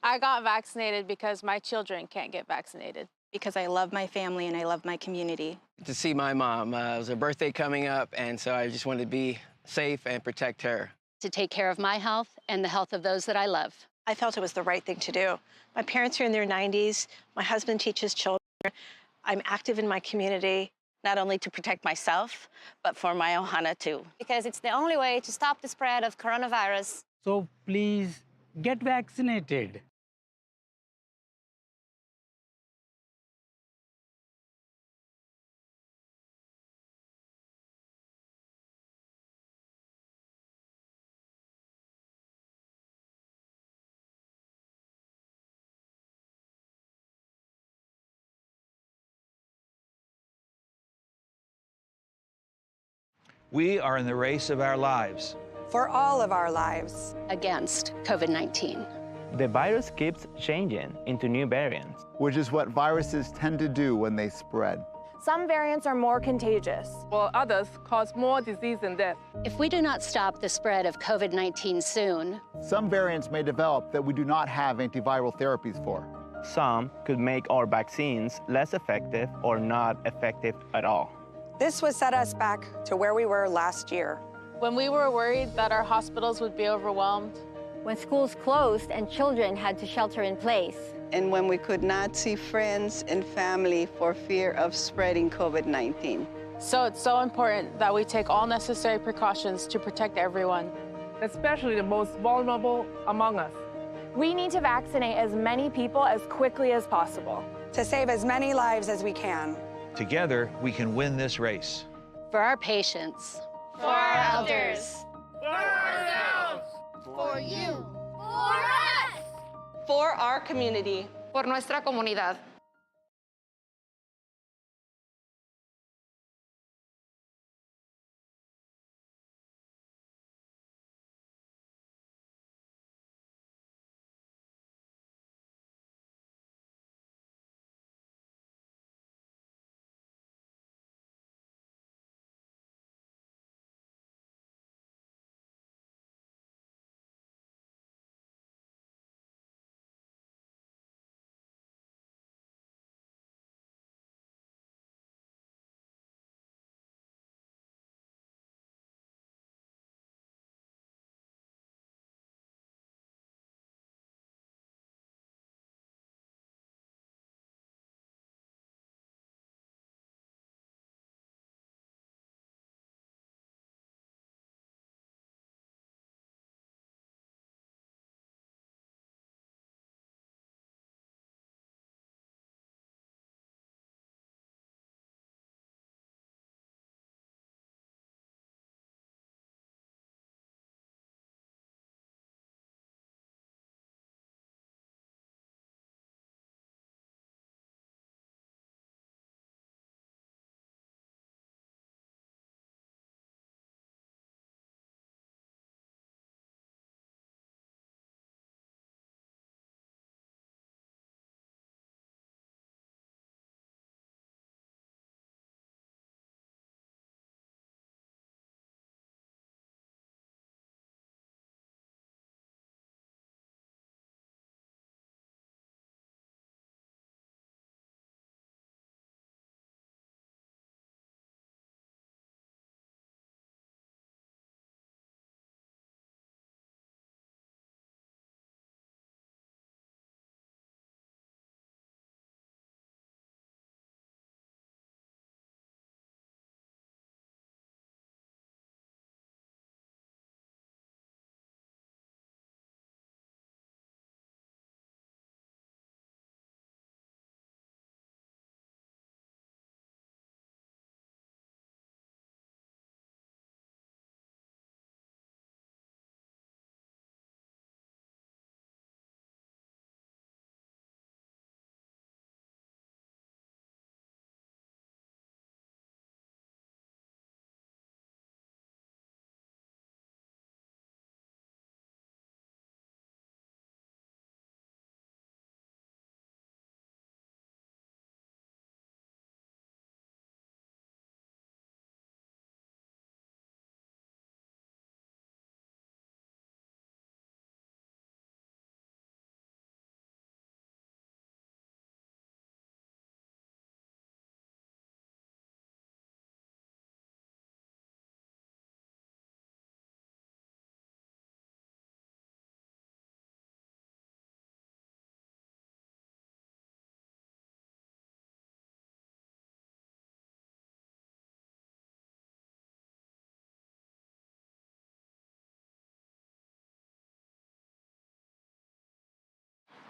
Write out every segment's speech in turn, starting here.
I got vaccinated because my children can't get vaccinated. Because I love my family and I love my community. To see my mom. It was her birthday coming up, and so I just wanted to be safe and protect her. To take care of my health and the health of those that I love. I felt it was the right thing to do. My parents are in their 90s. My husband teaches children. I'm active in my community. Not only to protect myself, but for my ohana too. Because it's the only way to stop the spread of coronavirus. So please get vaccinated. We are in the race of our lives. For all of our lives. Against COVID-19. The virus keeps changing into new variants. Which is what viruses tend to do when they spread. Some variants are more contagious, while others cause more disease and death. If we do not stop the spread of COVID-19 soon, some variants may develop that we do not have antiviral therapies for. Some could make our vaccines less effective or not effective at all. This would set us back to where we were last year. When we were worried that our hospitals would be overwhelmed. When schools closed and children had to shelter in place. And when we could not see friends and family for fear of spreading COVID-19. So it's so important that we take all necessary precautions to protect everyone, especially the most vulnerable among us. We need to vaccinate as many people as quickly as possible. To save as many lives as we can. Together, we can win this race. For our patients. For our elders. For ourselves. For you. For us. For our community. Por nuestra comunidad.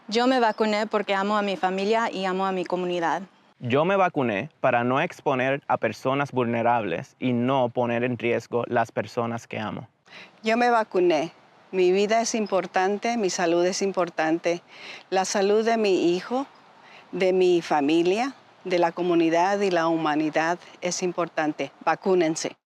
Yo me vacuné porque amo a mi familia y amo a mi comunidad. Yo me vacuné para no exponer a personas vulnerables y no poner en riesgo las personas que amo. Yo me vacuné. Mi vida es importante, mi salud es importante. La salud de mi hijo, de mi familia, de la comunidad y la humanidad es importante. Vacúnense.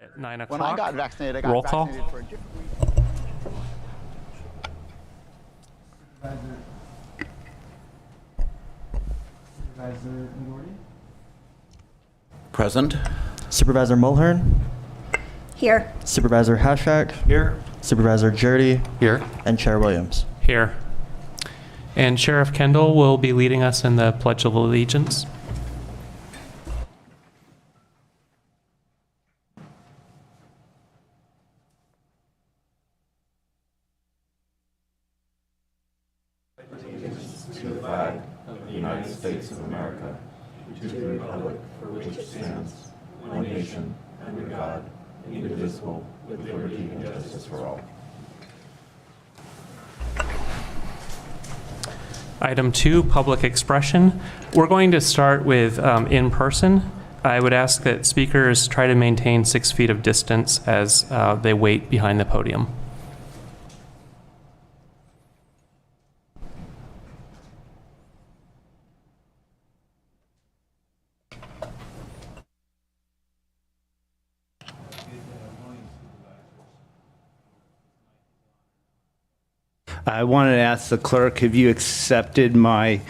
At 9 When I o'clock. got vaccinated, I got Roll call. vaccinated for a different Supervisor Ngordy? Present. Supervisor Mulhern? Here. Supervisor Hashak? Here. Supervisor Jurdy? Here. And Chair Williams. Here. And Sheriff Kendall will be leading us in the Pledge of Allegiance. To the flag of the United States of America, to the republic for which it stands, one nation, under God, indivisible, with liberty and justice for all. Item 2, public expression. We're going to start with in person. I would ask that speakers try to maintain 6 feet of distance as they wait behind the podium. I wanted to ask the clerk, have you accepted my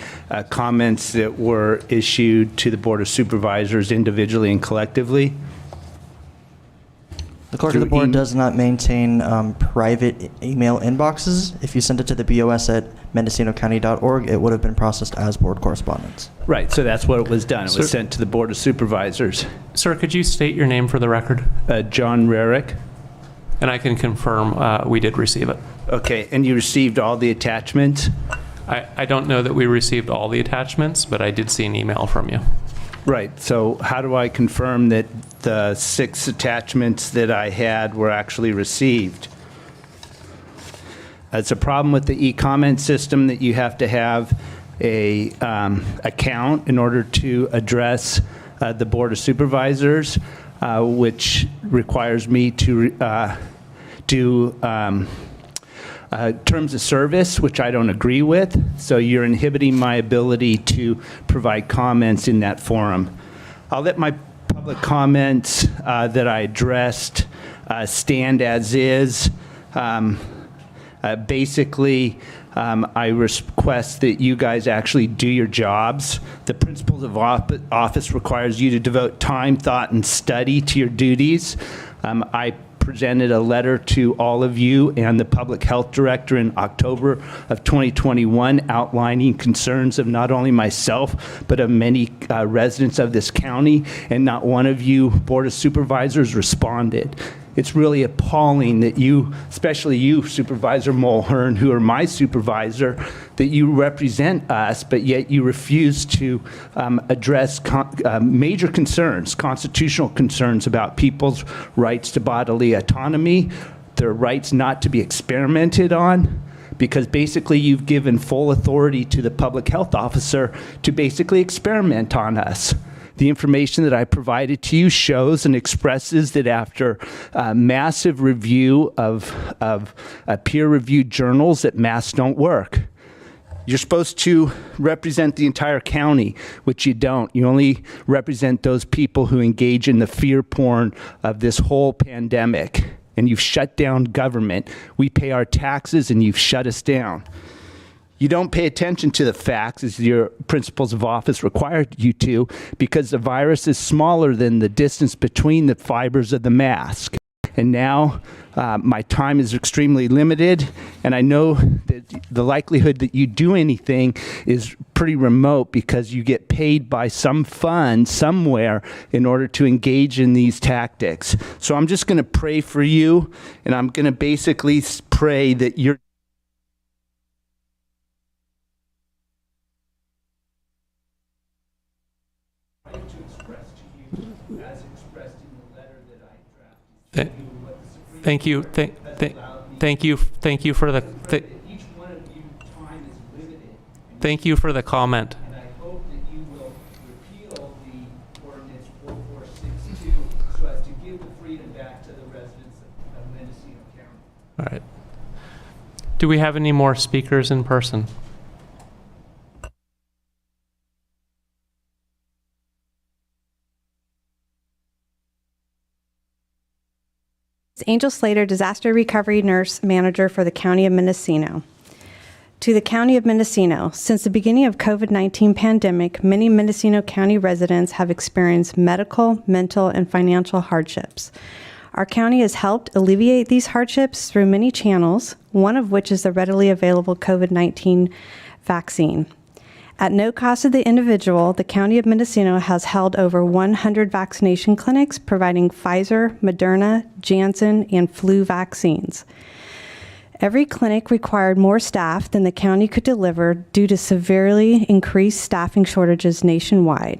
comments that were issued to the Board of Supervisors individually and collectively? The clerk of the board does not maintain private email inboxes. If you send it to the BOS at mendocinocounty.org, it would have been processed as board correspondence. Right, so that's what it was done. It Sir, was sent to the Board of Supervisors. Sir, could you state your name for the record? John Rarick. And I can confirm we did receive it. Okay, and you received all the attachments? I don't know that we received all the attachments, but I did see an email from you. Right, so how do I confirm that the 6 attachments that I had were actually received? It's a problem with the e-comment system that you have to have a account in order to address the Board of Supervisors, which requires me to do terms of service, which I don't agree with. So you're inhibiting my ability to provide comments in that forum. I'll let my public comments that I addressed stand as is. Basically, I request that you guys actually do your jobs. The principles of office requires you to devote time, thought, and study to your duties. I presented a letter to all of you and the public health director in October of 2021 outlining concerns of not only myself but of many residents of this county, and not one of you Board of Supervisors responded. It's really appalling that you, especially you, Supervisor Mulhern, who are my supervisor, that you represent us, but yet you refuse to address major concerns, constitutional concerns about people's rights to bodily autonomy, their rights not to be experimented on, because basically you've given full authority to the public health officer to basically experiment on us. The information that I provided to you shows and expresses that after massive review of peer-reviewed journals that masks don't work. You're supposed to represent the entire county, which you don't. You only represent those people who engage in the fear porn of this whole pandemic. And you've shut down government. We pay our taxes and you've shut us down. You don't pay attention to the facts as your principles of office require you to, because the virus is smaller than the distance between the fibers of the mask. And now my time is extremely limited, and I know that the likelihood that you do anything is pretty remote because you get paid by some fund somewhere in order to engage in these tactics. So I'm just going to pray for you, and I'm going to basically pray that you're Thank you. Thank you for the. Thank you for the comment. And I hope that you will repeal the ordinance 4462 so as to give the freedom back to the residents of Mendocino County. All right. Do we have any more speakers in person? Angel Slater, Disaster Recovery Nurse Manager for the County of Mendocino. To the County of Mendocino, since the beginning of COVID-19 pandemic, many Mendocino County residents have experienced medical, mental, and financial hardships. Our county has helped alleviate these hardships through many channels, one of which is the readily available COVID-19 vaccine. At no cost to the individual, the County of Mendocino has held over 100 vaccination clinics providing Pfizer, Moderna, Janssen, and flu vaccines. Every clinic required more staff than the county could deliver due to severely increased staffing shortages nationwide.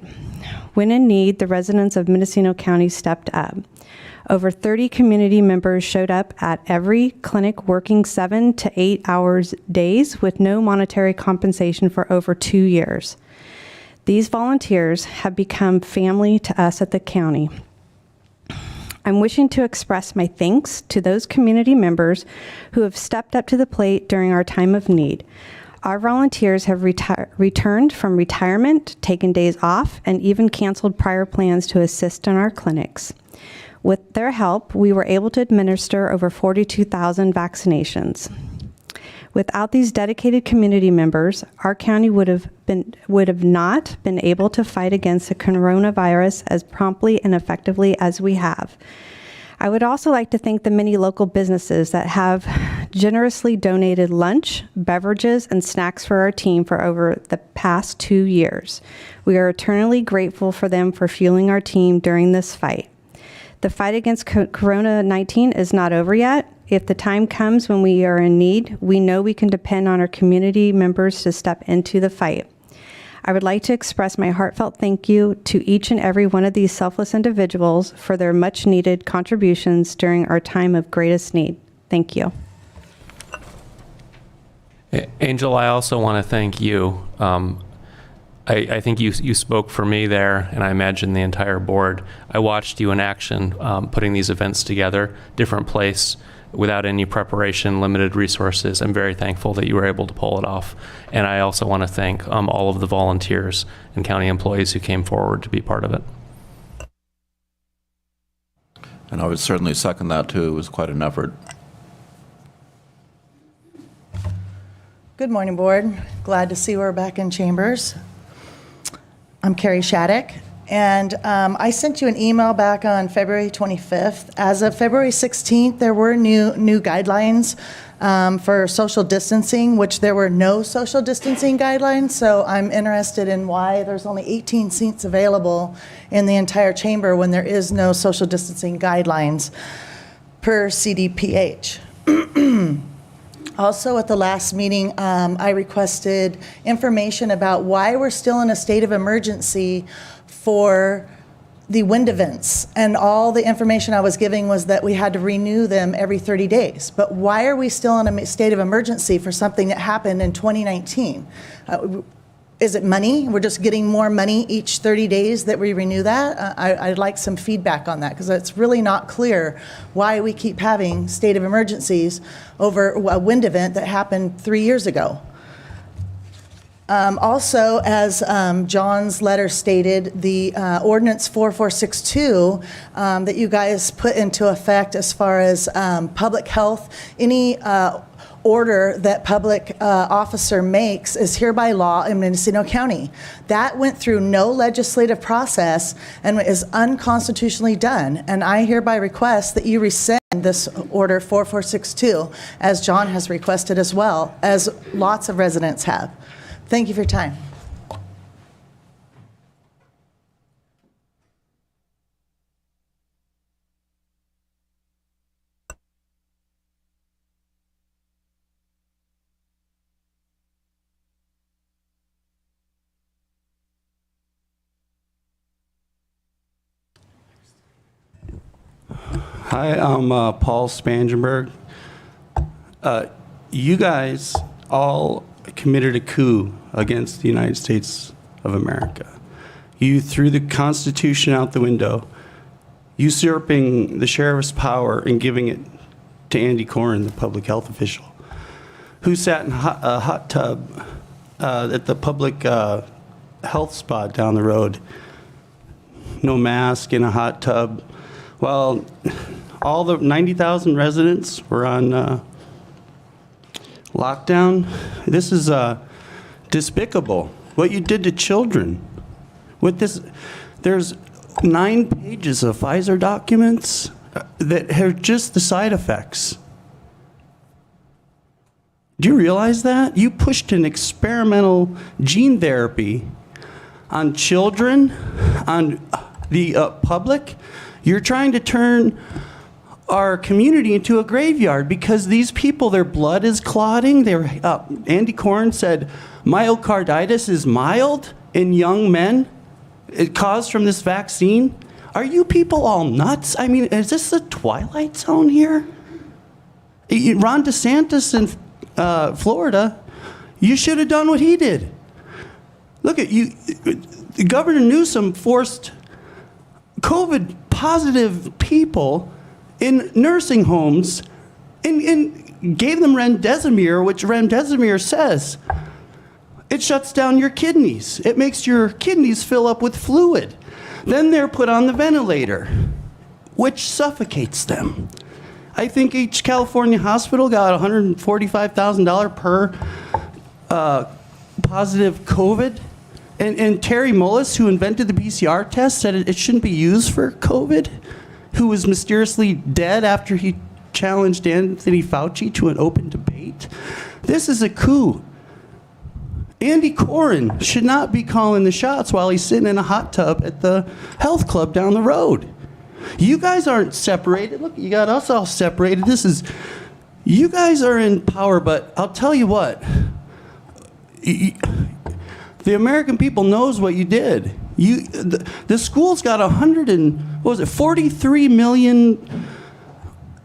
When in need, the residents of Mendocino County stepped up. Over 30 community members showed up at every clinic working 7 to 8 hours days with no monetary compensation for over 2 years. These volunteers have become family to us at the county. I'm wishing to express my thanks to those community members who have stepped up to the plate during our time of need. Our volunteers have returned from retirement, taken days off, and even canceled prior plans to assist in our clinics. With their help, we were able to administer over 42,000 vaccinations. Without these dedicated community members, our county would have not been able to fight against the coronavirus as promptly and effectively as we have. I would also like to thank the many local businesses that have generously donated lunch, beverages, and snacks for our team for over the past 2 years. We are eternally grateful for them for fueling our team during this fight. The fight against Corona-19 is not over yet. If the time comes when we are in need, we know we can depend on our community members to step into the fight. I would like to express my heartfelt thank you to each and every one of these selfless individuals for their much needed contributions during our time of greatest need. Thank you. Angel, I also want to thank you. I think you spoke for me there, and I imagine the entire board. I watched you in action putting these events together, different place, without any preparation, limited resources. I'm very thankful that you were able to pull it off. And I also want to thank all of the volunteers and county employees who came forward to be part of it. And I would certainly second that too. It was quite an effort. Good morning, board. Glad to see we're back in chambers. I'm Carrie Shattuck, and I sent you an email back on February 25th. As of February 16th, there were new guidelines for social distancing, which there were no social distancing guidelines, so I'm interested in why there's only 18 seats available in the entire chamber when there is no social distancing guidelines per CDPH. Also, at the last meeting, I requested information about why we're still in a state of emergency for the wind events. And all the information I was giving was that we had to renew them every 30 days. But why are we still in a state of emergency for something that happened in 2019? Is it money? We're just getting more money each 30 days that we renew that? I'd like some feedback on that, because it's really not clear why we keep having state of emergencies over a wind event that happened 3 years ago. Also, as John's letter stated, the ordinance 4462 that you guys put into effect as far as public health, any order that public officer makes is hereby law in Mendocino County. That went through no legislative process and is unconstitutionally done. And I hereby request that you rescind this order 4462, as John has requested as well, as lots of residents have. Thank you for your time. Hi, I'm Paul Spangenberg. You guys all committed a coup against the United States of America. You threw the Constitution out the window, usurping the sheriff's power and giving it to Andy Coren, the public health official, who sat in a hot tub at the public health spot down the road. No mask, in a hot tub. Well, all the 90,000 residents were on lockdown. This is despicable. What you did to children. With this, there's 9 pages of Pfizer documents that are just the side effects. Do you realize that? You pushed an experimental gene therapy on children, on the public. You're trying to turn our community into a graveyard because these people, their blood is clotting. Andy Coren said myocarditis is mild in young men. It caused from this vaccine. Are you people all nuts? I mean, is this the Twilight Zone here? Ron DeSantis in Florida, you should have done what he did. Look at you. Governor Newsom forced COVID positive people in nursing homes and gave them remdesivir, which remdesivir says it shuts down your kidneys. It makes your kidneys fill up with fluid. Then they're put on the ventilator, which suffocates them. I think each California hospital got $145,000 per positive COVID. And Terry Mullis, who invented the PCR test, said it shouldn't be used for COVID, who was mysteriously dead after he challenged Anthony Fauci to an open debate. This is a coup. Andy Coren should not be calling the shots while he's sitting in a hot tub at the health club down the road. You guys aren't separated. Look, you got us all separated. You guys are in power, but I'll tell you what. The American people knows what you did. The school's got 43 million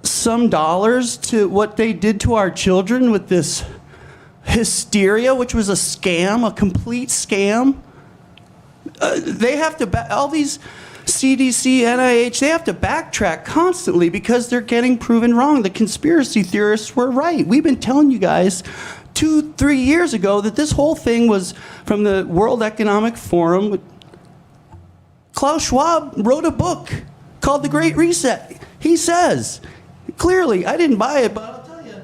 some dollars to what they did to our children with this hysteria, which was a scam, a complete scam. They have to, all these CDC, NIH, they have to backtrack constantly because they're getting proven wrong. The conspiracy theorists were right. We've been telling you guys 2-3 years ago that this whole thing was from the World Economic Forum. Klaus Schwab wrote a book called The Great Reset. He says, clearly, I didn't buy it, but I'll tell you,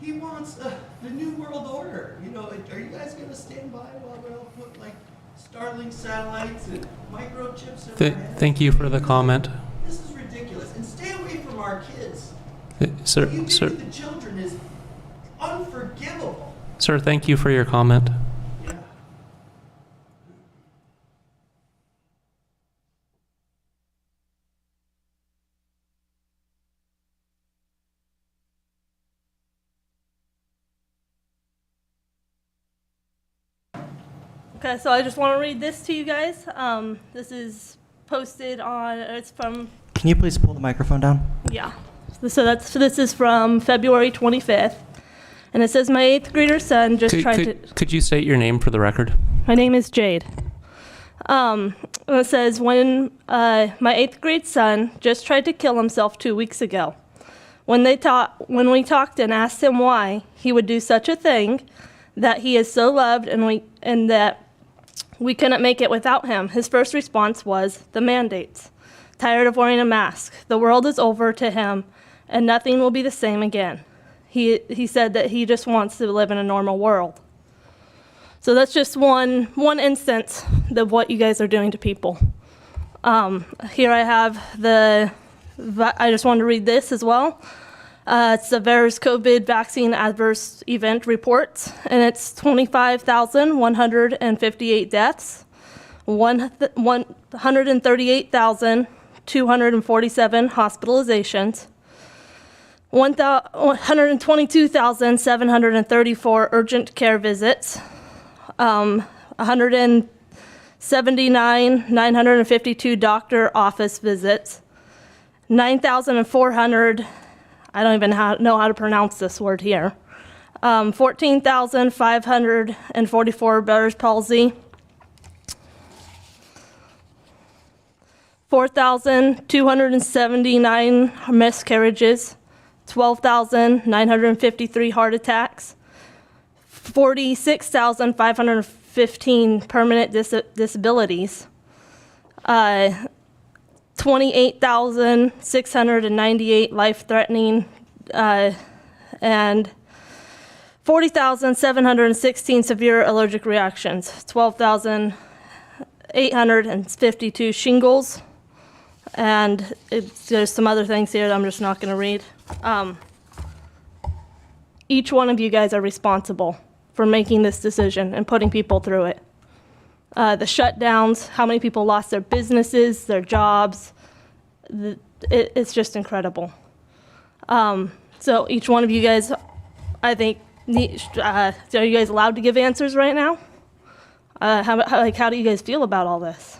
he wants the New World Order. You know, are you guys going to stand by while we all put like Starlink satellites and microchips in our heads? Thank you for the comment. This is ridiculous. And stay away from our kids. Sir, what you do to the children is unforgivable. Sir, thank you for your comment. Yeah. Okay, so I just want to read this to you guys. This is posted on, it's from... Can you please pull the microphone down? Yeah. So this is from February 25th. And it says, my 8th grader son just tried to... Could you state your name for the record? My name is Jade. It says, when my 8th grade son just tried to kill himself 2 weeks ago. When we talked and asked him why he would do such a thing, that he is so loved and that we couldn't make it without him, his first response was the mandates. Tired of wearing a mask. The world is over to him, and nothing will be the same again. He said that he just wants to live in a normal world. So that's just one instance of what you guys are doing to people. Here I have I just wanted to read this as well. It's the VAERS COVID vaccine adverse event reports, and it's 25,158 deaths, 138,247 hospitalizations, 122,734 urgent care visits, 179,952 doctor office visits, 9,400, I don't even know how to pronounce this word here, 14,544 Bell's palsy, 4,279 miscarriages, 12,953 heart attacks, 46,515 permanent disabilities, 28,698 life-threatening, and 40,716 severe allergic reactions, 12,852 shingles, and there's some other things here that I'm just not going to read. Each one of you guys are responsible for making this decision and putting people through it. The shutdowns, how many people lost their businesses, their jobs, it's just incredible. So each one of you guys, I think, are you guys allowed to give answers right now? How do you guys feel about all this?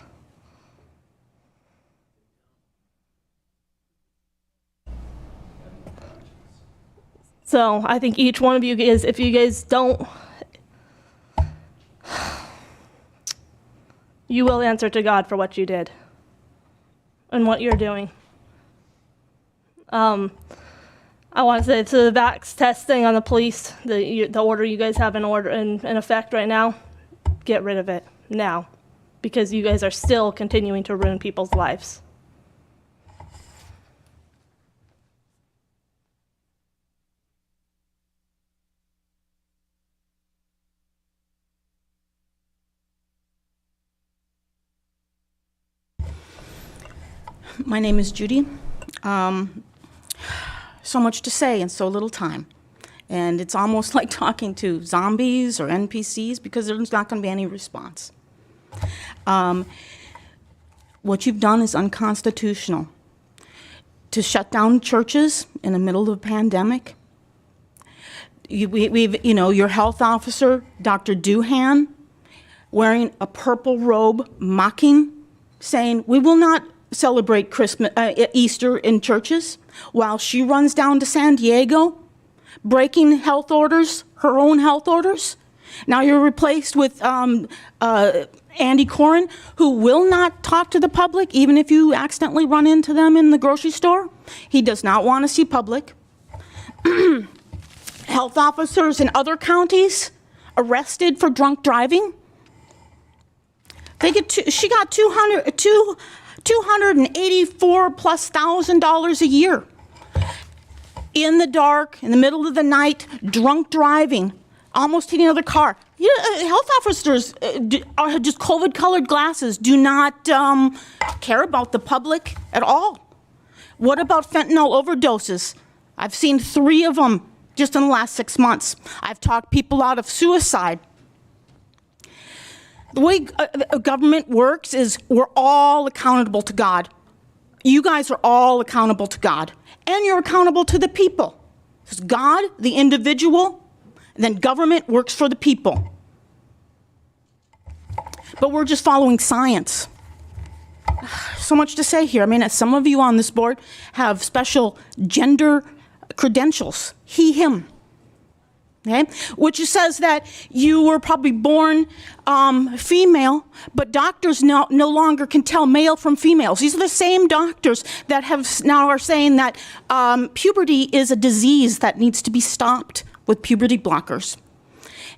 So I think each one of you guys, if you guys don't, you will answer to God for what you did and what you're doing. I want to say to the vax testing on the police, the order you guys have in effect right now, get rid of it now, because you guys are still continuing to ruin people's lives. My name is Judy. So much to say in so little time. And it's almost like talking to zombies or NPCs because there's not going to be any response. What you've done is unconstitutional. To shut down churches in the middle of a pandemic. Your health officer, Dr. Doohan, wearing a purple robe, mocking, saying, we will not celebrate Easter in churches, while she runs down to San Diego, breaking health orders, her own health orders. Now you're replaced with Andy Coren, who will not talk to the public, even if you accidentally run into them in the grocery store. He does not want to see public. Health officers in other counties arrested for drunk driving. She got $284,000+ a year. In the dark, in the middle of the night, drunk driving, almost hitting another car. Health officers are just COVID-colored glasses, do not care about the public at all. What about fentanyl overdoses? I've seen 3 of them just in the last 6 months. I've talked people out of suicide. The way government works is we're all accountable to God. You guys are all accountable to God. And you're accountable to the people. It's God, the individual, and then government works for the people. But we're just following science. So much to say here. I mean, some of you on this board have special gender credentials. He, him. Okay? Which says that you were probably born female, but doctors no longer can tell male from females. These are the same doctors that now are saying that puberty is a disease that needs to be stopped with puberty blockers.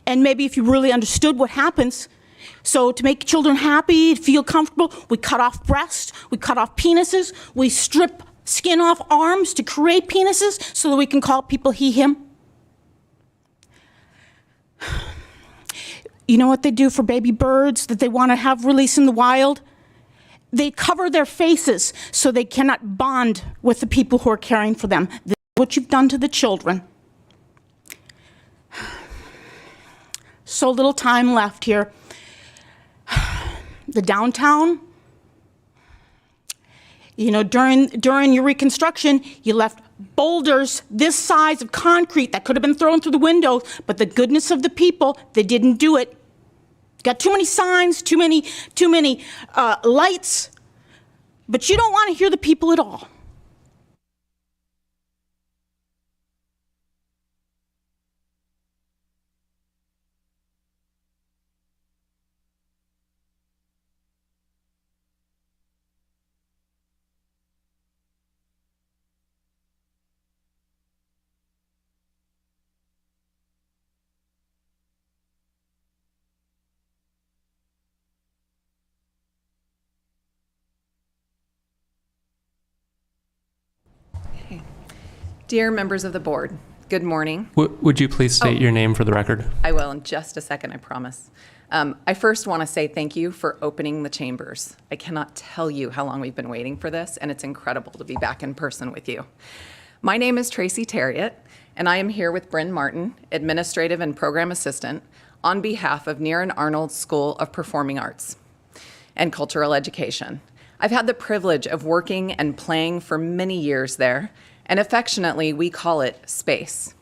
And maybe if you really understood what happens, so to make children happy, feel comfortable, we cut off breasts, we cut off penises, we strip skin off arms to create penises so that we can call people he, him. You know what they do for baby birds that they want to have released in the wild? They cover their faces so they cannot bond with the people who are caring for them. This is what you've done to the children. So little time left here. The downtown, you know, during your reconstruction, you left boulders this size of concrete that could have been thrown through the windows, but the goodness of the people, they didn't do it. Got too many signs, too many lights, but you don't want to hear the people at all. Dear members of the board, good morning. Would you please state your name for the record? I will in just a second, I promise. I first want to say thank you for opening the chambers. I cannot tell you how long we've been waiting for this, and it's incredible to be back in person with you. My name is Tracy Terriot, and I am here with Bryn Martin, Administrative and Program Assistant, on behalf of Near and Arnold School of Performing Arts and Cultural Education. I've had the privilege of working and playing for many years there, and affectionately, we call it SPACE.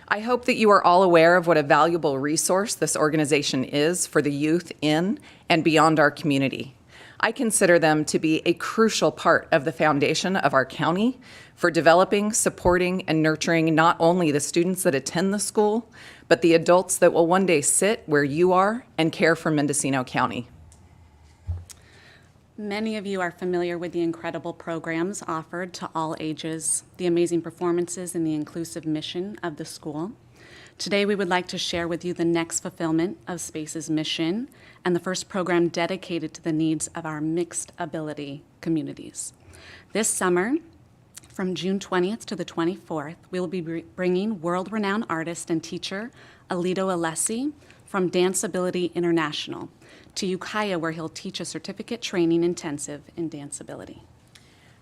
I hope that you are all aware of what a valuable resource this organization is for the youth in and beyond our community. I consider them to be a crucial part of the foundation of our county for developing, supporting, and nurturing not only the students that attend the school, but the adults that will one day sit where you are and care for Mendocino County. Many of you are familiar with the incredible programs offered to all ages, the amazing performances, and the inclusive mission of the school. Today, we would like to share with you the next fulfillment of SPACE's mission and the first program dedicated to the needs of our mixed ability communities. This summer, from June 20th to the 24th, we will be bringing world-renowned artist and teacher Alito Alessi from Danceability International to Ukiah, where he'll teach a certificate training intensive in danceability.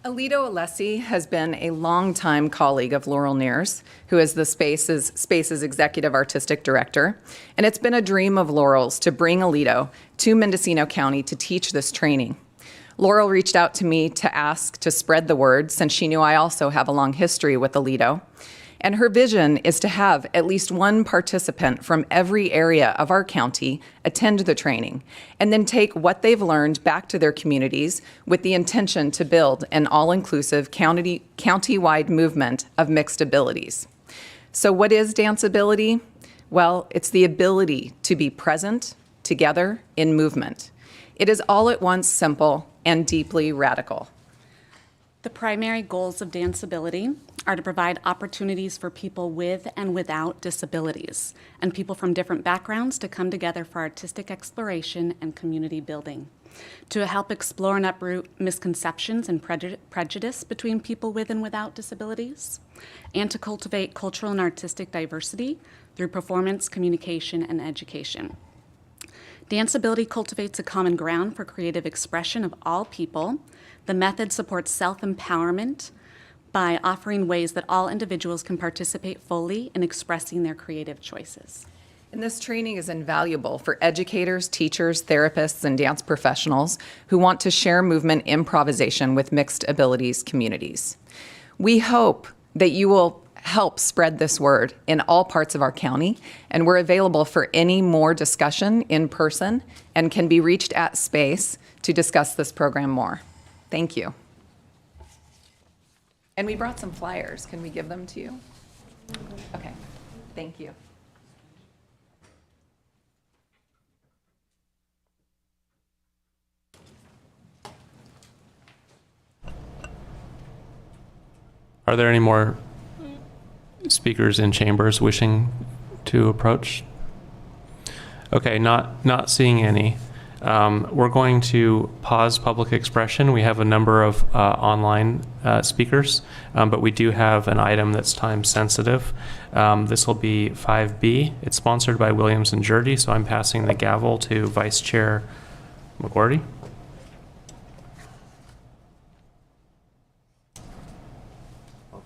Alito Alessi has been a longtime colleague of Laurel Nears, who is the Space's Executive Artistic Director, and it's been a dream of Laurel's to bring Alito to Mendocino County to teach this training. Laurel reached out to me to ask to spread the word, since she knew I also have a long history with Alito. And her vision is to have at least one participant from every area of our county attend the training, and then take what they've learned back to their communities with the intention to build an all-inclusive county-wide movement of mixed abilities. So what is danceability? Well, it's the ability to be present together in movement. It is all at once simple and deeply radical. The primary goals of danceability are to provide opportunities for people with and without disabilities and people from different backgrounds to come together for artistic exploration and community building, to help explore and uproot misconceptions and prejudice between people with and without disabilities, and to cultivate cultural and artistic diversity through performance, communication, and education. Danceability cultivates a common ground for creative expression of all people. The method supports self-empowerment by offering ways that all individuals can participate fully in expressing their creative choices. And this training is invaluable for educators, teachers, therapists, and dance professionals who want to share movement improvisation with mixed abilities communities. We hope that you will help spread this word in all parts of our county, and we're available for any more discussion in person and can be reached at SPACE to discuss this program more. Thank you. And we brought some flyers. Can we give them to you? Okay, thank you. Are there any more speakers in chambers wishing to approach? Okay, not seeing any. We're going to pause public expression. We have a number of online speakers, but we do have an item that's time sensitive. This will be 5B. It's sponsored by Williams & Jurdy, so I'm passing the gavel to Vice Chair McGordy.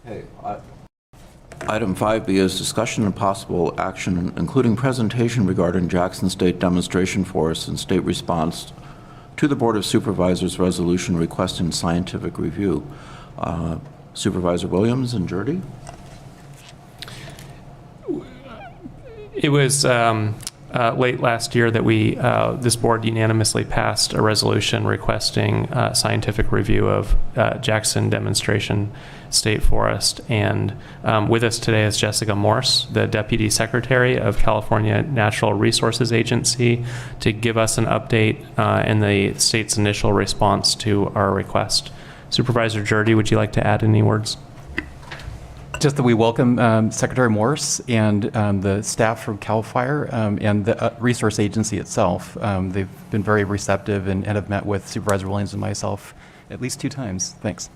Okay. Item 5B is discussion and possible action, including presentation regarding Jackson State Demonstration Forest and state response to the Board of Supervisors resolution requesting scientific review. Supervisor Williams and Jurdy? It was late last year that this board unanimously passed a resolution requesting scientific review of Jackson Demonstration State Forest. And with us today is Jessica Morse, the Deputy Secretary of California Natural Resources Agency, to give us an update in the state's initial response to our request. Supervisor Jurdy, would you like to add any words? Just that we welcome Secretary Morse and the staff from CAL FIRE and the resource agency itself. They've been very receptive and have met with Supervisor Williams and myself at least 2 times. Thanks.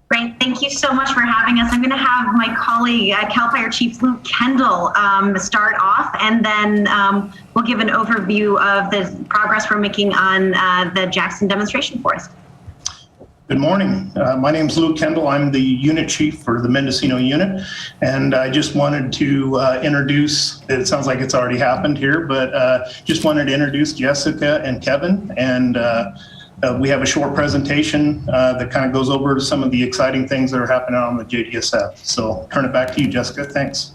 Great, thank you so much for having us. I'm going to have my colleague, CAL FIRE Chief Luke Kendall, start off, and then we'll give an overview of the progress we're making on the Jackson Demonstration Forest. Good morning. My name is Luke Kendall. I'm the unit chief for the Mendocino unit. And I just wanted to introduce, it sounds like it's already happened here, but just wanted to introduce Jessica and Kevin. And we have a short presentation that kind of goes over some of the exciting things that are happening on the JDSF. So turn it back to you, Jessica. Thanks.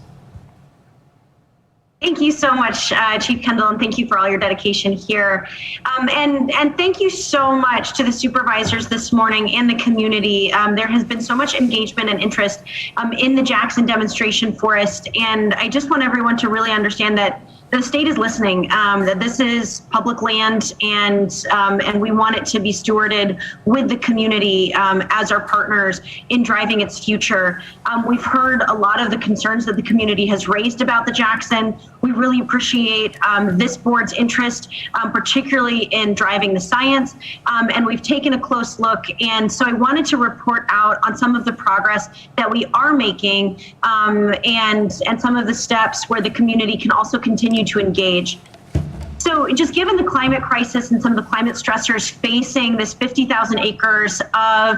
Thank you so much, Chief Kendall, and thank you for all your dedication here. And thank you so much to the supervisors this morning and the community. There has been so much engagement and interest in the Jackson Demonstration Forest, and I just want everyone to really understand that the state is listening, that this is public land, and we want it to be stewarded with the community as our partners in driving its future. We've heard a lot of the concerns that the community has raised about the Jackson. We really appreciate this board's interest, particularly in driving the science, and we've taken a close look. And so I wanted to report out on some of the progress that we are making, and some of the steps where the community can also continue to engage. So just given the climate crisis and some of the climate stressors facing this 50,000 acres of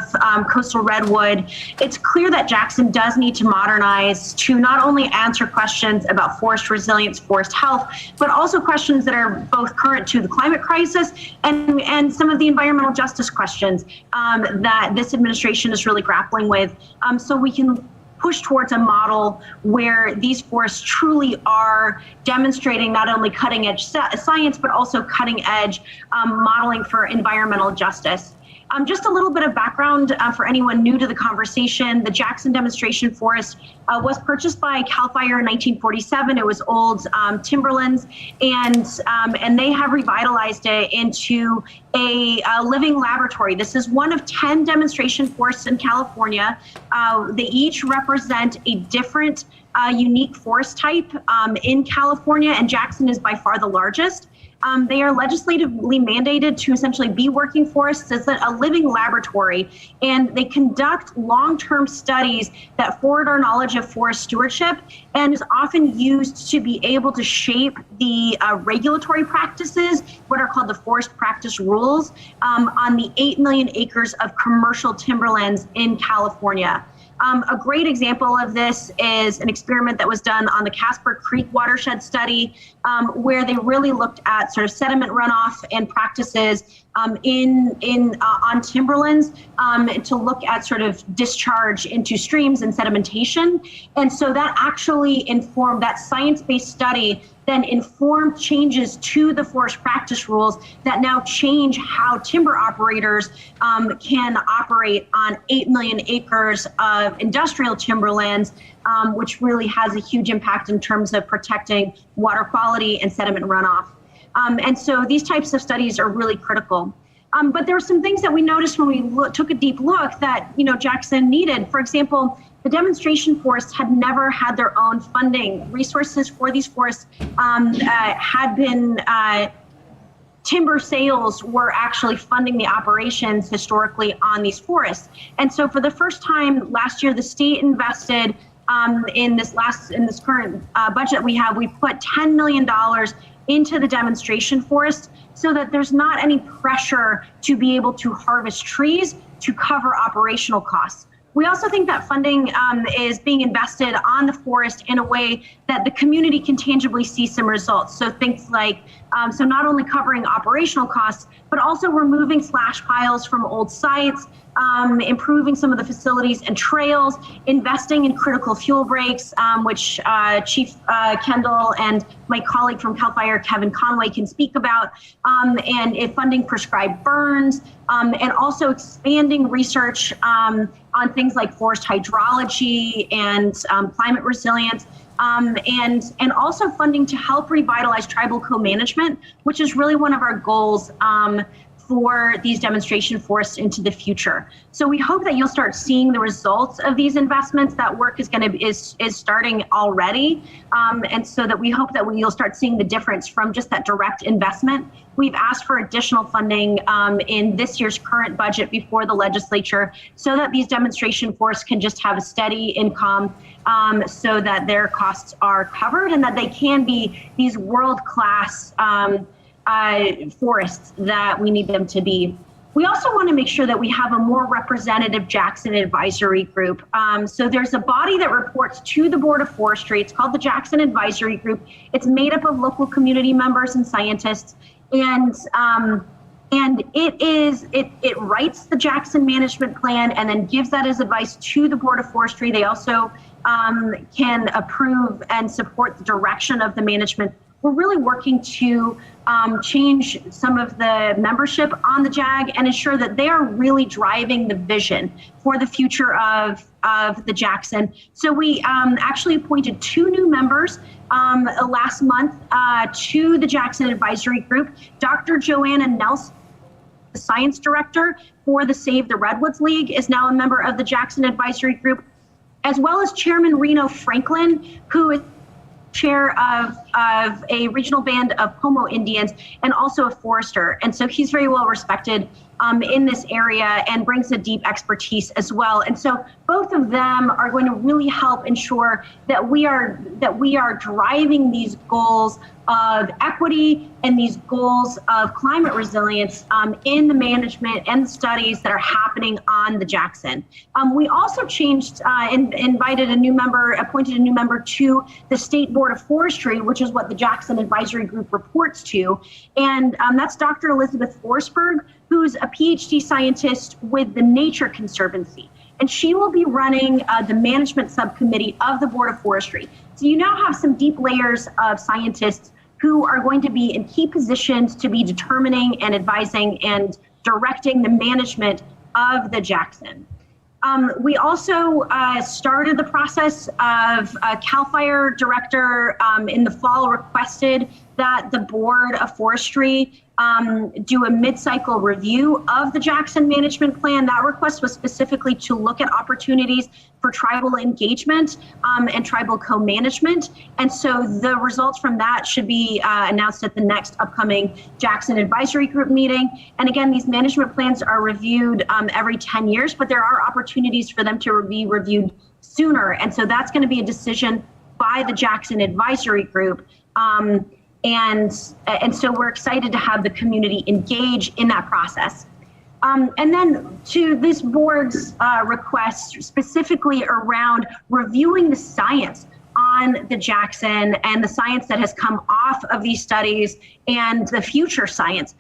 coastal redwood, it's clear that Jackson does need to modernize to not only answer questions about forest resilience, forest health, but also questions that are both current to the climate crisis and some of the environmental justice questions that this administration is really grappling with, so we can push towards a model where these forests truly are demonstrating not only cutting edge science, but also cutting edge modeling for environmental justice. Just a little bit of background for anyone new to the conversation. The Jackson Demonstration Forest was purchased by CAL FIRE in 1947. It was old timberlands, and they have revitalized it into a living laboratory. This is one of 10 demonstration forests in California. They each represent a different unique forest type in California, and Jackson is by far the largest. They are legislatively mandated to essentially be working forests as a living laboratory, and they conduct long-term studies that forward our knowledge of forest stewardship and is often used to be able to shape the regulatory practices, what are called the forest practice rules, on the 8 million acres of commercial timberlands in California. A great example of this is an experiment that was done on the Casper Creek watershed study, where they really looked at sort of sediment runoff and practices on timberlands to look at sort of discharge into streams and sedimentation. And so that actually informed, that science-based study then informed changes to the forest practice rules that now change how timber operators can operate on 8 million acres of industrial timberlands, which really has a huge impact in terms of protecting water quality and sediment runoff. And so these types of studies are really critical. But there were some things that we noticed when we took a deep look that, Jackson needed. For example, the demonstration forests had never had their own funding. Resources for these forests had been timber sales were actually funding the operations historically on these forests. And so for the first time last year, the state invested in this current budget we have, we put $10 million into the demonstration forest so that there's not any pressure to be able to harvest trees to cover operational costs. We also think that funding is being invested on the forest in a way that the community can tangibly see some results. So things like, so not only covering operational costs, but also removing slash piles from old sites, improving some of the facilities and trails, investing in critical fuel breaks, which Chief Kendall and my colleague from CAL FIRE, Kevin Conway, can speak about, and funding prescribed burns, and also expanding research on things like forest hydrology and climate resilience, and also funding to help revitalize tribal co-management, which is really one of our goals for these demonstration forests into the future. So we hope that you'll start seeing the results of these investments. That work is starting already, and so that we hope that you'll start seeing the difference from just that direct investment. We've asked for additional funding in this year's current budget before the legislature, so that these demonstration forests can just have a steady income, so that their costs are covered and that they can be these world-class forests that we need them to be. We also want to make sure that we have a more representative Jackson Advisory Group. So there's a body that reports to the Board of Forestry. It's called the Jackson Advisory Group. It's made up of local community members and scientists, and it writes the Jackson management plan and then gives that as advice to the Board of Forestry. They also can approve and support the direction of the management. We're really working to change some of the membership on the JAG and ensure that they are really driving the vision for the future of the Jackson. So we actually appointed 2 new members last month to the Jackson Advisory Group. Dr. Joanna Nelson, the science director for the Save the Redwoods League, is now a member of the Jackson Advisory Group, as well as Chairman Reno Franklin, who is chair of a regional band of Pomo Indians and also a forester. And so he's very well respected in this area and brings a deep expertise as well. And so both of them are going to really help ensure that we are driving these goals of equity and these goals of climate resilience in the management and the studies that are happening on the Jackson. We also changed and appointed a new member to the State Board of Forestry, which is what the Jackson Advisory Group reports to. And that's Dr. Elizabeth Forsberg, who's a PhD scientist with the Nature Conservancy. And she will be running the management subcommittee of the Board of Forestry. So you now have some deep layers of scientists who are going to be in key positions to be determining and advising and directing the management of the Jackson. We also started the process of CAL FIRE director in the fall requested that the Board of Forestry do a mid-cycle review of the Jackson management plan. That request was specifically to look at opportunities for tribal engagement and tribal co-management. And so the results from that should be announced at the next upcoming Jackson Advisory Group meeting. And again, these management plans are reviewed every 10 years, but there are opportunities for them to be reviewed sooner. And so that's going to be a decision by the Jackson Advisory Group. And so we're excited to have the community engage in that process. And then to this board's request specifically around reviewing the science on the Jackson and the science that has come off of these studies and the future science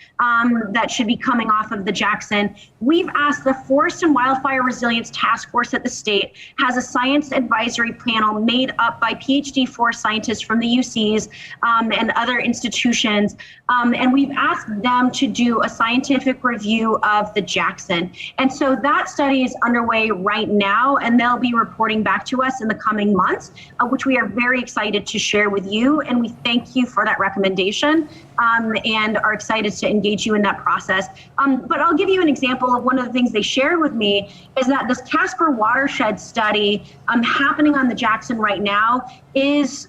that should be coming off of the Jackson. We've asked the Forest and Wildfire Resilience Task Force at the state has a science advisory panel made up by PhD forest scientists from the UCs and other institutions. And we've asked them to do a scientific review of the Jackson. And so that study is underway right now, and they'll be reporting back to us in the coming months, which we we are very excited to share with you, and we thank you for that recommendation and are excited to engage you in that process. But I'll give you an example of one of the things they shared with me is that this Casper watershed study happening on the Jackson right now is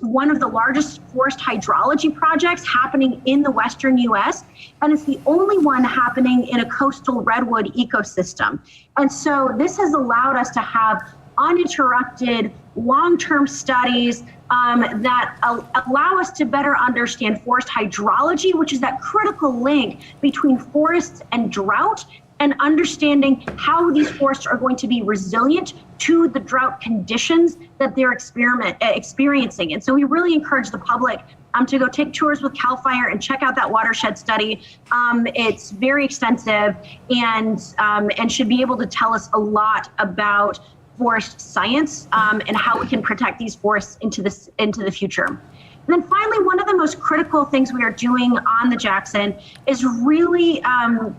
one of the largest forest hydrology projects happening in the Western U.S., and it's the only one happening in a coastal redwood ecosystem. And so this has allowed us to have uninterrupted long-term studies that allow us to better understand forest hydrology, which is that critical link between forests and drought, and understanding how these forests are going to be resilient to the drought conditions that they're experiencing. And so we really encourage the public to go take tours with CAL FIRE and check out that watershed study. It's very extensive and should be able to tell us a lot about forest science and how we can protect these forests into the future. And then finally, one of the most critical things we are doing on the Jackson is really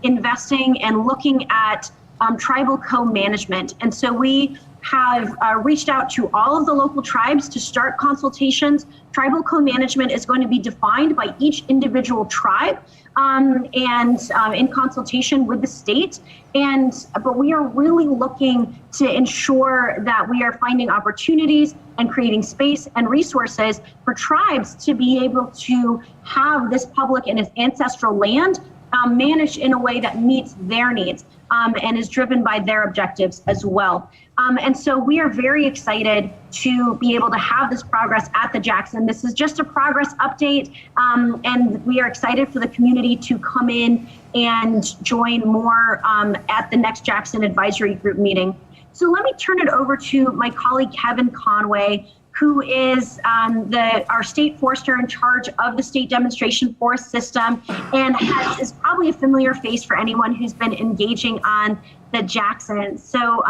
investing and looking at tribal co-management. And so we have reached out to all of the local tribes to start consultations. Tribal co-management is going to be defined by each individual tribe and in consultation with the state. But we are really looking to ensure that we are finding opportunities and creating space and resources for tribes to be able to have this public and its ancestral land managed in a way that meets their needs and is driven by their objectives as well. And so we are very excited to be able to have this progress at the Jackson. This is just a progress update, and we are excited for the community to come in and join more at the next Jackson Advisory Group meeting. So let me turn it over to my colleague, Kevin Conway, who is our state forester in charge of the state demonstration forest system and is probably a familiar face for anyone who's been engaging on the Jackson. So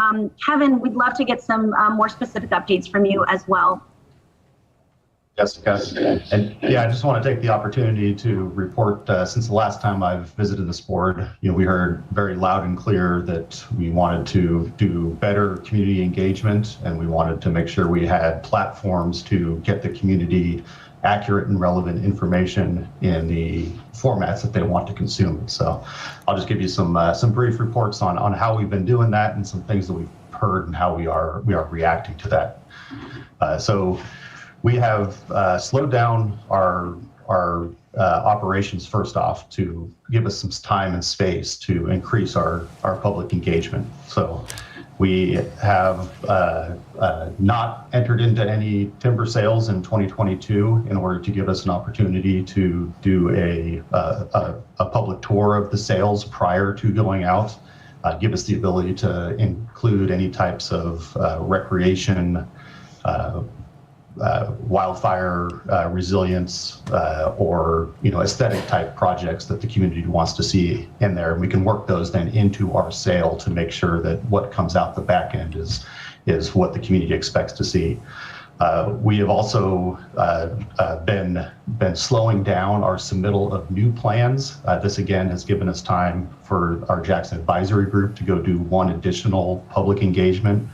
Kevin, we'd love to get some more specific updates from you as well. Jessica. And yeah, I just want to take the opportunity to report since the last time I've visited this board, we heard very loud and clear that we wanted to do better community engagement, and we wanted to make sure we had platforms to get the community accurate and relevant information in the formats that they want to consume it. So I'll just give you some brief reports on how we've been doing that and some things that we've heard and how we are reacting to that. So we have slowed down our operations first off to give us some time and space to increase our public engagement. So we have not entered into any timber sales in 2022 in order to give us an opportunity to do a public tour of the sales prior to going out, give us the ability to include any types of recreation, wildfire resilience, or aesthetic type projects that the community wants to see in there. And we can work those then into our sale to make sure that what comes out the back end is what the community expects to see. We have also been slowing down our submittal of new plans. This again has given us time for our Jackson Advisory Group to go do one additional public engagement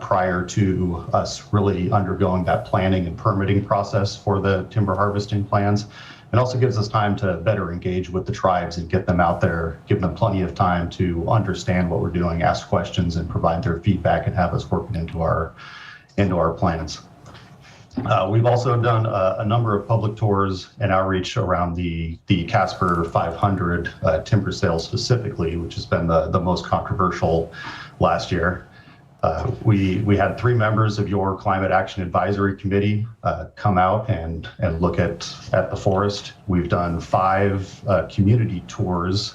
prior to us really undergoing that planning and permitting process for the timber harvesting plans. It also gives us time to better engage with the tribes and get them out there, give them plenty of time to understand what we're doing, ask questions, and provide their feedback and have us working into our plans. We've also done a number of public tours and outreach around the Casper 500 timber sales specifically, which has been the most controversial last year. We had 3 members of your Climate Action Advisory Committee come out and look at the forest. We've done 5 community tours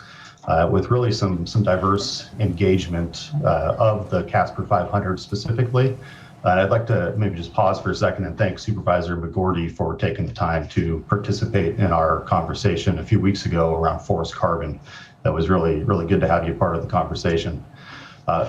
with really some diverse engagement of the Casper 500 specifically. And I'd like to maybe just pause for a second and thank Supervisor McGordy for taking the time to participate in our conversation a few weeks ago around forest carbon. That was really, really good to have you part of the conversation.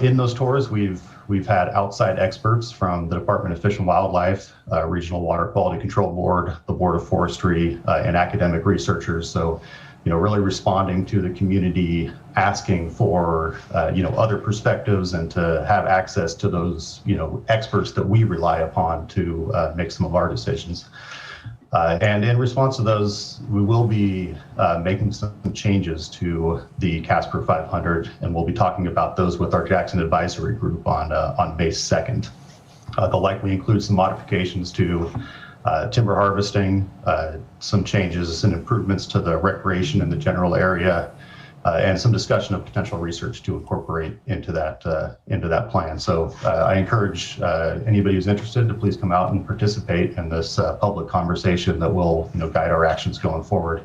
In those tours, we've had outside experts from the Department of Fish and Wildlife, Regional Water Quality Control Board, the Board of Forestry, and academic researchers. So really responding to the community, asking for, other perspectives and to have access to those, experts that we rely upon to make some of our decisions. And in response to those, we will be making some changes to the Casper 500, and we'll be talking about those with our Jackson Advisory Group on May 2nd. They'll likely include some modifications to timber harvesting, some changes and improvements to the recreation in the general area, and some discussion of potential research to incorporate into that plan. So I encourage anybody who's interested to please come out and participate in this public conversation that will guide our actions going forward.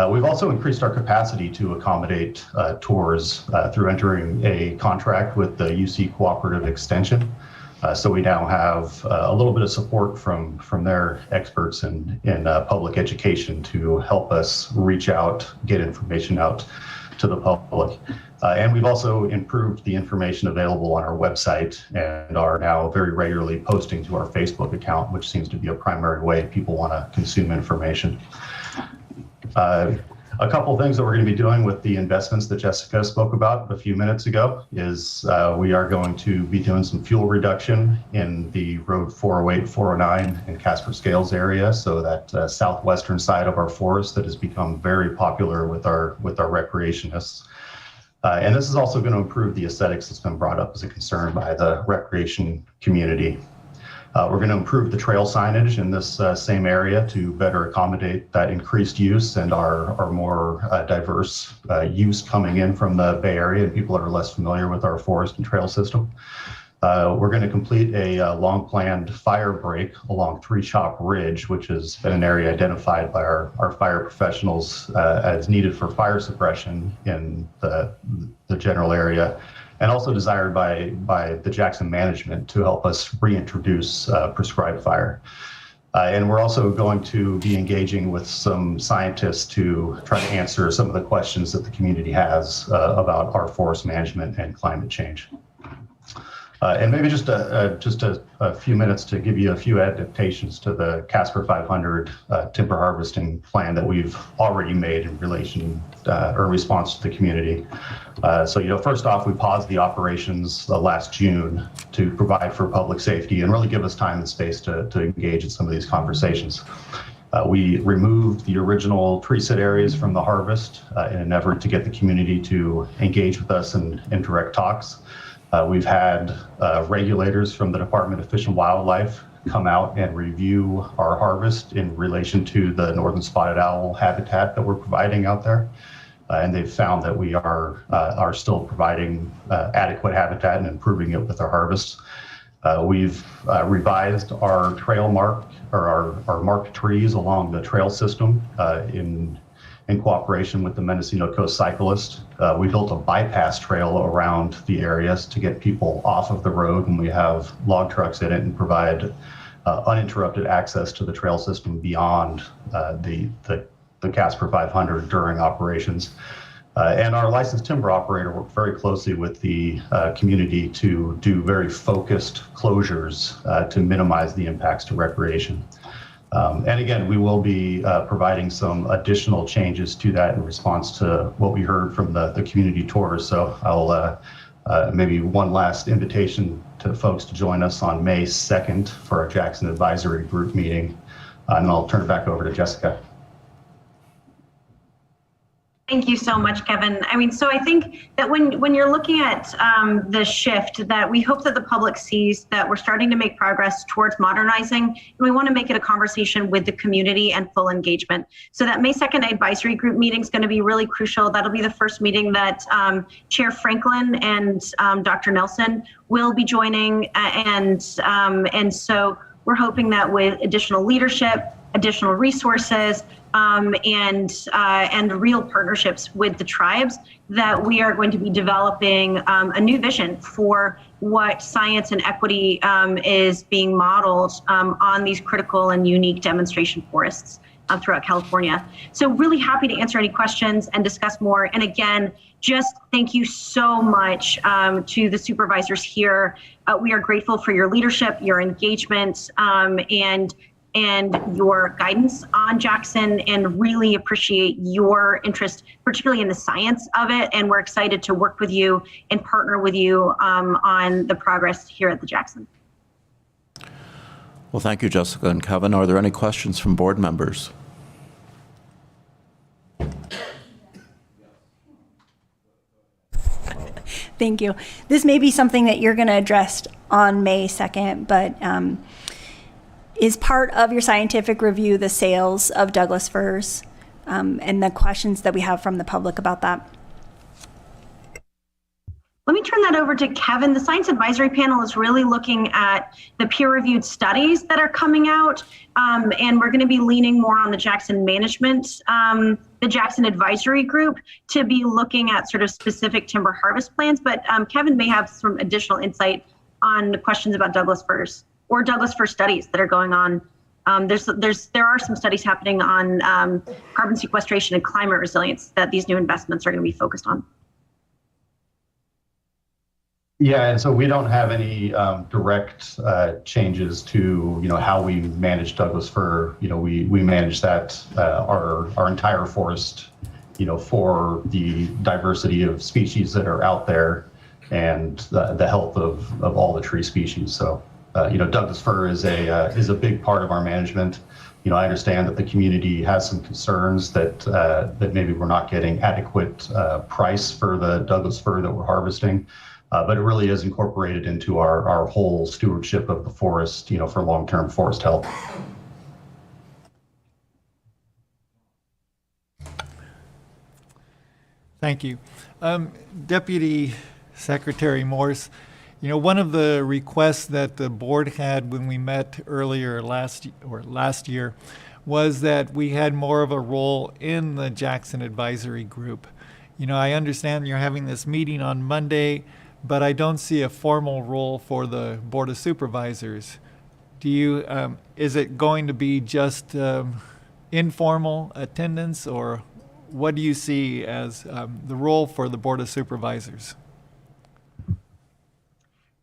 We've also increased our capacity to accommodate tours through entering a contract with the UC Cooperative Extension. So we now have a little bit of support from their experts in public education to help us reach out, get information out to the public. And we've also improved the information available on our website and are now very regularly posting to our Facebook account, which seems to be a primary way people want to consume information. A couple of things that we're going to be doing with the investments that Jessica spoke about a few minutes ago is we are going to be doing some fuel reduction in the Road 408, 409 and Casper Scales area, so that southwestern side of our forest that has become very popular with our recreationists. And this is also going to improve the aesthetics that's been brought up as a concern by the recreation community. We're going to improve the trail signage in this same area to better accommodate that increased use and our more diverse use coming in from the Bay Area and people that are less familiar with our forest and trail system. We're going to complete a long-planned fire break along Three Shop Ridge, which has been an area identified by our fire professionals as needed for fire suppression in the general area, and also desired by the Jackson management to help us reintroduce prescribed fire. And we're also going to be engaging with some scientists to try to answer some of the questions that the community has about our forest management and climate change. And maybe just a few minutes to give you a few adaptations to the Casper 500 timber harvesting plan that we've already made in relation or response to the community. So, first off, we paused the operations last June to provide for public safety and really give us time and space to engage in some of these conversations. We removed the original tree sit areas from the harvest in an effort to get the community to engage with us in direct talks. We've had regulators from the Department of Fish and Wildlife come out and review our harvest in relation to the northern spotted owl habitat that we're providing out there. And they've found that we are still providing adequate habitat and improving it with our harvests. We've revised our trail mark, or our marked trees along the trail system in cooperation with the Mendocino Coast Cyclists. We built a bypass trail around the areas to get people off of the road when we have log trucks in it and provide uninterrupted access to the trail system beyond the Casper 500 during operations. And our licensed timber operator worked very closely with the community to do very focused closures to minimize the impacts to recreation. And again, we will be providing some additional changes to that in response to what we heard from the community tours. So I'll maybe one last invitation to folks to join us on May 2nd for our Jackson Advisory Group meeting. And I'll turn it back over to Jessica. Thank you so much, Kevin. So I think that when you're looking at the shift, that we hope that the public sees that we're starting to make progress towards modernizing, and we want to make it a conversation with the community and full engagement. So that May 2nd advisory group meeting is going to be really crucial. That'll be the first meeting that Chair Franklin and Dr. Nelson will be joining, and so we're hoping that with additional leadership, additional resources, and real partnerships with the tribes, that we are going to be developing a new vision for what science and equity is being modeled on these critical and unique demonstration forests throughout California. So really happy to answer any questions and discuss more. And again, just thank you so much to the supervisors here. We are grateful for your leadership, your engagement, and and your guidance on Jackson, and really appreciate your interest, particularly in the science of it. And we're excited to work with you and partner with you on the progress here at the Jackson. Well, thank you, Jessica and Kevin. Are there any questions from board members? Thank you. This may be something that you're going to address on May 2nd, but is part of your scientific review the sales of Douglas firs and the questions that we have from the public about that? Let me turn that over to Kevin. The Science Advisory Panel is really looking at the peer-reviewed studies that are coming out, and we're going to be leaning more on the Jackson management, the Jackson Advisory Group, to be looking at sort of specific timber harvest plans. But Kevin may have some additional insight on the questions about Douglas firs or Douglas fir studies that are going on. There are some studies happening on carbon sequestration and climate resilience that these new investments are going to be focused on. Yeah, and so we don't have any direct changes to how we manage Douglas fir. We manage that our entire forest, for the diversity of species that are out there and the health of all the tree species. So Douglas fir is a big part of our management. I understand that the community has some concerns that maybe we're not getting adequate price for the Douglas fir that we're harvesting. But it really is incorporated into our whole stewardship of the forest, for long-term forest health. Thank you. Deputy Secretary Morse, one of the requests that the board had when we met earlier last year was that we had more of a role in the Jackson Advisory Group. I understand you're having this meeting on Monday, but I don't see a formal role for the Board of Supervisors. Is it going to be just informal attendance, or what do you see as the role for the Board of Supervisors?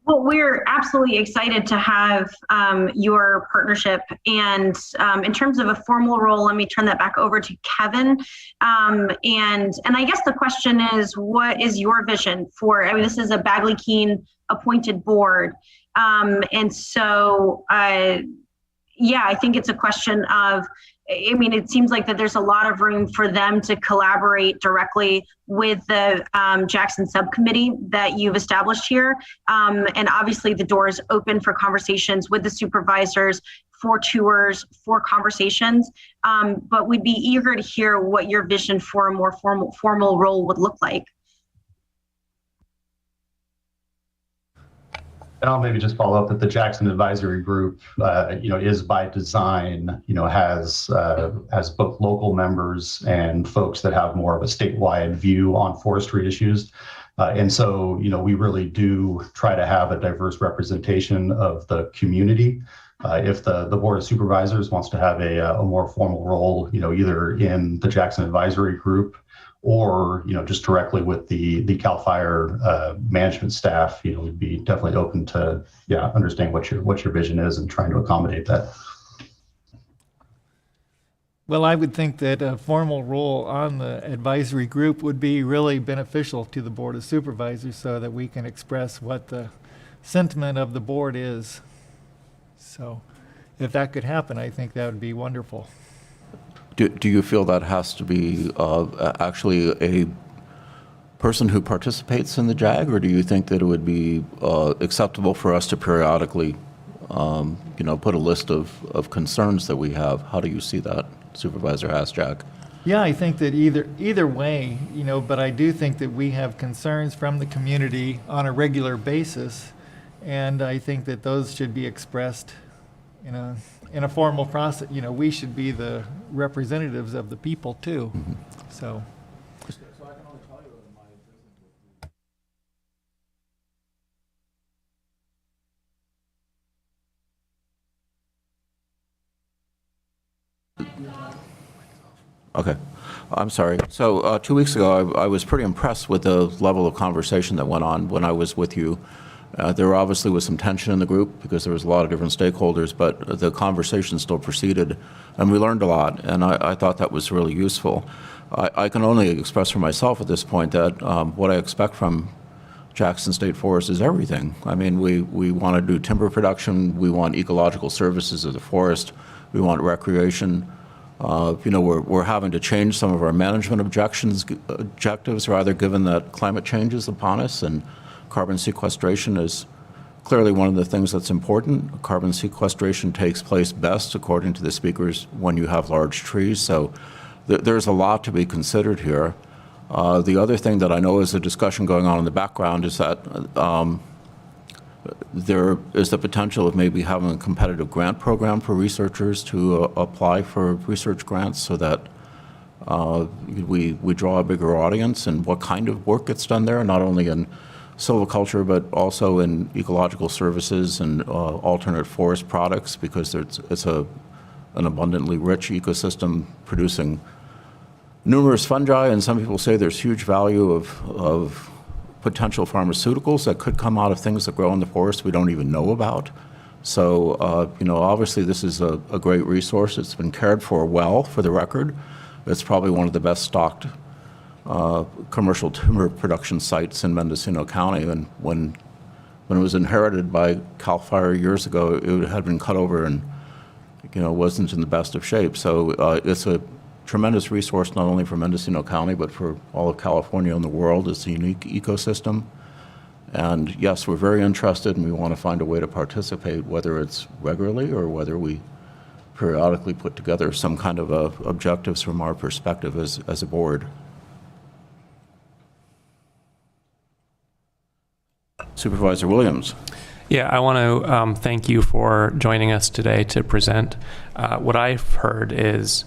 Well, we're absolutely excited to have your partnership. And in terms of a formal role, let me turn that back over to Kevin. And I guess the question is, what is your vision for, this is a Bagley-Keene appointed board. And so, yeah, I think it's a question of, it seems like that there's a lot of room for them to collaborate directly with the Jackson subcommittee that you've established here. And obviously the door is open for conversations with the supervisors, for tours, for conversations. But we'd be eager to hear what your vision for a more formal role would look like. And I'll maybe just follow up that the Jackson Advisory Group, is by design, has both local members and folks that have more of a statewide view on forestry issues. And so, we really do try to have a diverse representation of the community. If the Board of Supervisors wants to have a more formal role, either in the Jackson Advisory Group or just directly with the CAL FIRE management staff, we'd be definitely open to understand what your vision is and trying to accommodate that. Well, I would think that a formal role on the advisory group would be really beneficial to the Board of Supervisors so that we can express what the sentiment of the board is. So if that could happen, I think that would be wonderful. Do you feel that has to be actually a person who participates in the JAG, or do you think that it would be acceptable for us to periodically, put a list of concerns that we have? How do you see that, Supervisor Hasjak? Yeah, I think that either way, but I do think that we have concerns from the community on a regular basis, and I think that those should be expressed in a formal process. We should be the representatives of the people too. Mm-hmm. So I can only tell you Okay. I'm sorry. So 2 weeks ago, I was pretty impressed with the level of conversation that went on when I was with you There obviously was some tension in the group because there was a lot of different stakeholders, but the conversation still proceeded, and we learned a lot, and I thought that was really useful. I can only express for myself at this point that what I expect from Jackson State Forest is everything. I mean, we want to do timber production, we want ecological services of the forest, we want recreation. We're having to change some of our management objectives, rather, given that climate change is upon us, and carbon sequestration is clearly one of the things that's important. Carbon sequestration takes place best, according to the speakers, when you have large trees. So there's a lot to be considered here. The other thing that I know is a discussion going on in the background is that there is the potential of maybe having a competitive grant program for researchers to apply for research grants so that we draw a bigger audience and what kind of work gets done there, not only in silviculture, but also in ecological services and alternate forest products, because it's an abundantly rich ecosystem producing numerous fungi, and some people say there's huge value of potential pharmaceuticals that could come out of things that grow in the forest we don't even know about. So, obviously this is a great resource. It's been cared for well, for the record. It's probably one of the best stocked commercial timber production sites in Mendocino County. And when it was inherited by CAL FIRE years ago, it had been cut over and, wasn't in the best of shape. So it's a tremendous resource, not only for Mendocino County, but for all of California and the world. It's a unique ecosystem. And yes, we're very interested, and we want to find a way to participate, whether it's regularly or whether we periodically put together some kind of objectives from our perspective as a board. Supervisor Williams. Yeah, I want to thank you for joining us today to present. What I've heard is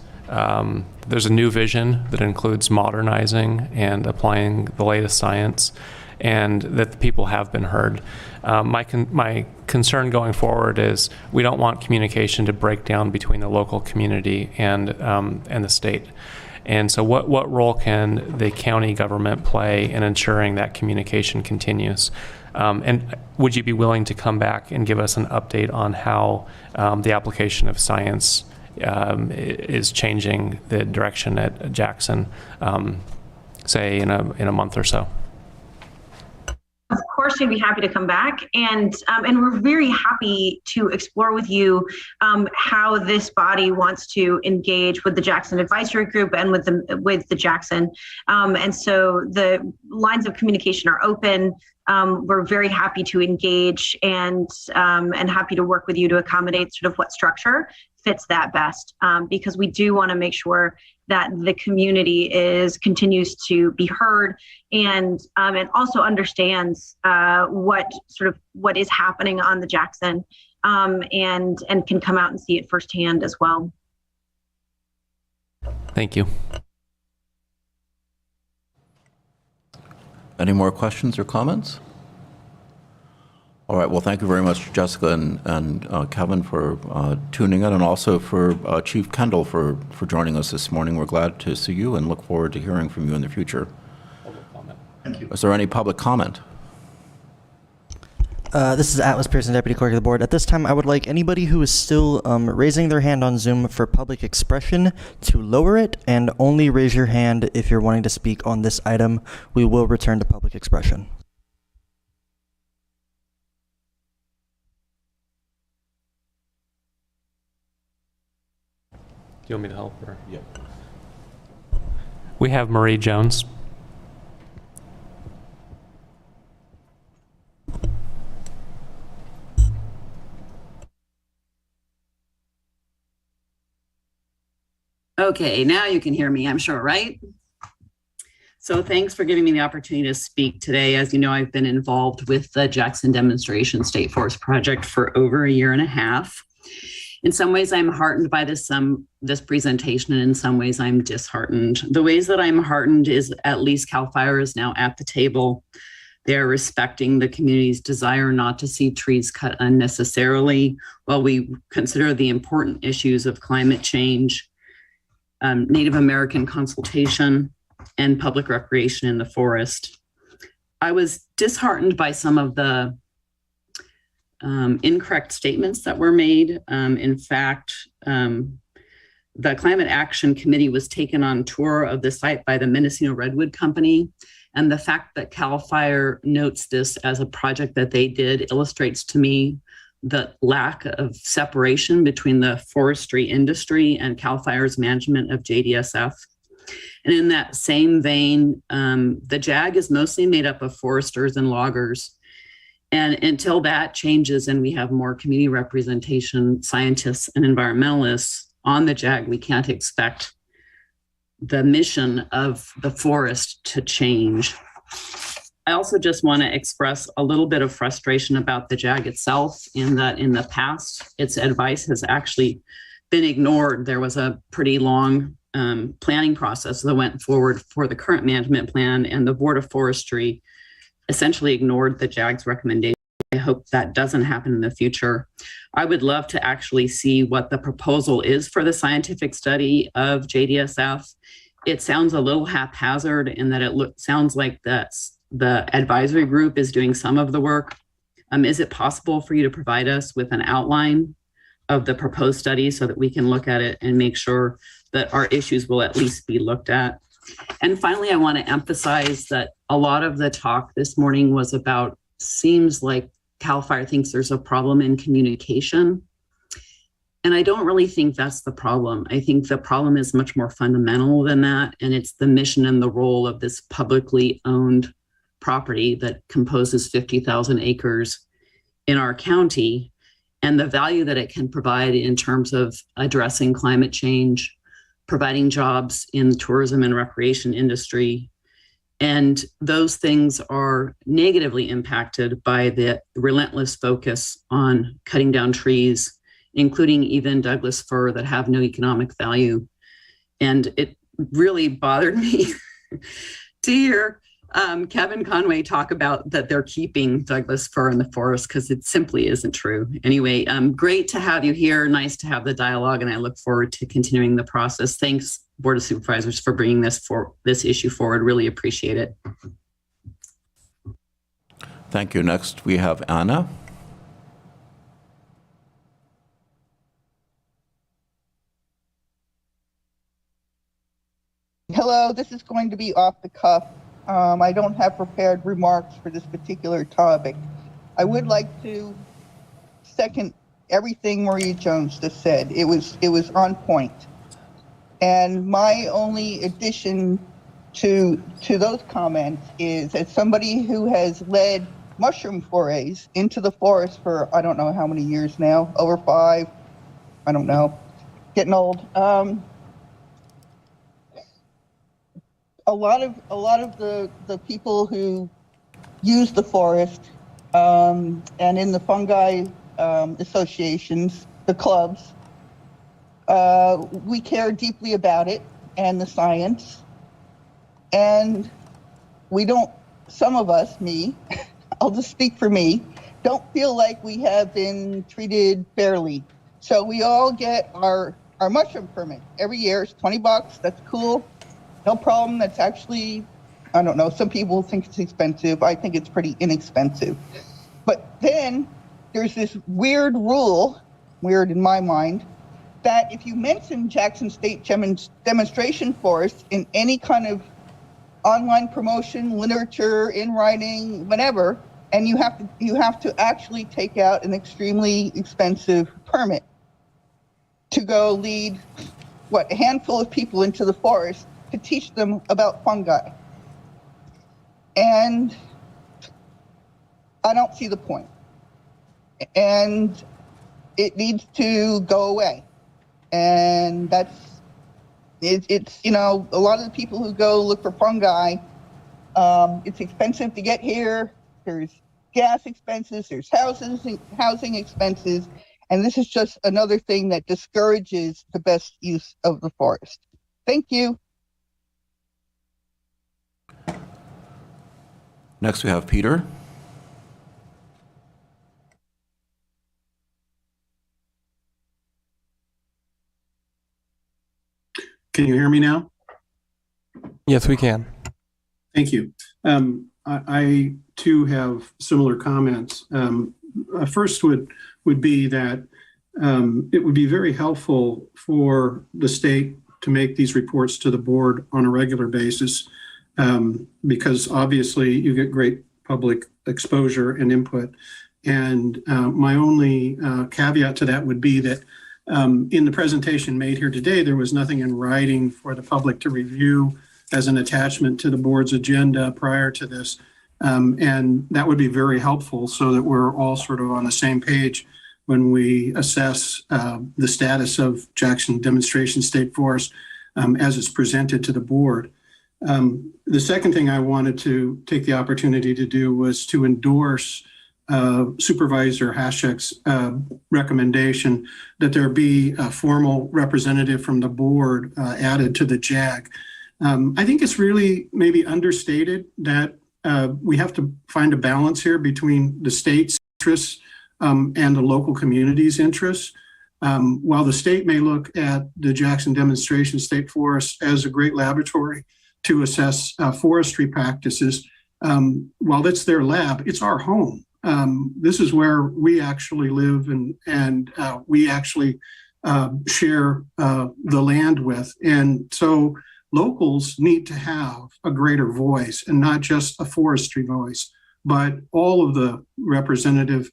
there's a new vision that includes modernizing and applying the latest science, and that the people have been heard. My concern going forward is we don't want communication to break down between the local community and the state. And so what role can the county government play in ensuring that communication continues? And would you be willing to come back and give us an update on how the application of science is changing the direction at Jackson, say in a month or so? Of course, we'd be happy to come back, and we're very happy to explore with you how this body wants to engage with the Jackson Advisory Group and with the Jackson. And so the lines of communication are open. We're very happy to engage and happy to work with you to accommodate sort of what structure fits that best, because we do want to make sure that the community continues to be heard and also understands what is happening on the Jackson, and can come out and see it firsthand as well. Thank you. Any more questions or comments? All right, well, thank you very much, Jessica and Kevin, for tuning in, and also for Chief Kendall for joining us this morning. We're glad to see you and look forward to hearing from you in the future. Public comment. Thank you. Is there any public comment? This is Atlas Pearson, Deputy Clerk of the Board. At this time, I would like anybody who is still raising their hand on Zoom for public expression to lower it, and only raise your hand if you're wanting to speak on this item. We will return to public expression. Do you want me to help? Or? Yep. We have Marie Jones. Okay, now you can hear me, I'm sure, right? So thanks for giving me the opportunity to speak today. As you know, I've been involved with the Jackson Demonstration State Forest Project for over a year and a half. In some ways, I'm heartened by this presentation, and in some ways, I'm disheartened. The ways that I'm heartened is at least CAL FIRE is now at the table. They're respecting the community's desire not to see trees cut unnecessarily while we consider the important issues of climate change, Native American consultation, and public recreation in the forest. I was disheartened by some of the incorrect statements that were made. In fact, the Climate Action Committee was taken on tour of the site by the Mendocino Redwood Company. And the fact that CAL FIRE notes this as a project that they did illustrates to me the lack of separation between the forestry industry and CAL FIRE's management of JDSF. And in that same vein, the JAG is mostly made up of foresters and loggers. And until that changes and we have more community representation, scientists and environmentalists on the JAG, we can't expect the mission of the forest to change. I also just want to express a little bit of frustration about the JAG itself, in that in the past, its advice has actually been ignored. There was a pretty long planning process that went forward for the current management plan, and the Board of Forestry essentially ignored the JAG's recommendation. I hope that doesn't happen in the future. I would love to actually see what the proposal is for the scientific study of JDSF. It sounds a little haphazard in that it sounds like that's the advisory group is doing some of the work. Is it possible for you to provide us with an outline of the proposed study so that we can look at it and make sure that our issues will at least be looked at? And finally, I want to emphasize that a lot of the talk this morning was about, seems like CAL FIRE thinks there's a problem in communication. And I don't really think that's the problem. I think the problem is much more fundamental than that. And it's the mission and the role of this publicly owned property that composes 50,000 acres in our county, and the value that it can provide in terms of addressing climate change, providing jobs in the tourism and recreation industry. And those things are negatively impacted by the relentless focus on cutting down trees, including even Douglas fir that have no economic value. And it really bothered me to hear Kevin Conway talk about that they're keeping Douglas fir in the forest, because it simply isn't true. Anyway, great to have you here. Nice to have the dialogue, and I look forward to continuing the process. Thanks, Board of Supervisors, for bringing this issue forward. Really appreciate it. Thank you. Next, we have Anna. Hello, this is going to be off the cuff. I don't have prepared remarks for this particular topic. I would like to second everything Maria Jones just said. It was on point. And my only addition to those comments is, as somebody who has led mushroom forays into the forest for I don't know how many years now, over 5, I don't know, getting old. A lot of the people who use the forest and in the fungi associations, the clubs, we care deeply about it and the science. And we don't, some of us, me, I'll just speak for me, don't feel like we have been treated fairly. So we all get our mushroom permit every year. It's $20. That's cool. No problem. That's actually, I don't know, some people think it's expensive. I think it's pretty inexpensive. But then there's this weird rule, weird in my mind, that if you mention Jackson State Demonstration Forest in any kind of online promotion, literature, in writing, whatever, and you have to actually take out an extremely expensive permit to go lead, a handful of people into the forest to teach them about fungi. And I don't see the point. And it needs to go away. And it's a lot of the people who go look for fungi, it's expensive to get here. There's gas expenses, there's housing expenses, and this is just another thing that discourages the best use of the forest. Thank you. Next, we have Peter. Can you hear me now? Yes, we can. Thank you. I too have similar comments. first would be that it would be very helpful for the state to make these reports to the board on a regular basis, because obviously you get great public exposure and input. And my only caveat to that would be that in the presentation made here today, there was nothing in writing for the public to review as an attachment to the board's agenda prior to this. And that would be very helpful so that we're all sort of on the same page when we assess the status of Jackson Demonstration State Forest as it's presented to the board. The second thing I wanted to take the opportunity to do was to endorse Supervisor Haschek's recommendation that there be a formal representative from the board added to the JAG. I think it's really maybe understated that we have to find a balance here between the state's interests and the local community's interests. While the state may look at the Jackson Demonstration State Forest as a great laboratory to assess forestry practices, while it's their lab, it's our home. This is where we actually live and we actually share the land with. And so locals need to have a greater voice, and not just a forestry voice, but all of the representative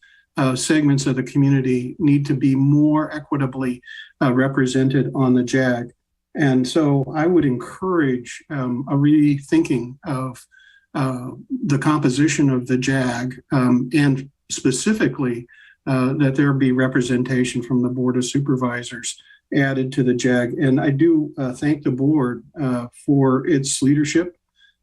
segments of the community need to be more equitably represented on the JAG. And so I would encourage a rethinking of the composition of the JAG, and specifically that there be representation from the Board of Supervisors added to the JAG. And I do thank the board for its leadership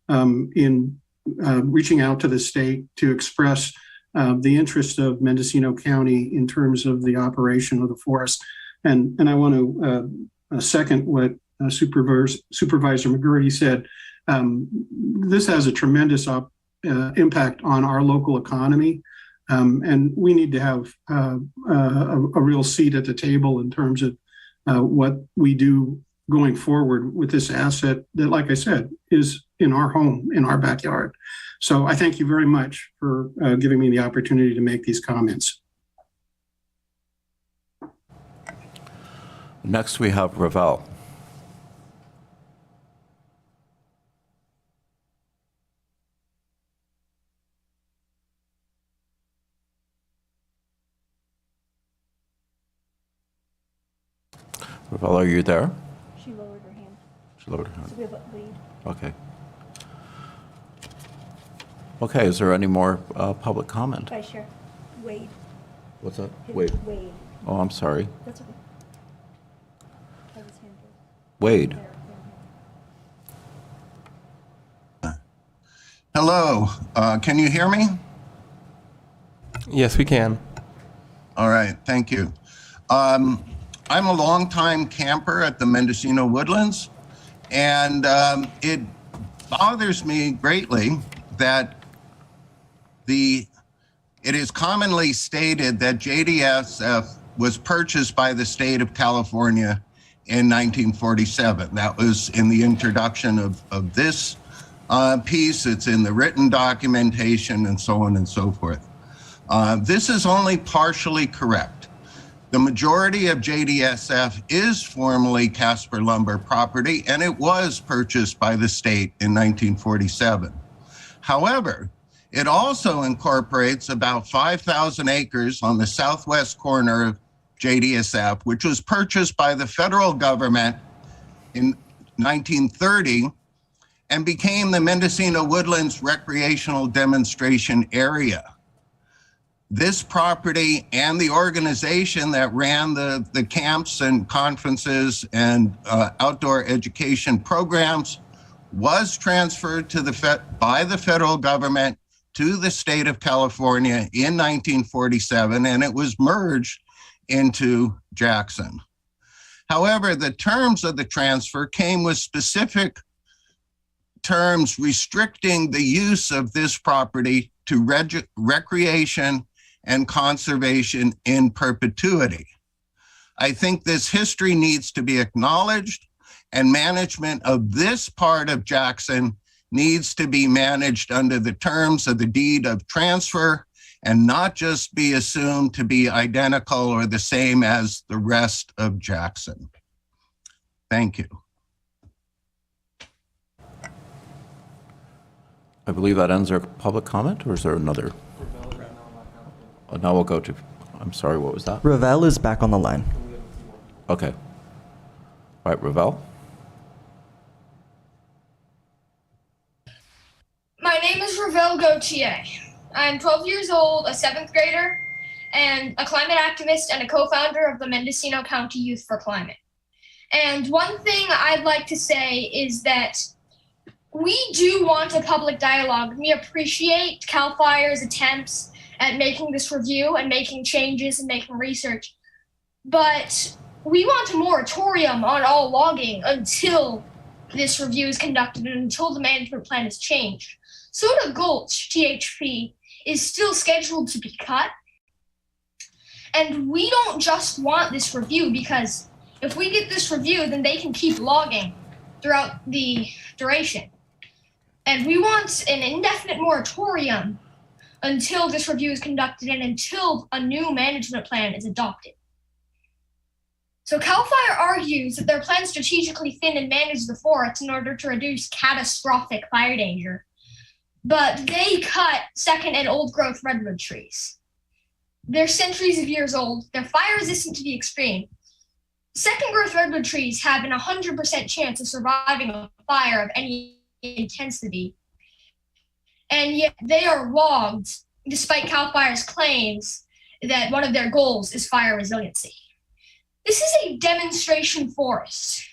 in reaching out to the state to express the interest of Mendocino County in terms of the operation of the forest. And I want to second what Supervisor McGurty said. This has a tremendous impact on our local economy, and we need to have a real seat at the table in terms of what we do going forward with this asset that, like I said, is in our home, in our backyard. So I thank you very much for giving me the opportunity to make these comments. Next, we have Ravel. Ravel, are you there? She lowered her hand. She lowered her hand. So we have a lead. Okay. Okay, is there any more public comment? Vice Chair, Wade. What's that? Wade. Oh, I'm sorry. That's okay. Have his hand raised. Wade. Hello, can you hear me? Yes, we can. All right, thank you. I'm a longtime camper at the Mendocino Woodlands, and it bothers me greatly that it is commonly stated that JDSF was purchased by the state of California in 1947. That was in the introduction of this piece. It's in the written documentation and so on and so forth. This is only partially correct. The majority of JDSF is formally Casper Lumber property, and it was purchased by the state in 1947. However, it also incorporates about 5,000 acres on the southwest corner of JDSF, which was purchased by the federal government in 1930 and became the Mendocino Woodlands Recreational Demonstration Area. This property and the organization that ran the camps and conferences and outdoor education programs was transferred to by the federal government to the state of California in 1947, and it was merged into Jackson. However, the terms of the transfer came with specific terms restricting the use of this property to recreation and conservation in perpetuity. I think this history needs to be acknowledged, and management of this part of Jackson needs to be managed under the terms of the deed of transfer and not just be assumed to be identical or the same as the rest of Jackson. Thank you. I believe that ends our public comment, or is there another? Now we'll go to, I'm sorry, what was that? Ravel is back on the line. Okay. All right, Ravel. My name is Ravel Gautier. I'm 12 years old, a 7th grader, and a climate activist and a co-founder of the Mendocino County Youth for Climate. And one thing I'd like to say is that we do want a public dialogue. We appreciate CAL FIRE's attempts at making this review and making changes and making research. But we want a moratorium on all logging until this review is conducted and until the management plan is changed. Soda Gulch THP is still scheduled to be cut. And we don't just want this review, because if we get this review, then they can keep logging throughout the duration. And we want an indefinite moratorium until this review is conducted and until a new management plan is adopted. So CAL FIRE argues that their plans strategically thin and manage the forests in order to reduce catastrophic fire danger, but they cut second and old growth redwood trees. They're centuries of years old, they're fire resistant to the extreme. Second growth redwood trees have an 100% chance of surviving a fire of any intensity, and yet they are logged despite CAL FIRE's claims that one of their goals is fire resiliency. This is a demonstration forest.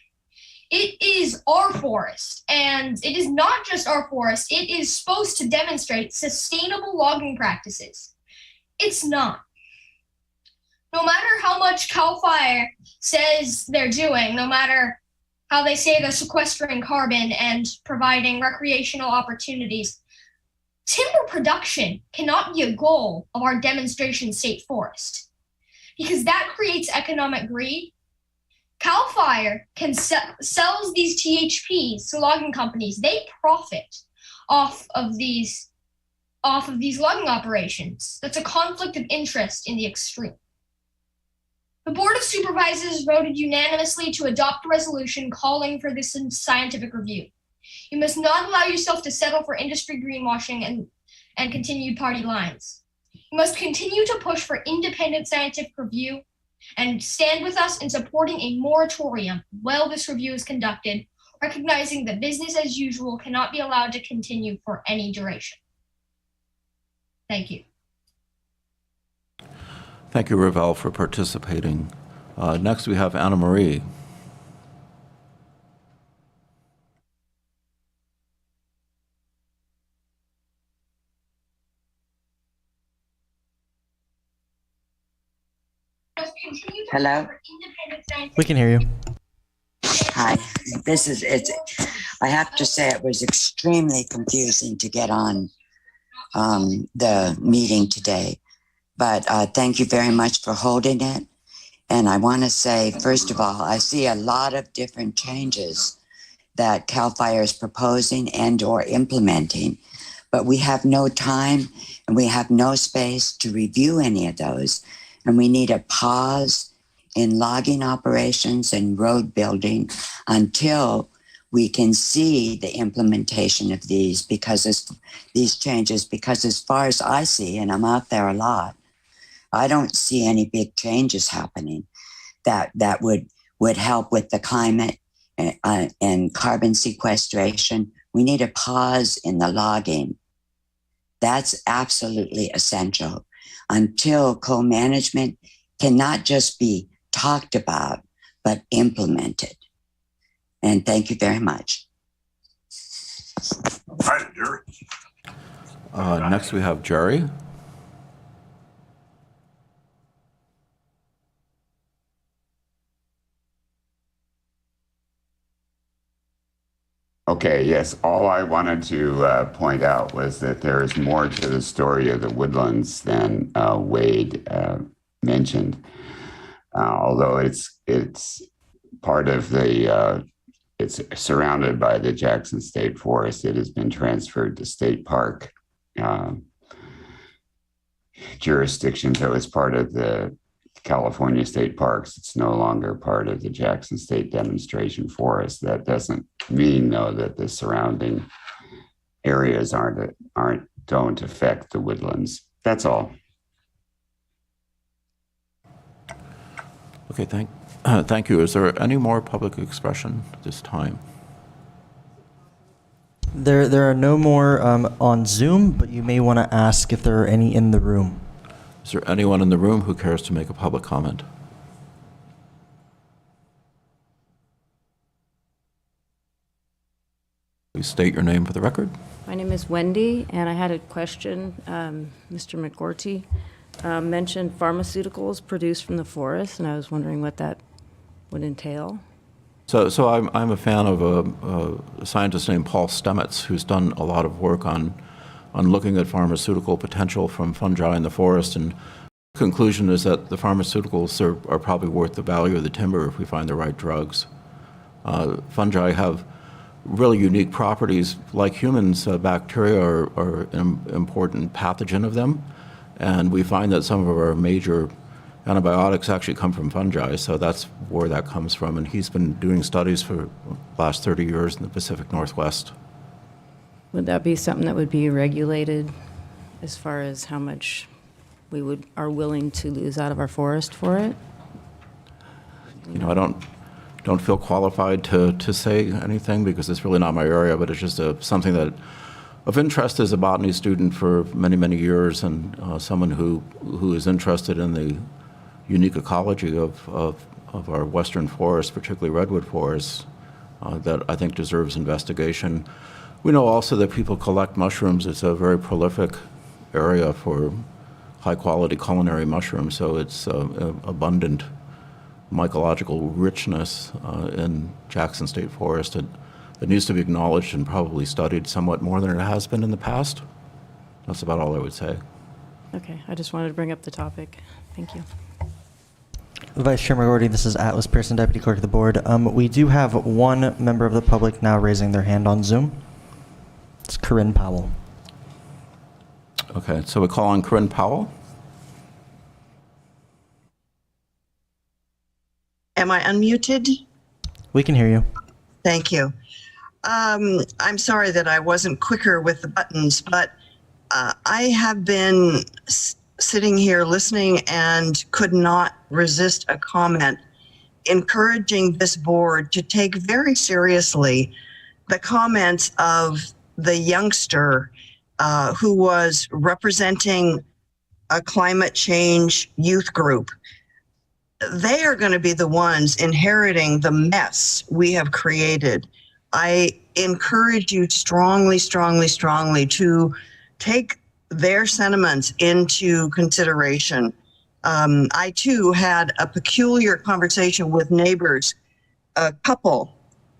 It is our forest, and it is not just our forest, it is supposed to demonstrate sustainable logging practices. It's not. No matter how much CAL FIRE says they're doing, no matter how they say they're sequestering carbon and providing recreational opportunities, timber production cannot be a goal of our demonstration state forest, because that creates economic greed. CAL FIRE sells these THPs to logging companies. They profit off of these logging operations. That's a conflict of interest in the extreme. The Board of Supervisors voted unanimously to adopt a resolution calling for this scientific review. You must not allow yourself to settle for industry greenwashing and continued party lines. You must continue to push for independent scientific review and stand with us in supporting a moratorium while this review is conducted, recognizing that business as usual cannot be allowed to continue for any duration. Thank you. Thank you, Ravel, for participating. Next, we have Anna Marie. Hello? We can hear you. Hi. I have to say it was extremely confusing to get on the meeting today. But thank you very much for holding it. And I want to say, first of all, I see a lot of different changes that CAL FIRE is proposing and or implementing. But we have no time and we have no space to review any of those. And we need a pause in logging operations and road building until we can see the implementation of these changes, because as far as I see, and I'm out there a lot, I don't see any big changes happening that would help with the climate and carbon sequestration. We need a pause in the logging. That's absolutely essential until co-management can not just be talked about, but implemented. And thank you very much. Hi, Jerry. Next, we have Jerry. Okay, yes, all I wanted to point out was that there is more to the story of the woodlands than Wade mentioned. Although it's part of the, it's surrounded by the Jackson State Forest. It has been transferred to State Park. jurisdiction, so it's part of the California State Parks. It's no longer part of the Jackson State Demonstration Forest. That doesn't mean, though, that the surrounding areas don't affect the woodlands. That's all. Okay, thank you. Is there any more public expression at this time? There are no more on Zoom, but you may want to ask if there are any in the room. Is there anyone in the room who cares to make a public comment? Please state your name for the record. My name is Wendy, and I had a question. Mr. McGorty mentioned pharmaceuticals produced from the forest, and I was wondering what that would entail. So I'm a fan of a scientist named Paul Stamets, who's done a lot of work on looking at pharmaceutical potential from fungi in the forest, and the conclusion is that the pharmaceuticals are probably worth the value of the timber if we find the right drugs. Fungi have really unique properties. Like humans, bacteria are an important pathogen of them, and we find that some of our major antibiotics actually come from fungi, so that's where that comes from. And he's been doing studies for the last 30 years in the Pacific Northwest. Would that be something that would be regulated as far as how much we are willing to lose out of our forest for it? You know, I don't feel qualified to say anything because it's really not my area, but it's just something that of interest as a botany student for many, many years, and someone who is interested in the unique ecology of our western forests, particularly redwood forests, that I think deserves investigation. We know also that people collect mushrooms. It's a very prolific area for high-quality culinary mushrooms, so it's abundant mycological richness in Jackson State Forest. It needs to be acknowledged and probably studied somewhat more than it has been in the past. That's about all I would say. Okay, I just wanted to bring up the topic. Thank you. Vice Chair McGorty, this is Atlas Pearson, Deputy Clerk of the Board. We do have one member of the public now raising their hand on Zoom. It's Corinne Powell. Okay, so we call on Corinne Powell. Am I unmuted? We can hear you. Thank you. I'm sorry that I wasn't quicker with the buttons, but I have been sitting here listening and could not resist a comment encouraging this board to take very seriously the comments of the youngster who was representing a climate change youth group. They are going to be the ones inheriting the mess we have created. I encourage you strongly, strongly, strongly to take their sentiments into consideration. I too had a peculiar conversation with neighbors, a couple.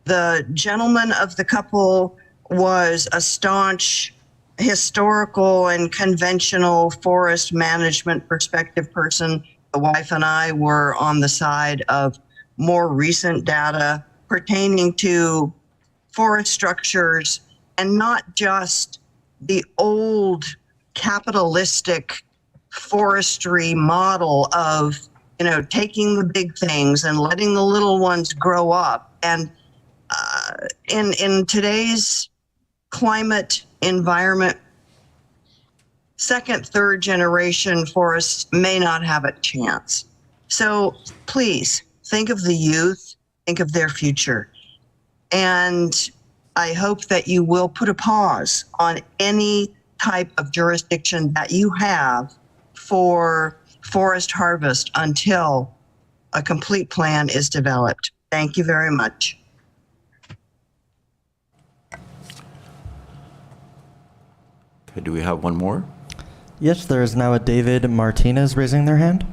The gentleman of the couple was a staunch historical and conventional forest management perspective person. The wife and I were on the side of more recent data pertaining to forest structures and not just the old capitalistic forestry model of, you know, taking the big things and letting the little ones grow up. And in today's climate environment, second, third generation forests may not have a chance. So please think of the youth, think of their future. And I hope that you will put a pause on any type of jurisdiction that you have for forest harvest until a complete plan is developed. Thank you very much. Okay, do we have one more? Yes, there is now a David Martinez raising their hand.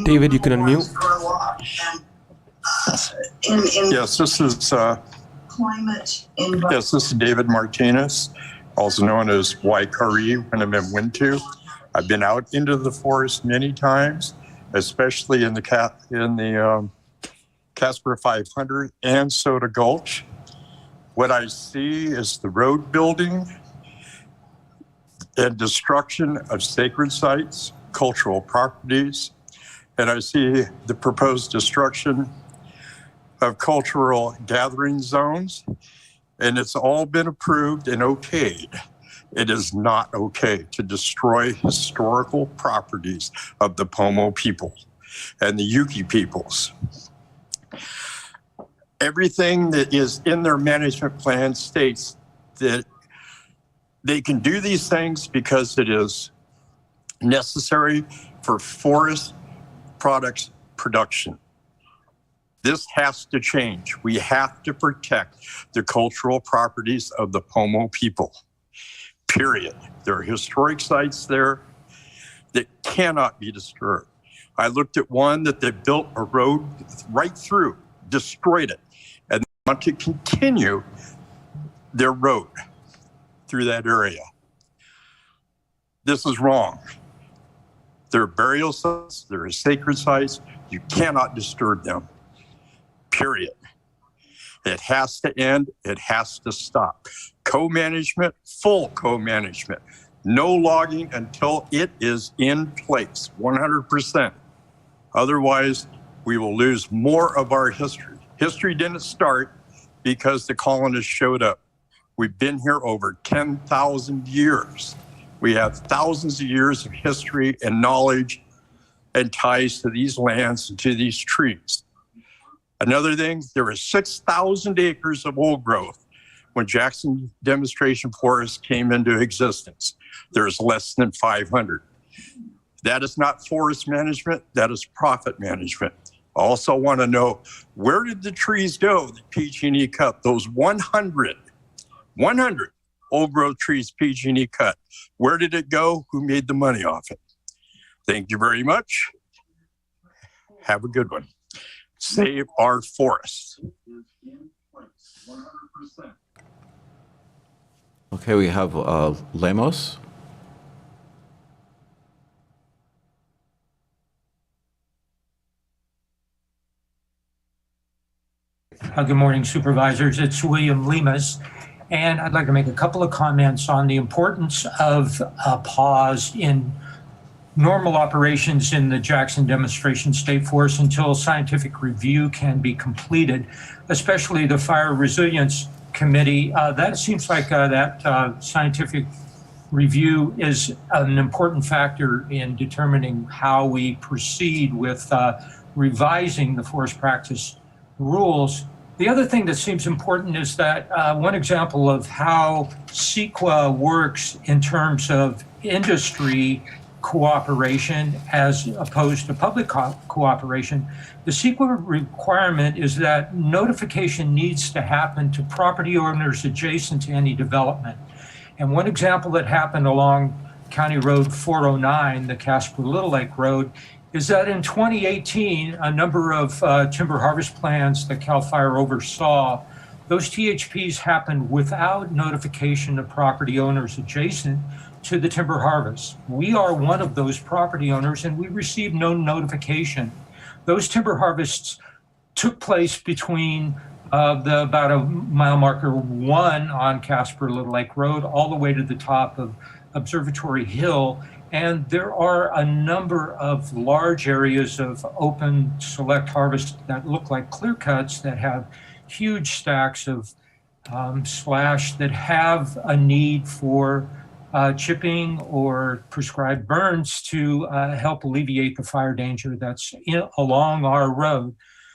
David, you can unmute. Yes, this is climate yes, this is David Martinez, also known as YKRE when I'm in Wintu. I've been out into the forest many times, especially in the Casper 500, and Soda Gulch. What I see is the road building and destruction of sacred sites, cultural properties, and I see the proposed destruction of cultural gathering zones, and it's all been approved and okayed. It is not okay to destroy historical properties of the Pomo people and the Yuki peoples. Everything that is in their management plan states that they can do these things because it is necessary for forest products production. This has to change. We have to protect the cultural properties of the Pomo people, period. There are historic sites there that cannot be disturbed. I looked at one that they built a road right through, destroyed it, and they want to continue their road through that area. This is wrong. There are burial sites, there are sacred sites. You cannot disturb them, period. It has to end, it has to stop. Co-management, full co-management. No logging until it is in place, 100%. Otherwise, we will lose more of our history. History didn't start because the colonists showed up. We've been here over 10,000 years. We have thousands of years of history and knowledge and ties to these lands and to these trees. Another thing, there was 6,000 acres of old growth when Jackson Demonstration Forest came into existence. There's less than 500. That is not forest management, that is profit management. I also want to know, where did the trees go that PG&E cut? Those 100 old growth trees PG&E cut. Where did it go? Who made the money off it? Thank you very much. Have a good one. Save our forests. Okay, we have Lemos. Good morning, supervisors. It's William Lemus, and I'd like to make a couple of comments on the importance of a pause in normal operations in the Jackson Demonstration State Forest until scientific review can be completed, especially the Fire Resilience Committee. That seems like that scientific review is an important factor in determining how we proceed with revising the forest practice rules. The other thing that seems important is that one example of how CEQA works in terms of industry cooperation as opposed to public cooperation, the CEQA requirement is that notification needs to happen to property owners adjacent to any development. And one example that happened along County Road 409, the Casper Little Lake Road, is that in 2018, a number of timber harvest plans that CAL FIRE oversaw, those THPs happened without notification of property owners adjacent to the timber harvest. We are one of those property owners and we received no notification. Those timber harvests took place between about a mile marker 1 on Casper Little Lake Road all the way to the top of Observatory Hill. And there are a number of large areas of open select harvest that look like clear cuts that have huge stacks of slash that have a need for chipping or prescribed burns to help alleviate the fire danger that's along our road.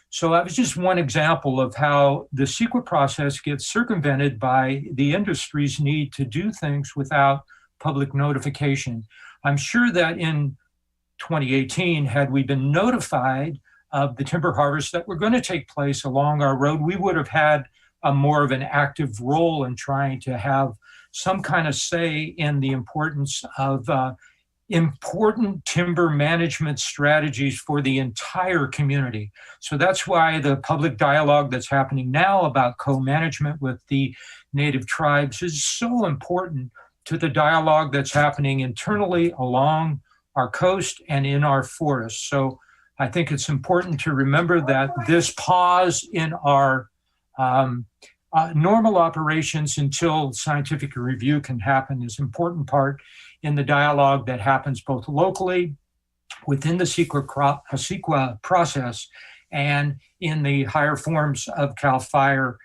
So that was just one example of how the CEQA process gets circumvented by the industry's need to do things without public notification. I'm sure that in 2018, had we been notified of the timber harvests that were going to take place along our road, we would have had a more of an active role in trying to have some kind of say in the importance of important timber management strategies for the entire community. So that's why the public dialogue that's happening now about co-management with the Native tribes is so important to the dialogue that's happening internally along our coast and in our forests. So I think it's important to remember that this pause in our normal operations until scientific review can happen is an important part in the dialogue that happens both locally within the CEQA process and in the higher forms of CAL FIRE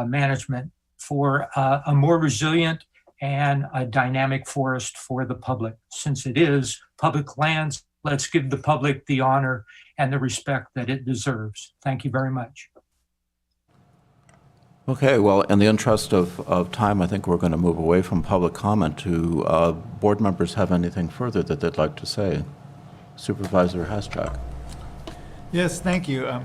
management for a more resilient and a dynamic forest for the public. Since it is public lands, let's give the public the honor and the respect that it deserves. Thank you very much. Okay, well, in the interest of time, I think we're going to move away from public comment to board members have anything further that they'd like to say. Supervisor Haschak. Yes, thank you.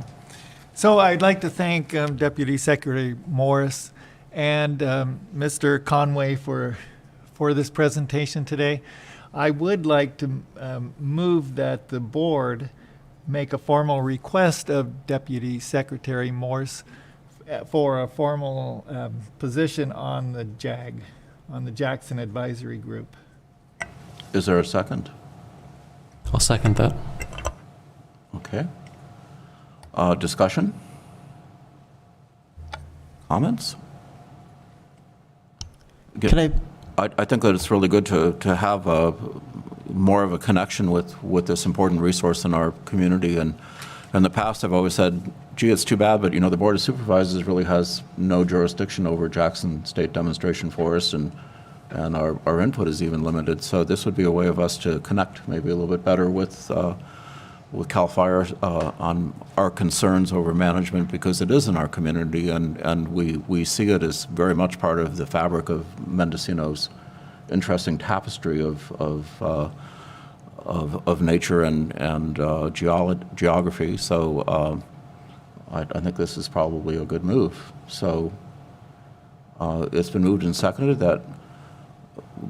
So I'd like to thank Deputy Secretary Morris and Mr. Conway for this presentation today. I would like to move that the board make a formal request of Deputy Secretary Morse for a formal position on the JAG, on the Jackson Advisory Group. Is there a second? I'll second that. Okay. Discussion? Comments? Can I think that it's really good to have more of a connection with this important resource in our community. And in the past, I've always said, gee, it's too bad, but the Board of Supervisors really has no jurisdiction over Jackson State Demonstration Forest, and our input is even limited. So this would be a way of us to connect maybe a little bit better with CAL FIRE on our concerns over management, because it is in our community, and we see it as very much part of the fabric of Mendocino's interesting tapestry of nature and geography. So I think this is probably a good move. So it's been moved and seconded that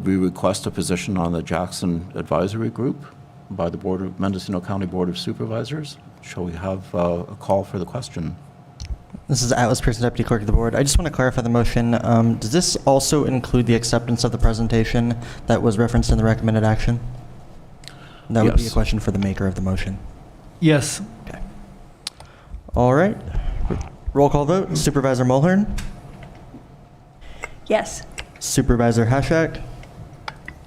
we request a position on the Jackson Advisory Group by the Mendocino County Board of Supervisors. Shall we have a call for the question? This is Atlas Pearson, Deputy Clerk of the Board. I just want to clarify the motion. Does this also include the acceptance of the presentation that was referenced in the recommended action? That would be a question for the maker of the motion. Yes. Okay. All right. Roll call vote. Supervisor Mulhern? Yes. Supervisor Haschak?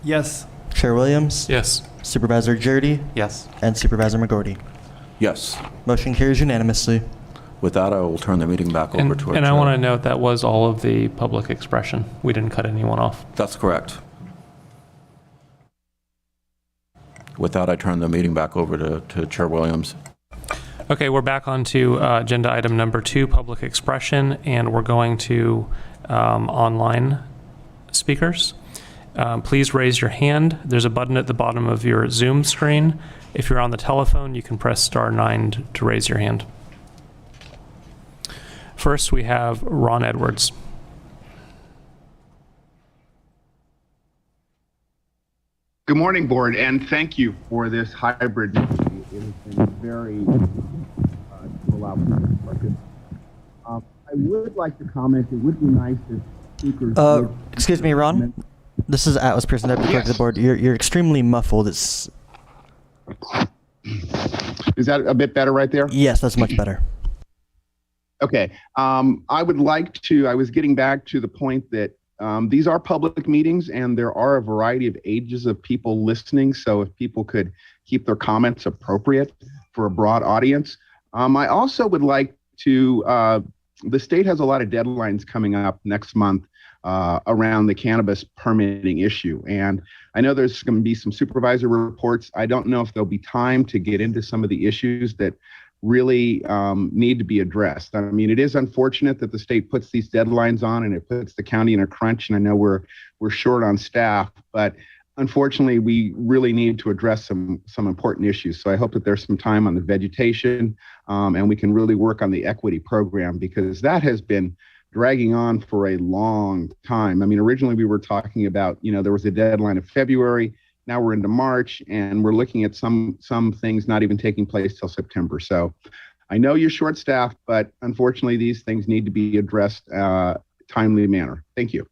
Yes. Chair Williams? Yes. Supervisor Jardy? Yes. And Supervisor McGorty? Yes. Motion carries unanimously. With that, I will turn the meeting back over to our And chair. I want to note that was all of the public expression. We didn't cut anyone off. That's correct. With that, I turn the meeting back over to Chair Williams. Okay, we're back on to agenda item number 2, public expression, and we're going to online speakers. Please raise your hand. There's a button at the bottom of your Zoom screen. If you're on the telephone, you can press *9 to raise your hand. First, we have Ron Edwards. Good morning, Board, and thank you for this hybrid meeting. It has been very to allow for I would like to comment. It would be nice if speakers. Excuse me, Ron. This is Atlas Pearson, Deputy Clerk of the Board. You're extremely muffled. Is that a bit better right there? Yes, that's much better. Okay. I was getting back to the point that these are public meetings and there are a variety of ages of people listening. So if people could keep their comments appropriate for a broad audience. I also would like to, the state has a lot of deadlines coming up next month around the cannabis permitting issue. And I know there's going to be some supervisor reports. I don't know if there'll be time to get into some of the issues that really need to be addressed. I mean, it is unfortunate that the state puts these deadlines on and it puts the county in a crunch. And I know we're short on staff, but unfortunately, we really need to address some important issues. So I hope that there's some time on the vegetation and we can really work on the equity program, because that has been dragging on for a long time. I mean, originally we were talking about, there was a deadline of February. Now we're into March and we're looking at some things not even taking place till September. So I know you're short staffed, but unfortunately these things need to be addressed timely manner. Thank you.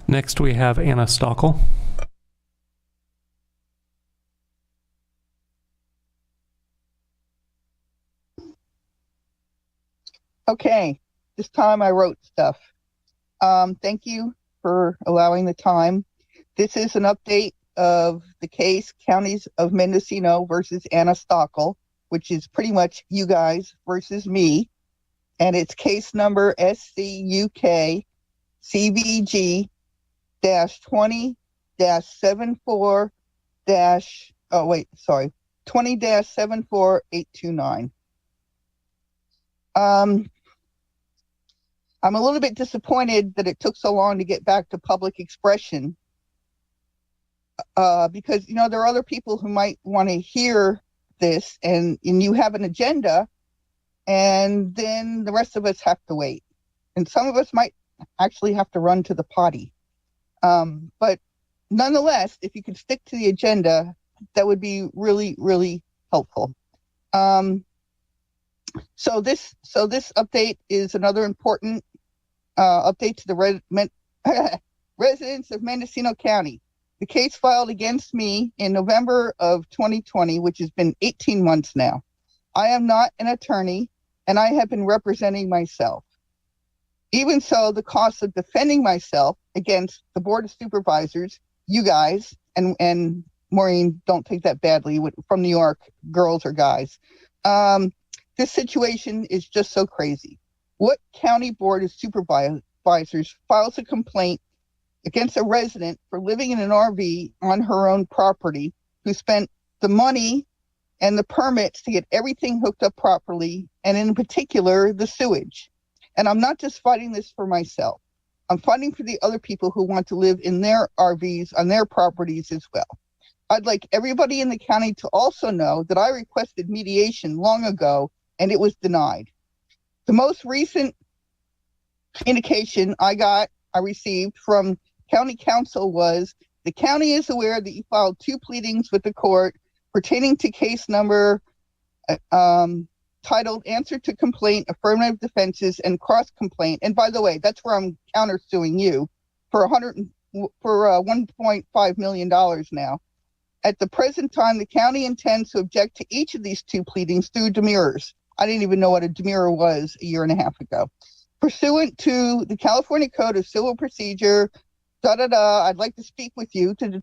Next, we have Anna Stockel. Okay, this time I wrote stuff. Thank you for allowing the time. This is an update of the case Counties of Mendocino versus Anna Stockel, which is pretty much you guys versus me. And it's case number SCUK CVG 20-74 20-74829. I'm a little bit disappointed that it took so long to get back to public expression, because, there are other people who might want to hear this, and you have an agenda, and then the rest of us have to wait. And some of us might actually have to run to the potty. But nonetheless, if you could stick to the agenda, that would be really, really helpful. So this update is another important update to the residents of Mendocino County. The case filed against me in November of 2020, which has been 18 months now. I am not an attorney, and I have been representing myself. Even so, the cost of defending myself against the Board of Supervisors, you guys, and Maureen, don't take that badly, from New York, girls or guys. This situation is just so crazy. What county board of supervisors files a complaint against a resident for living in an RV on her own property who spent the money and the permits to get everything hooked up properly, and in particular, the sewage? And I'm not just fighting this for myself. I'm fighting for the other people who want to live in their RVs on their properties as well. I'd like everybody in the county to also know that I requested mediation long ago, and it was denied. The most recent communication I received from county counsel was, the county is aware that you filed 2 pleadings with the court pertaining to case number titled Answer to Complaint, Affirmative Defenses, and Cross Complaint. And by the way, that's where I'm countersuing you for $1.5 million now. At the present time, the county intends to object to each of these 2 pleadings through demurrers. I didn't even know what a demurrer was a year and a half ago. Pursuant to the California Code of Civil Procedure, I'd like to speak with you to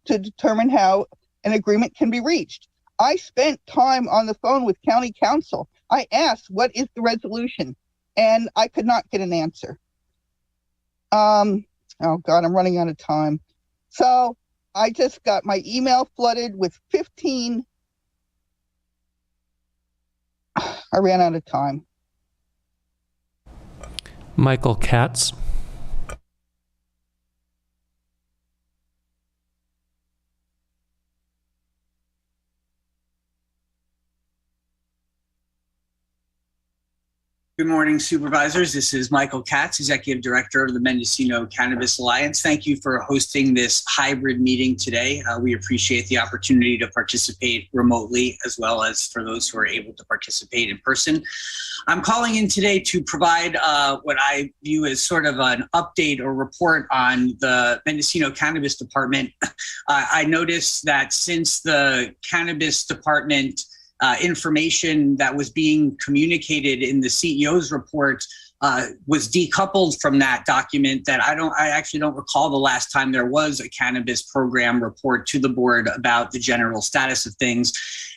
determine how an agreement can be reached. I spent time on the phone with county counsel. I asked, what is the resolution? And I could not get an answer. Oh God, I'm running out of time. So I just got my email flooded with 15. I ran out of time. Michael Katz. Good morning, supervisors. This is Michael Katz, Executive Director of the Mendocino Cannabis Alliance. Thank you for hosting this hybrid meeting today. We appreciate the opportunity to participate remotely, as well as for those who are able to participate in person. I'm calling in today to provide what I view as sort of an update or report on the Mendocino Cannabis Department. I noticed that since the Cannabis Department information that was being communicated in the CEO's report was decoupled from that document, that I actually don't recall the last time there was a cannabis program report to the board about the general status of things.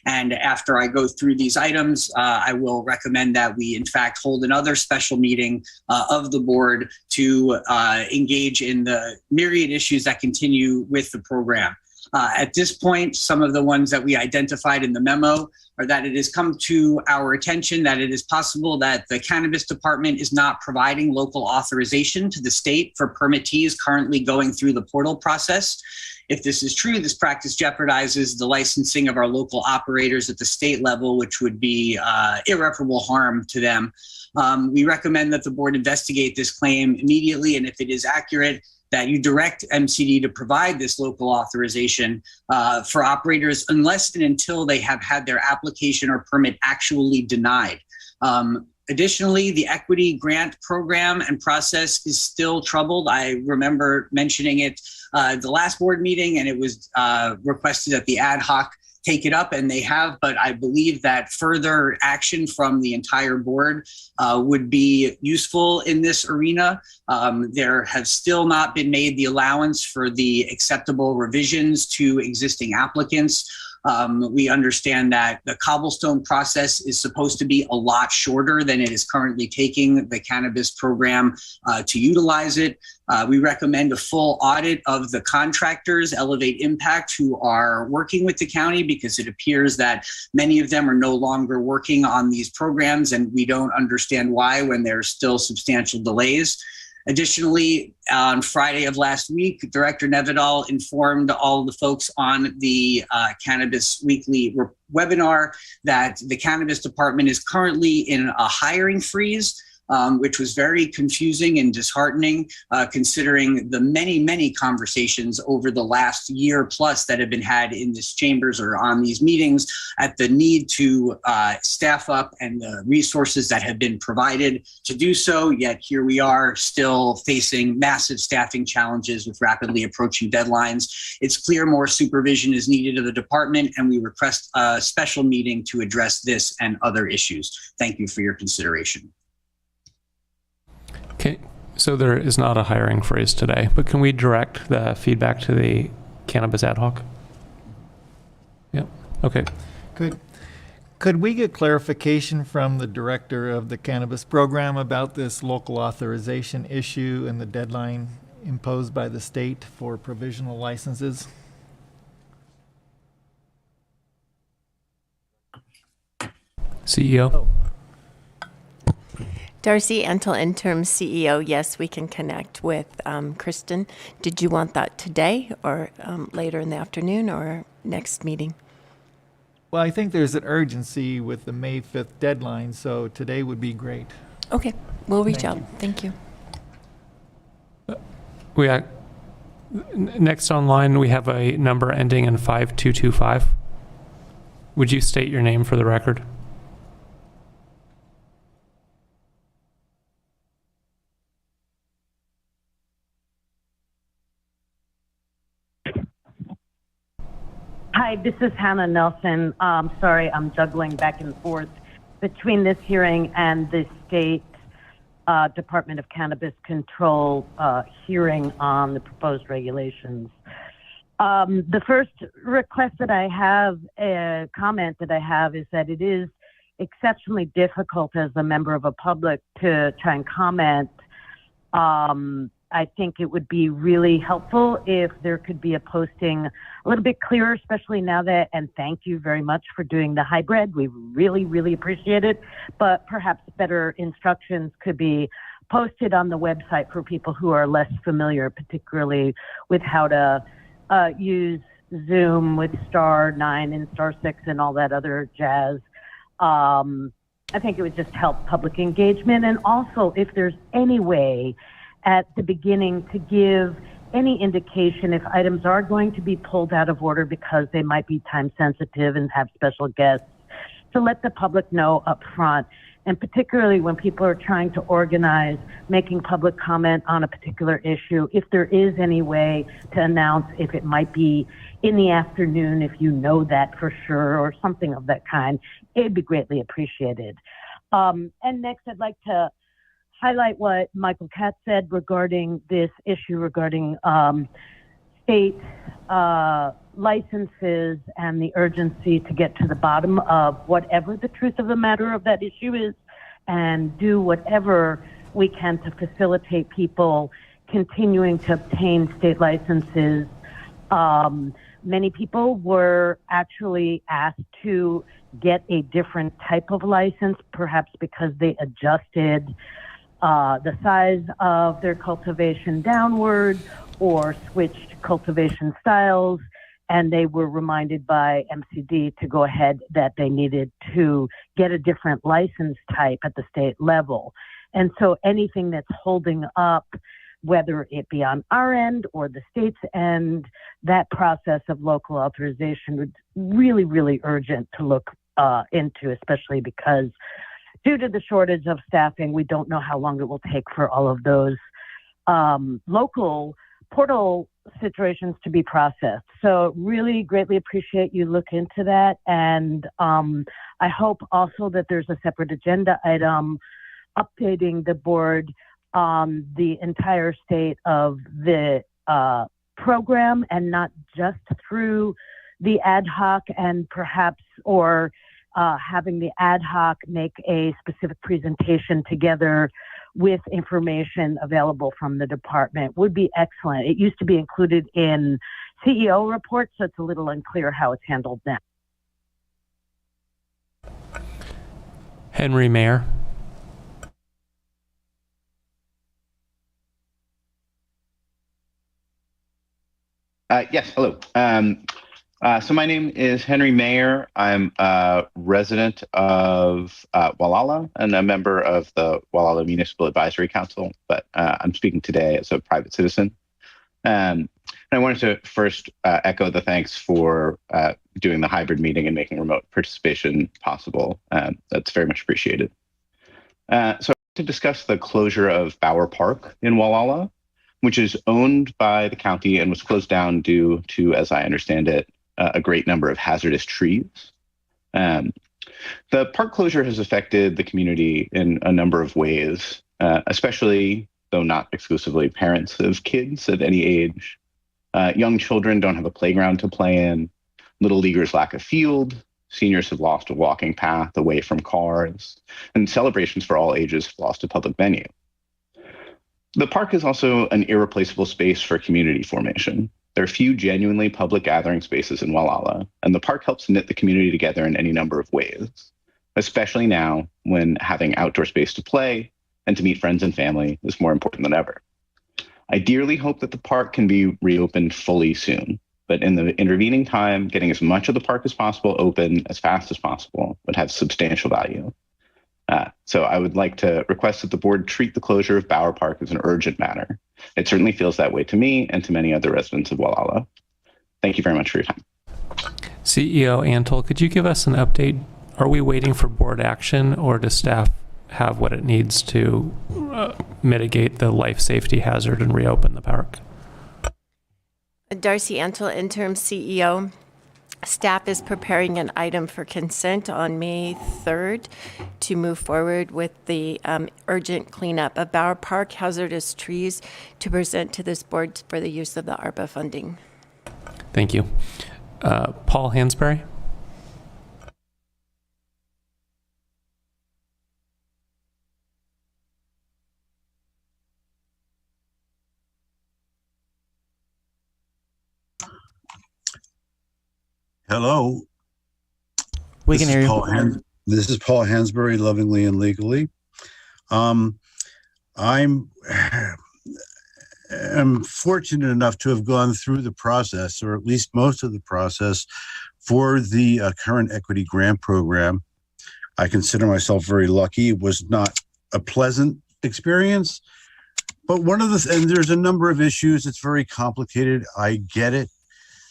And after I go through these items, I will recommend that we in fact hold another special meeting of the board to engage in the myriad issues that continue with the program. At this point, some of the ones that we identified in the memo are that it has come to our attention that it is possible that the Cannabis Department is not providing local authorization to the state for permittees currently going through the portal process. If this is true, this practice jeopardizes the licensing of our local operators at the state level, which would be irreparable harm to them. We recommend that the board investigate this claim immediately, and if it is accurate, that you direct MCD to provide this local authorization for operators unless and until they have had their application or permit actually denied. Additionally, the equity grant program and process is still troubled. I remember mentioning it the last board meeting, and it was requested at the ad hoc take it up, and they have, but I believe that further action from the entire board would be useful in this arena. There have still not been made the allowance for the acceptable revisions to existing applicants. We understand that the cobblestone process is supposed to be a lot shorter than it is currently taking the cannabis program to utilize it. We recommend a full audit of the contractors, Elevate Impact, who are working with the county, because it appears that many of them are no longer working on these programs, and we don't understand why when there's still substantial delays. Additionally, on Friday of last week, Director Nevedal informed all of the folks on the Cannabis Weekly webinar that the Cannabis Department is currently in a hiring freeze, which was very confusing and disheartening, considering the many, many conversations over the last year plus that have been had in this chambers or on these meetings at the need to staff up and the resources that have been provided to do so. Yet here we are still facing massive staffing challenges with rapidly approaching deadlines. It's clear more supervision is needed of the department, and we request a special meeting to address this and other issues. Thank you for your consideration. Okay, so there is not a hiring freeze today, but can we direct the feedback to the cannabis ad hoc? Yeah, okay. Could we get clarification from the director of the cannabis program about this local authorization issue and the deadline imposed by the state for provisional licenses? CEO? Oh. Darcy Entel, interim CEO. Yes, we can connect with Kristen. Did you want that today or later in the afternoon or next meeting? Well, I think there's an urgency with the May 5th deadline, so today would be great. Okay, we'll reach out. Thank you. Next online, we have a number ending in 5225. Would you state your name for the record? Hi, this is Hannah Nelson. Sorry, I'm juggling back and forth between this hearing and the state Department of Cannabis Control hearing on the proposed regulations. The first request that I have, comment that I have, is that it is exceptionally difficult as a member of a public to try and comment. I think it would be really helpful if there could be a posting a little bit clearer, especially now that, and thank you very much for doing the hybrid. We really, really appreciate it. But perhaps better instructions could be posted on the website for people who are less familiar, particularly with how to use Zoom with *9 and *6 and all that other jazz. I think it would just help public engagement. And also, if there's any way at the beginning to give any indication if items are going to be pulled out of order because they might be time sensitive and have special guests, to let the public know up front. And particularly when people are trying to organize making public comment on a particular issue, if there is any way to announce if it might be in the afternoon, if you know that for sure, or something of that kind, it'd be greatly appreciated. And next, I'd like to highlight what Michael Katz said regarding this issue regarding state licenses and the urgency to get to the bottom of whatever the truth of the matter of that issue is, and do whatever we can to facilitate people continuing to obtain state licenses. Many people were actually asked to get a different type of license, perhaps because they adjusted the size of their cultivation downward or switched cultivation styles, and they were reminded by MCD to go ahead that they needed to get a different license type at the state level. And so anything that's holding up, whether it be on our end or the state's end, that process of local authorization would really, really urgent to look into, especially because due to the shortage of staffing, we don't know how long it will take for all of those local portal situations to be processed. So really greatly appreciate you look into that. And I hope also that there's a separate agenda item updating the board on the entire state of the program, and not just through the ad hoc, and perhaps, or having the ad hoc make a specific presentation together with information available from the department would be excellent. It used to be included in CEO reports, so it's a little unclear how it's handled now. Henry Mayer. Yes, hello. So my name is Henry Mayer. I'm a resident of Wallala and a member of the Wallala Municipal Advisory Council, but I'm speaking today as a private citizen. And I wanted to first echo the thanks for doing the hybrid meeting and making remote participation possible. That's very much appreciated. So I want to discuss the closure of Bower Park in Wallala, which is owned by the county and was closed down due to, as I understand it, a great number of hazardous trees. The park closure has affected the community in a number of ways, especially, though not exclusively, parents of kids of any age. Young children don't have a playground to play in. Little leaguers lack a field. Seniors have lost a walking path away from cars. And celebrations for all ages have lost a public venue. The park is also an irreplaceable space for community formation. There are few genuinely public gathering spaces in Wallala, and the park helps knit the community together in any number of ways, especially now when having outdoor space to play and to meet friends and family is more important than ever. I dearly hope that the park can be reopened fully soon, but in the intervening time, getting as much of the park as possible open as fast as possible would have substantial value. So I would like to request that the board treat the closure of Bower Park as an urgent matter. It certainly feels that way to me and to many other residents of Wallala. Thank you very much for your time. CEO Antle, could you give us an update? Are we waiting for board action, or does staff have what it needs to mitigate the life safety hazard and reopen the park? Darcy Antle, interim CEO. Staff is preparing an item for consent on May 3rd to move forward with the urgent cleanup of Bower Park hazardous trees to present to this board for the use of the ARPA funding. Thank you. Paul Hansberry. Hello. We can hear you. This is Paul Hansberry, lovingly and legally. I'm fortunate enough to have gone through the process, or at least most of the process, for the current equity grant program. I consider myself very lucky. It was not a pleasant experience, but and there's a number of issues. It's very complicated. I get it.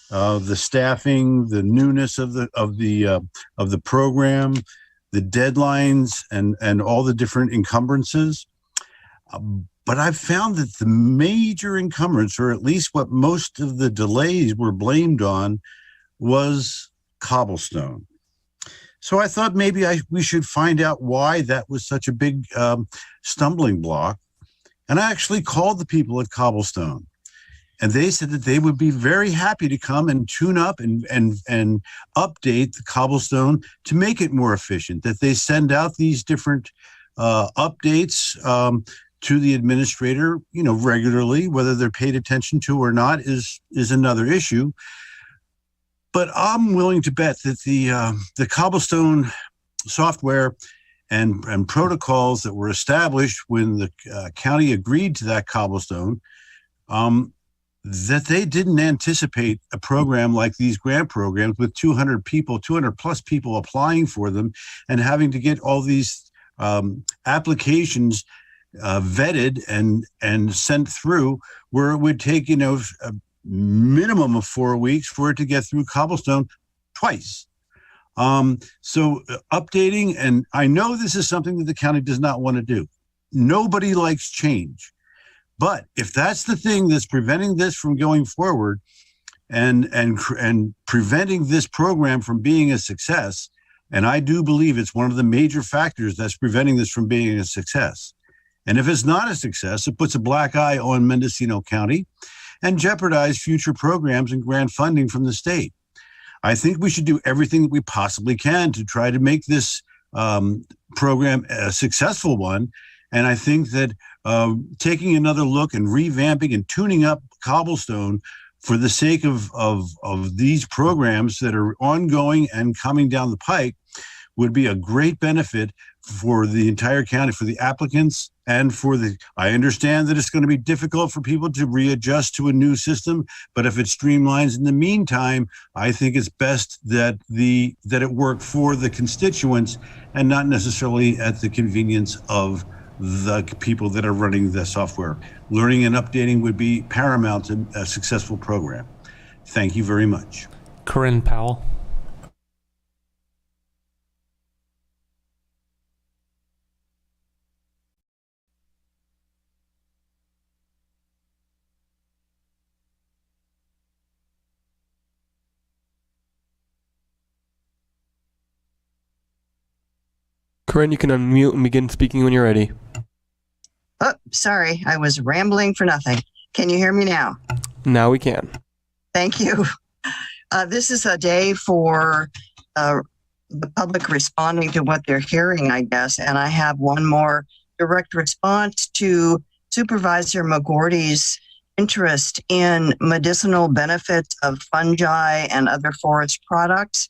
The staffing, the newness of the program, the deadlines, and all the different encumbrances. But I've found that the major encumbrance, or at least what most of the delays were blamed on, was cobblestone. So I thought maybe we should find out why that was such a big stumbling block. And I actually called the people at Cobblestone. And they said that they would be very happy to come and tune up and update the cobblestone to make it more efficient, that they send out these different updates to the administrator, regularly. Whether they're paid attention to or not is another issue. But I'm willing to bet that the cobblestone software and protocols that were established when the county agreed to that cobblestone, that they didn't anticipate a program like these grant programs with 200 plus people applying for them, and having to get all these applications vetted and sent through, where it would take, a minimum of 4 weeks for it to get through cobblestone twice. So updating, and I know this is something that the county does not want to do. Nobody likes change. But if that's the thing that's preventing this from going forward and preventing this program from being a success, and I do believe it's one of the major factors that's preventing this from being a success. And if it's not a success, it puts a black eye on Mendocino County and jeopardize future programs and grant funding from the state. I think we should do everything that we possibly can to try to make this program a successful one. And I think that taking another look and revamping and tuning up Cobblestone for the sake of these programs that are ongoing and coming down the pike would be a great benefit for the entire county, for the applicants, and I understand that it's going to be difficult for people to readjust to a new system, but if it streamlines in the meantime, I think it's best that it work for the constituents and not necessarily at the convenience of the people that are running the software. Learning and updating would be paramount to a successful program. Thank you very much. Corinne Powell. Corinne, you can unmute and begin speaking when you're ready. Oh, sorry, I was rambling for nothing. Can you hear me now? Now we can. Thank you. This is a day for the public responding to what they're hearing, I guess. And I have one more direct response to Supervisor McGorty's interest in medicinal benefits of fungi and other forest products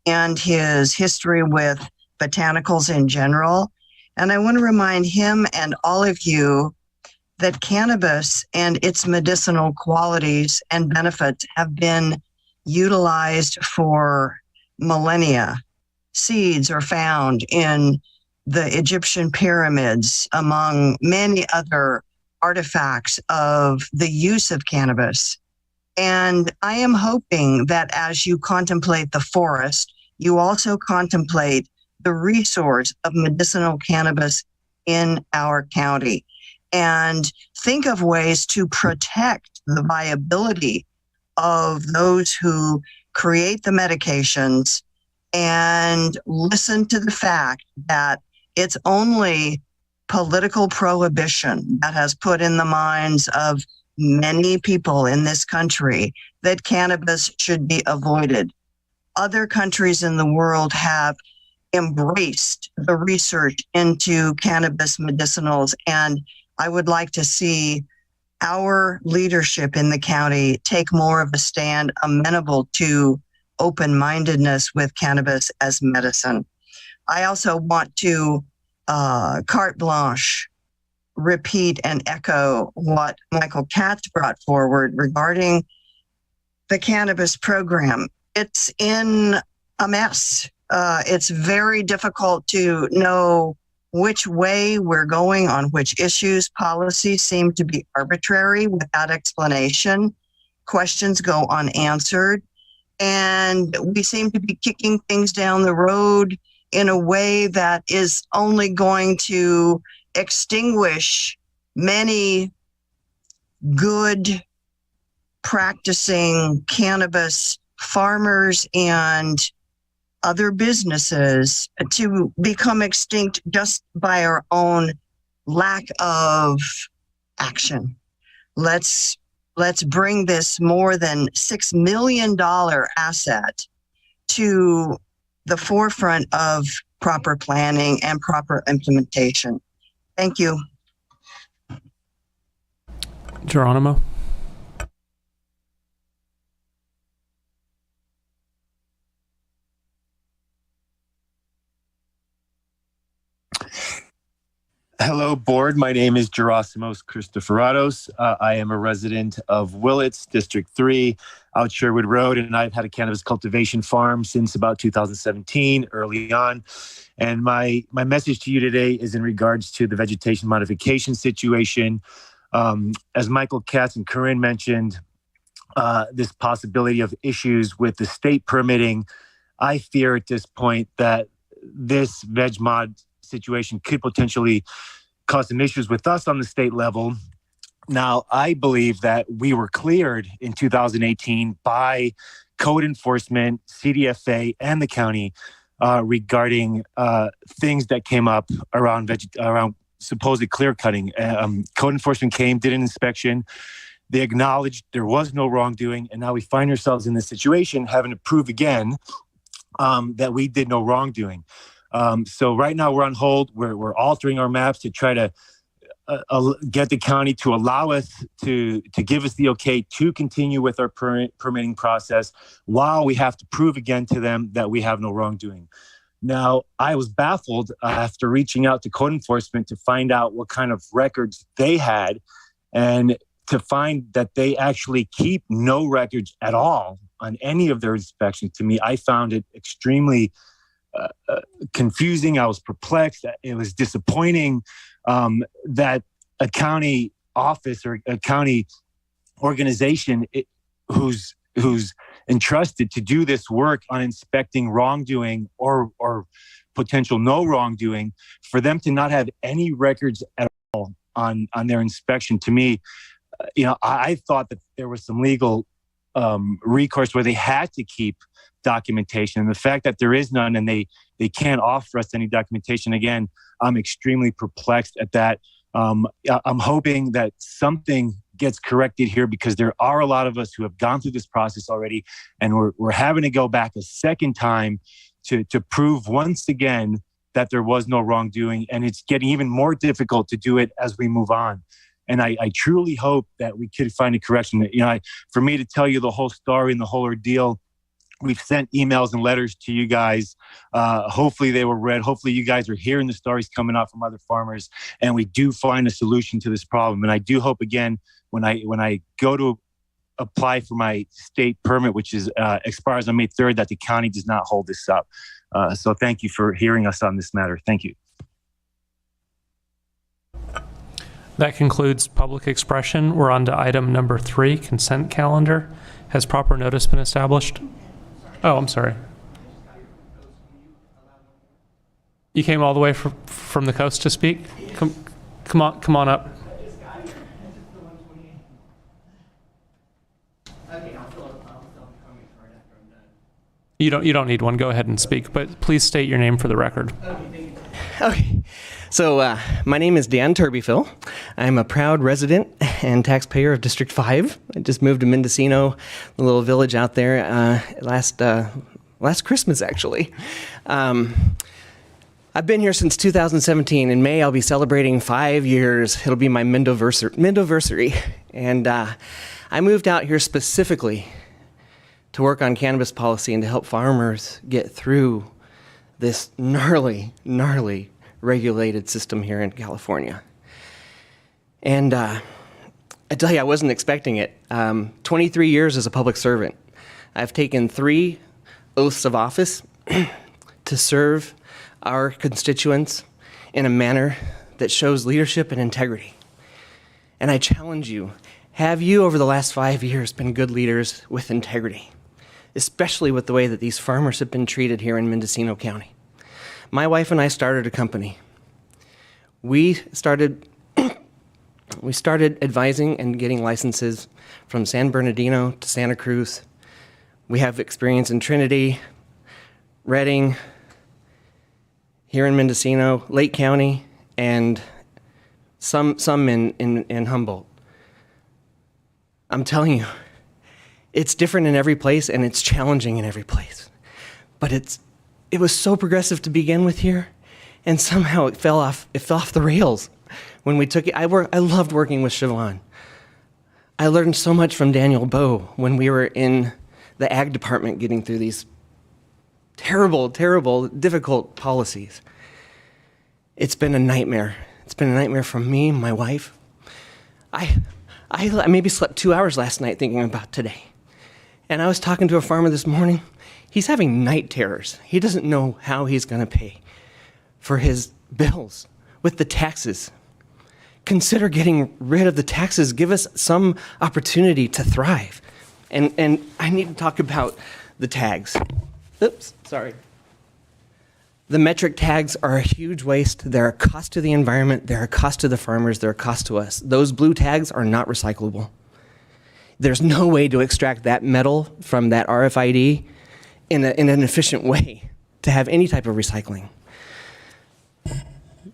and his history with botanicals in general. And I want to remind him and all of you that cannabis and its medicinal qualities and benefits have been utilized for millennia. Seeds are found in the Egyptian pyramids, among many other artifacts of the use of cannabis. And I am hoping that as you contemplate the forest, you also contemplate the resource of medicinal cannabis in our county and think of ways to protect the viability of those who create the medications and listen to the fact that it's only political prohibition that has put in the minds of many people in this country that cannabis should be avoided. Other countries in the world have embraced the research into cannabis medicinals, and I would like to see our leadership in the county take more of a stand amenable to open-mindedness with cannabis as medicine. I also want to carte blanche repeat and echo what Michael Katz brought forward regarding the cannabis program. It's in a mess. It's very difficult to know which way we're going on which issues. Policies seem to be arbitrary without explanation. Questions go unanswered. And we seem to be kicking things down the road in a way that is only going to extinguish many good practicing cannabis farmers and other businesses to become extinct just by our own lack of action. Let's bring this more than $6 million asset to the forefront of proper planning and proper implementation. Thank you. Geronimo. Hello, board. My name is Gerasimos Christophoratos. I am a resident of Willits, District 3, out Sherwood Road, and I've had a cannabis cultivation farm since about 2017, early on. And my message to you today is in regards to the vegetation modification situation. As Michael Katz and Corinne mentioned, this possibility of issues with the state permitting, I fear at this point that this veg mod situation could potentially cause some issues with us on the state level. Now, I believe that we were cleared in 2018 by code enforcement, CDFA, and the county regarding things that came up around supposed clear cutting. Code enforcement came, did an inspection. They acknowledged there was no wrongdoing, and now we find ourselves in this situation having to prove again that we did no wrongdoing. So right now we're on hold. We're altering our maps to try to get the county to allow us to give us the okay to continue with our permitting process while we have to prove again to them that we have no wrongdoing. Now, I was baffled after reaching out to code enforcement to find out what kind of records they had and to find that they actually keep no records at all on any of their inspections. To me, I found it extremely confusing. I was perplexed. It was disappointing that a county office or a county organization who's entrusted to do this work on inspecting wrongdoing or potential no wrongdoing, for them to not have any records at all on their inspection. To me, I thought that there was some legal recourse where they had to keep documentation. And the fact that there is none and they can't offer us any documentation, again, I'm extremely perplexed at that. I'm hoping that something gets corrected here, because there are a lot of us who have gone through this process already, and we're having to go back a second time to prove once again that there was no wrongdoing, and it's getting even more difficult to do it as we move on. And I truly hope that we could find a correction. For me to tell you the whole story and the whole ordeal, we've sent emails and letters to you guys. Hopefully they were read. Hopefully you guys are hearing the stories coming out from other farmers, and we do find a solution to this problem. And I do hope, again, when I go to apply for my state permit, which expires on May 3rd, that the county does not hold this up. So thank you for hearing us on this matter. Thank you. That concludes public expression. We're on to item number 3, consent calendar. Has proper notice been established? Oh, I'm sorry. You came all the way from the coast to speak? Come on up. You don't need one. Go ahead and speak, but please state your name for the record. Okay. So my name is Dan Turbyfill. I'm a proud resident and taxpayer of District 5. I just moved to Mendocino, the little village out there, last Christmas, actually. I've been here since 2017. In May, I'll be celebrating 5 years. It'll be my Mendoversary. And I moved out here specifically to work on cannabis policy and to help farmers get through this gnarly regulated system here in California. And I tell you, I wasn't expecting it. 23 years as a public servant. I've taken 3 oaths of office to serve our constituents in a manner that shows leadership and integrity. And I challenge you, have you over the last 5 years been good leaders with integrity? Especially with the way that these farmers have been treated here in Mendocino County. My wife and I started a company. We started advising and getting licenses from San Bernardino to Santa Cruz. We have experience in Trinity, Redding, here in Mendocino, Lake County, and some in Humboldt. I'm telling you, it's different in every place and it's challenging in every place. But it was so progressive to begin with here, and somehow it fell off the rails when we took it. I loved working with Siobhan. I learned so much from Daniel Bowe when we were in the ag department getting through these terrible, difficult policies. It's been a nightmare. It's been a nightmare for me, my wife. I maybe slept 2 hours last night thinking about today. And I was talking to a farmer this morning. He's having night terrors. He doesn't know how he's going to pay for his bills with the taxes. Consider getting rid of the taxes. Give us some opportunity to thrive. And I need to talk about the tags. Oops, sorry. The metric tags are a huge waste. They're a cost to the environment. They're a cost to the farmers. They're a cost to us. Those blue tags are not recyclable. There's no way to extract that metal from that RFID in an efficient way to have any type of recycling.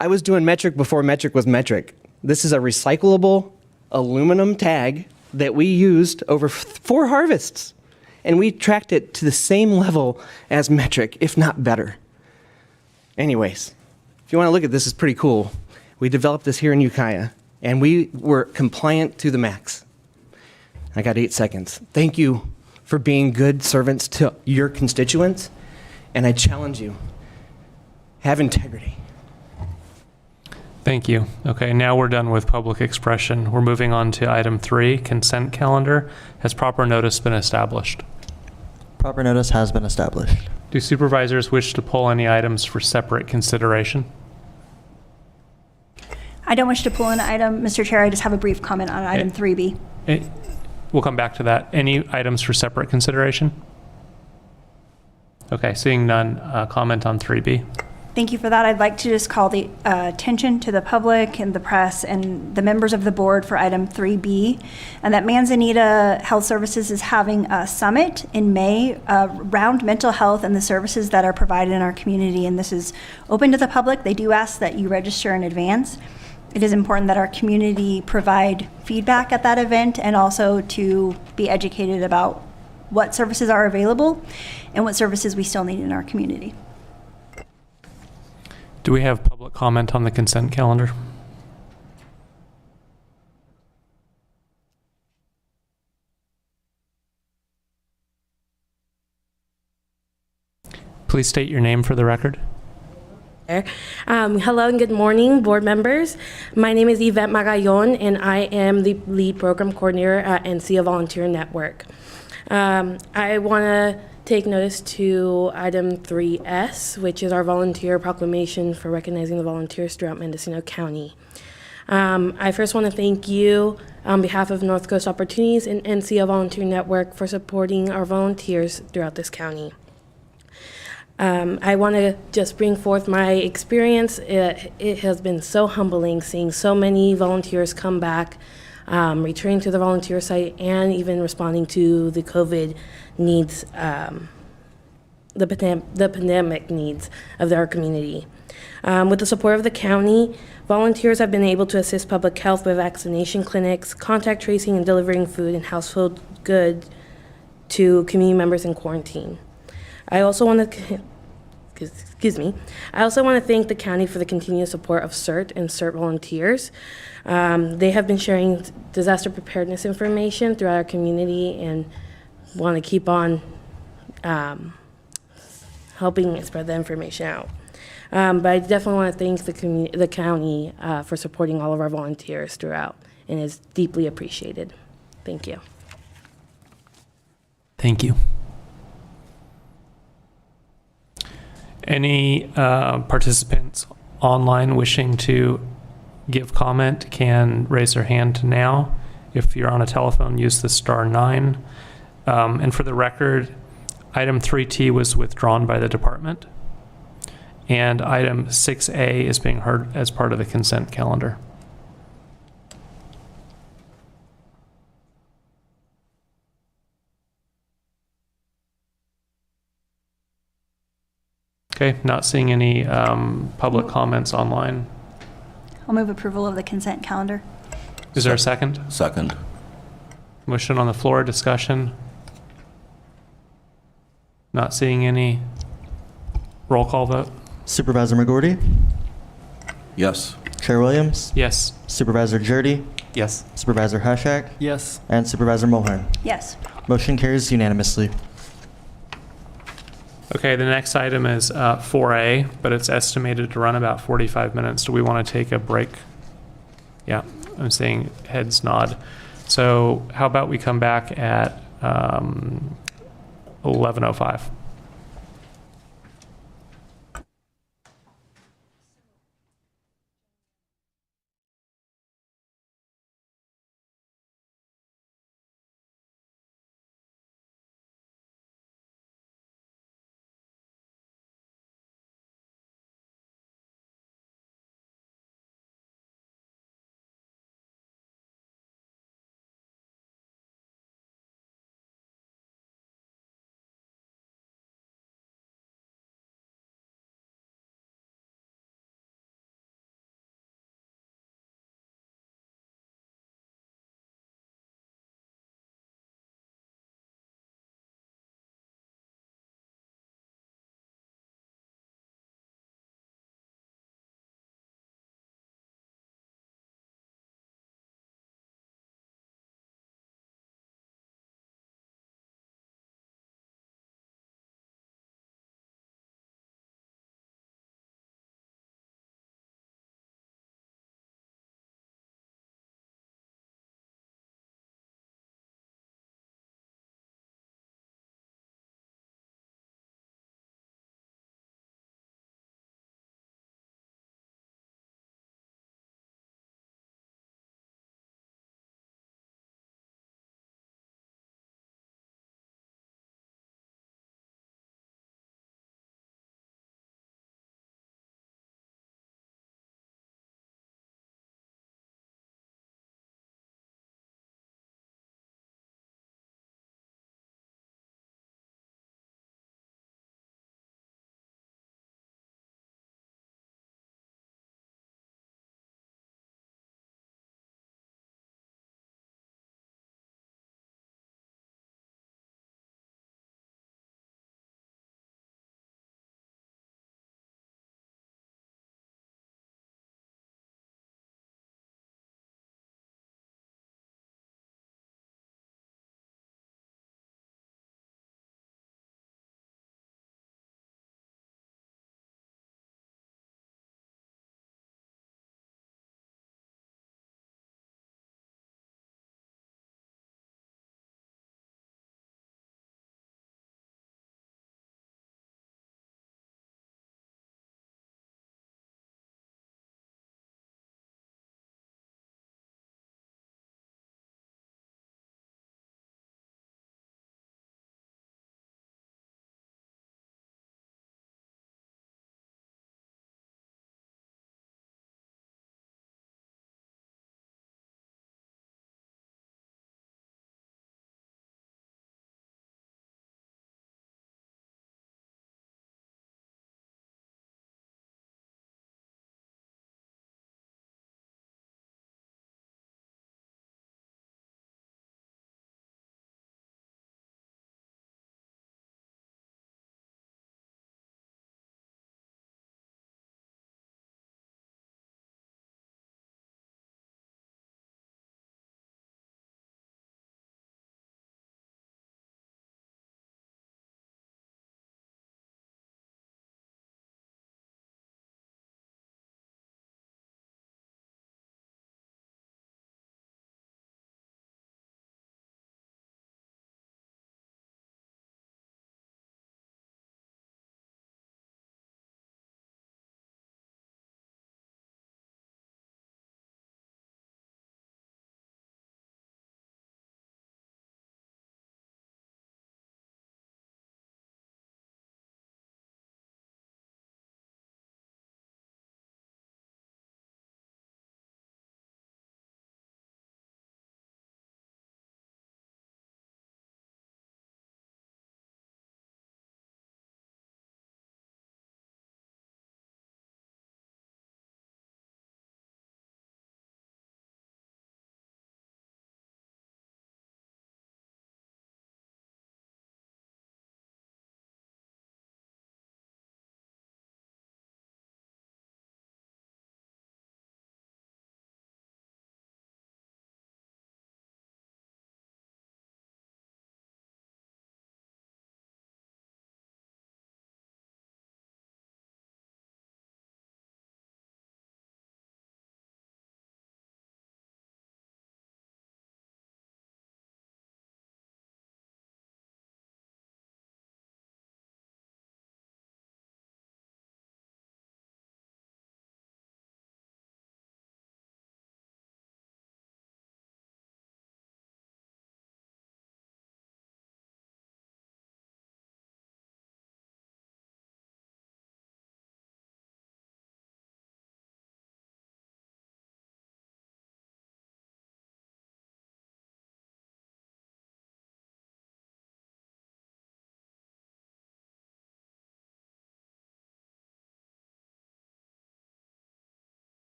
I was doing metric before metric was metric. This is a recyclable aluminum tag that we used over 4 harvests, and we tracked it to the same level as metric, if not better. Anyways, if you want to look at this, it's pretty cool. We developed this here in Ukiah, and we were compliant to the max. I got 8 seconds. Thank you for being good servants to your constituents, and I challenge you, have integrity. Thank you. Okay, now we're done with public expression. We're moving on to item 3, consent calendar. Has proper notice been established? Proper notice has been established. Do supervisors wish to pull any items for separate consideration? I don't wish to pull an item, Mr. Chair. I just have a brief comment on item 3B. We'll come back to that. Any items for separate consideration? Okay, seeing none, comment on 3B. Thank you for that. I'd like to just call the attention to the public and the press and the members of the board for item 3B, and that Manzanita Health Services is having a summit in May around mental health and the services that are provided in our community, and this is open to the public. They do ask that you register in advance. It is important that our community provide feedback at that event and also to be educated about what services are available and what services we still need in our community. Do we have public comment on the consent calendar? Please state your name for the record. Hello and good morning, board members. My name is Yvette Magallon, and I am the lead program coordinator at NCO Volunteer Network. I want to take notice to item 3S, which is our volunteer proclamation for recognizing the volunteers throughout Mendocino County. I first want to thank you on behalf of North Coast Opportunities and NCO Volunteer Network for supporting our volunteers throughout this county. I want to just bring forth my experience. It has been so humbling seeing so many volunteers come back, returning to the volunteer site, and even responding to the COVID needs, the pandemic needs of our community. With the support of the county, volunteers have been able to assist public health with vaccination clinics, contact tracing, and delivering food and household goods to community members in quarantine. I also want to, I also want to thank the county for the continued support of CERT and CERT volunteers. They have been sharing disaster preparedness information throughout our community and want to keep on helping spread the information out. But I definitely want to thank the county for supporting all of our volunteers throughout, and it's deeply appreciated. Thank you. Thank you. Any participants online wishing to give comment can raise their hand now. If you're on a telephone, use the *9. And for the record, item 3T was withdrawn by the department, and item 6A is being heard as part of the consent calendar. Okay, not seeing any public comments online. I'll move approval of the consent calendar. Is there a second? Second. Motion on the floor, discussion. Not seeing any. Roll call vote. Supervisor McGorty? Yes. Chair Williams? Yes. Supervisor Jurdy? Yes. Supervisor Hashak? Yes. And Supervisor Mulhern? Yes. Motion carries unanimously. Okay, the next item is 4A, but it's estimated to run about 45 minutes. Do we want to take a break? Yeah, I'm seeing heads nod. So how about we come back at 11:05?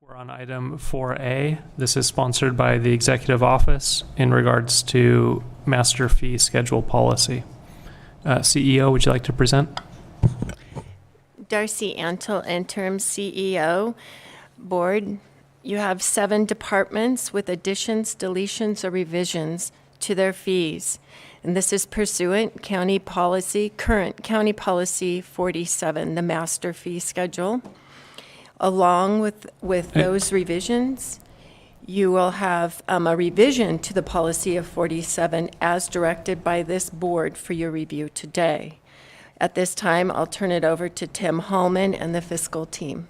We're on item 4A. This is sponsored by the Executive Office in regards to master fee schedule policy. CEO, would you like to present? Darcy Antle, interim CEO. Board, you have 7 departments with additions, deletions, or revisions to their fees. And this is pursuant current county policy 47, the master fee schedule. Along with those revisions, you will have a revision to the policy of 47 as directed by this board for your review today. At this time, I'll turn it over to Tim Hallman and the fiscal team.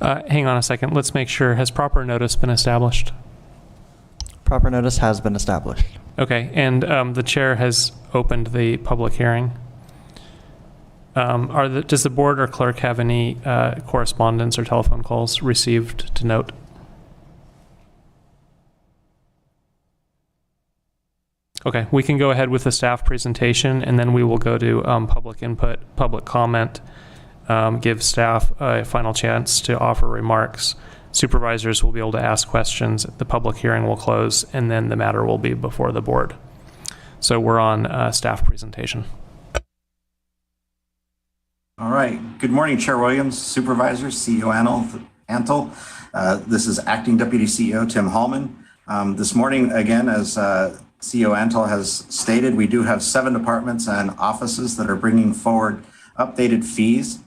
Hang on a second. Let's make sure. Has proper notice been established? Proper notice has been established. Okay, and the chair has opened the public hearing. Does the board or clerk have any correspondence or telephone calls received to note? Okay, we can go ahead with the staff presentation, and then we will go to public input, public comment, give staff a final chance to offer remarks. Supervisors will be able to ask questions. The public hearing will close, and then the matter will be before the board. So we're on staff presentation. All right. Good morning, Chair Williams, Supervisors, CEO Antle. This is Acting Deputy CEO Tim Hallman. This morning, again, as CEO Antle has stated, we do have 7 departments and offices that are bringing forward updated fees.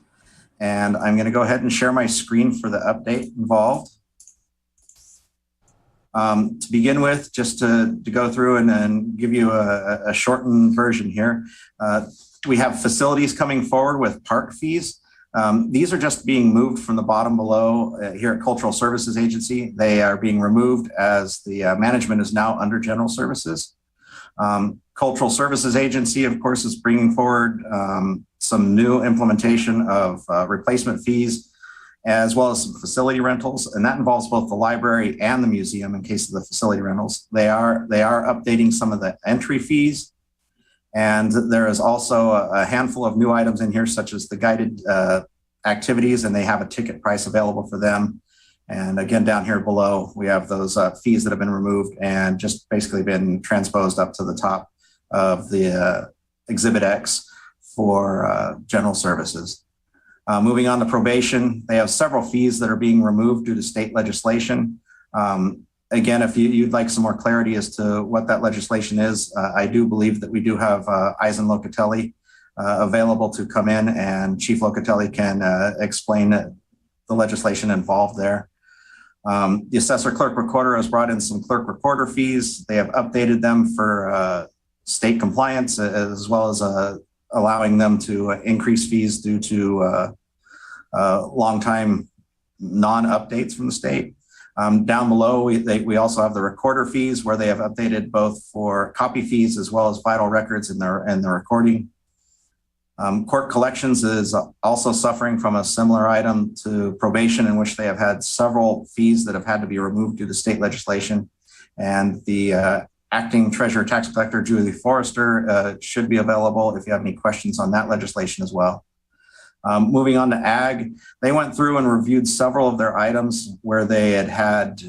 And I'm going to go ahead and share my screen for the update involved. To begin with, just to go through and give you a shortened version here, we have facilities coming forward with park fees. These are just being moved from the bottom below here at Cultural Services Agency. They are being removed as the management is now under General Services. Cultural Services Agency, of course, is bringing forward some new implementation of replacement fees, as well as some facility rentals, and that involves both the library and the museum in case of the facility rentals. They are updating some of the entry fees, and there is also a handful of new items in here, such as the guided activities, and they have a ticket price available for them. And again, down here below, we have those fees that have been removed and just basically been transposed up to the top of the Exhibit X for general services. Moving on to probation, they have several fees that are being removed due to state legislation. Again, if you'd like some more clarity as to what that legislation is, I do believe that we do have Eisen Locatelli available to come in, and Chief Locatelli can explain the legislation involved there. The assessor clerk recorder has brought in some clerk recorder fees. They have updated them for state compliance, as well as allowing them to increase fees due to long time non-updates from the state. Down below, we also have the recorder fees, where they have updated both for copy fees as well as vital records in the recording. Court collections is also suffering from a similar item to probation, in which they have had several fees that have had to be removed due to state legislation. And the acting treasurer tax collector, Julie Forrester, should be available if you have any questions on that legislation as well. Moving on to ag, they went through and reviewed several of their items where they had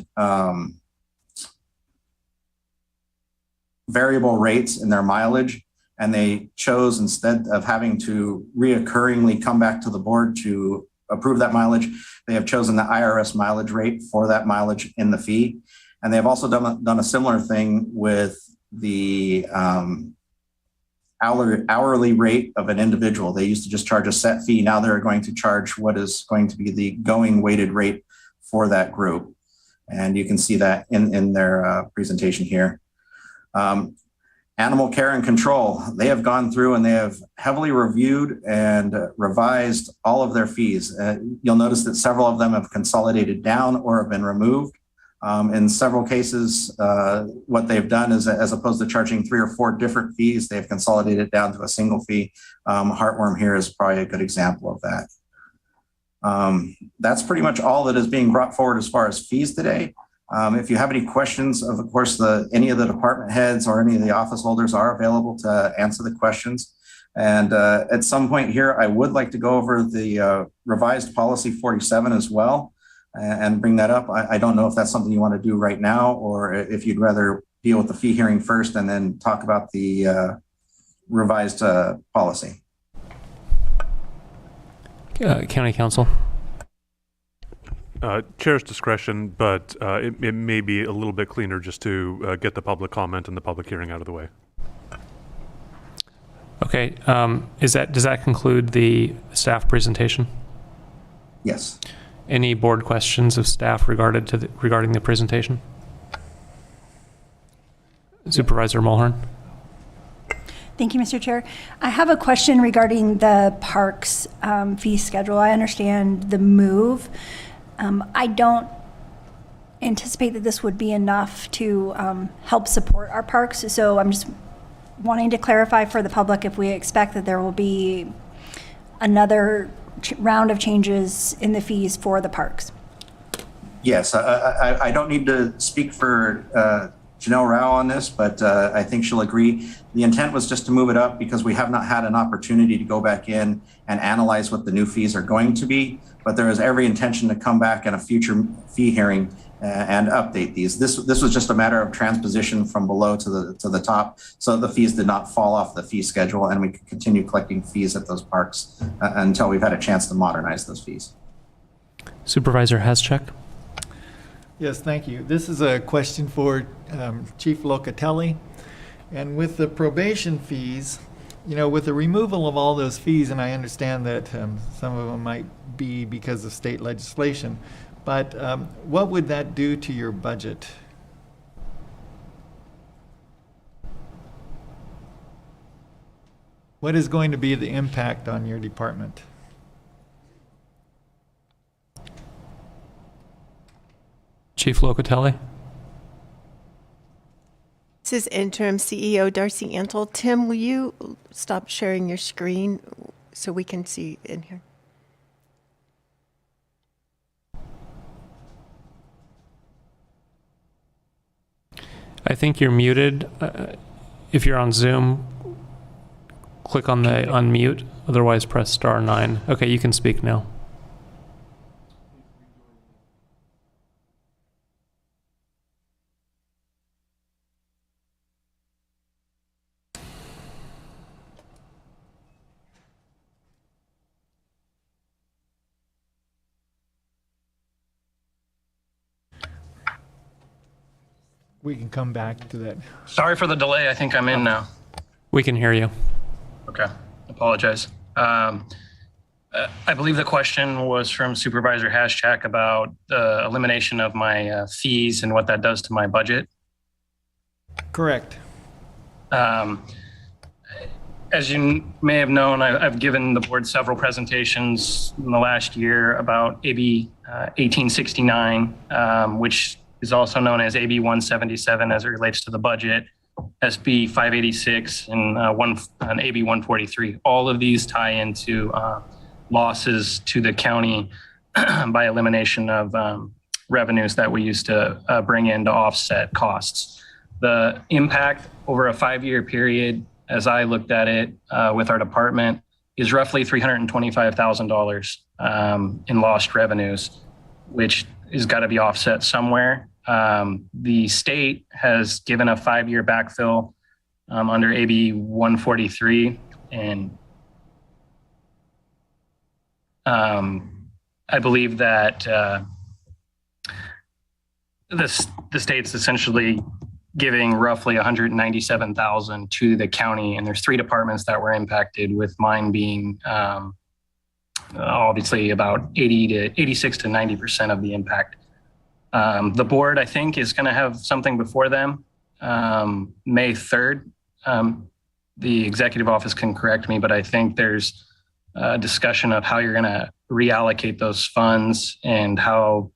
variable rates in their mileage, and they chose, instead of having to reoccurringly come back to the board to approve that mileage, they have chosen the IRS mileage rate for that mileage in the fee. And they have also done a similar thing with the hourly rate of an individual. They used to just charge a set fee. Now they're going to charge what is going to be the going weighted rate for that group. And you can see that in their presentation here. Animal care and control, they have gone through and they have heavily reviewed and revised all of their fees. You'll notice that several of them have consolidated down or have been removed. In several cases, what they've done is, as opposed to charging 3 or 4 different fees, they've consolidated down to a single fee. Heartworm here is probably a good example of that. That's pretty much all that is being brought forward as far as fees today. If you have any questions, of course, any of the department heads or any of the office holders are available to answer the questions. And at some point here, I would like to go over the revised policy 47 as well. and bring that up. I don't know if that's something you want to do right now, or if you'd rather deal with the fee hearing first and then talk about the revised policy. County Counsel. Chair's discretion, but it may be a little bit cleaner just to get the public comment and the public hearing out of the way. Okay. Does that conclude the staff presentation? Yes. Any board questions of staff regarding the presentation? Supervisor Mulhern. Thank you, Mr. Chair. I have a question regarding the parks fee schedule. I understand the move. I don't anticipate that this would be enough to help support our parks. So I'm just wanting to clarify for the public if we expect that there will be another round of changes in the fees for the parks. Yes, I don't need to speak for Janelle Rao on this, but I think she'll agree. The intent was just to move it up because we have not had an opportunity to go back in and analyze what the new fees are going to be, but there is every intention to come back in a future fee hearing and update these. This was just a matter of transposition from below to the top, so the fees did not fall off the fee schedule, and we could continue collecting fees at those parks until we've had a chance to modernize those fees. Supervisor Haschak. Yes, thank you. This is a question for Chief Locatelli. And with the probation fees, with the removal of all those fees, and I understand that some of them might be because of state legislation, but what would that do to your budget? What is going to be the impact on your department? Chief Locatelli. This is Interim CEO Darcy Antle. Tim, will you stop sharing your screen so we can see in here? I think you're muted. If you're on Zoom, click on the unmute. Otherwise, press *9. Okay, you can speak now. We can come back to that. Sorry for the delay. I think I'm in now. We can hear you. Okay. Apologize. I believe the question was from Supervisor Haschak about the elimination of my fees and what that does to my budget. Correct. As you may have known, I've given the board several presentations in the last year about AB 1869, which is also known as AB 177 as it relates to the budget, SB 586, and AB 143. All of these tie into losses to the county by elimination of revenues that we used to bring in to offset costs. The impact over a 5-year period, as I looked at it with our department, is roughly $325,000 in lost revenues, which has got to be offset somewhere. The state has given a 5-year backfill under AB 143, and I believe that the state's essentially giving roughly $197,000 to the county, and there's 3 departments that were impacted, with mine being obviously about 86 to 90% of the impact. The board, I think, is going to have something before them May 3rd. The executive office can correct me, but I think there's a discussion of how you're going to reallocate those funds and how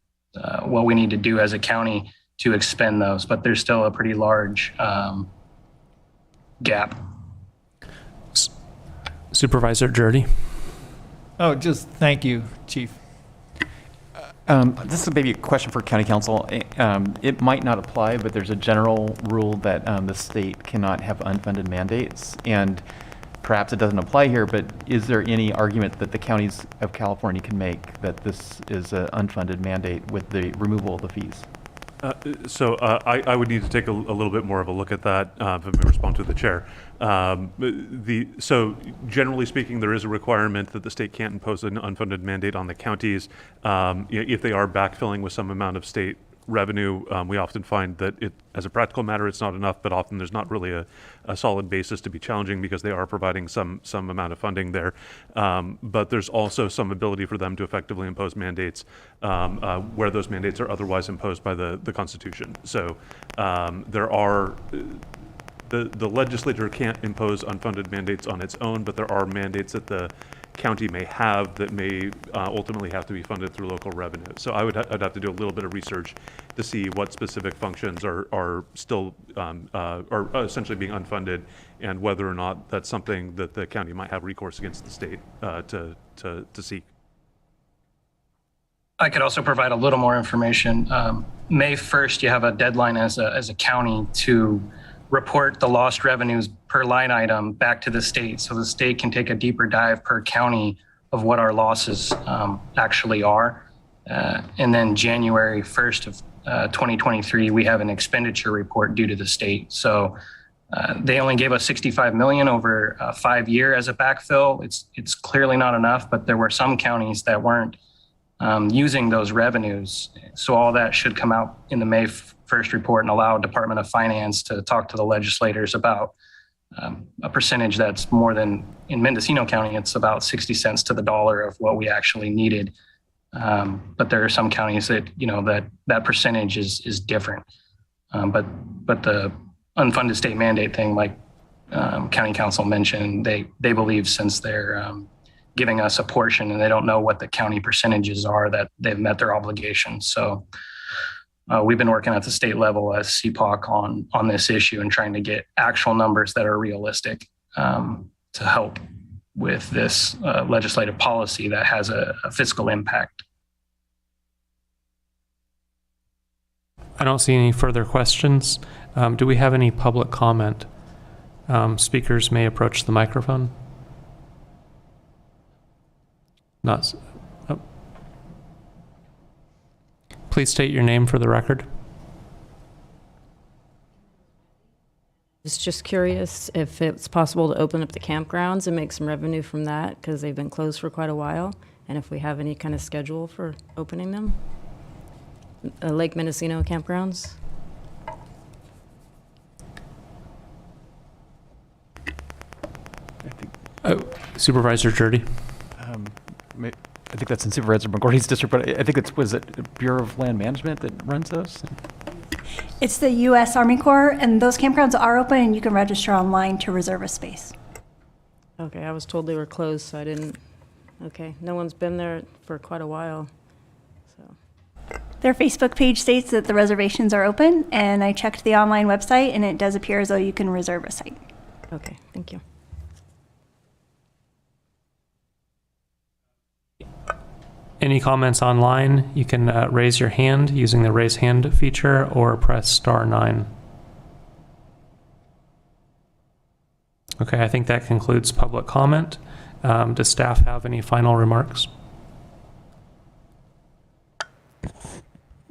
what we need to do as a county to expend those. But there's still a pretty large gap. Supervisor Jurdy. Oh, just thank you, Chief. This is maybe a question for County Council. It might not apply, but there's a general rule that the state cannot have unfunded mandates. And perhaps it doesn't apply here, but is there any argument that the counties of California can make that this is an unfunded mandate with the removal of the fees? I would need to take a little bit more of a look at that if I may respond to the chair. So generally speaking, there is a requirement that the state can't impose an unfunded mandate on the counties. If they are backfilling with some amount of state revenue, we often find that as a practical matter, it's not enough, but often there's not really a solid basis to be challenging because they are providing some amount of funding there. But there's also some ability for them to effectively impose mandates where those mandates are otherwise imposed by the Constitution. So there are the legislature can't impose unfunded mandates on its own, but there are mandates that the county may have that may ultimately have to be funded through local revenue. So I'd have to do a little bit of research to see what specific functions are still are essentially being unfunded, and whether or not that's something that the county might have recourse against the state to seek. I could also provide a little more information. May 1st, you have a deadline as a county to report the lost revenues per line item back to the state, so the state can take a deeper dive per county of what our losses actually are. And then January 1st of 2023, we have an expenditure report due to the state. So they only gave us $65 million over 5 years as a backfill. It's clearly not enough, but there were some counties that weren't using those revenues. So all that should come out in the May 1st report and allow Department of Finance to talk to the legislators about a percentage that's more than, in Mendocino County, it's about 60 cents to the dollar of what we actually needed. But there are some counties that, that percentage is different. But the unfunded state mandate thing, like County Council mentioned, they believe since they're giving us a portion and they don't know what the county percentages are, that they've met their obligations. So we've been working at the state level as CPOC on this issue and trying to get actual numbers that are realistic to help with this legislative policy that has a fiscal impact. I don't see any further questions. Do we have any public comment? Speakers may approach the microphone. Not. Oh. Please state your name for the record. It's just curious if it's possible to open up the campgrounds and make some revenue from that, because they've been closed for quite a while, and if we have any kind of schedule for opening them. Lake Mendocino campgrounds. Supervisor Jurdy. I think that's in Supervisor McGordy's district, but I think was it Bureau of Land Management that runs those? It's the U.S. Army Corps, and those campgrounds are open, and you can register online to reserve a space. Okay, I was told they were closed, so I didn't. Okay, no one's been there for quite a while. So Their Facebook page states that the reservations are open, and I checked the online website, and it does appear as though you can reserve a site. Okay, thank you. Any comments online? You can raise your hand using the raise hand feature or press *9. Okay, I think that concludes public comment. Does staff have any final remarks?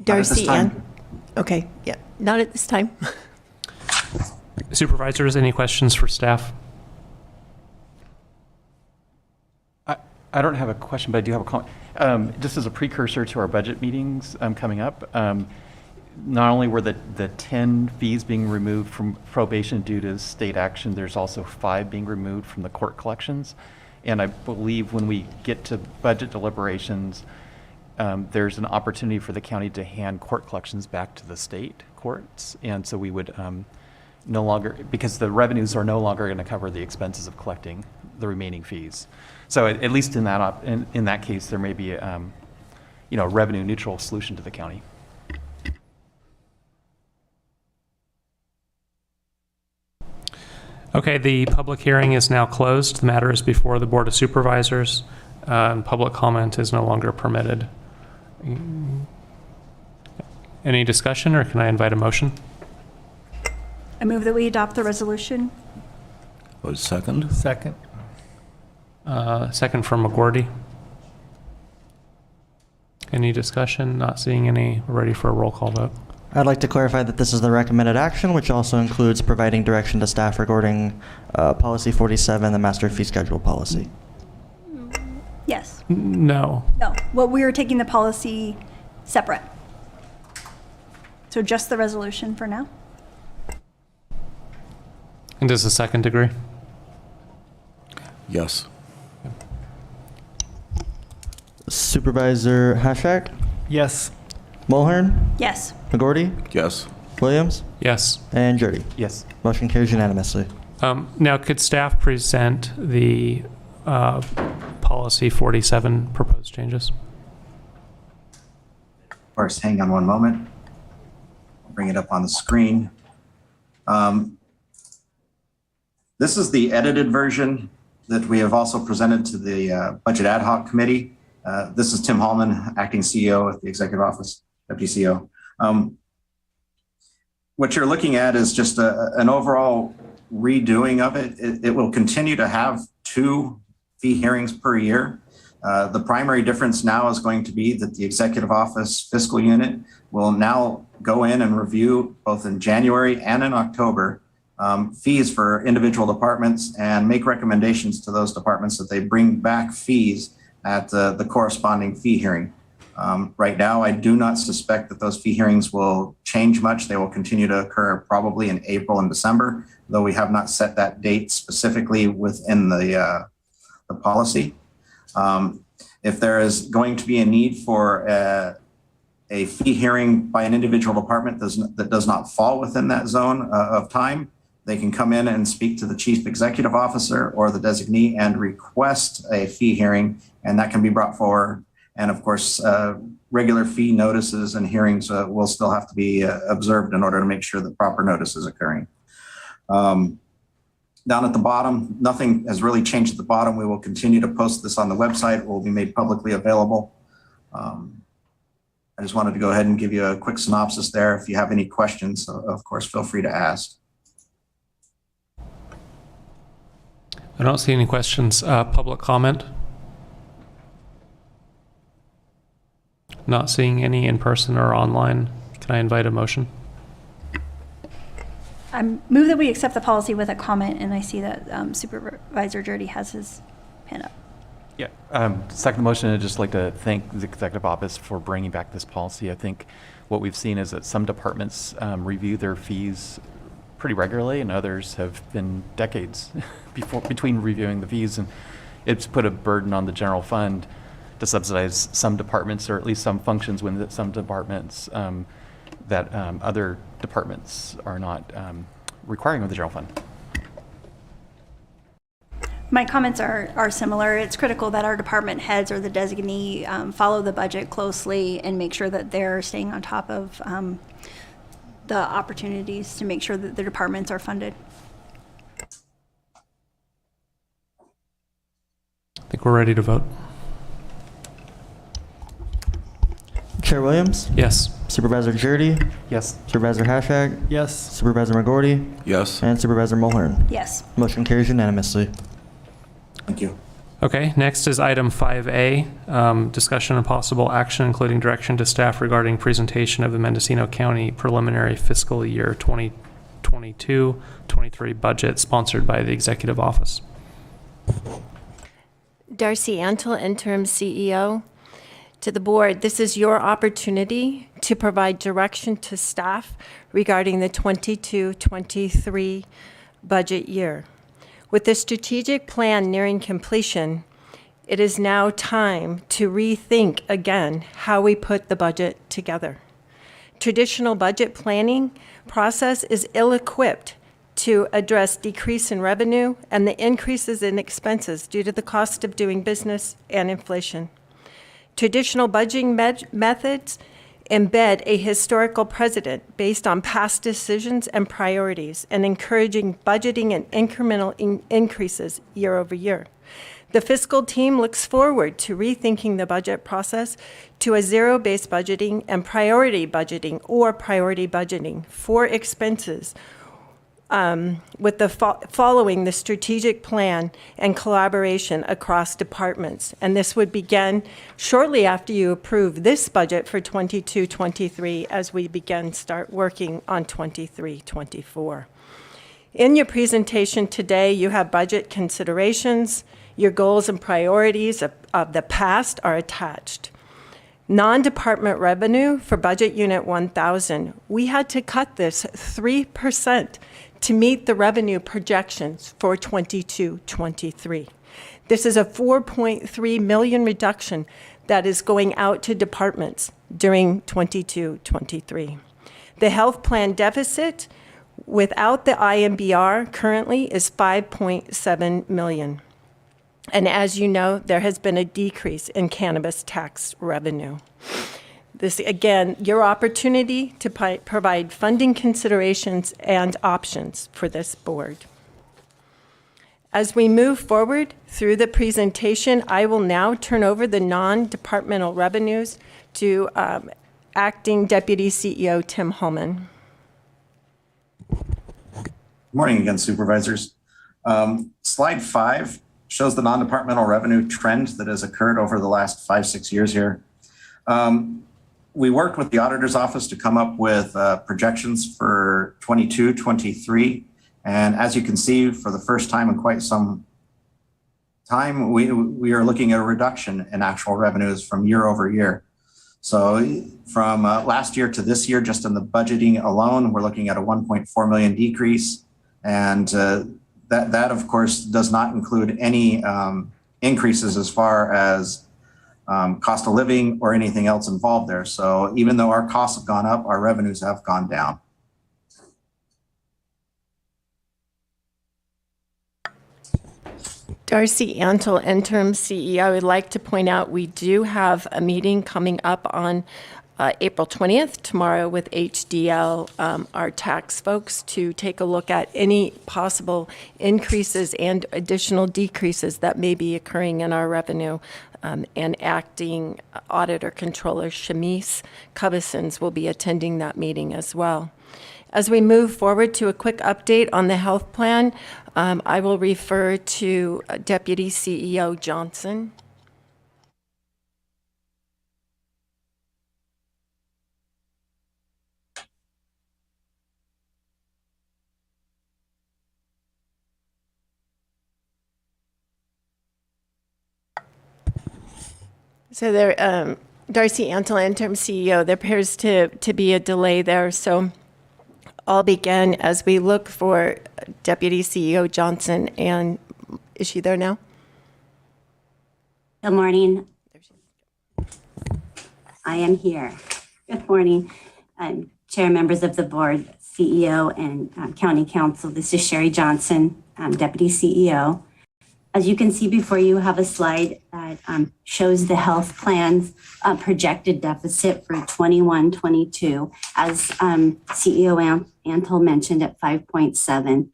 Darcy Ann. Okay, yeah, not at this time. Supervisors, any questions for staff? I don't have a question, but I do have a comment. Just as a precursor to our budget meetings coming up, not only were the 10 fees being removed from probation due to state action, there's also 5 being removed from the court collections. And I believe when we get to budget deliberations, there's an opportunity for the county to hand court collections back to the state courts. And so we would no longer, because the revenues are no longer going to cover the expenses of collecting the remaining fees. So at least in that case, there may be a revenue neutral solution to the county. Okay, the public hearing is now closed. The matter is before the Board of Supervisors. And public comment is no longer permitted. Any discussion, or can I invite a motion? I move that we adopt the resolution. Second? Second. Second from McGordy. Any discussion? Not seeing any. We're ready for a roll call vote. I'd like to clarify that this is the recommended action, which also includes providing direction to staff regarding Policy 47, the Master Fee Schedule policy. Yes. No. No. Well, we are taking the policy separate. So just the resolution for now? And does the second agree? Yes. Supervisor Hashak? Yes. Mulhern? Yes. McGordy? Yes. Williams? Yes. And Jurdy? Yes. Motion carries unanimously. Now, could staff present the Policy 47 proposed changes? Of course, hang on one moment. I'll bring it up on the screen. This is the edited version that we have also presented to the Budget Ad Hoc Committee. This is Tim Hallman, acting CEO at the Executive Office, Deputy CEO. What you're looking at is just an overall redoing of it. It will continue to have 2 fee hearings per year. The primary difference now is going to be that the Executive Office Fiscal Unit will now go in and review both in January and in October fees for individual departments and make recommendations to those departments that they bring back fees at the corresponding fee hearing. Right now, I do not suspect that those fee hearings will change much. They will continue to occur probably in April and December, though we have not set that date specifically within the policy. If there is going to be a need for a fee hearing by an individual department that does not fall within that zone of time, they can come in and speak to the Chief Executive Officer or the designee and request a fee hearing, and that can be brought forward. And of course, regular fee notices and hearings will still have to be observed in order to make sure that proper notice is occurring. Down at the bottom, nothing has really changed at the bottom. We will continue to post this on the website. It will be made publicly available. I just wanted to go ahead and give you a quick synopsis there. If you have any questions, of course, feel free to ask. I don't see any questions. Public comment? Not seeing any in person or online. Can I invite a motion? I move that we accept the policy with a comment, and I see that Supervisor Jurdy has his hand up. Yeah. Second motion, I'd just like to thank the Executive Office for bringing back this policy. I think what we've seen is that some departments review their fees pretty regularly, and others have been decades between reviewing the fees, and it's put a burden on the general fund to subsidize some departments, or at least some functions within some departments that other departments are not requiring of the general fund. My comments are similar. It's critical that our department heads or the designee follow the budget closely and make sure that they're staying on top of the opportunities to make sure that the departments are funded. I think we're ready to vote. Chair Williams? Yes. Supervisor Jurdy? Yes. Supervisor Hashak? Yes. Supervisor McGordy? Yes. And Supervisor Mulhern? Yes. Motion carries unanimously. Thank you. Okay, next is item 5A, discussion and possible action, including direction to staff regarding presentation of the Mendocino County preliminary fiscal year 2022-23 budget, sponsored by the Executive Office. Darcy Antle, Interim CEO. To the board, this is your opportunity to provide direction to staff regarding the 22-23 budget year. With the strategic plan nearing completion, it is now time to rethink again how we put the budget together. Traditional budget planning process is ill-equipped to address decrease in revenue and the increases in expenses due to the cost of doing business and inflation. Traditional budgeting methods embed a historical precedent based on past decisions and priorities and encouraging budgeting and incremental increases year over year. The fiscal team looks forward to rethinking the budget process to a zero-based budgeting and priority budgeting or priority budgeting for expenses following the strategic plan and collaboration across departments. And this would begin shortly after you approve this budget for 22-23 as we start working on 23-24. In your presentation today, you have budget considerations. Your goals and priorities of the past are attached. Non-department revenue for Budget Unit 1000, we had to cut this 3% to meet the revenue projections for 22-23. This is a 4.3 million reduction that is going out to departments during 22-23. The health plan deficit without the IMBR currently is 5.7 million. And as you know, there has been a decrease in cannabis tax revenue. This, again, your opportunity to provide funding considerations and options for this board. As we move forward through the presentation, I will now turn over the non-departmental revenues to Acting Deputy CEO Tim Holman. Good morning again, supervisors. Slide 5 shows the non-departmental revenue trend that has occurred over the last 5-6 years here. We worked with the auditor's office to come up with projections for 22-23. And as you can see, for the first time in quite some time, we are looking at a reduction in actual revenues from year over year. So from last year to this year, just in the budgeting alone, we're looking at a 1.4 million decrease. And that of course does not include any increases as far as cost of living or anything else involved there. So even though our costs have gone up, our revenues have gone down. Darcy Antle, Interim CEO. I would like to point out we do have a meeting coming up on April 20th, tomorrow, with HDL, our tax folks, to take a look at any possible increases and additional decreases that may be occurring in our revenue. And Acting Auditor Controller Shamise Cubisons will be attending that meeting as well. As we move forward to a quick update on the health plan, I will refer to Deputy CEO Johnson. So there, Darcy Antle, Interim CEO, there appears to be a delay there. So I'll begin as we look for Deputy CEO Johnson. And is she there now? Good morning. I am here. Good morning, Chair, members of the board, CEO, and County Council. This is Sherry Johnson, Deputy CEO. As you can see before you have a slide that shows the health plan's projected deficit for 21-22, as CEO Antle mentioned, at 5.7.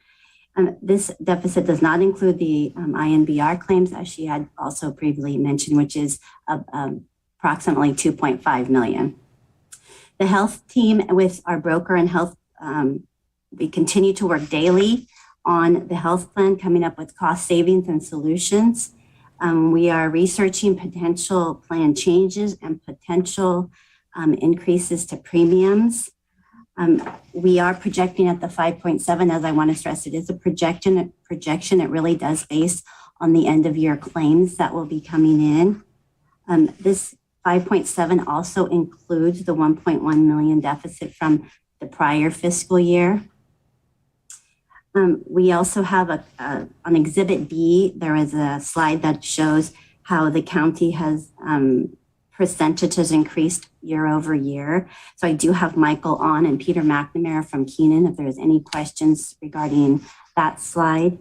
This deficit does not include the INBR claims, as she had also previously mentioned, which is approximately 2.5 million. The health team with our broker and health, we continue to work daily on the health plan, coming up with cost savings and solutions. We are researching potential plan changes and potential increases to premiums. We are projecting at the 5.7, as I want to stress, it is a projection. It really does base on the end of year claims that will be coming in. This 5.7 also includes the 1.1 million deficit from the prior fiscal year. We also have on Exhibit B, there is a slide that shows how the county has percentages increased year over year. So I do have Michael on and Peter McNamara from Keenan if there's any questions regarding that slide.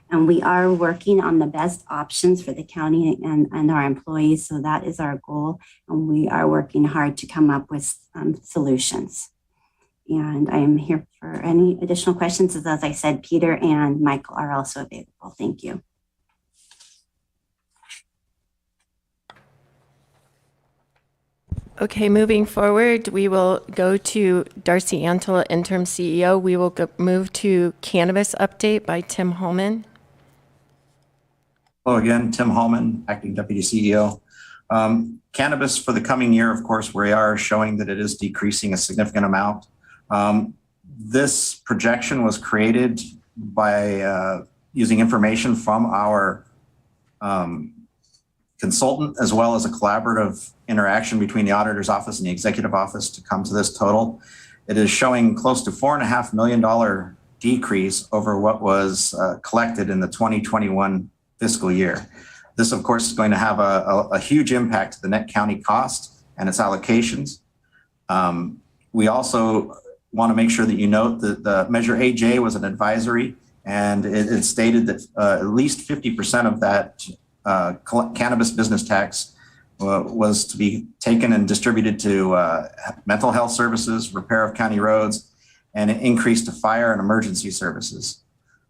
And we are working on the best options for the county and our employees. So that is our goal. And we are working hard to come up with solutions. And I am here for any additional questions. As I said, Peter and Michael are also available. Thank you. Okay, moving forward, we will go to Darcy Antle, interim CEO. We will move to Cannabis update by Tim Holman. Hello again, Tim Holman, acting deputy CEO. Cannabis for the coming year, of course, we are showing that it is decreasing a significant amount. This projection was created by using information from our consultant, as well as a collaborative interaction between the auditor's office and the executive office to come to this total. It is showing close to $4.5 million decrease over what was collected in the 2021 fiscal year. This, of course, is going to have a huge impact to the net county cost and its allocations. We also want to make sure that you note that the Measure AJ was an advisory, and it stated that at least 50% of that cannabis business tax was to be taken and distributed to mental health services, repair of county roads, and an increase to fire and emergency services.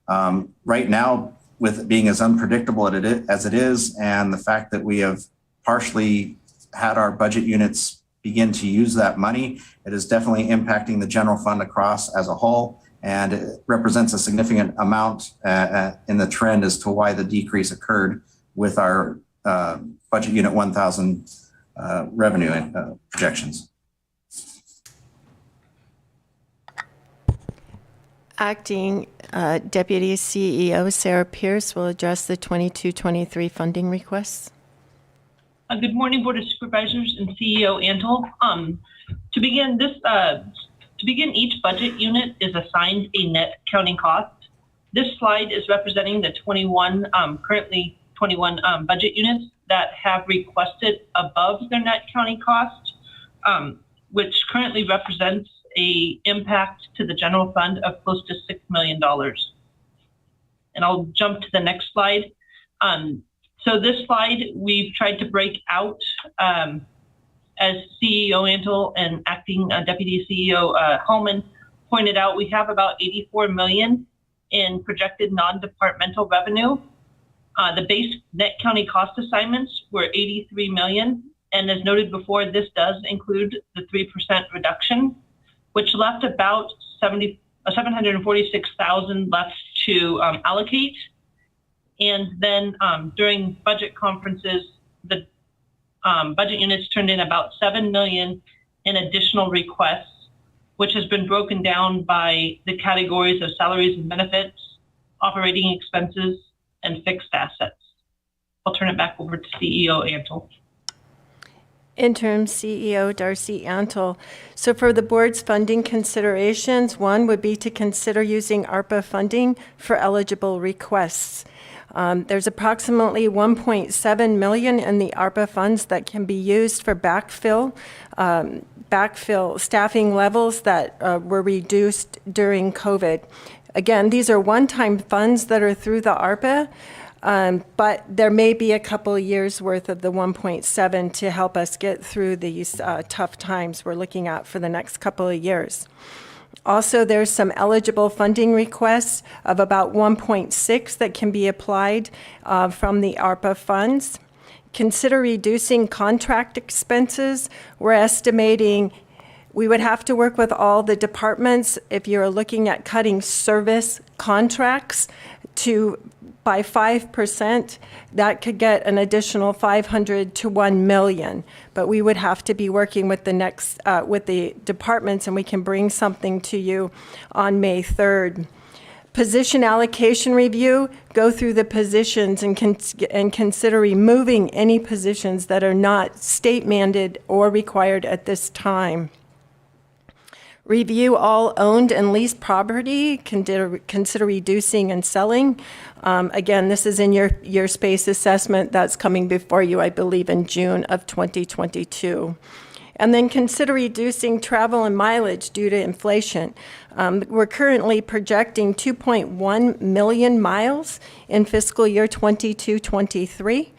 Right now, with it being as unpredictable as it is, and the fact that we have partially had our budget units begin to use that money, it is definitely impacting the general fund across as a whole, and it represents a significant amount in the trend as to why the decrease occurred with our budget unit 1000 revenue projections. Acting Deputy CEO Sarah Pierce will address the 22-23 funding requests. Good morning, Board of Supervisors and CEO Antle. To begin, each budget unit is assigned a net county cost. This slide is representing the currently 21 budget units that have requested above their net county cost, which currently represents a impact to the general fund of close to $6 million. And I'll jump to the next slide. So this slide, we've tried to break out, as CEO Antle and acting Deputy CEO Holman pointed out, we have about $84 million in projected non-departmental revenue. The base net county cost assignments were $83 million. And as noted before, this does include the 3% reduction, which left about 746,000 left to allocate. And then during budget conferences, the budget units turned in about $7 million in additional requests, which has been broken down by the categories of salaries and benefits, operating expenses, and fixed assets. I'll turn it back over to CEO Antle. Interim CEO Darcy Antle. So for the board's funding considerations, one would be to consider using ARPA funding for eligible requests. There's approximately $1.7 million in the ARPA funds that can be used for backfill staffing levels that were reduced during COVID. Again, these are one-time funds that are through the ARPA, but there may be a couple of years worth of the 1.7 to help us get through these tough times we're looking at for the next couple of years. Also, there's some eligible funding requests of about 1.6 that can be applied from the ARPA funds. Consider reducing contract expenses. We're estimating we would have to work with all the departments if you're looking at cutting service contracts by 5%, that could get an additional $500 to $1 million. But we would have to be working with the departments, and we can bring something to you on May 3rd. Position allocation review, go through the positions and consider removing any positions that are not state mandated or required at this time. Review all owned and leased property, consider reducing and selling. Again, this is in your space assessment that's coming before you, I believe, in June of 2022. And then consider reducing travel and mileage due to inflation. We're currently projecting 2.1 million miles in fiscal year 22-23.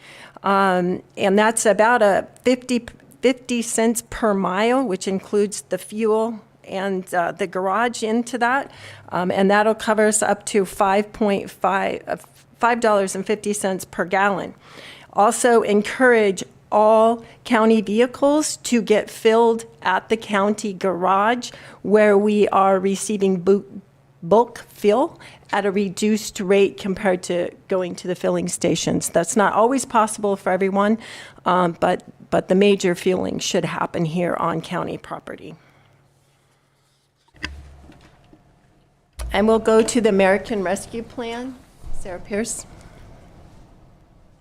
And that's about a 50 cents per mile, which includes the fuel and the garage into that, and that'll cover us up to $5.50 per gallon. Also encourage all county vehicles to get filled at the county garage, where we are receiving bulk fill at a reduced rate compared to going to the filling stations. That's not always possible for everyone, but the major filling should happen here on county property. And we'll go to the American Rescue Plan. Sarah Pierce.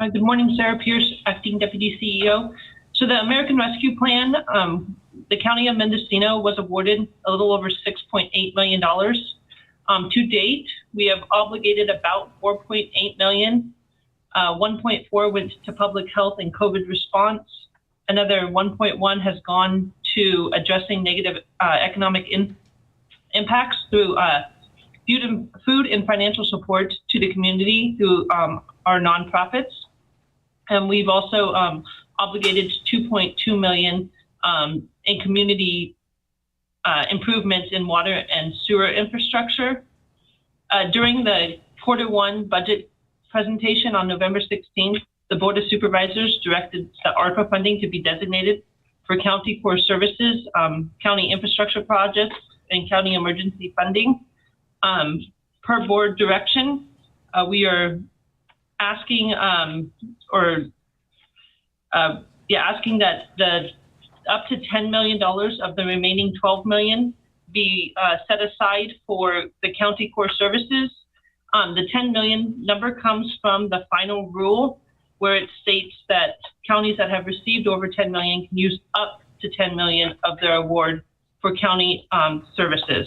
Good morning, Sarah Pierce, Acting Deputy CEO. So the American Rescue Plan, the County of Mendocino was awarded a little over $6.8 million. To date, we have obligated about $4.8 million. 1.4 went to public health and COVID response. Another 1.1 has gone to addressing negative economic impacts through food and financial support to the community through our nonprofits. And we've also obligated $2.2 million in community improvements in water and sewer infrastructure. During the Q1 budget presentation on November 16th, the Board of Supervisors directed the ARPA funding to be designated for county core services, county infrastructure projects, and county emergency funding. Per board direction, we are asking asking that the up to $10 million of the remaining $12 million be set aside for the county core services. The 10 million number comes from the final rule, where it states that counties that have received over 10 million can use up to 10 million of their award for county services.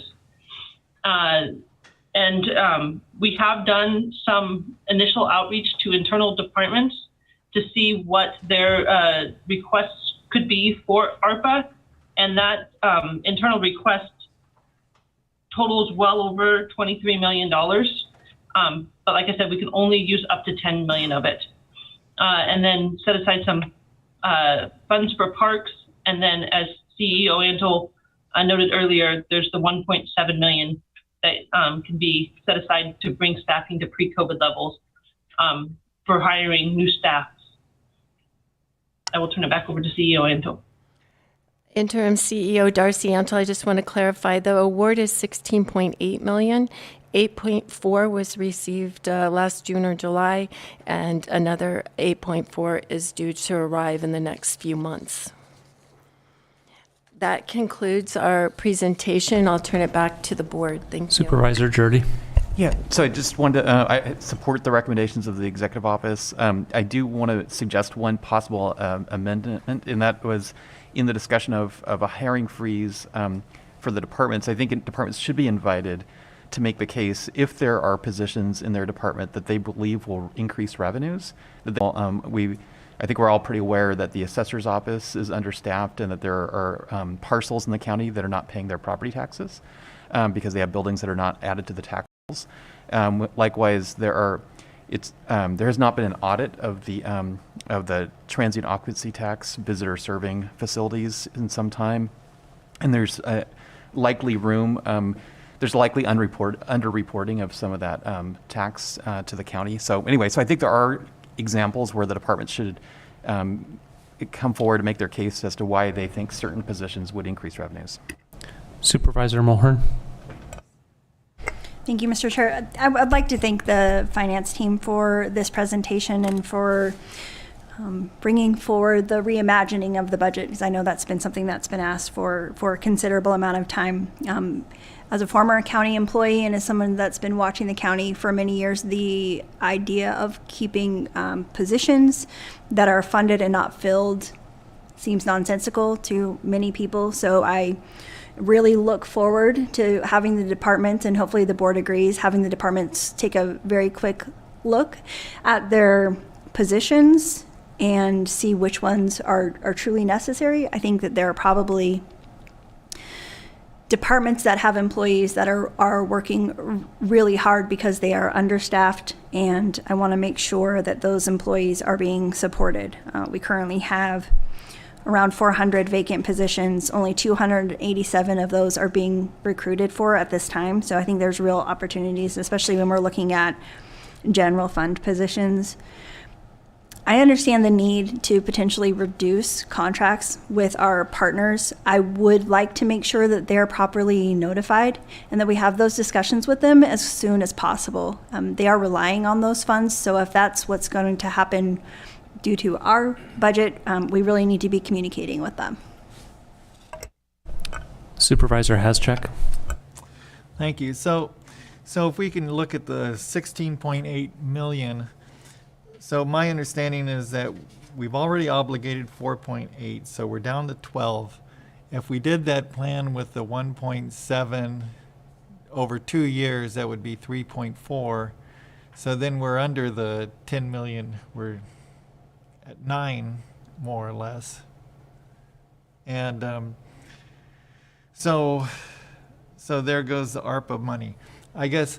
We have done some initial outreach to internal departments to see what their requests could be for ARPA, and that internal request totals well over $23 million. But like I said, we can only use up to 10 million of it. And then set aside some funds for parks. And then, as CEO Antle noted earlier, there's the 1.7 million that can be set aside to bring staffing to pre-COVID levels for hiring new staff. I will turn it back over to CEO Antle. Interim CEO Darcy Antle, I just want to clarify, the award is $16.8 million. 8.4 was received last June or July, and another 8.4 is due to arrive in the next few months. That concludes our presentation. I'll turn it back to the board. Thank you. Supervisor Jurdy. Yeah, so I just wanted to, I support the recommendations of the Executive Office. I do want to suggest one possible amendment, and that was in the discussion of a hiring freeze for the departments. I think departments should be invited to make the case if there are positions in their department that they believe will increase revenues. That they, I think we're all pretty aware that the assessor's office is understaffed and that there are parcels in the county that are not paying their property taxes because they have buildings that are not added to the tax rolls. Likewise, there has not been an audit of the transient occupancy tax visitor serving facilities in some time, and there's likely room. There's likely underreporting of some of that tax to the county. So anyway, so I think there are examples where the department should come forward and make their case as to why they think certain positions would increase revenues. Supervisor Mulhern. Thank you, Mr. Chair. I'd like to thank the finance team for this presentation and for bringing forward the reimagining of the budget, because I know that's been something that's been asked for a considerable amount of time. As a former county employee and as someone that's been watching the county for many years, the idea of keeping positions that are funded and not filled seems nonsensical to many people. So I really look forward to having the departments, and hopefully the board agrees, having the departments take a very quick look at their positions and see which ones are truly necessary. I think that there are probably departments that have employees that are working really hard because they are understaffed, and I want to make sure that those employees are being supported. We currently have around 400 vacant positions. Only 287 of those are being recruited for at this time. So I think there's real opportunities, especially when we're looking at general fund positions. I understand the need to potentially reduce contracts with our partners. I would like to make sure that they're properly notified and that we have those discussions with them as soon as possible. They are relying on those funds, so if that's what's going to happen due to our budget, we really need to be communicating with them. Supervisor Hascheck. Thank you. So if we can look at the 16.8 million, so my understanding is that we've already obligated 4.8, so we're down to 12. If we did that plan with the 1.7 over 2 years, that would be 3.4. So then we're under the 10 million. We're at 9, more or less. And so there goes the ARPA money. I guess,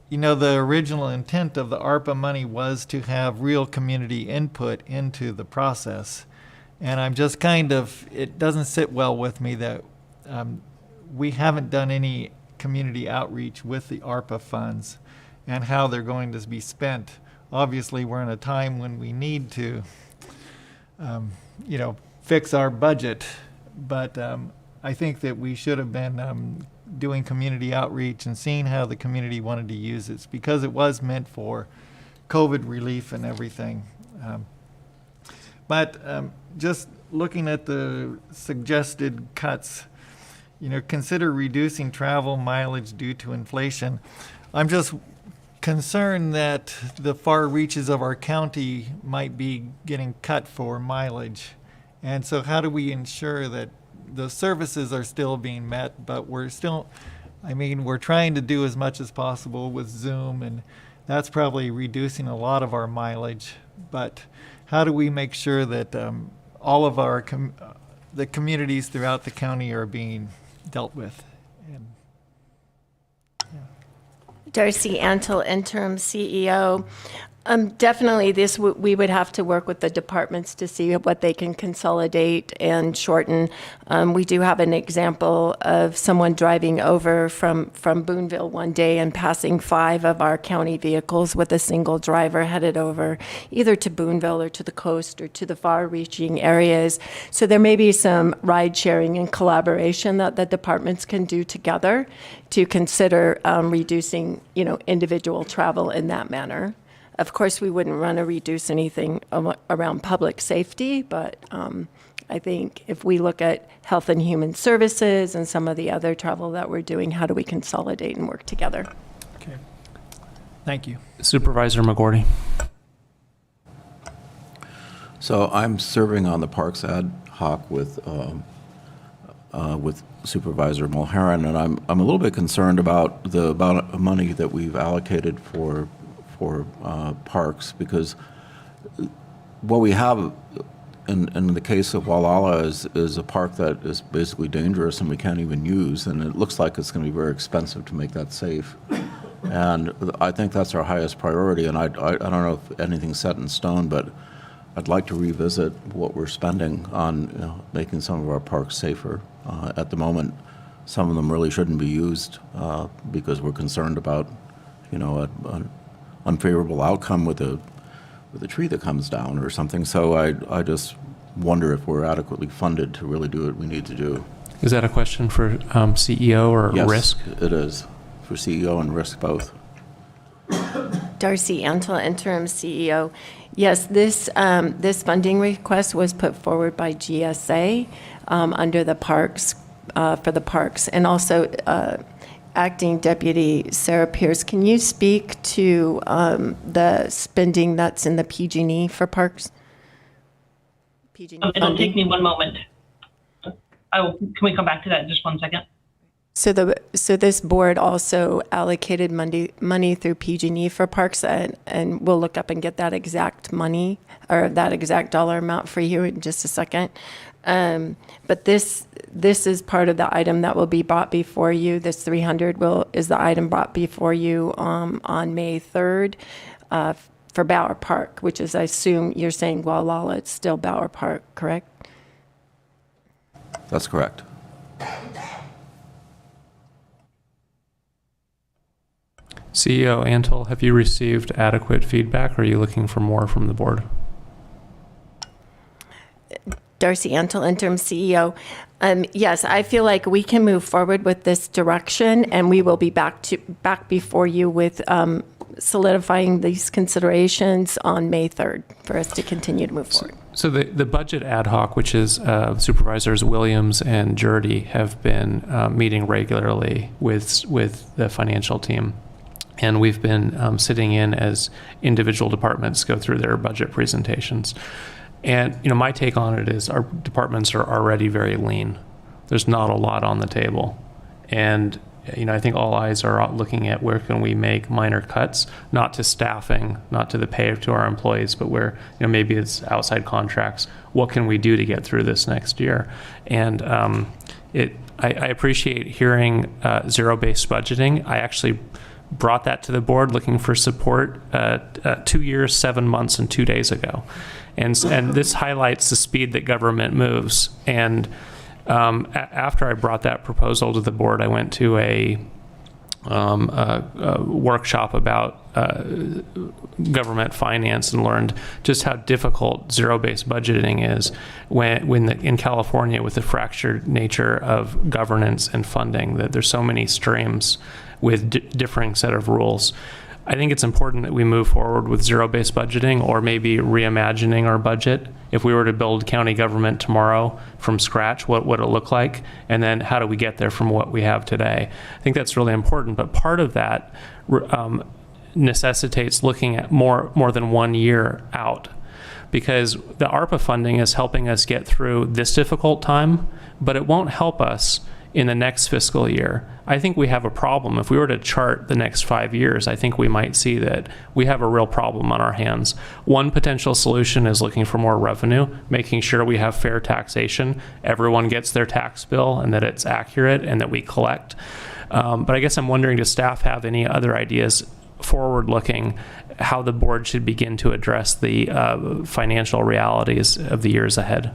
you know, the original intent of the ARPA money was to have real community input into the process. And I'm just it doesn't sit well with me that we haven't done any community outreach with the ARPA funds and how they're going to be spent. Obviously, we're in a time when we need to, fix our budget, but I think that we should have been doing community outreach and seeing how the community wanted to use it, because it was meant for COVID relief and everything. But just looking at the suggested cuts, consider reducing travel mileage due to inflation. I'm just concerned that the far reaches of our county might be getting cut for mileage. And so how do we ensure that the services are still being met, but we're trying to do as much as possible with Zoom, and that's probably reducing a lot of our mileage. But how do we make sure that all of the communities throughout the county are being dealt with? And, Darcy Antle, interim CEO. Definitely we would have to work with the departments to see what they can consolidate and shorten. We do have an example of someone driving over from Boonville one day and passing 5 of our county vehicles with a single driver headed over either to Boonville or to the coast or to the far-reaching areas. So there may be some ride sharing and collaboration that the departments can do together to consider reducing, individual travel in that manner. Of course, we wouldn't want to reduce anything around public safety, but I think if we look at health and human services and some of the other travel that we're doing, how do we consolidate and work together? Okay. Thank you. Supervisor McGordy. So I'm serving on the Parks ad hoc with Supervisor Mulheron, and I'm a little bit concerned about the amount of money that we've allocated for parks, because what we have in the case of Walala is a park that is basically dangerous and we can't even use, and it looks like it's going to be very expensive to make that safe. And I think that's our highest priority, and I don't know if anything's set in stone, but I'd like to revisit what we're spending on making some of our parks safer. At the moment, some of them really shouldn't be used because we're concerned about an unfavorable outcome with a tree that comes down or something. So I just wonder if we're adequately funded to really do what we need to do. Is that a question for CEO or Yes, risk? It is for CEO and risk both. Darcy Antle, interim CEO. Yes, this funding request was put forward by GSA under the parks, for the parks, and also Acting Deputy Sarah Pierce. Can you speak to the spending that's in the PG&E for parks? PG&E it'll take me one moment. Can we come back to that in just 1 second? So this board also allocated money through PG&E for parks, and we'll look up and get that exact money or that exact dollar amount for you in just a second. But this is part of the item that will be brought before you. This 300 is the item brought before you on May 3rd for Bower Park, which is, I assume you're saying Gualala, it's still Bower Park, correct? That's correct. CEO Antle, have you received adequate feedback, or are you looking for more from the board? Darcy Antle, interim CEO. Yes, I feel like we can move forward with this direction, and we will be back before you with solidifying these considerations on May 3rd for us to continue to move forward. So the budget ad hoc, which is Supervisors Williams and Jurdy, have been meeting regularly with the financial team. And we've been sitting in as individual departments go through their budget presentations. And my take on it is our departments are already very lean. There's not a lot on the table. And I think all eyes are looking at where can we make minor cuts, not to staffing, not to the pay to our employees, but where maybe it's outside contracts. What can we do to get through this next year? And I appreciate hearing zero-based budgeting. I actually brought that to the board looking for support 2 years, 7 months, and 2 days ago. And this highlights the speed that government moves. And after I brought that proposal to the board, I went to a workshop about government finance and learned just how difficult zero-based budgeting is in California with the fractured nature of governance and funding, that there's so many streams with differing set of rules. I think it's important that we move forward with zero-based budgeting, or maybe reimagining our budget. If we were to build county government tomorrow from scratch, what would it look like? And then how do we get there from what we have today? I think that's really important, but part of that necessitates looking at more than 1 year out, because the ARPA funding is helping us get through this difficult time, but it won't help us in the next fiscal year. I think we have a problem. If we were to chart the next 5 years, I think we might see that we have a real problem on our hands. One potential solution is looking for more revenue, making sure we have fair taxation, everyone gets their tax bill, and that it's accurate and that we collect. But I guess I'm wondering, does staff have any other ideas forward-looking how the board should begin to address the financial realities of the years ahead?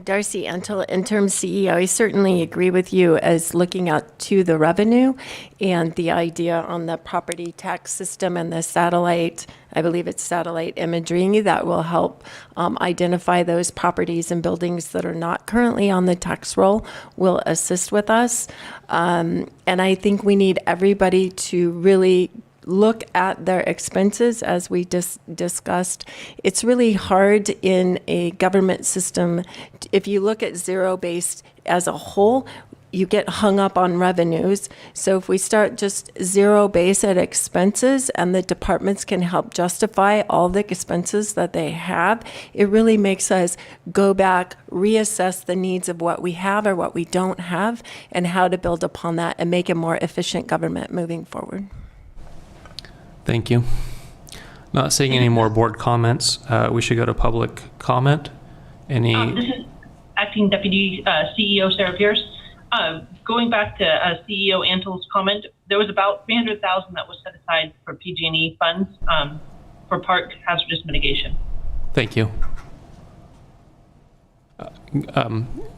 Darcy Antle, interim CEO, I certainly agree with you as looking out to the revenue and the idea on the property tax system and the satellite, I believe it's satellite imagery, that will help identify those properties and buildings that are not currently on the tax roll, will assist with us. And I think we need everybody to really look at their expenses as we discussed. It's really hard in a government system. If you look at zero-based as a whole, you get hung up on revenues. So if we start just zero-based at expenses and the departments can help justify all the expenses that they have, it really makes us go back, reassess the needs of what we have or what we don't have, and how to build upon that and make a more efficient government moving forward. Thank you. Not seeing any more board comments. We should go to public comment. This is Acting Deputy CEO Sarah Pierce. Going back to CEO Antle's comment, there was about $300,000 that was set aside for PG&E funds for park hazardous mitigation. Thank you.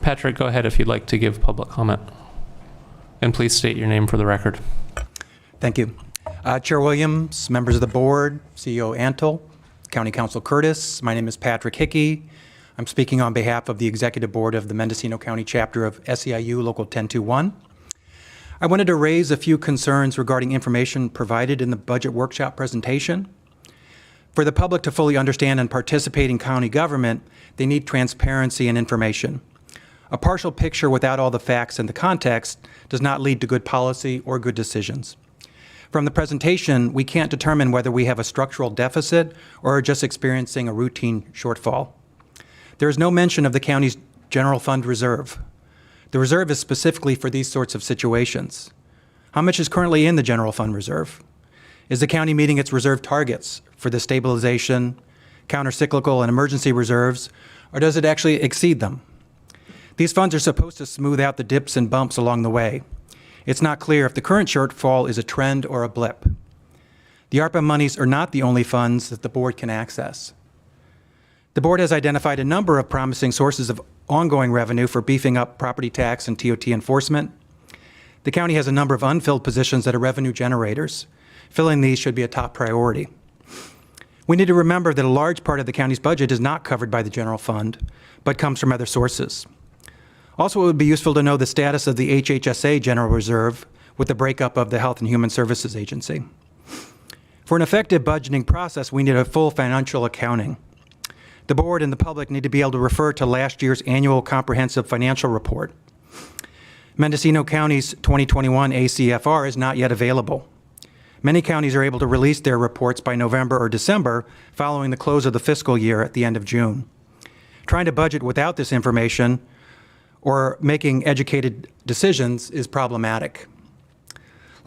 Patrick, go ahead if you'd like to give public comment. And please state your name for the record. Thank you. Chair Williams, members of the board, CEO Antle, County Council Curtis, my name is Patrick Hickey. I'm speaking on behalf of the Executive Board of the Mendocino County Chapter of SEIU Local 1021. I wanted to raise a few concerns regarding information provided in the budget workshop presentation. For the public to fully understand and participate in county government, they need transparency and information. A partial picture without all the facts and the context does not lead to good policy or good decisions. From the presentation, we can't determine whether we have a structural deficit or are just experiencing a routine shortfall. There is no mention of the county's general fund reserve. The reserve is specifically for these sorts of situations. How much is currently in the general fund reserve? Is the county meeting its reserve targets for the stabilization, countercyclical, and emergency reserves, or does it actually exceed them? These funds are supposed to smooth out the dips and bumps along the way. It's not clear if the current shortfall is a trend or a blip. The ARPA monies are not the only funds that the board can access. The board has identified a number of promising sources of ongoing revenue for beefing up property tax and TOT enforcement. The county has a number of unfilled positions that are revenue generators, Filling these should be a top priority. We need to remember that a large part of the county's budget is not covered by the general fund, but comes from other sources. Also, it would be useful to know the status of the HHSA General Reserve with the breakup of the Health and Human Services Agency. For an effective budgeting process, we need a full financial accounting. The board and the public need to be able to refer to last year's annual comprehensive financial report. Mendocino County's 2021 ACFR is not yet available. Many counties are able to release their reports by November or December following the close of the fiscal year at the end of June. Trying to budget without this information or making educated decisions is problematic.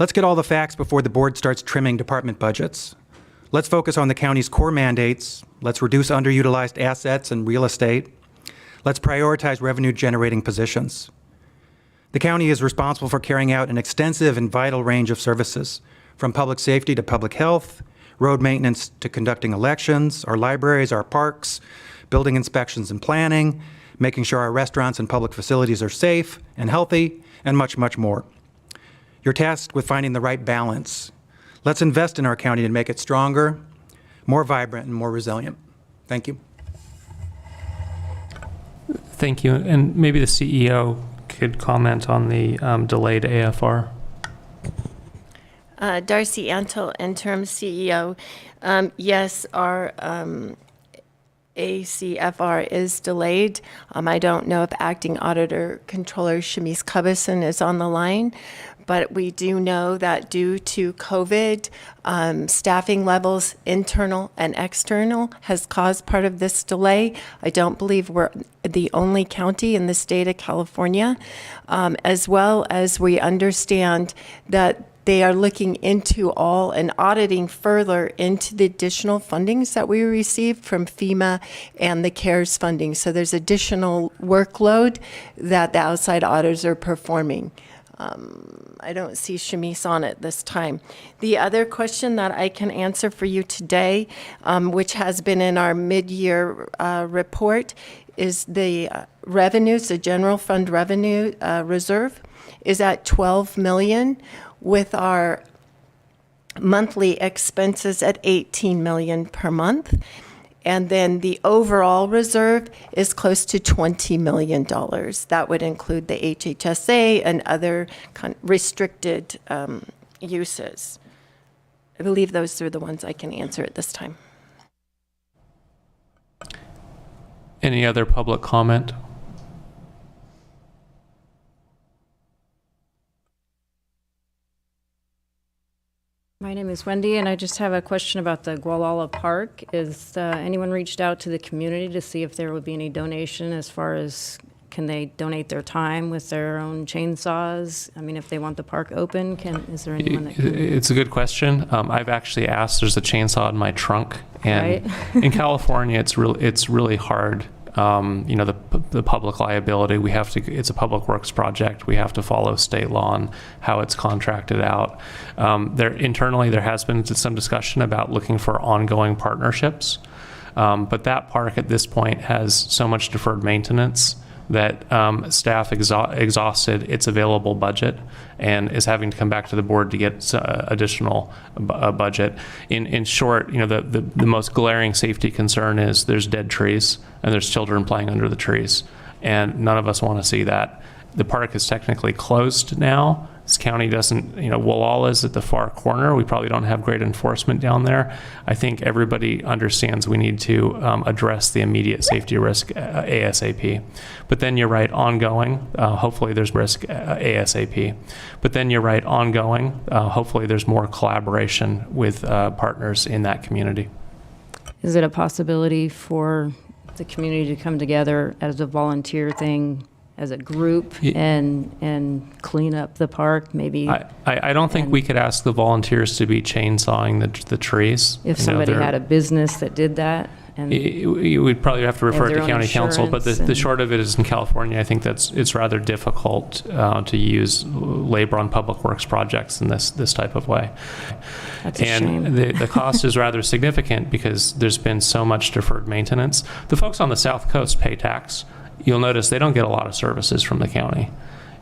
Let's get all the facts before the board starts trimming department budgets. Let's focus on the county's core mandates. Let's reduce underutilized assets and real estate. Let's prioritize revenue-generating positions. The county is responsible for carrying out an extensive and vital range of services, from public safety to public health, road maintenance to conducting elections, our libraries, our parks, building inspections and planning, making sure our restaurants and public facilities are safe and healthy, and much, much more. You're tasked with finding the right balance. Let's invest in our county to make it stronger, more vibrant, and more resilient. Thank you. Thank you. And maybe the CEO could comment on the delayed AFR. Darcy Antle, interim CEO. Yes, our ACFR is delayed. I don't know if Acting Auditor Controller Shamise Cubison is on the line, but we do know that due to COVID, staffing levels, internal and external, has caused part of this delay. I don't believe we're the only county in the state of California, as well as we understand that they are looking into all and auditing further into the additional fundings that we received from FEMA and the CARES funding. So there's additional workload that the outside auditors are performing. I don't see Shamise on it this time. The other question that I can answer for you today, which has been in our mid-year report, is the revenues, the general fund revenue reserve is at $12 million, with our monthly expenses at $18 million per month. And then the overall reserve is close to $20 million. That would include the HHSA and other restricted uses. I believe those are the ones I can answer at this time. Any other public comment? My name is Wendy, and I just have a question about the Gualala Park. Is anyone reached out to the community to see if there would be any donation as far as can they donate their time with their own chainsaws? I mean, if they want the park open, is there anyone that can? It's a good question. I've actually asked. There's a chainsaw in my trunk, and right. In California, it's really hard. The public liability, it's a public works project. We have to follow state law on how it's contracted out. Internally, there has been some discussion about looking for ongoing partnerships. But that park at this point has so much deferred maintenance that staff exhausted its available budget and is having to come back to the board to get additional budget. In short, the most glaring safety concern is there's dead trees and there's children playing under the trees, and none of us want to see that. The park is technically closed now. This county doesn't, Wallala is at the far corner. We probably don't have great enforcement down there. I think everybody understands we need to address the immediate safety risk ASAP. But then you're right, ongoing, hopefully there's risk ASAP. But then you're right, ongoing, hopefully there's more collaboration with partners in that community. Is it a possibility for the community to come together as a volunteer thing, as a group, and clean up the park, maybe? I don't think we could ask the volunteers to be chainsawing the trees. If somebody had a business that did that? And you would probably have to refer to county council, but the short of it is in California, I think it's rather difficult to use labor on public works projects in this type of way. That's a shame. The cost is rather significant because there's been so much deferred maintenance. The folks on the South Coast pay tax. You'll notice they don't get a lot of services from the county.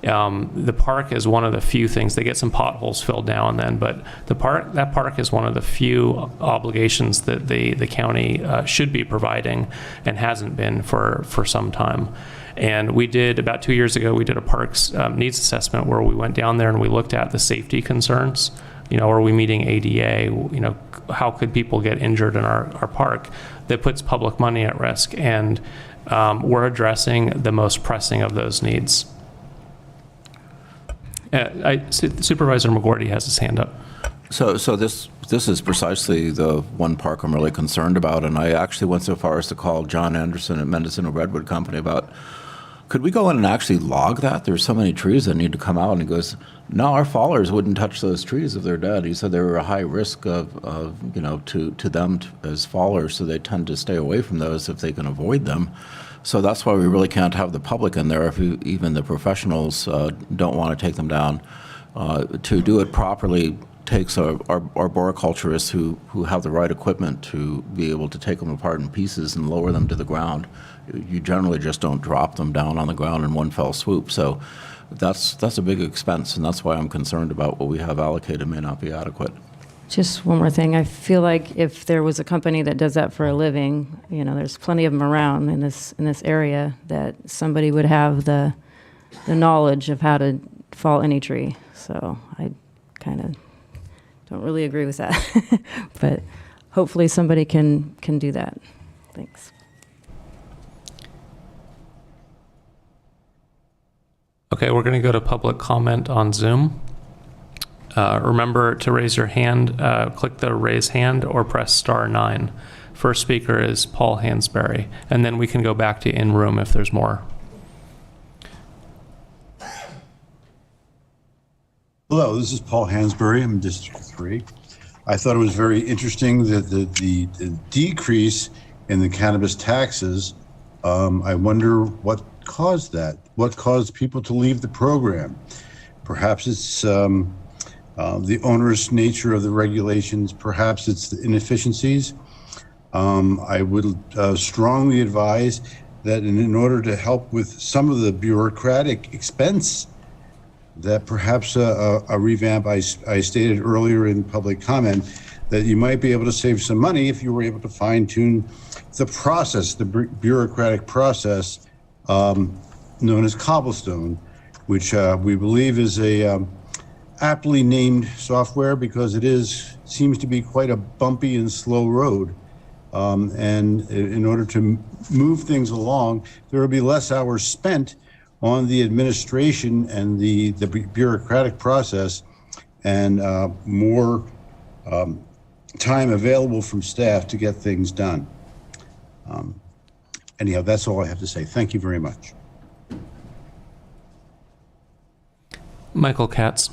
The park is one of the few things, they get some potholes filled now and then, but that park is one of the few obligations that the county should be providing and hasn't been for some time. And we did, about 2 years ago, we did a parks needs assessment where we went down there and we looked at the safety concerns. Are we meeting ADA? How could people get injured in our park? That puts public money at risk. And we're addressing the most pressing of those needs. Supervisor McGordy has his hand up. So this is precisely the one park I'm really concerned about, and I actually went so far as to call John Anderson at Mendocino Redwood Company about, could we go in and actually log that? There's so many trees that need to come out. And he goes, no, our fallers wouldn't touch those trees if they're dead. He said they were a high risk of to them as fallers, so they tend to stay away from those if they can avoid them. So that's why we really can't have the public in there if even the professionals don't want to take them down. To do it properly takes our arboriculturists who have the right equipment to be able to take them apart in pieces and lower them to the ground. You generally just don't drop them down on the ground in one fell swoop. So that's a big expense, and that's why I'm concerned about what we have allocated may not be adequate. Just one more thing. I feel like if there was a company that does that for a living, there's plenty of them around in this area, that somebody would have the knowledge of how to fall any tree. So I kind of don't really agree with that, but hopefully somebody can do that. Thanks. Okay, we're going to go to public comment on Zoom. Remember to raise your hand, click the raise hand or press *9. First speaker is Paul Hansberry, and then we can go back to in room if there's more. Hello, this is Paul Hansberry. I'm in District 3. I thought it was very interesting that the decrease in the cannabis taxes, I wonder what caused that? What caused people to leave the program? Perhaps it's the onerous nature of the regulations. Perhaps it's the inefficiencies. I would strongly advise that in order to help with some of the bureaucratic expense, that perhaps a revamp, I stated earlier in public comment, that you might be able to save some money if you were able to fine-tune the process, the bureaucratic process known as Cobblestone, which we believe is a aptly named software because it seems to be quite a bumpy and slow road. And in order to move things along, there will be less hours spent on the administration and the bureaucratic process, and more time available from staff to get things done. Anyhow, that's all I have to say. Thank you very much. Michael Katz.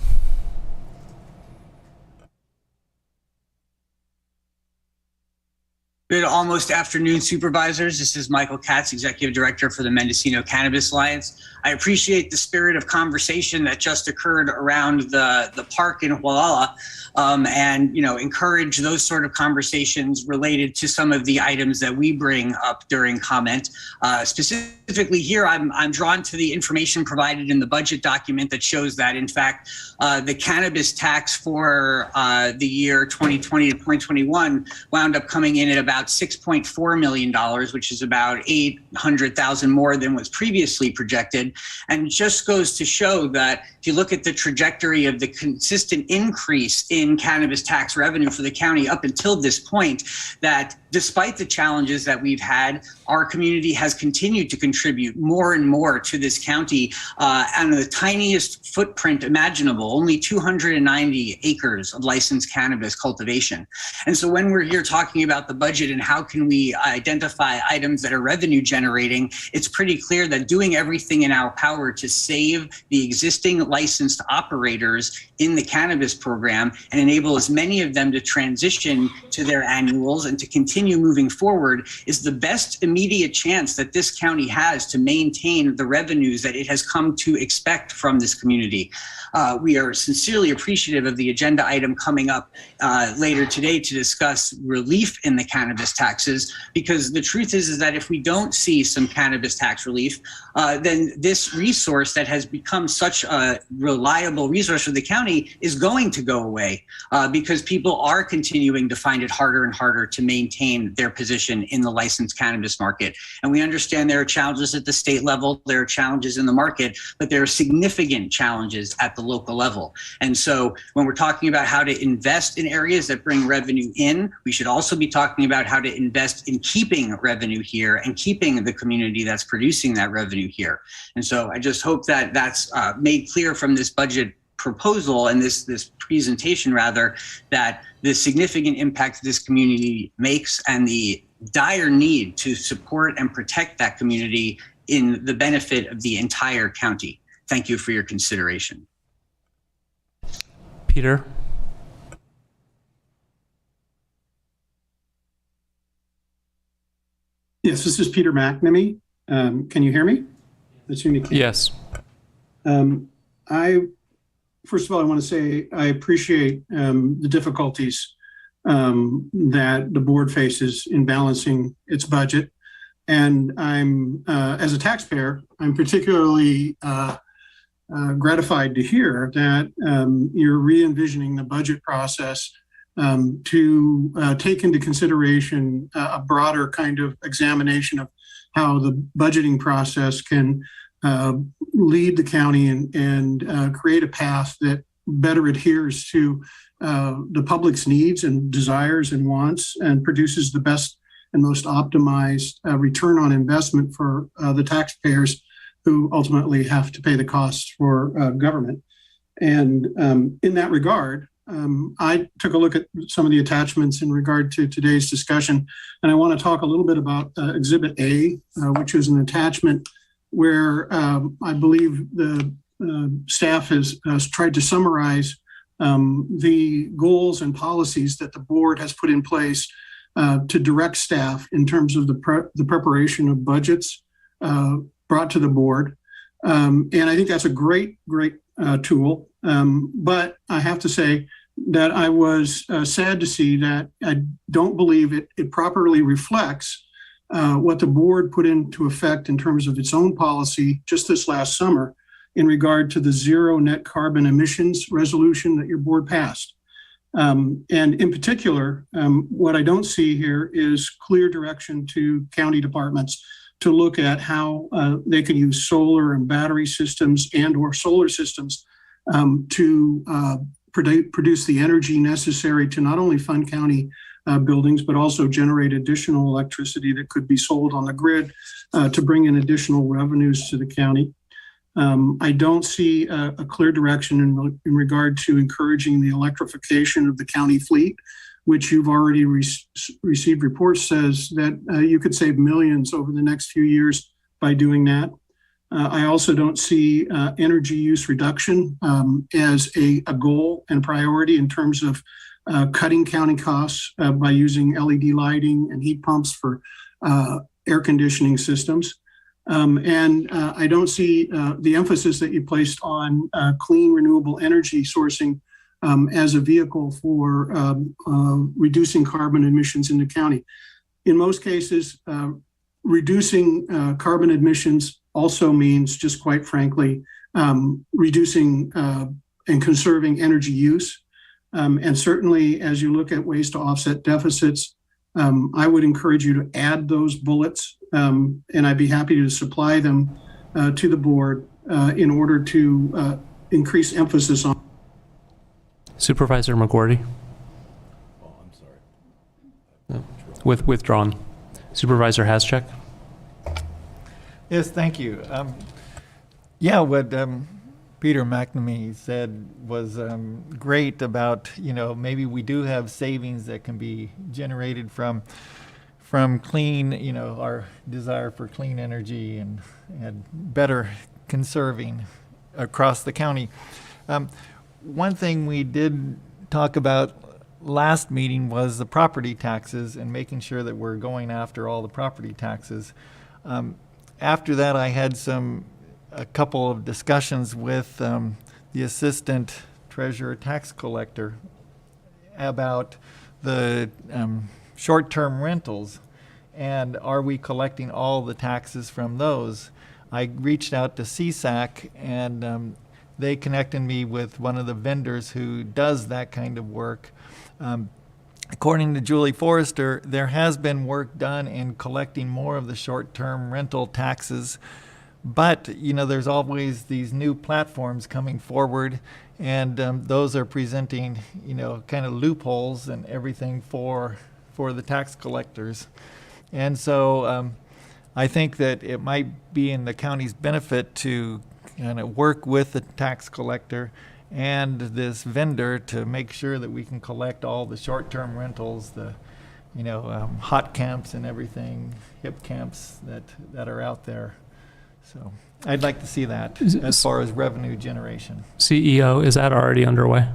Good almost afternoon, supervisors. This is Michael Katz, Executive Director for the Mendocino Cannabis Alliance. I appreciate the spirit of conversation that just occurred around the park in Hualala, and encourage those sort of conversations related to some of the items that we bring up during comment. Specifically here, I'm drawn to the information provided in the budget document that shows that, in fact, the cannabis tax for the year 2020 to 2021 wound up coming in at about $6.4 million, which is about $800,000 more than was previously projected. And it just goes to show that if you look at the trajectory of the consistent increase in cannabis tax revenue for the county up until this point, that despite the challenges that we've had, our community has continued to contribute more and more to this county on the tiniest footprint imaginable, only 290 acres of licensed cannabis cultivation. And so when we're here talking about the budget and how can we identify items that are revenue generating, it's pretty clear that doing everything in our power to save the existing licensed operators in the cannabis program and enable as many of them to transition to their annuals and to continue moving forward is the best immediate chance that this county has to maintain the revenues that it has come to expect from this community. We are sincerely appreciative of the agenda item coming up later today to discuss relief in the cannabis cannabis taxes, because the truth is that if we don't see some cannabis tax relief, then this resource that has become such a reliable resource for the county is going to go away, because people are continuing to find it harder and harder to maintain their position in the licensed cannabis market. And we understand there are challenges at the state level, there are challenges in the market, but there are significant challenges at the local level. And so when we're talking about how to invest in areas that bring revenue in, we should also be talking about how to invest in keeping revenue here and keeping the community that's producing that revenue here. And so I just hope that that's made clear from this budget proposal and this presentation rather, that the significant impact this community makes and the dire need to support and protect that community in the benefit of the entire county. Thank you for your consideration. Peter? Yes, this is Peter McNamee. Can you hear me? I assume you can. Yes. First of all, I want to say I appreciate the difficulties that the board faces in balancing its budget. And I'm, as a taxpayer, I'm particularly gratified to hear that you're re-envisioning the budget process to take into consideration a broader kind of examination of how the budgeting process can lead the county and create a path that better adheres to the public's needs and desires and wants and produces the best and most optimized return on investment for the taxpayers who ultimately have to pay the costs for government. And in that regard, I took a look at some of the attachments in regard to today's discussion, and I want to talk a little bit about Exhibit A, which is an attachment where I believe the staff has tried to summarize the goals and policies that the board has put in place to direct staff in terms of the preparation of budgets brought to the board. And I think that's a great tool. But I have to say that I was sad to see that I don't believe it properly reflects what the board put into effect in terms of its own policy just this last summer in regard to the zero net carbon emissions resolution that your board passed. And in particular, what I don't see here is clear direction to county departments to look at how they can use solar and battery systems and or solar systems to produce the energy necessary to not only fund county buildings, but also generate additional electricity that could be sold on the grid to bring in additional revenues to the county. I don't see a clear direction in regard to encouraging the electrification of the county fleet, which you've already received reports says that you could save millions over the next few years by doing that. I also don't see energy use reduction as a goal and priority in terms of cutting county costs by using LED lighting and heat pumps for air conditioning systems. And I don't see the emphasis that you placed on clean renewable energy sourcing as a vehicle for reducing carbon emissions in the county. In most cases, reducing carbon emissions also means, just quite frankly, reducing and conserving energy use. And certainly, as you look at ways to offset deficits, I would encourage you to add those bullets, and I'd be happy to supply them to the board in order to increase emphasis on. Supervisor McGordy? Oh, I'm sorry. No. Withdrawn. Supervisor Haschek? Yes, thank you. Yeah, what Peter McNamee said was great about, maybe we do have savings that can be generated from clean, our desire for clean energy and better conserving across the county. One thing we did talk about last meeting was the property taxes and making sure that we're going after all the property taxes. After that, I had a couple of discussions with the assistant treasurer tax collector about the short-term rentals, and are we collecting all the taxes from those? I reached out to CSAC, and they connected me with one of the vendors who does that kind of work. According to Julie Forrester, there has been work done in collecting more of the short-term rental taxes, but there's always these new platforms coming forward, and those are presenting kind of loopholes and everything for the tax collectors. And so I think that it might be in the county's benefit to kind of work with the tax collector and this vendor to make sure that we can collect all the short-term rentals, the hot camps and everything, hip camps that are out there. So I'd like to see that as far as revenue generation. CEO, is that already underway?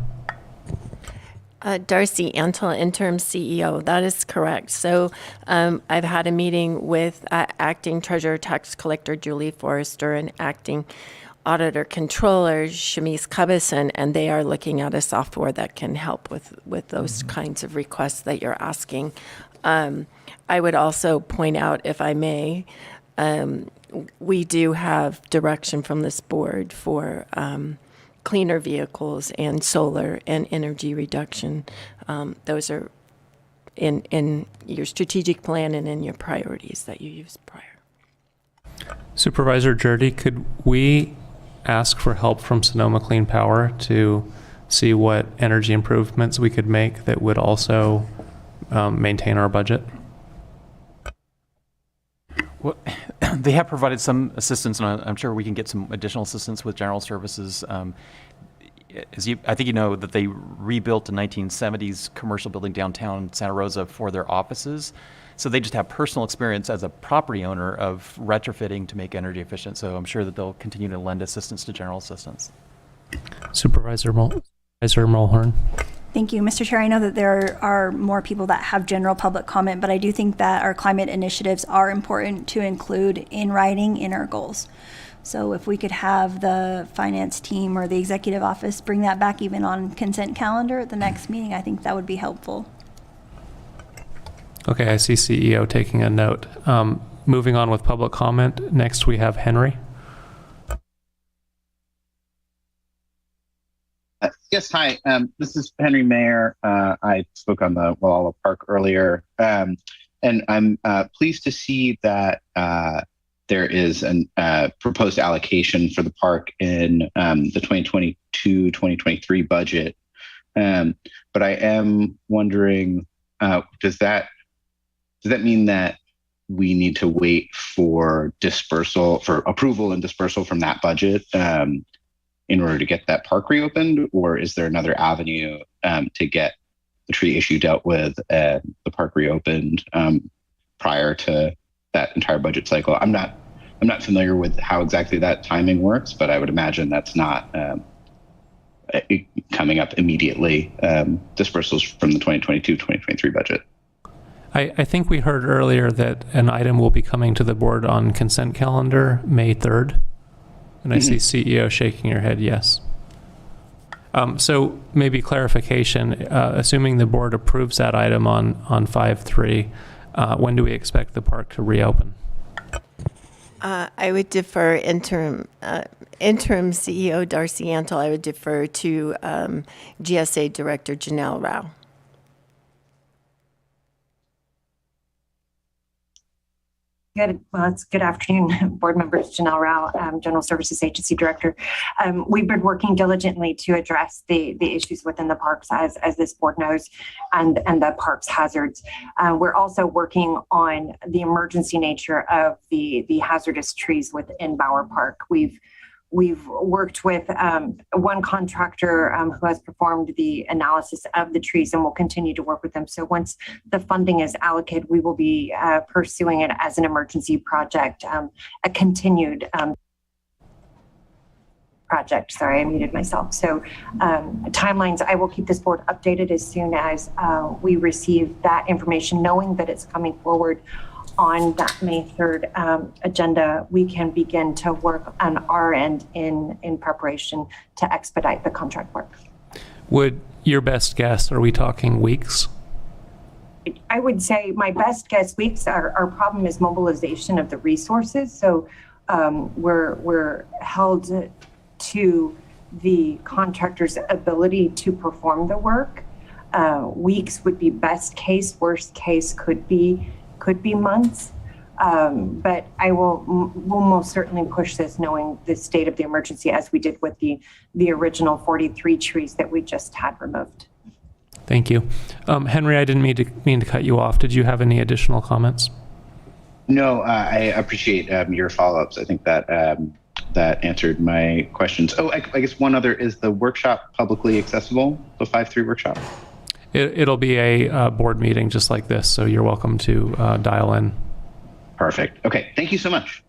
Darcy Antle, interim CEO. That is correct. So I've had a meeting with acting treasurer tax collector Julie Forrester and acting auditor controller Shamise Cubison, and they are looking at a software that can help with those kinds of requests that you're asking. I would also point out, if I may, we do have direction from this board for cleaner vehicles and solar and energy reduction. Those are in your strategic plan and in your priorities that you used prior. Supervisor Jurdy, could we ask for help from Sonoma Clean Power to see what energy improvements we could make that would also maintain our budget? Well, they have provided some assistance, and I'm sure we can get some additional assistance with general services. I think you know that they rebuilt a 1970s commercial building downtown Santa Rosa for their offices. So they just have personal experience as a property owner of retrofitting to make energy efficient. So I'm sure that they'll continue to lend assistance to general assistance. Supervisor Mulhern. Thank you, Mr. Chair. I know that there are more people that have general public comment, but I do think that our climate initiatives are important to include in writing in our goals. So if we could have the finance team or the executive office bring that back even on consent calendar at the next meeting, I think that would be helpful. Okay, I see CEO taking a note. Moving on with public comment. Next we have Henry. Yes, hi. This is Henry Mayer. I spoke on the Walla Park earlier, and I'm pleased to see that there is a proposed allocation for the park in the 2022-2023 budget. But I am wondering, does that mean that we need to wait for approval and dispersal from that budget in order to get that park reopened, or is there another avenue to get the tree issue dealt with and the park reopened prior to that entire budget cycle? I'm not familiar with how exactly that timing works, but I would imagine that's not coming up immediately. Dispersals from the 2022-2023 budget. I think we heard earlier that an item will be coming to the board on consent calendar May 3rd. And I see CEO shaking your head, yes. So maybe clarification, assuming the board approves that item on 5/3, when do we expect the park to reopen? I would defer interim CEO Darcy Antle. I would defer to GSA Director Janelle Rao. Good afternoon, board members. Janelle Rao, General Services Agency Director. We've been working diligently to address the issues within the parks, as this board knows, and the parks hazards. We're also working on the emergency nature of the hazardous trees within Bower Park. We've worked with one contractor who has performed the analysis of the trees, and we'll continue to work with them. So once the funding is allocated, we will be pursuing it as an emergency project, a continued project. Sorry, I muted myself. So timelines, I will keep this board updated as soon as we receive that information, knowing that it's coming forward on that May 3rd agenda. We can begin to work on our end in preparation to expedite the contract work. Would your best guess, are we talking weeks? I would say my best guess weeks, our problem is mobilization of the resources. So we're held to the contractor's ability to perform the work. Weeks would be best case, worst case could be months. But we'll most certainly push this knowing the state of the emergency as we did with the original 43 trees that we just had removed. Thank you. Henry, I didn't mean to cut you off. Did you have any additional comments? No, I appreciate your follow-ups. I think that that answered my questions. Oh, I guess one other, is the workshop publicly accessible, the 5-3 workshop? It'll be a board meeting just like this, so you're welcome to dial in. Perfect. Okay, thank you so much.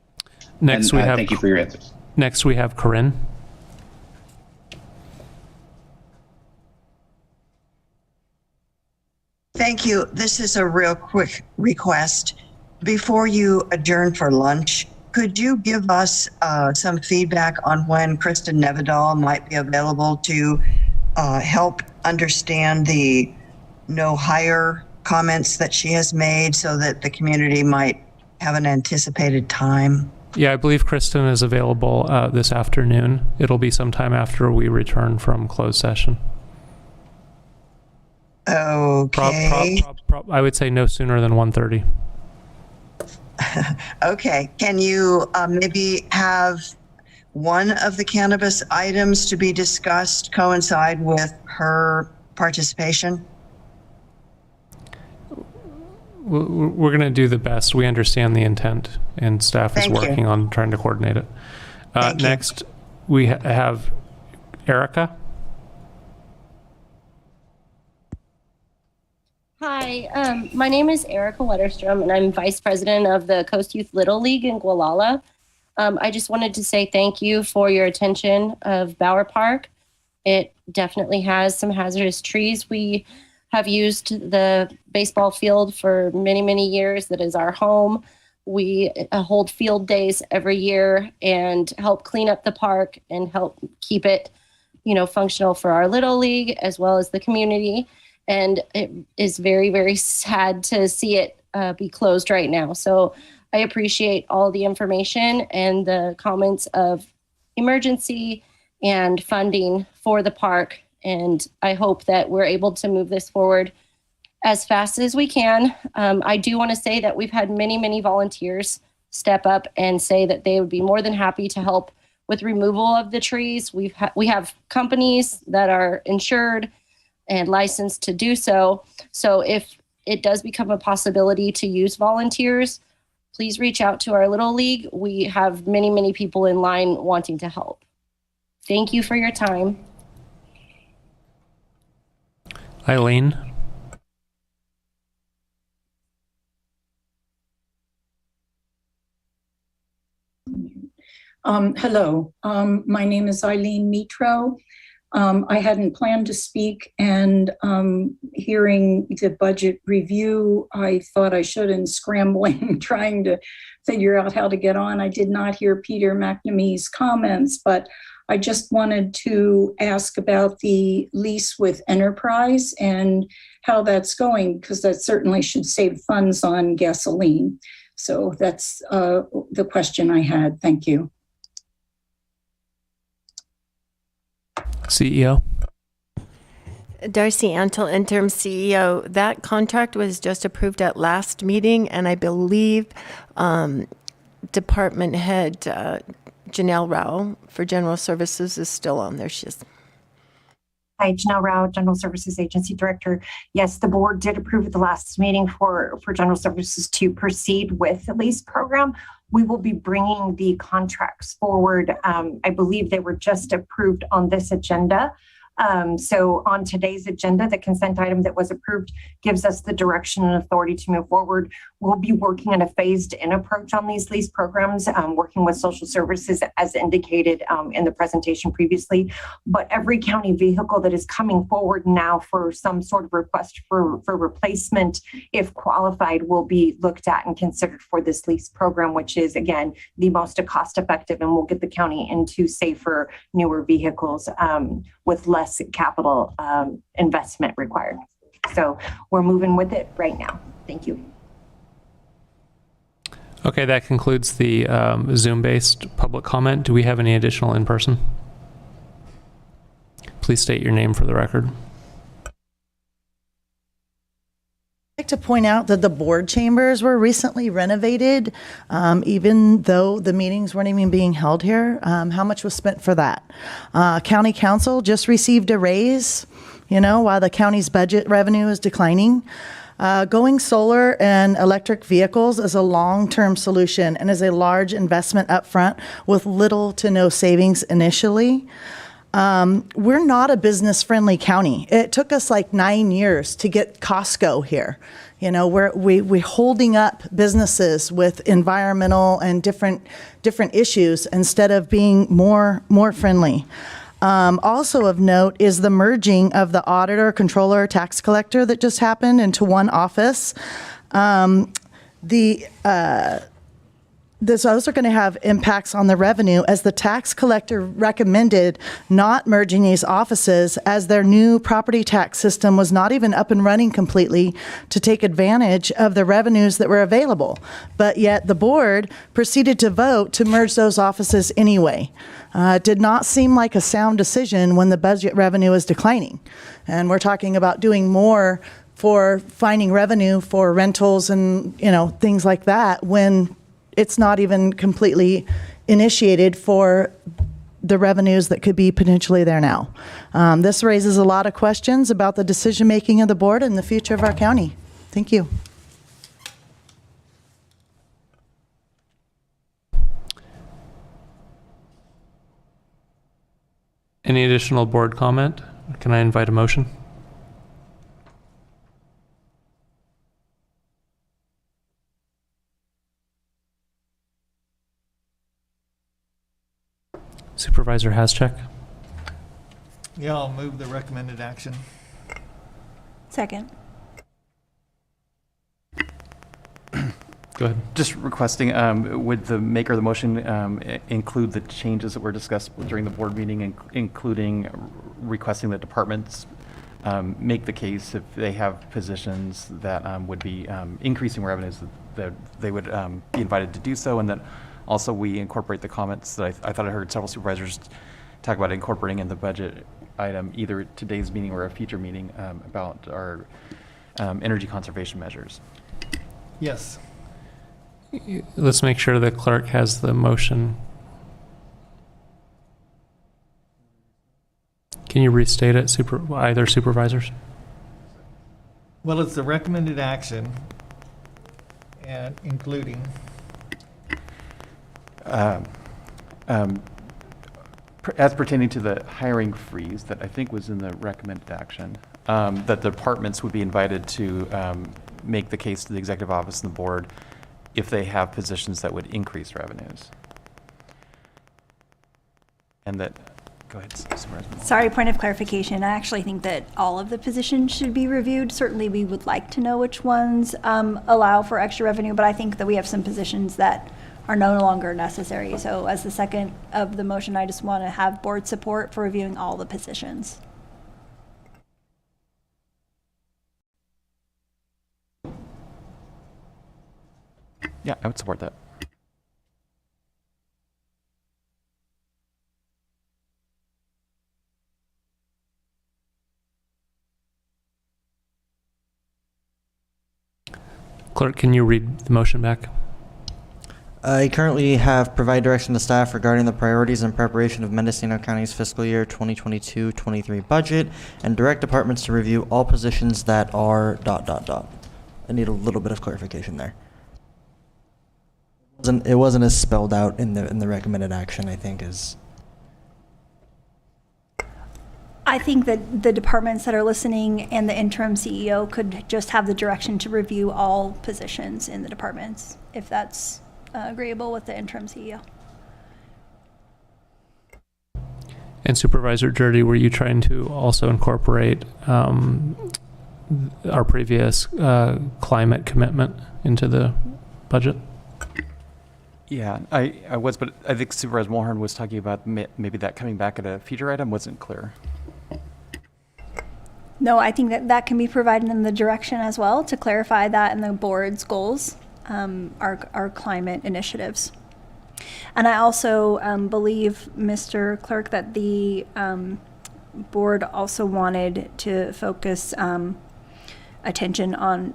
Next, we have. Thank you for your answers. Next, we have Corinne. Thank you. This is a real quick request. Before you adjourn for lunch, could you give us some feedback on when Kristen Nevedal might be available to help understand the no hire comments that she has made so that the community might have an anticipated time? Yeah, I believe Kristen is available this afternoon. It'll be sometime after we return from closed session. Okay. I would say no sooner than 1:30. Okay. Can you maybe have one of the cannabis items to be discussed coincide with her participation? We're going to do the best. We understand the intent, and staff is working on trying to coordinate it. Next, we have Erica. Hi, my name is Erica Wetterstrom, and I'm Vice President of the Coast Youth Little League in Gualala. I just wanted to say thank you for your attention of Bower Park. It definitely has some hazardous trees. We have used the baseball field for many, many years. That is our home. We hold field days every year and help clean up the park and help keep it, functional for our Little League as well as the community. And it is very, very sad to see it be closed right now. So I appreciate all the information and the comments of emergency and funding for the park. And I hope that we're able to move this forward as fast as we can. I do want to say that we've had many, many volunteers step up and say that they would be more than happy to help with removal of the trees. We have companies that are insured and licensed to do so. So if it does become a possibility to use volunteers, please reach out to our Little League. We have many, many people in line wanting to help. Thank you for your time. Eileen. Hello, my name is Eileen Mitro. I hadn't planned to speak, and hearing the budget review, I thought I should, and scrambling, trying to figure out how to get on. I did not hear Peter McNamee's comments, but I just wanted to ask about the lease with Enterprise and how that's going, because that certainly should save funds on gasoline. So that's the question I had. Thank you. CEO. Darcy Antle, interim CEO. That contract was just approved at last meeting, and I believe Department Head Janelle Rao for General Services is still on there. Hi, Janelle Rao, General Services Agency Director. Yes, the board did approve at the last meeting for General Services to proceed with the lease program. We will be bringing the contracts forward. I believe they were just approved on this agenda. So on today's agenda, the consent item that was approved gives us the direction and authority to move forward. We'll be working on a phased-in approach on these lease programs, working with social services as indicated in the presentation previously. But every county vehicle that is coming forward now for some sort of request for replacement, if qualified, will be looked at and considered for this lease program, which is, again, the most cost-effective and will get the county into safer, newer vehicles with less capital investment required. So we're moving with it right now. Thank you. Okay, that concludes the Zoom-based public comment. Do we have any additional in person? Please state your name for the record. I'd like to point out that the board chambers were recently renovated, even though the meetings weren't even being held here. How much was spent for that? County Council just received a raise, while the county's budget revenue is declining. Going solar and electric vehicles is a long-term solution and is a large investment upfront with little to no savings initially. We're not a business-friendly county. It took us like 9 years to get Costco here. We're holding up businesses with environmental and different issues instead of being more friendly. Also of note is the merging of the auditor, controller, tax collector that just happened into one office. This also going to have impacts on the revenue as the tax collector recommended not merging these offices as their new property tax system was not even up and running completely to take advantage of the revenues that were available. But yet the board proceeded to vote to merge those offices anyway. It did not seem like a sound decision when the budget revenue is declining. And we're talking about doing more for finding revenue for rentals and, things like that when it's not even completely initiated for the revenues that could be potentially there now. This raises a lot of questions about the decision-making of the board and the future of our county. Thank you. Any additional board comment? Can I invite a motion? Supervisor Hascheck. Yeah, I'll move the recommended action. Second. Go ahead. Just requesting, would the maker of the motion include the changes that were discussed during the board meeting, including requesting that departments make the case if they have positions that would be increasing revenues, that they would be invited to do so, and that also we incorporate the comments that I thought I heard several supervisors talk about incorporating in the budget item, either today's meeting or a future meeting, about our energy conservation measures. Yes. Let's make sure the clerk has the motion. Can you restate it, either supervisors? Well, it's the recommended action and including as pertaining to the hiring freeze that I think was in the recommended action, that the departments would be invited to make the case to the executive office and the board if they have positions that would increase revenues. And that, go ahead, Supervisor. Sorry, point of clarification. I actually think that all of the positions should be reviewed. Certainly, we would like to know which ones allow for extra revenue, but I think that we have some positions that are no longer necessary. So as the second of the motion, I just want to have board support for reviewing all the positions. Yeah, I would support that. Clerk, can you read the motion back? I currently have provide direction to staff regarding the priorities and preparation of Mendocino County's fiscal year 2022-23 budget and direct departments to review all positions that are ... I need a little bit of clarification there. It wasn't as spelled out in the recommended action, I think, is. I think that the departments that are listening and the interim CEO could just have the direction to review all positions in the departments, if that's agreeable with the interim CEO. And Supervisor Dirty, were you trying to also incorporate our previous climate commitment into the budget? Yeah, I was, but I think Supervisor Mulhern was talking about maybe that coming back at a future item wasn't clear. No, I think that can be provided in the direction as well to clarify that in the board's goals, our climate initiatives. And I also believe, Mr. Clerk, that the board also wanted to focus attention on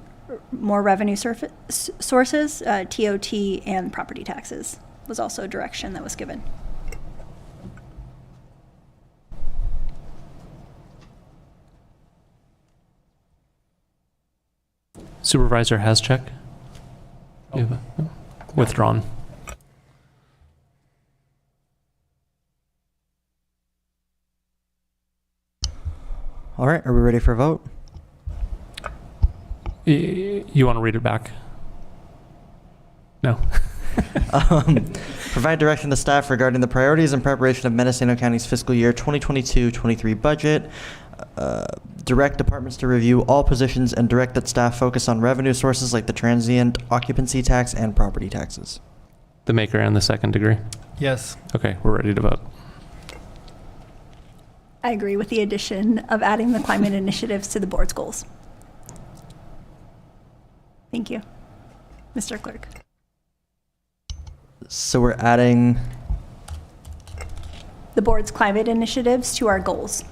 more revenue sources, TOT and property taxes was also a direction that was given. Supervisor Hascheck? Withdrawn. All right, are we ready for a vote? You want to read it back? No. Provide direction to staff regarding the priorities and preparation of Mendocino County's fiscal year 2022-23 budget. Direct departments to review all positions and direct that staff focus on revenue sources like the transient occupancy tax and property taxes. The maker and the second degree? Yes. Okay, we're ready to vote. I agree with the addition of adding the climate initiatives to the board's goals. Thank you, Mr. Clerk. So we're adding the board's climate initiatives to our goals.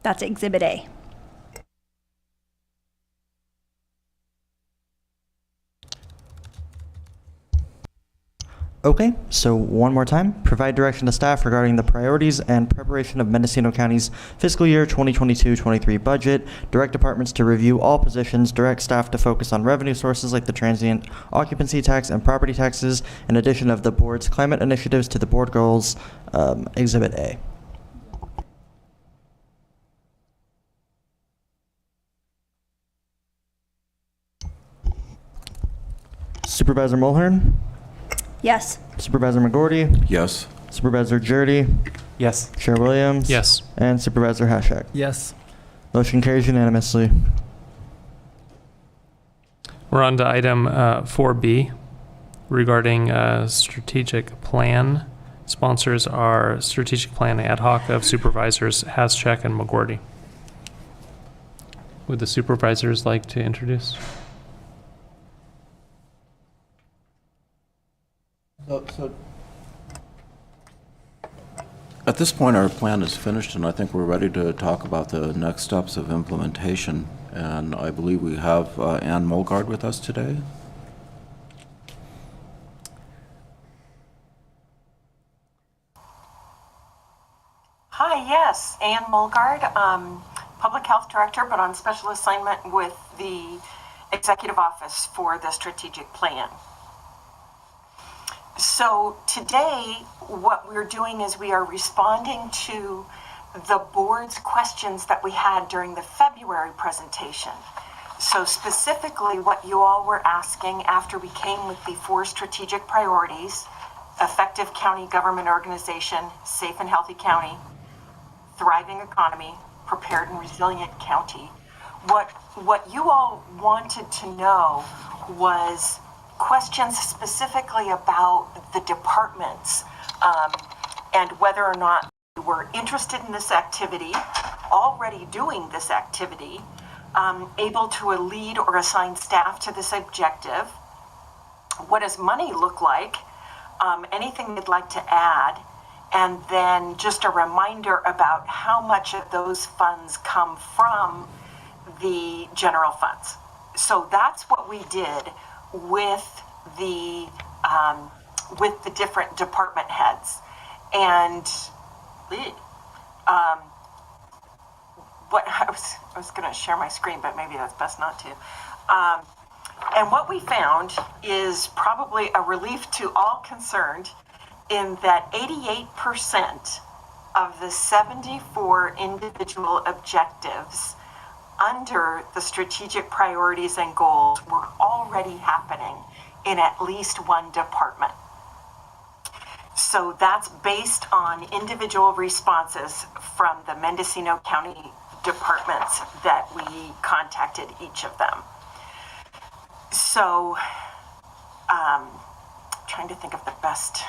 That's Exhibit A. Okay, so one more time. Provide direction to staff regarding the priorities and preparation of Mendocino County's fiscal year 2022-23 budget. Direct departments to review all positions. Direct staff to focus on revenue sources like the transient occupancy tax and property taxes, in addition of the board's climate initiatives to the board goals, Exhibit A. Supervisor Mulhern? Yes. Supervisor McGorty? Yes. Supervisor Jurdy? Yes. Chair Williams? Yes. And Supervisor Hascheck? Yes. Motion carries unanimously. We're on to item 4B regarding strategic plan. Sponsors are strategic plan ad hoc of Supervisors Hascheck and McGorty. Would the supervisors like to introduce? So at this point, our plan is finished, and I think we're ready to talk about the next steps of implementation. And I believe we have Ann Mulgard with us today. Hi, yes, Ann Mulgard, Public Health Director, but on special assignment with the Executive Office for the Strategic Plan. So today, what we're doing is we are responding to the board's questions that we had during the February presentation. So specifically what you all were asking after we came with the 4 strategic priorities: effective county government organization, safe and healthy county, thriving economy, prepared and resilient county. What you all wanted to know was questions specifically about the departments and whether or not we were interested in this activity, already doing this activity, able to lead or assign staff to this objective. What does money look like? Anything you'd like to add? And then just a reminder about how much of those funds come from the general funds. So that's what we did with the different department heads. And what I was going to share my screen, but maybe that's best not to. And what we found is probably a relief to all concerned, in that 88% of the 74 individual objectives under the strategic priorities and goals were already happening in at least one department. So that's based on individual responses from the Mendocino County departments that we contacted each of them. So, trying to think of the best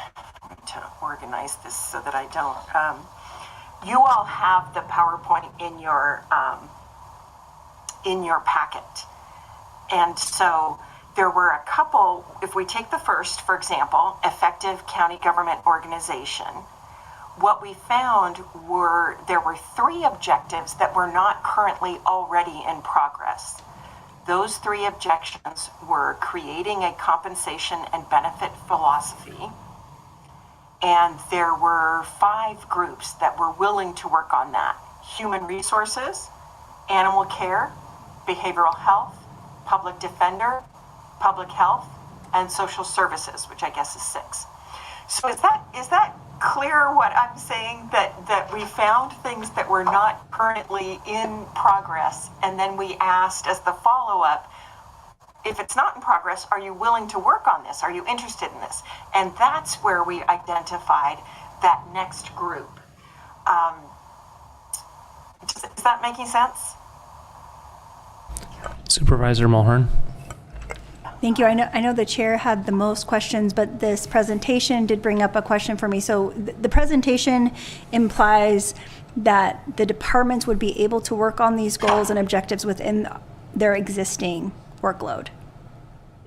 trying to organize this so that I don't. You all have the PowerPoint in your packet. And so there were a couple, if we take the first, for example, effective county government organization, what we found were there were 3 objectives that were not currently already in progress. Those 3 objections were creating a compensation and benefit philosophy. And there were 5 groups that were willing to work on that: human resources, animal care, behavioral health, public defender, public health, and social services, which I guess is 6. So is that clear what I'm saying, that we found things that were not currently in progress, and then we asked as the follow-up, if it's not in progress, are you willing to work on this? Are you interested in this? And that's where we identified that next group. Is that making sense? Supervisor Mulhern. Thank you. I know the chair had the most questions, but this presentation did bring up a question for me. So the presentation implies that the departments would be able to work on these goals and objectives within their existing workload.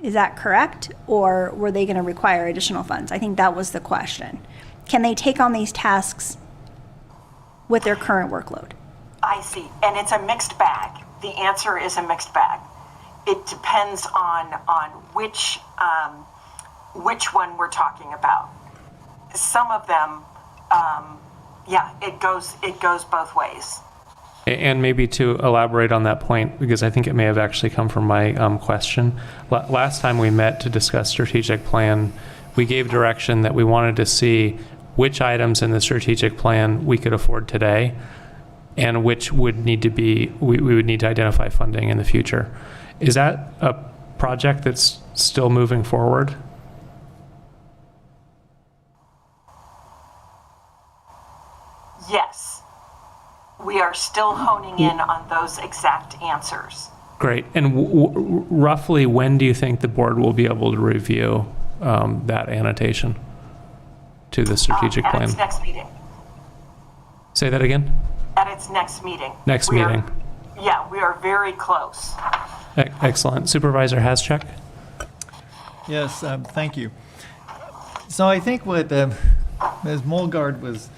Is that correct? Or were they going to require additional funds? I think that was the question. Can they take on these tasks with their current workload? I see. And it's a mixed bag. The answer is a mixed bag. It depends on which one we're talking about. Some of them, it goes both ways. And maybe to elaborate on that point, because I think it may have actually come from my question. Last time we met to discuss strategic plan, we gave direction that we wanted to see which items in the strategic plan we could afford today, and which would need to be, we would need to identify funding in the future. Is that a project that's still moving forward? Yes. We are still honing in on those exact answers. Great. And roughly when do you think the board will be able to review that annotation to the strategic plan? At its next meeting. Say that again? At its next meeting. Next meeting. We are very close. Excellent. Supervisor Haschek? Yes, thank you. So I think what Ms. Mulgard was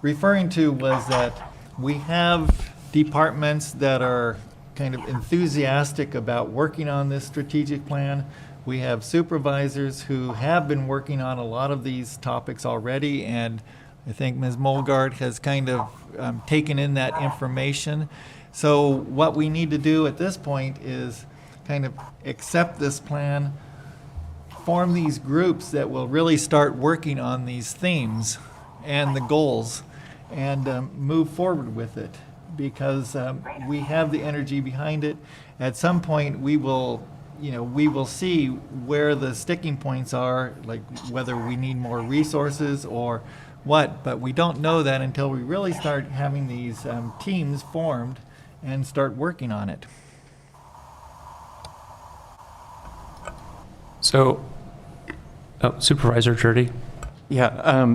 referring to was that we have departments that are kind of enthusiastic about working on this strategic plan. We have supervisors who have been working on a lot of these topics already, and I think Ms. Mulgard has kind of taken in that information. So what we need to do at this point is kind of accept this plan, form these groups that will really start working on these themes and the goals, and move forward with it, because we have the energy behind it. At some point, we will see where the sticking points are, like whether we need more resources or what, but we don't know that until we really start having these teams formed and start working on it. So, Supervisor Jurdy? Yeah,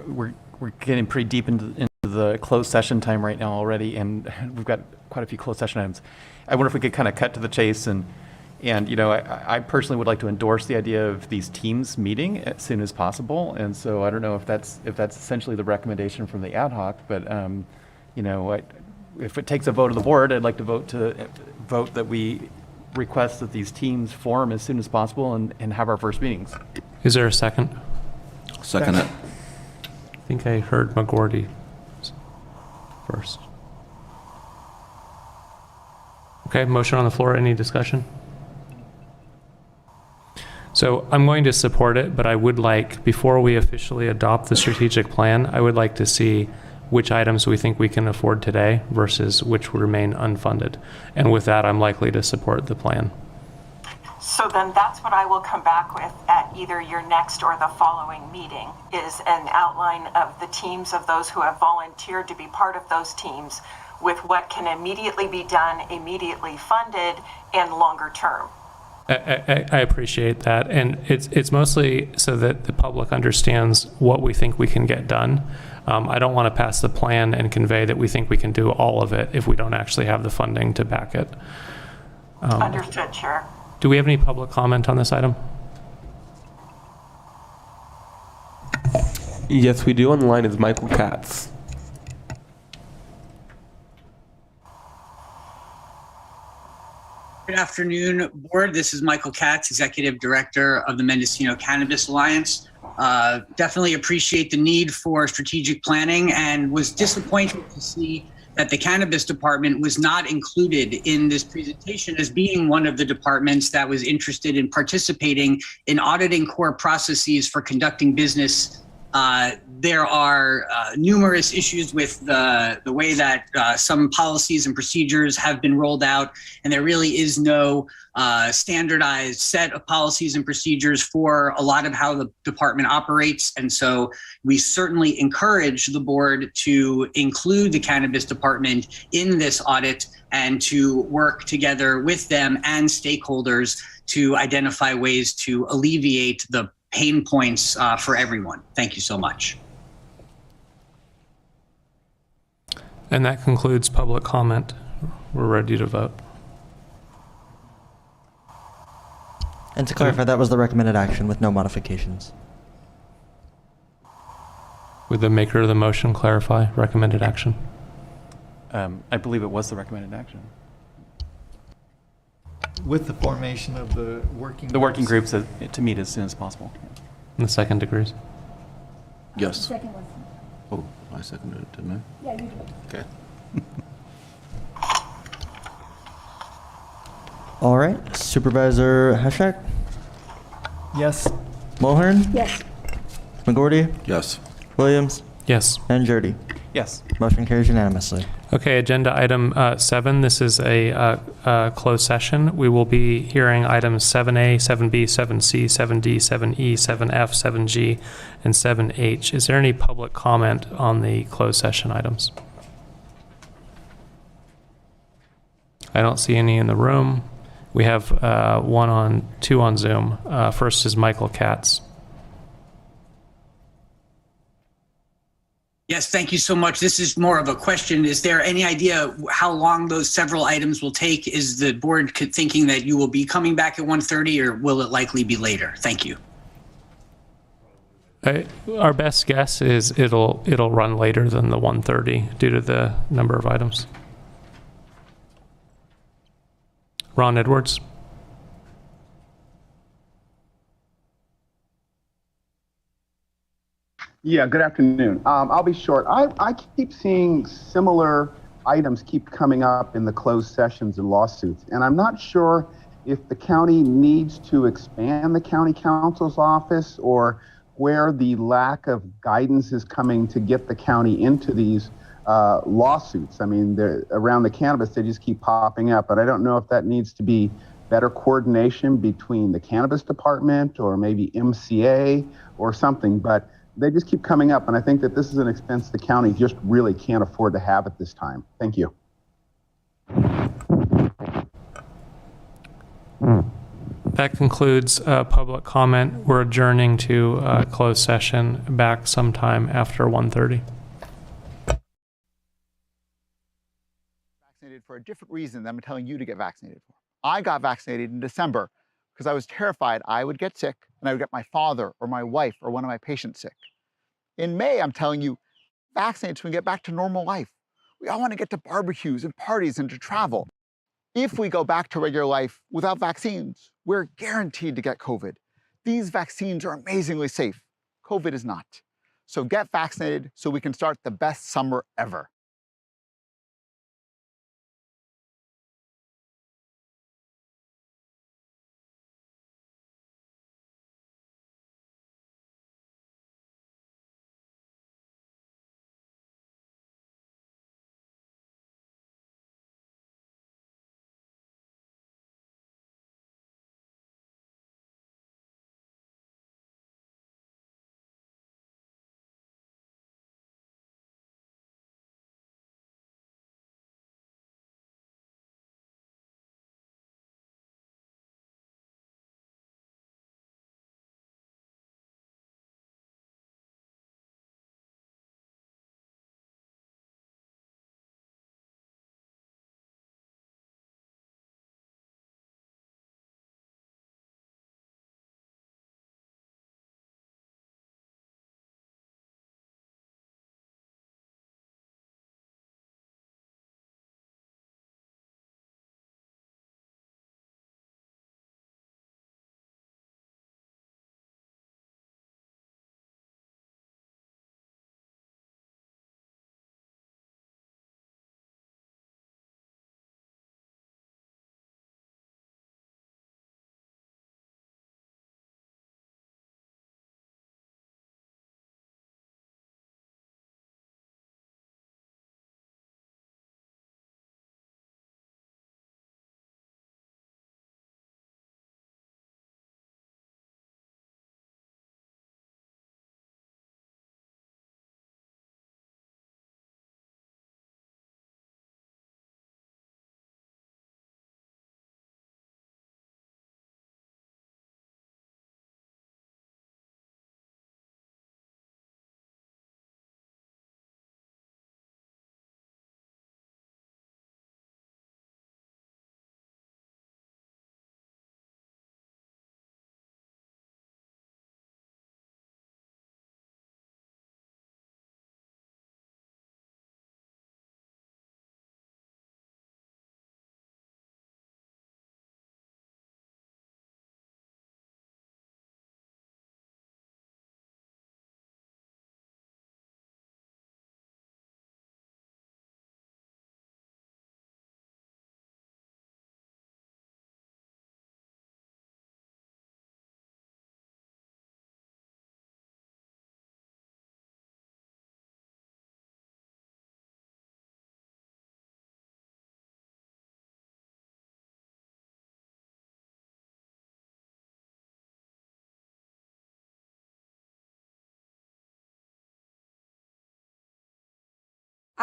we're getting pretty deep into the closed session time right now already, and we've got quite a few closed session items. I wonder if we could kind of cut to the chase, and I personally would like to endorse the idea of these teams meeting as soon as possible. And so I don't know if that's essentially the recommendation from the ad hoc, but if it takes a vote of the board, I'd like to vote that we request that these teams form as soon as possible and have our first meetings. Is there a second? Second it. I think I heard McGordy first. Okay, motion on the floor. Any discussion? So I'm going to support it, but I would like, before we officially adopt the strategic plan, I would like to see which items we think we can afford today versus which will remain unfunded. And with that, I'm likely to support the plan. So then that's what I will come back with at either your next or the following meeting, is an outline of the teams of those who have volunteered to be part of those teams, with what can immediately be done, immediately funded, and longer term. I appreciate that, and it's mostly so that the public understands what we think we can get done. I don't want to pass the plan and convey that we think we can do all of it if we don't actually have the funding to back it. Understood, Chair. Do we have any public comment on this item? Yes, we do. On the line is Michael Katz. Good afternoon, Board. This is Michael Katz, Executive Director of the Mendocino Cannabis Alliance. Definitely appreciate the need for strategic planning and was disappointed to see that the Cannabis Department was not included in this presentation as being one of the departments that was interested in participating in auditing core processes for conducting business. There are numerous issues with the way that some policies and procedures have been rolled out, and there really is no standardized set of policies and procedures for a lot of how the department operates. And so we certainly encourage the board to include the Cannabis Department in this audit and to work together with them and stakeholders to identify ways to alleviate the pain points for everyone. Thank you so much. And that concludes public comment. We're ready to vote. And to clarify, that was the recommended action with no modifications. Would the maker of the motion clarify recommended action? I believe it was the recommended action. With the formation of the working The working groups to meet as soon as possible. And the second degrees? Yes. Second one. Oh, I seconded it, didn't I? Yeah, you did. Okay. All right, Supervisor Hashak, Yes. Mulhern, Yes. McGordy, Yes. Williams, Yes. and Jurdy. Yes. Motion carries unanimously. Okay, agenda item 7. This is a closed session. We will be hearing items 7A, 7B, 7C, 7D, 7E, 7F, 7G, and 7H. Is there any public comment on the closed session items? I don't see any in the room. We have two on Zoom. First is Michael Katz. Yes, thank you so much. This is more of a question. Is there any idea how long those several items will take? Is the board thinking that you will be coming back at 1:30 or will it likely be later? Thank you. Our best guess is it'll run later than the 1:30 due to the number of items. Ron Edwards. Yeah, good afternoon. I'll be short. I keep seeing similar items keep coming up in the closed sessions and lawsuits, and I'm not sure if the county needs to expand the county counsel's office or where the lack of guidance is coming to get the county into these lawsuits. I mean, around the cannabis, they just keep popping up, but I don't know if that needs to be better coordination between the cannabis department or maybe MCA or something, but they just keep coming up, and I think that this is an expense the county just really can't afford to have at this time. Thank you. That concludes public comment. We're adjourning to closed session back sometime after 1:30. Vaccinated for a different reason than I'm telling you to get vaccinated for. I got vaccinated in December because I was terrified I would get sick and I would get my father or my wife or one of my patients sick. In May, I'm telling you, vaccinate so we can get back to normal life. We all want to get to barbecues and parties and to travel. If we go back to regular life without vaccines, we're guaranteed to get COVID. These vaccines are amazingly safe. COVID is not. So get vaccinated so we can start the best summer ever.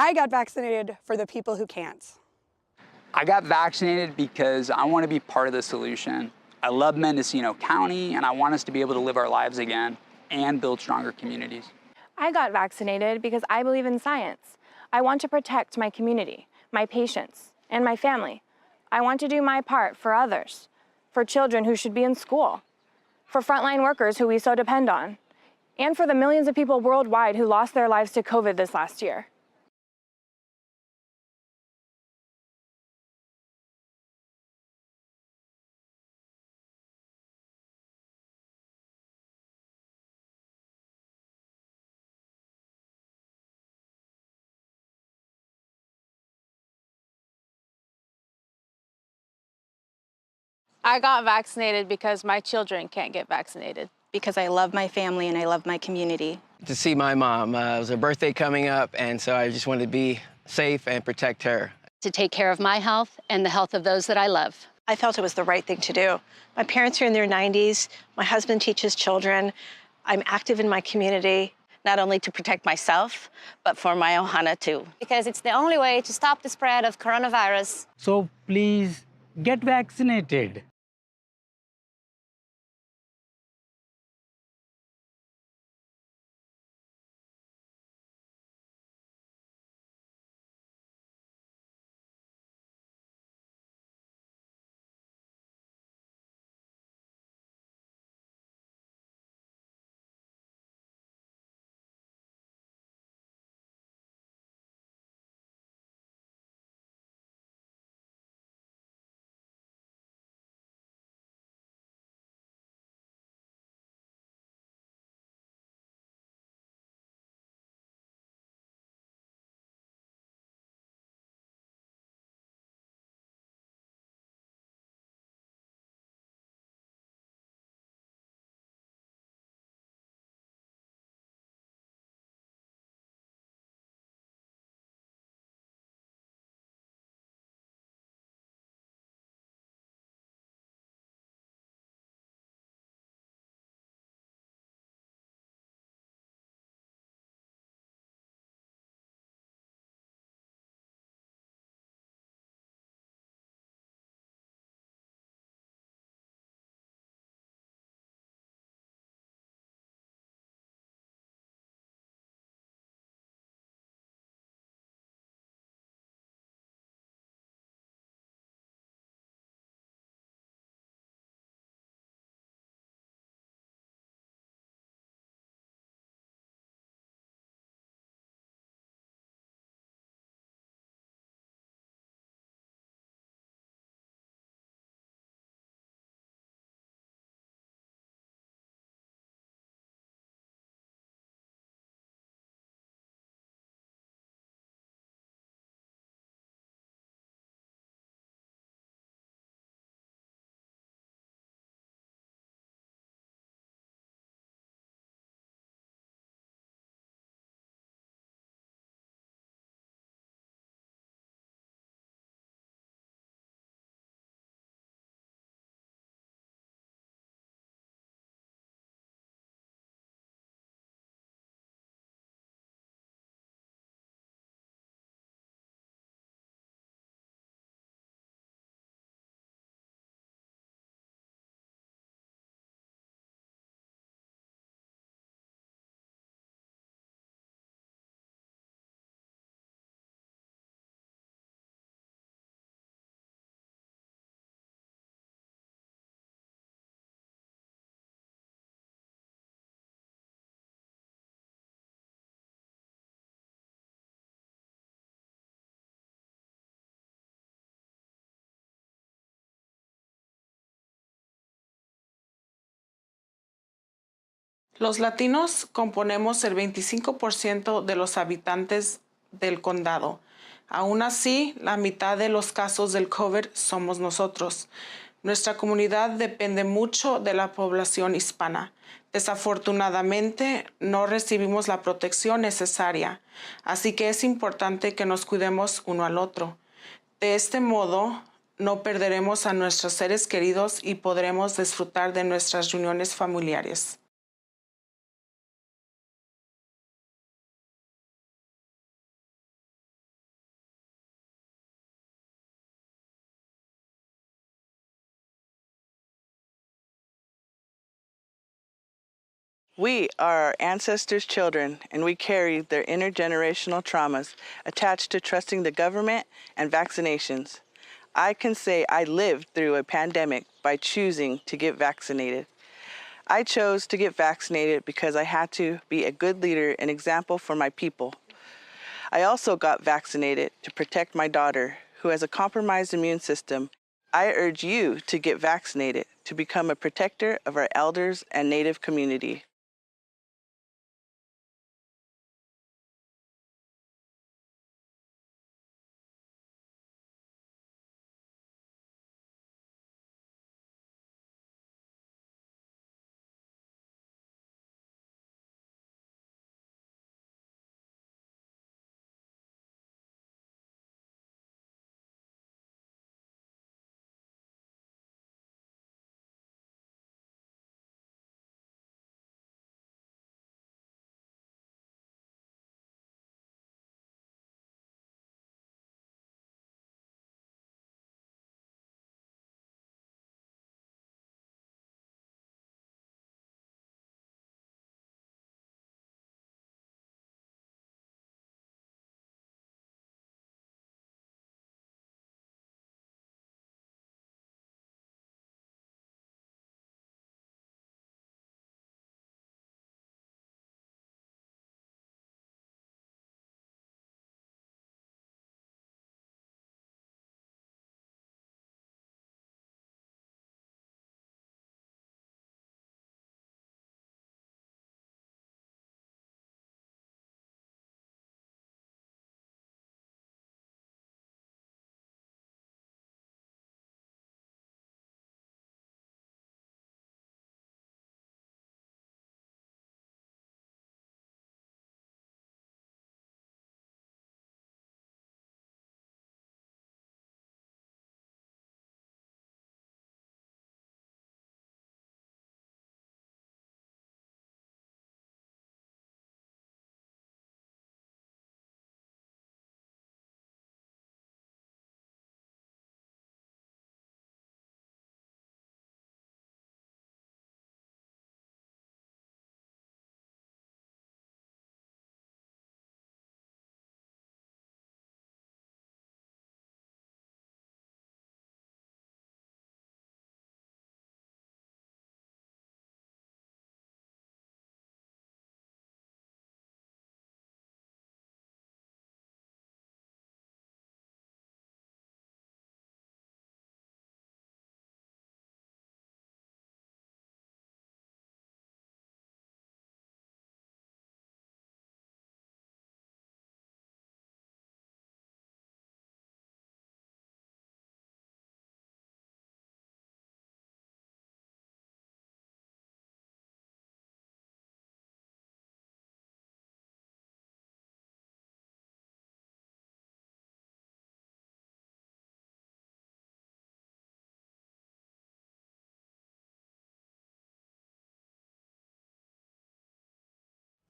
I got vaccinated for the people who can't. I got vaccinated because I want to be part of the solution. I love Mendocino County, and I want us to be able to live our lives again and build stronger communities. I got vaccinated because I believe in science. I want to protect my community, my patients, and my family. I want to do my part for others, for children who should be in school, for frontline workers who we so depend on, and for the millions of people worldwide who lost their lives to COVID this last year. I got vaccinated because my children can't get vaccinated. Because I love my family and I love my community. To see my mom. It was her birthday coming up, and so I just wanted to be safe and protect her. To take care of my health and the health of those that I love. I felt it was the right thing to do. My parents are in their 90s. My husband teaches children. I'm active in my community, not only to protect myself, but for my ohana too. Because it's the only way to stop the spread of coronavirus. So please get vaccinated. Los latinos componemos el 25% de los habitantes del condado. Aún así, la mitad de los casos del COVID somos nosotros. Nuestra comunidad depende mucho de la población hispana. Desafortunadamente, no recibimos la protección necesaria, así que es importante que nos cuidemos uno al otro. De este modo, no perderemos a nuestros seres queridos y podremos disfrutar de nuestras reuniones familiares. We are our ancestors' children, and we carry their intergenerational traumas attached to trusting the government and vaccinations. I can say I lived through a pandemic by choosing to get vaccinated. I chose to get vaccinated because I had to be a good leader and example for my people. I also got vaccinated to protect my daughter, who has a compromised immune system. I urge you to get vaccinated to become a protector of our elders and Native community.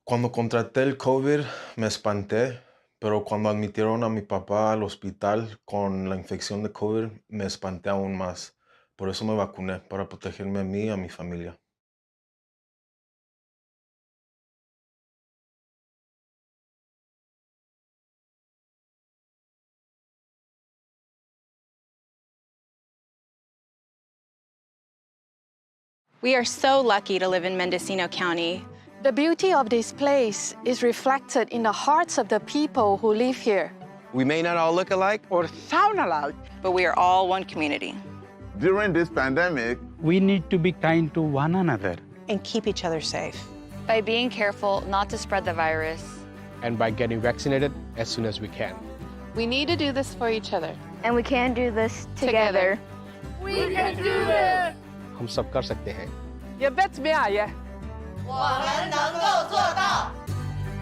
Cuando contraté el COVID me espanté, pero cuando admitieron a mi papá al hospital con la infección de COVID me espanté aún más. Por eso me vacuné, para protegerme a mí y a mi familia. We are so lucky to live in Mendocino County. The beauty of this place is reflected in the hearts of the people who live here. We may not all look alike or sound alike, but we are all one community. During this pandemic, we need to be kind to one another and keep each other safe. By being careful not to spread the virus. And by getting vaccinated as soon as we can. We need to do this for each other. And we can do this together. We can do this! हम सब कर सकते हैं. ये bet में आया. 我们能够做到.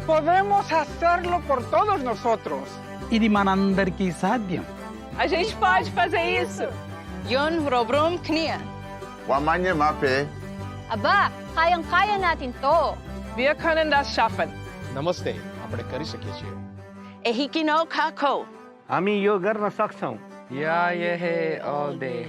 Podemos hacerlo por todos nosotros. Hindi man అందరికీ సాధ్యం. A gente pode fazer isso. Yun robrum kniya. Wamanye mape. Aba, kayang-kaya natin to. Wir können das schaffen. Namaste. આપણે કરી શકીએ છીએ. Ehikino kako. हामी यो गर्न सक्छौं. या ये है all day.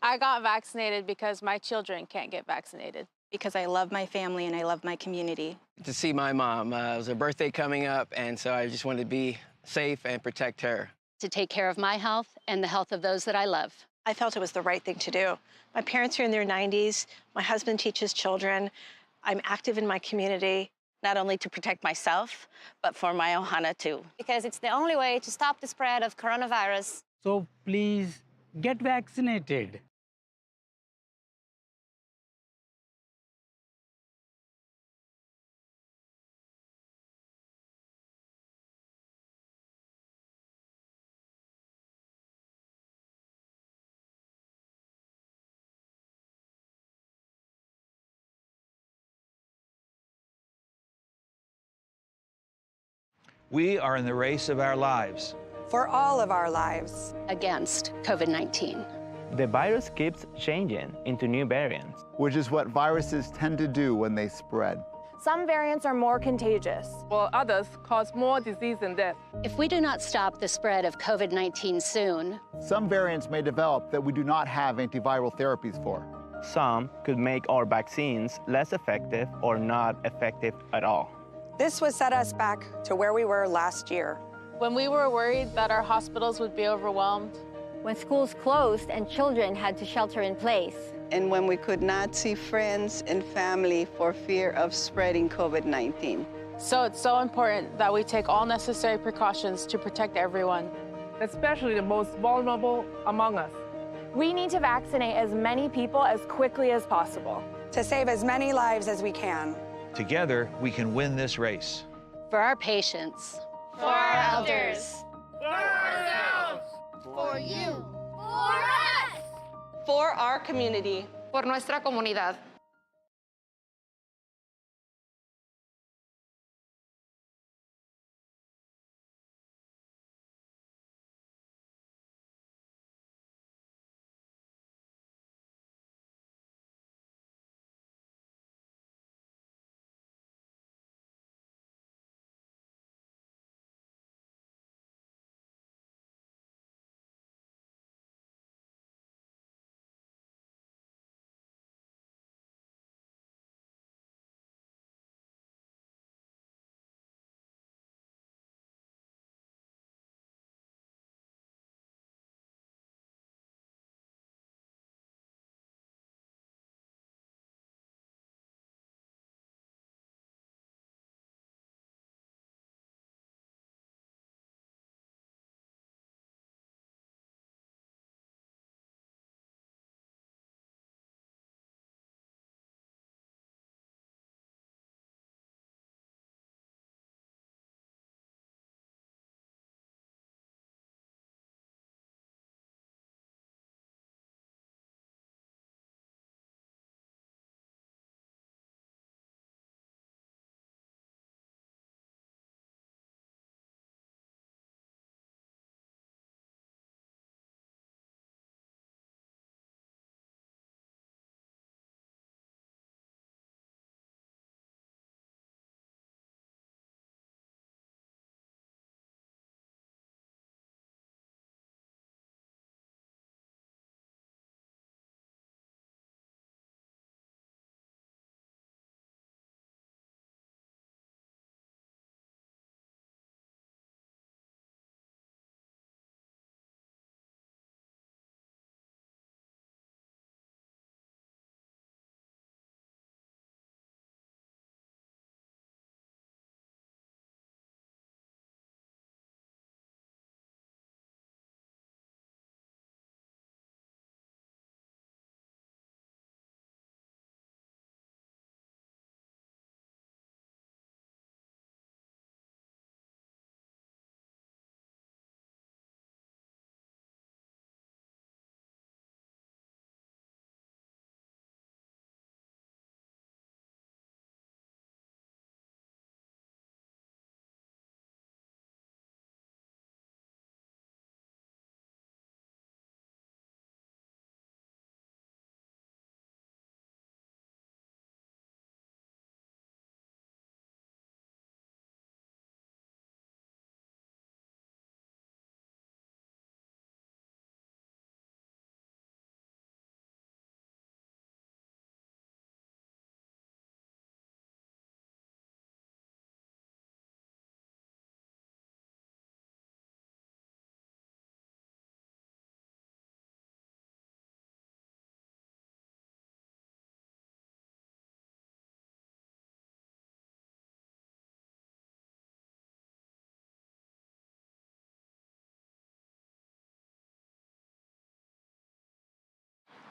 I got vaccinated because my children can't get vaccinated. Because I love my family and I love my community. To see my mom. It was her birthday coming up, and so I just wanted to be safe and protect her. To take care of my health and the health of those that I love. I felt it was the right thing to do. My parents are in their 90s. My husband teaches children. I'm active in my community, not only to protect myself, but for my ohana too. Because it's the only way to stop the spread of coronavirus. So please get vaccinated. We are in the race of our lives. For all of our lives. Against COVID-19. The virus keeps changing into new variants, which is what viruses tend to do when they spread. Some variants are more contagious, while others cause more disease and death. If we do not stop the spread of COVID-19 soon, some variants may develop that we do not have antiviral therapies for. Some could make our vaccines less effective or not effective at all. This would set us back to where we were last year. When we were worried that our hospitals would be overwhelmed. When schools closed and children had to shelter in place. And when we could not see friends and family for fear of spreading COVID-19. So it's so important that we take all necessary precautions to protect everyone, especially the most vulnerable among us. We need to vaccinate as many people as quickly as possible. To save as many lives as we can. Together, we can win this race. For our patients. For our elders. For ourselves. For you. For us. For our community. Por nuestra comunidad.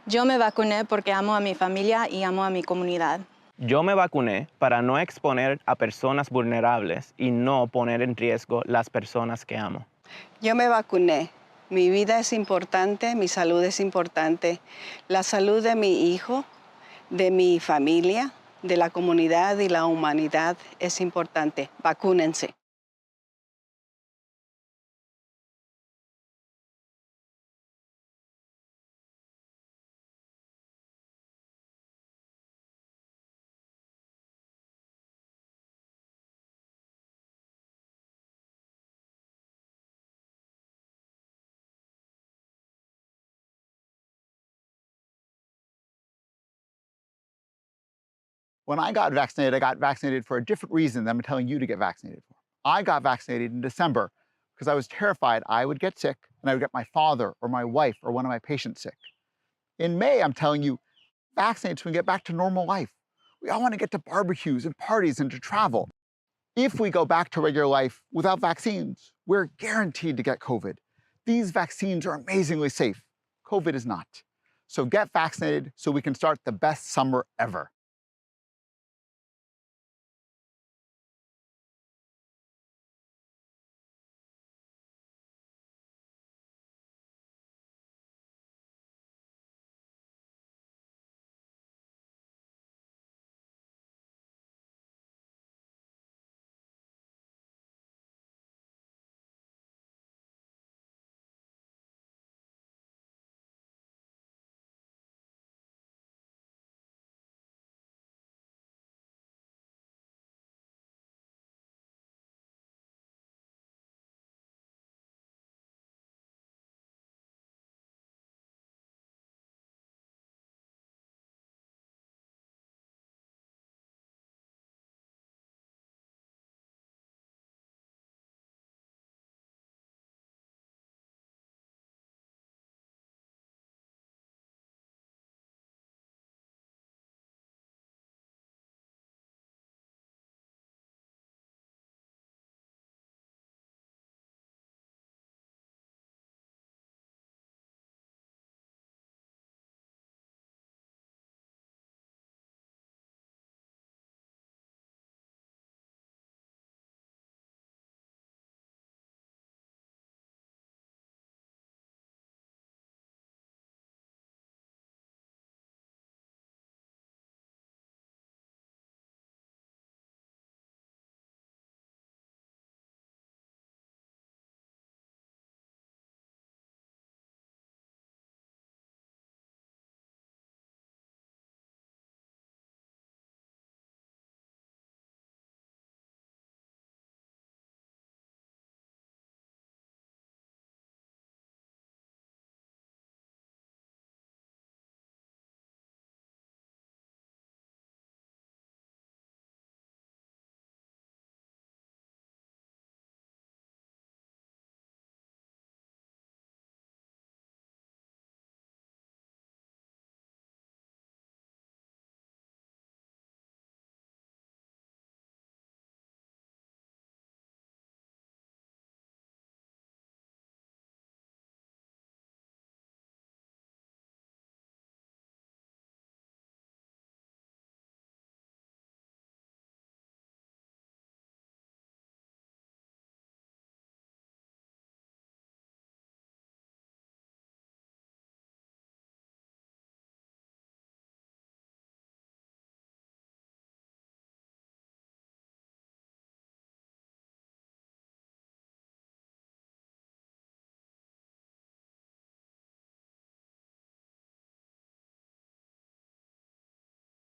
Yo me vacuné porque amo a mi familia y amo a mi comunidad. Yo me vacuné para no exponer a personas vulnerables y no poner en riesgo las personas que amo. Yo me vacuné. Mi vida es importante, mi salud es importante. La salud de mi hijo, de mi familia, de la comunidad y la humanidad es importante. Vacúnense. When I got vaccinated for a different reason than I'm telling you to get vaccinated for. I got vaccinated in December because I was terrified I would get sick and I would get my father or my wife or one of my patients sick. In May, I'm telling you, vaccinate so we can get back to normal life. We all want to get to barbecues and parties and to travel. If we go back to regular life without vaccines, we're guaranteed to get COVID. These vaccines are amazingly safe. COVID is not. So get vaccinated so we can start the best summer ever.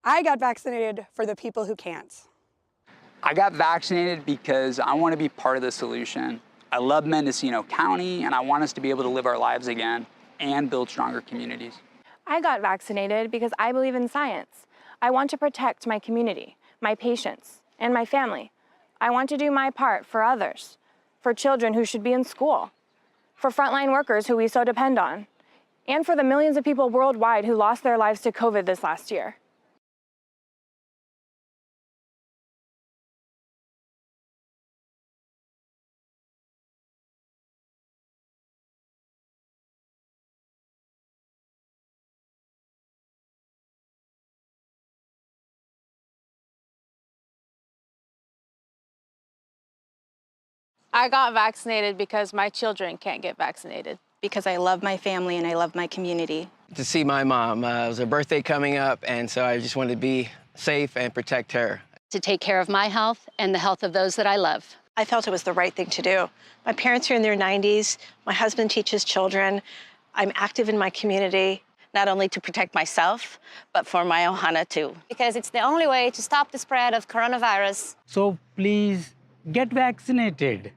I got vaccinated for the people who can't. I got vaccinated because I want to be part of the solution. I love Mendocino County, and I want us to be able to live our lives again and build stronger communities. I got vaccinated because I believe in science. I want to protect my community, my patients, and my family. I want to do my part for others, for children who should be in school, for frontline workers who we so depend on, and for the millions of people worldwide who lost their lives to COVID this last year. I got vaccinated because my children can't get vaccinated. Because I love my family and I love my community. To see my mom. It was her birthday coming up, and so I just wanted to be safe and protect her. To take care of my health and the health of those that I love. I felt it was the right thing to do. My parents are in their 90s. My husband teaches children. I'm active in my community, not only to protect myself, but for my ohana too. Because it's the only way to stop the spread of coronavirus. So please get vaccinated.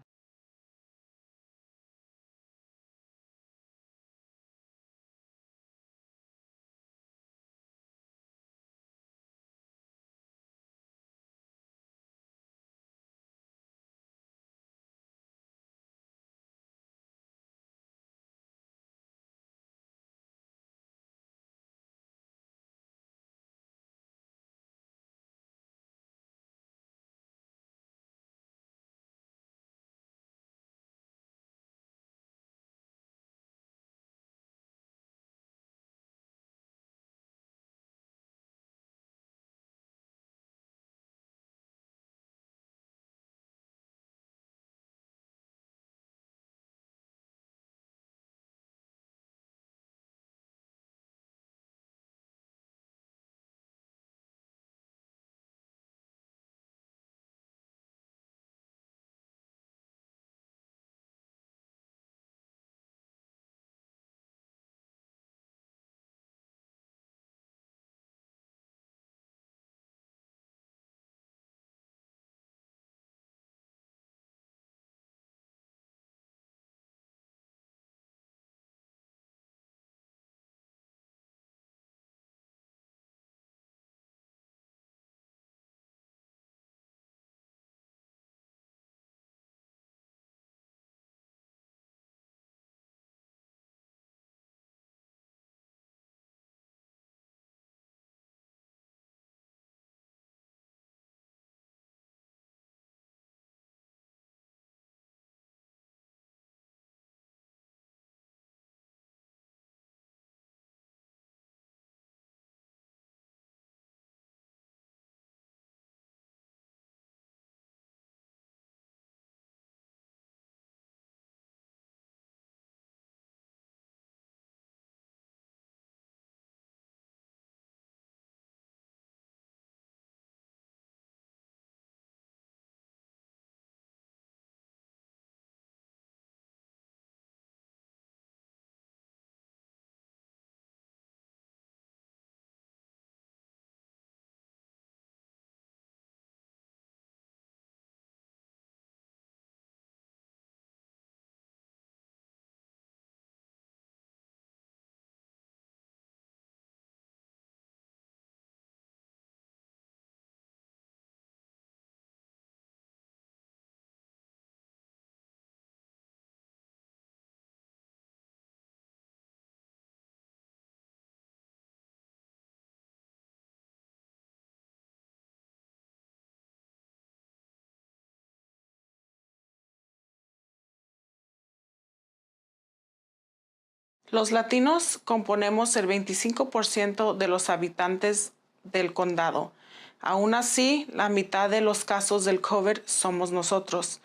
Los latinos componemos el 25% de los habitantes del condado. Aún así, la mitad de los casos del COVID somos nosotros.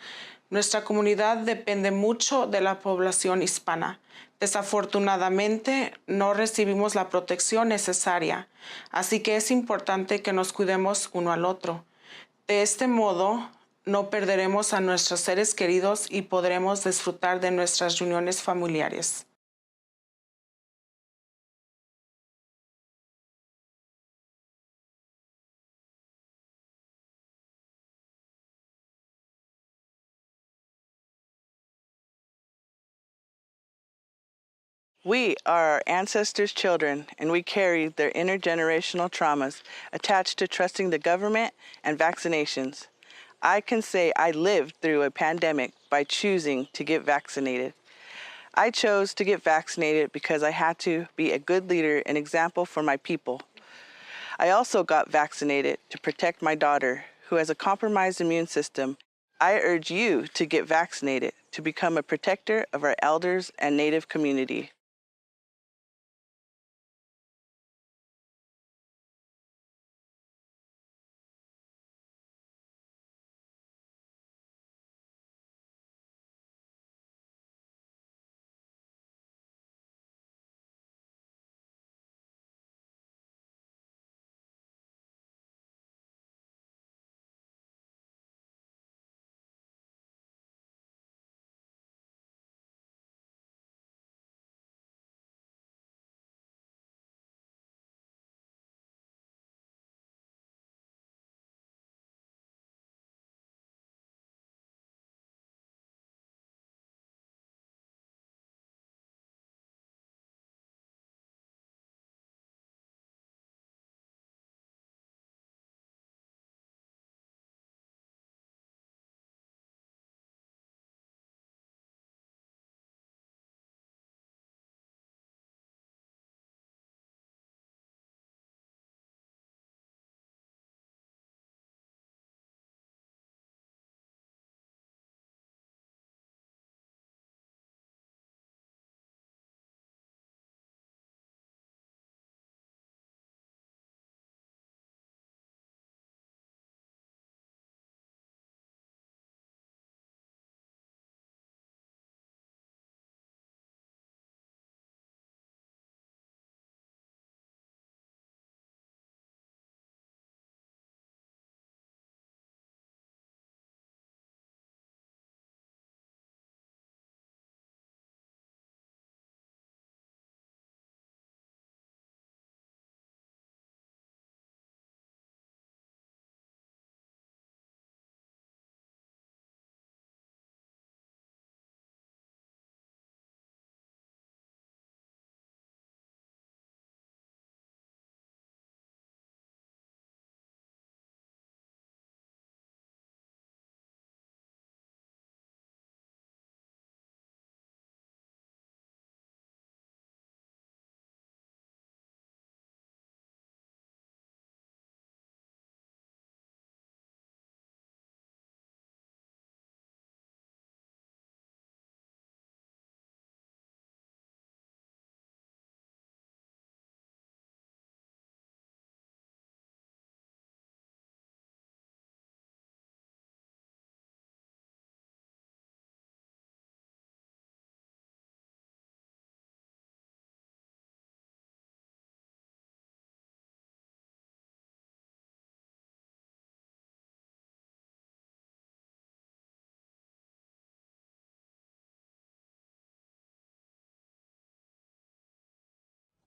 Nuestra comunidad depende mucho de la población hispana. Desafortunadamente, no recibimos la protección necesaria, así que es importante que nos cuidemos uno al otro. De este modo, no perderemos a nuestros seres queridos y podremos disfrutar de nuestras reuniones familiares. We are our ancestors' children, and we carry their intergenerational traumas attached to trusting the government and vaccinations. I can say I lived through a pandemic by choosing to get vaccinated. I chose to get vaccinated because I had to be a good leader and example for my people. I also got vaccinated to protect my daughter, who has a compromised immune system. I urge you to get vaccinated to become a protector of our elders and Native community.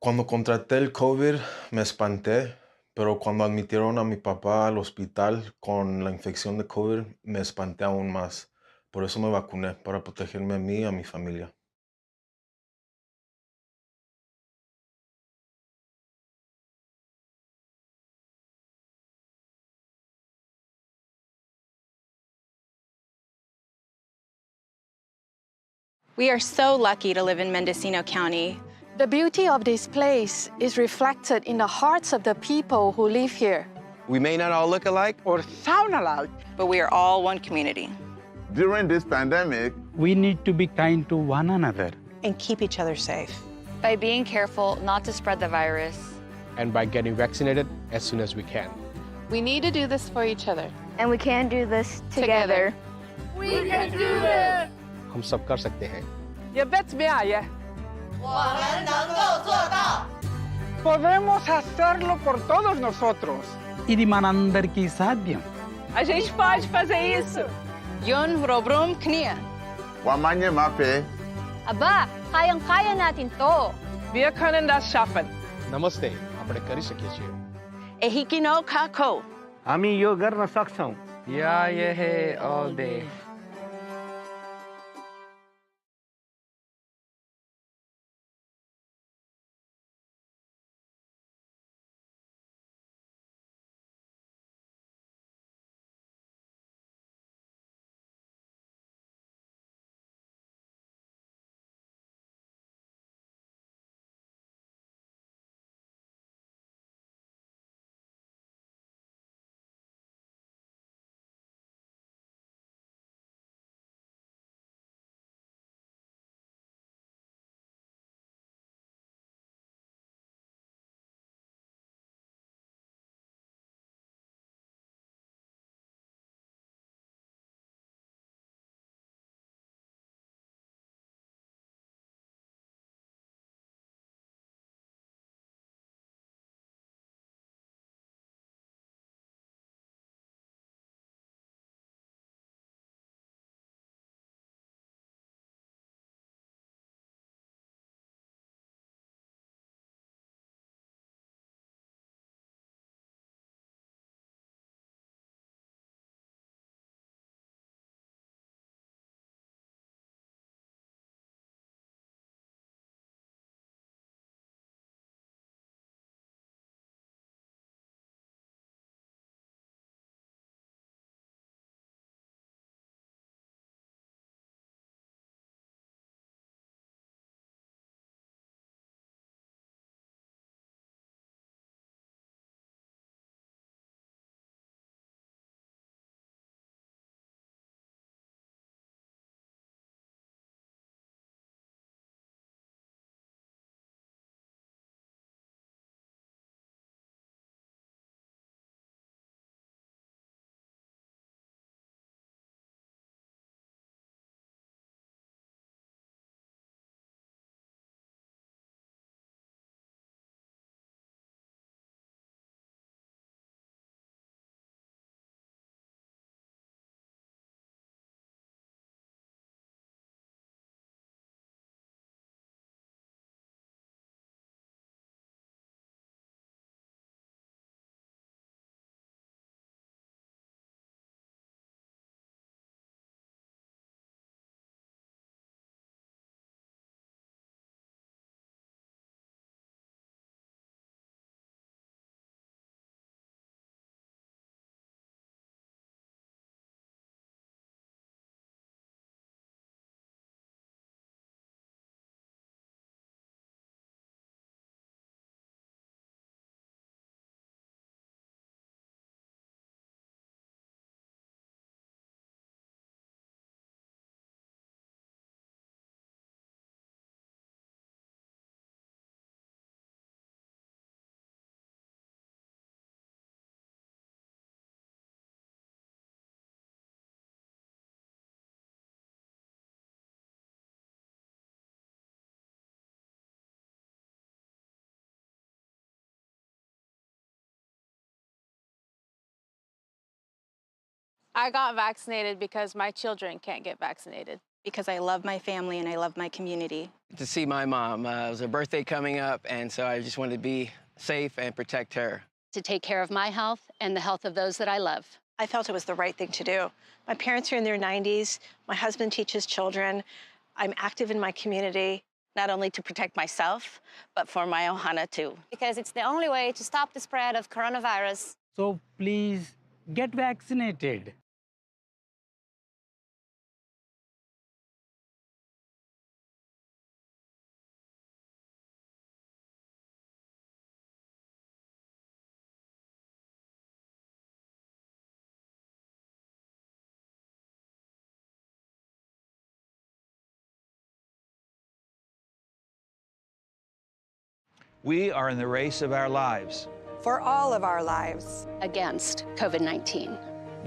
Cuando contraté el COVID me espanté, pero cuando admitieron a mi papá al hospital con la infección de COVID me espanté aún más. Por eso me vacuné, para protegerme a mí y a mi familia. We are so lucky to live in Mendocino County. The beauty of this place is reflected in the hearts of the people who live here. We may not all look alike or sound alike, but we are all one community. During this pandemic, we need to be kind to one another and keep each other safe. By being careful not to spread the virus. And by getting vaccinated as soon as we can. We need to do this for each other. And we can do this together. We can do this! हम सब कर सकते हैं. ये bet में आया. 我们能够做到. Podemos hacerlo por todos nosotros. Hindi man అందరికీ సాధ్యం. A gente pode fazer isso. Yun robrum knia. Wamanye mape. Aba, kayang-kaya natin to. Wir können das schaffen. Namaste, આપણે કરી શકીએ છીએ. Ehikino kako. हामी यो गर्न सक्छौं. Yeah, yeah, all day. I got vaccinated because my children can't get vaccinated. because I love my family and I love my community. To see my mom. It was her birthday coming up, and so I just wanted to be safe and protect her. To take care of my health and the health of those that I love. I felt it was the right thing to do. My parents are in their 90s. My husband teaches children. I'm active in my community, not only to protect myself, but for my ohana too. Because it's the only way to stop the spread of coronavirus. So please get vaccinated. We are in the race of our lives. For all of our lives. Against COVID-19.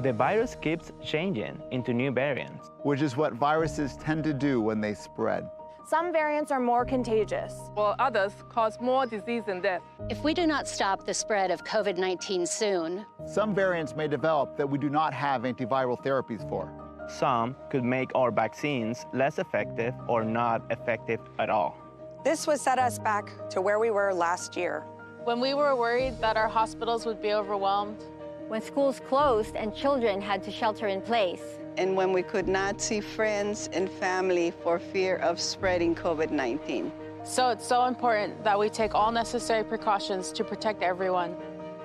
The virus keeps changing into new variants, which is what viruses tend to do when they spread. Some variants are more contagious, while others cause more disease and death. If we do not stop the spread of COVID-19 soon, some variants may develop that we do not have antiviral therapies for. Some could make our vaccines less effective or not effective at all. This would set us back to where we were last year. When we were worried that our hospitals would be overwhelmed. When schools closed and children had to shelter in place. And when we could not see friends and family for fear of spreading COVID-19. So it's so important that we take all necessary precautions to protect everyone,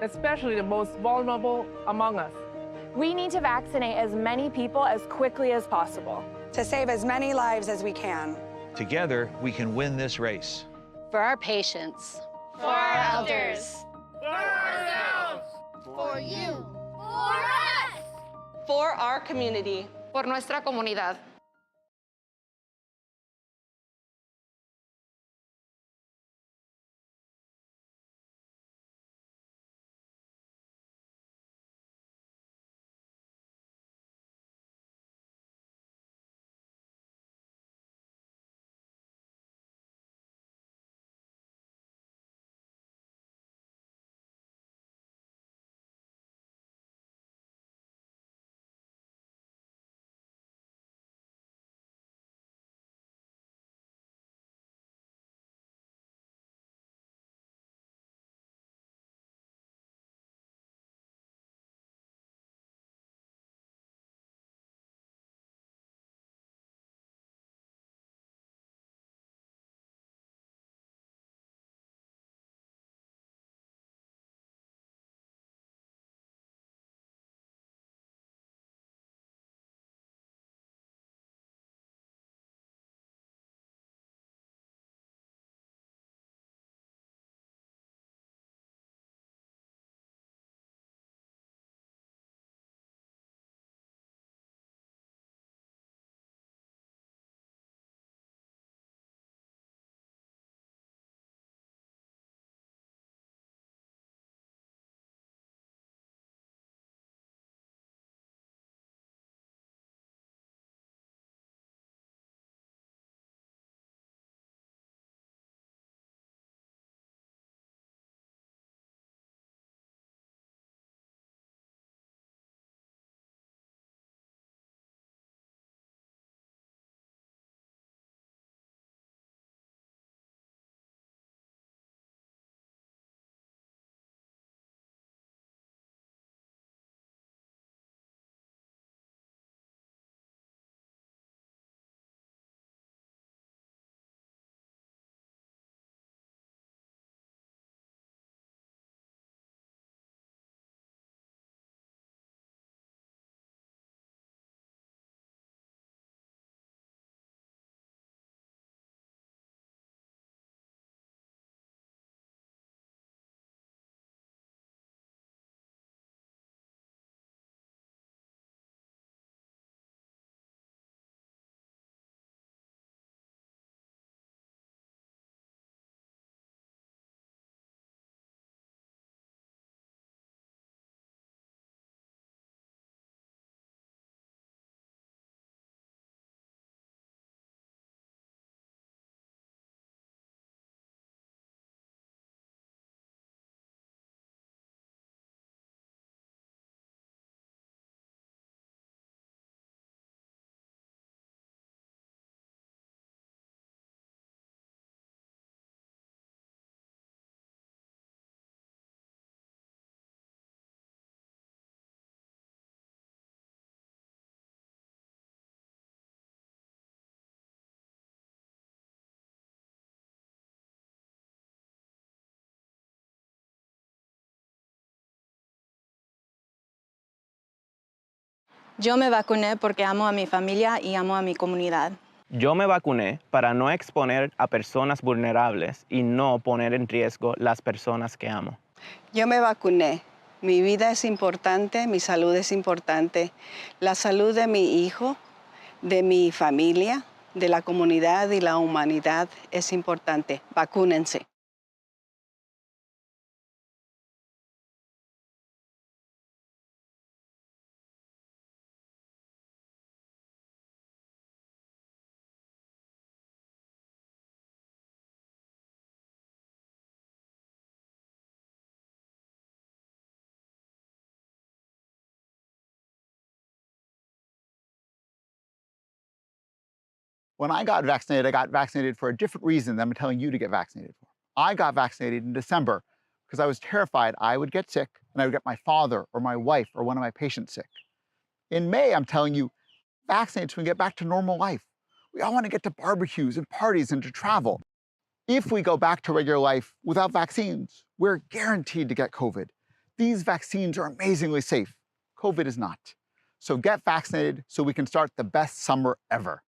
especially the most vulnerable among us. We need to vaccinate as many people as quickly as possible. To save as many lives as we can. Together, we can win this race. For our patients. For our elders. For ourselves. For you. For us. For our community. Por nuestra comunidad. Yo me vacuné porque amo a mi familia y amo a mi comunidad. Yo me vacuné para no exponer a personas vulnerables y no poner en riesgo las personas que amo. Yo me vacuné. Mi vida es importante, mi salud es importante. La salud de mi hijo, de mi familia, de la comunidad y la humanidad es importante. Vacúnense. When I got vaccinated for a different reason than I'm telling you to get vaccinated for. I got vaccinated in December because I was terrified I would get sick and I would get my father or my wife or one of my patients sick. In May, I'm telling you, vaccinate so we can get back to normal life. We all want to get to barbecues and parties and to travel. If we go back to regular life without vaccines, we're guaranteed to get COVID. These vaccines are amazingly safe. COVID is not. So get vaccinated so we can start the best summer ever.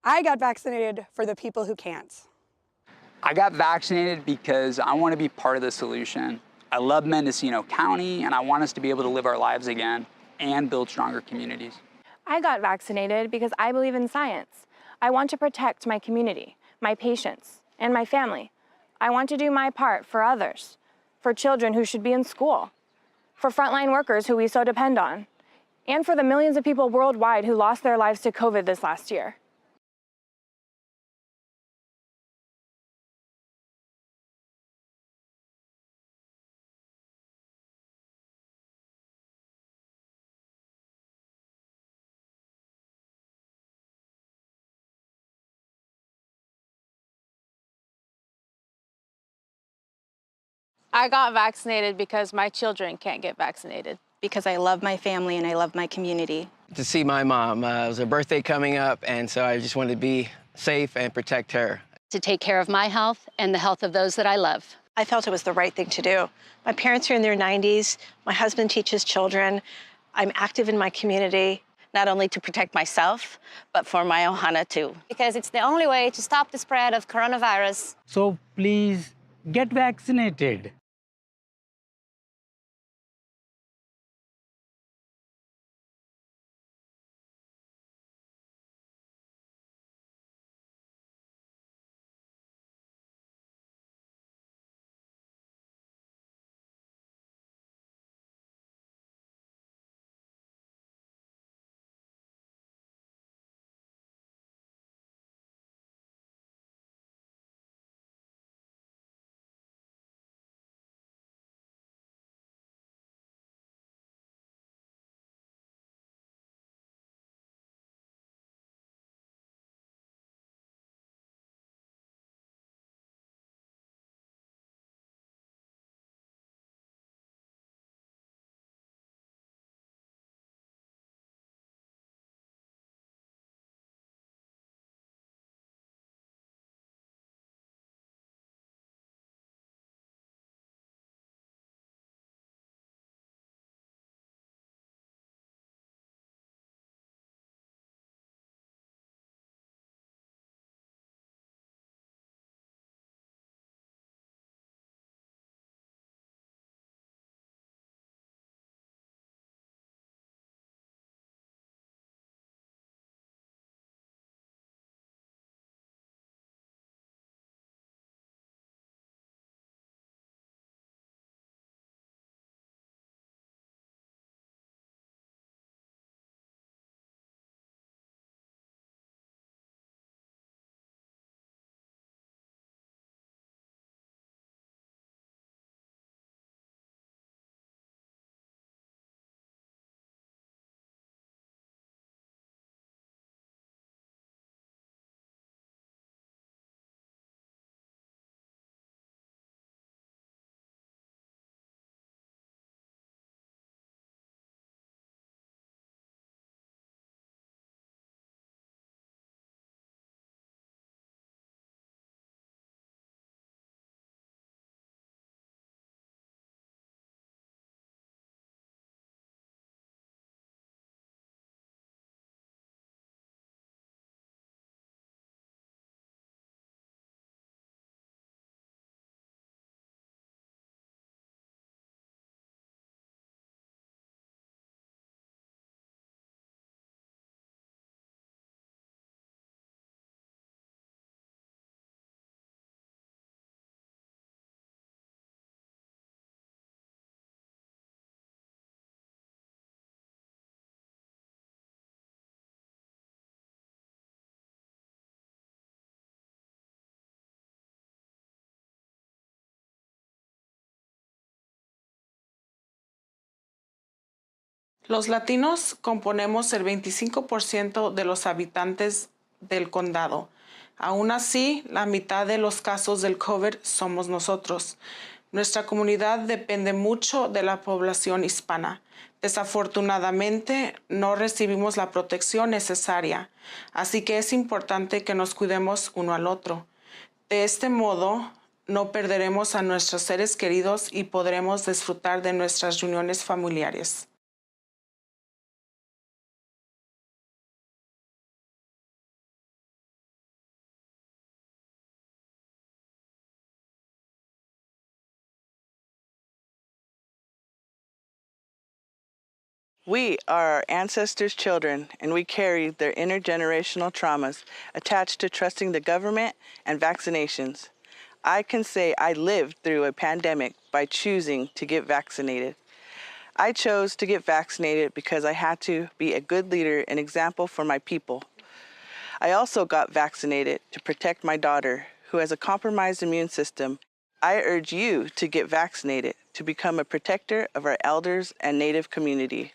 I got vaccinated for the people who can't. I got vaccinated because I want to be part of the solution. I love Mendocino County, and I want us to be able to live our lives again and build stronger communities. I got vaccinated because I believe in science. I want to protect my community, my patients, and my family. I want to do my part for others, for children who should be in school, for frontline workers who we so depend on, and for the millions of people worldwide who lost their lives to COVID this last year. I got vaccinated because my children can't get vaccinated. Because I love my family and I love my community. To see my mom. It was her birthday coming up, and so I just wanted to be safe and protect her. To take care of my health and the health of those that I love. I felt it was the right thing to do. My parents are in their 90s. My husband teaches children. I'm active in my community, not only to protect myself, but for my ohana too. Because it's the only way to stop the spread of coronavirus. So please get vaccinated. Los latinos componemos el 25% de los habitantes del condado. Aún así, la mitad de los casos del COVID somos nosotros. Nuestra comunidad depende mucho de la población hispana. Desafortunadamente, no recibimos la protección necesaria, así que es importante que nos cuidemos uno al otro. De este modo, no perderemos a nuestros seres queridos y podremos disfrutar de nuestras reuniones familiares. We are our ancestors' children, and we carry their intergenerational traumas attached to trusting the government and vaccinations. I can say I lived through a pandemic by choosing to get vaccinated. I chose to get vaccinated because I had to be a good leader and example for my people. I also got vaccinated to protect my daughter, who has a compromised immune system. I urge you to get vaccinated to become a protector of our elders and Native community.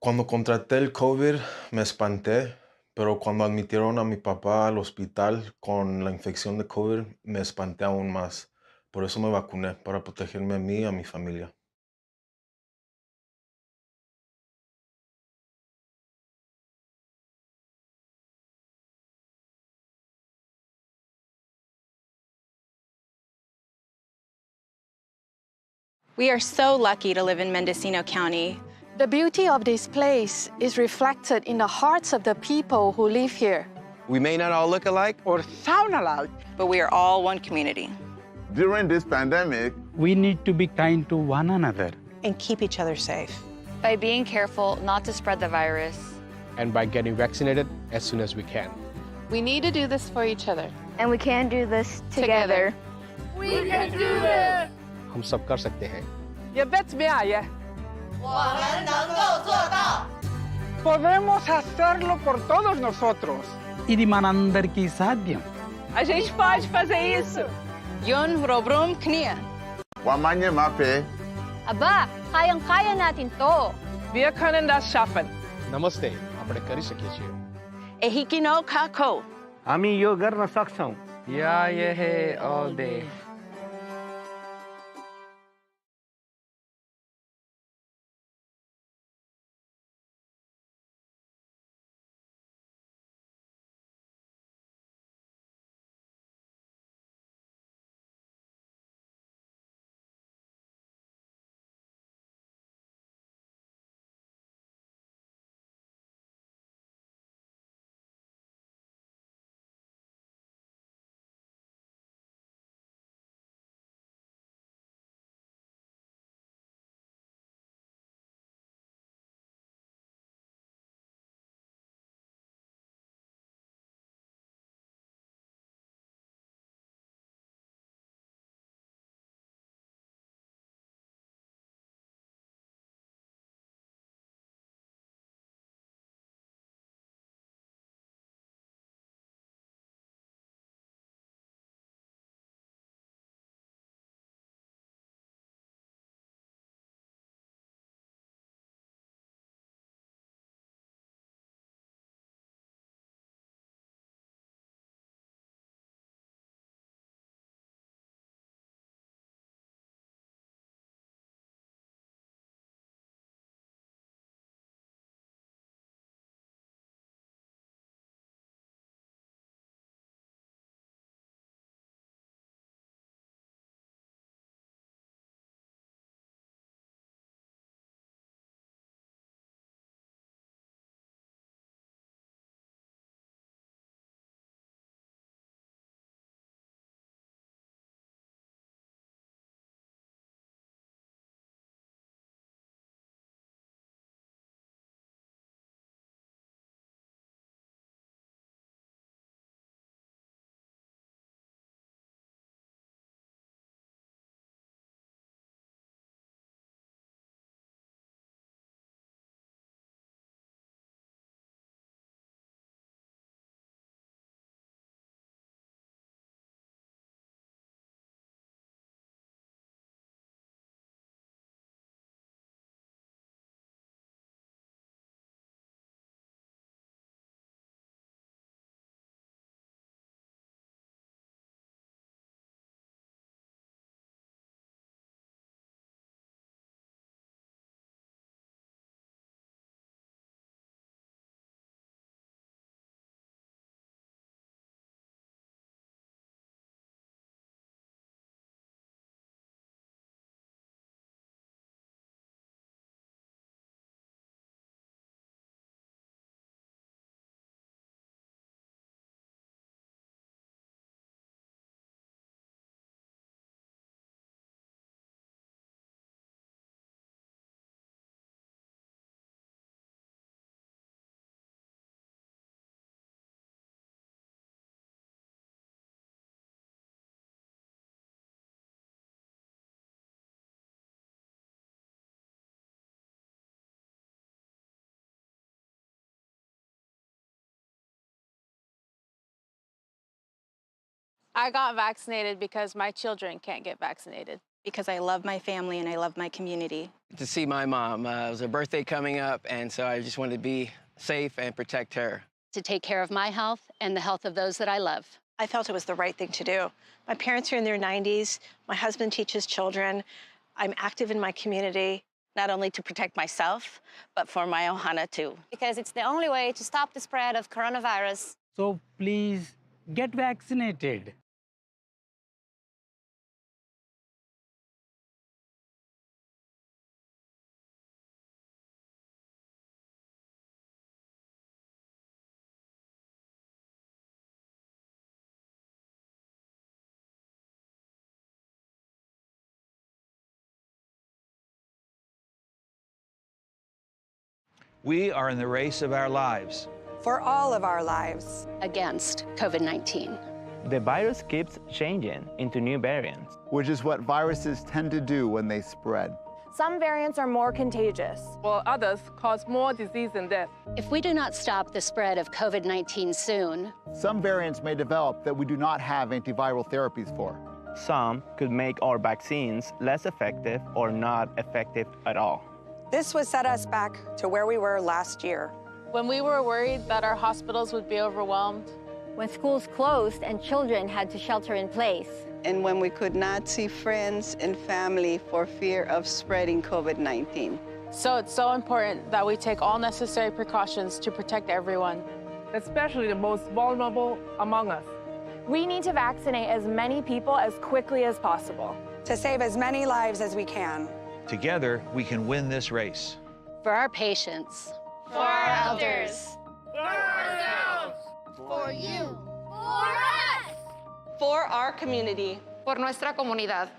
Cuando contraté el COVID me espanté, pero cuando admitieron a mi papá al hospital con la infección de COVID me espanté aún más. Por eso me vacuné, para protegerme a mí y a mi familia. We are so lucky to live in Mendocino County. The beauty of this place is reflected in the hearts of the people who live here. We may not all look alike or sound alike, but we are all one community. During this pandemic, we need to be kind to one another and keep each other safe. By being careful not to spread the virus. And by getting vaccinated as soon as we can. We need to do this for each other. And we can do this together. We can do this! हम सब कर सकते हैं. ये that's me, yeah. 我们能够做到. Podemos hacerlo por todos nosotros. Ini manandarki sadyam. A gente pode fazer isso. Yun robrum knia. Wamanye mape. Aba, kayang-kaya natin to. Wir können das schaffen. Namaste, આપણે કરી શકીએ છીએ. Ehikino kako. हामी यो गर्न सक्छौं. Yeah, yeah, all day. I got vaccinated because my children can't get vaccinated. because I love my family and I love my community. To see my mom. It was her birthday coming up, and so I just wanted to be safe and protect her. To take care of my health and the health of those that I love. I felt it was the right thing to do. My parents are in their 90s. My husband teaches children. I'm active in my community, not only to protect myself, but for my ohana too. Because it's the only way to stop the spread of coronavirus. So please get vaccinated. We are in the race of our lives. For all of our lives. Against COVID-19. The virus keeps changing into new variants, which is what viruses tend to do when they spread. Some variants are more contagious, while others cause more disease and death. If we do not stop the spread of COVID-19 soon, some variants may develop that we do not have antiviral therapies for. Some could make our vaccines less effective or not effective at all. This would set us back to where we were last year. When we were worried that our hospitals would be overwhelmed. When schools closed and children had to shelter in place. And when we could not see friends and family for fear of spreading COVID-19. So it's so important that we take all necessary precautions to protect everyone, especially the most vulnerable among us. We need to vaccinate as many people as quickly as possible. To save as many lives as we can. Together, we can win this race. For our patients. For our elders. For ourselves. For you. For us. For our community. Por nuestra comunidad.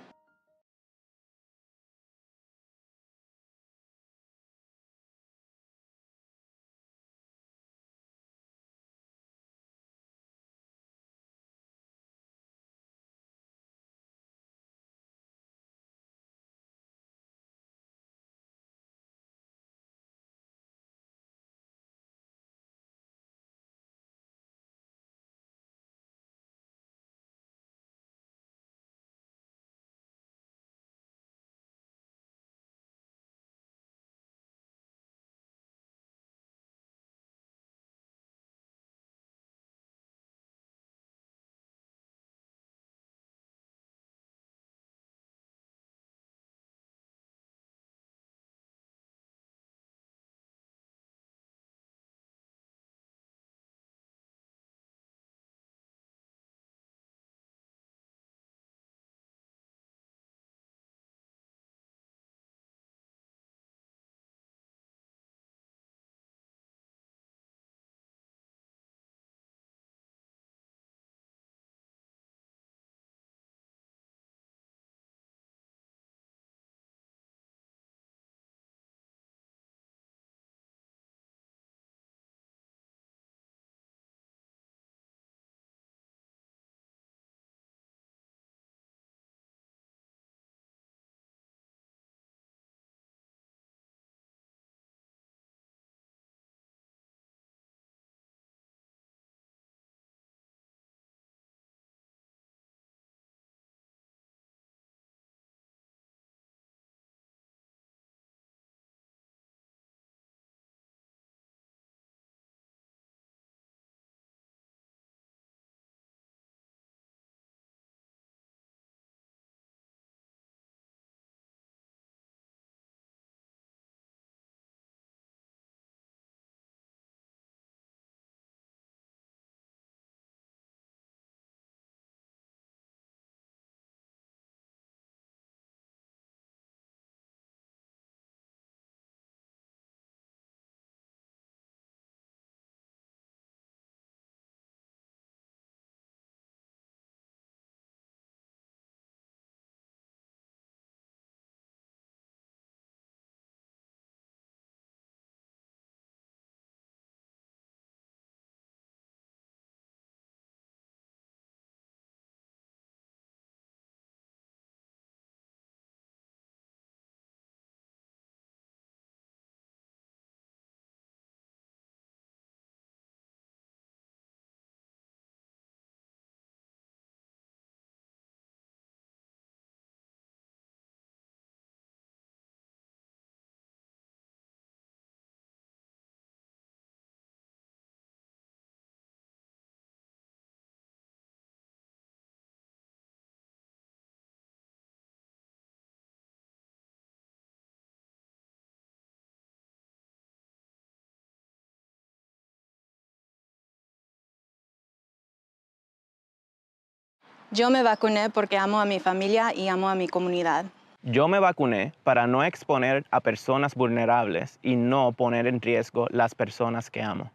Yo me vacuné porque amo a mi familia y amo a mi comunidad. Yo me vacuné para no exponer a personas vulnerables y no poner en riesgo las personas que amo.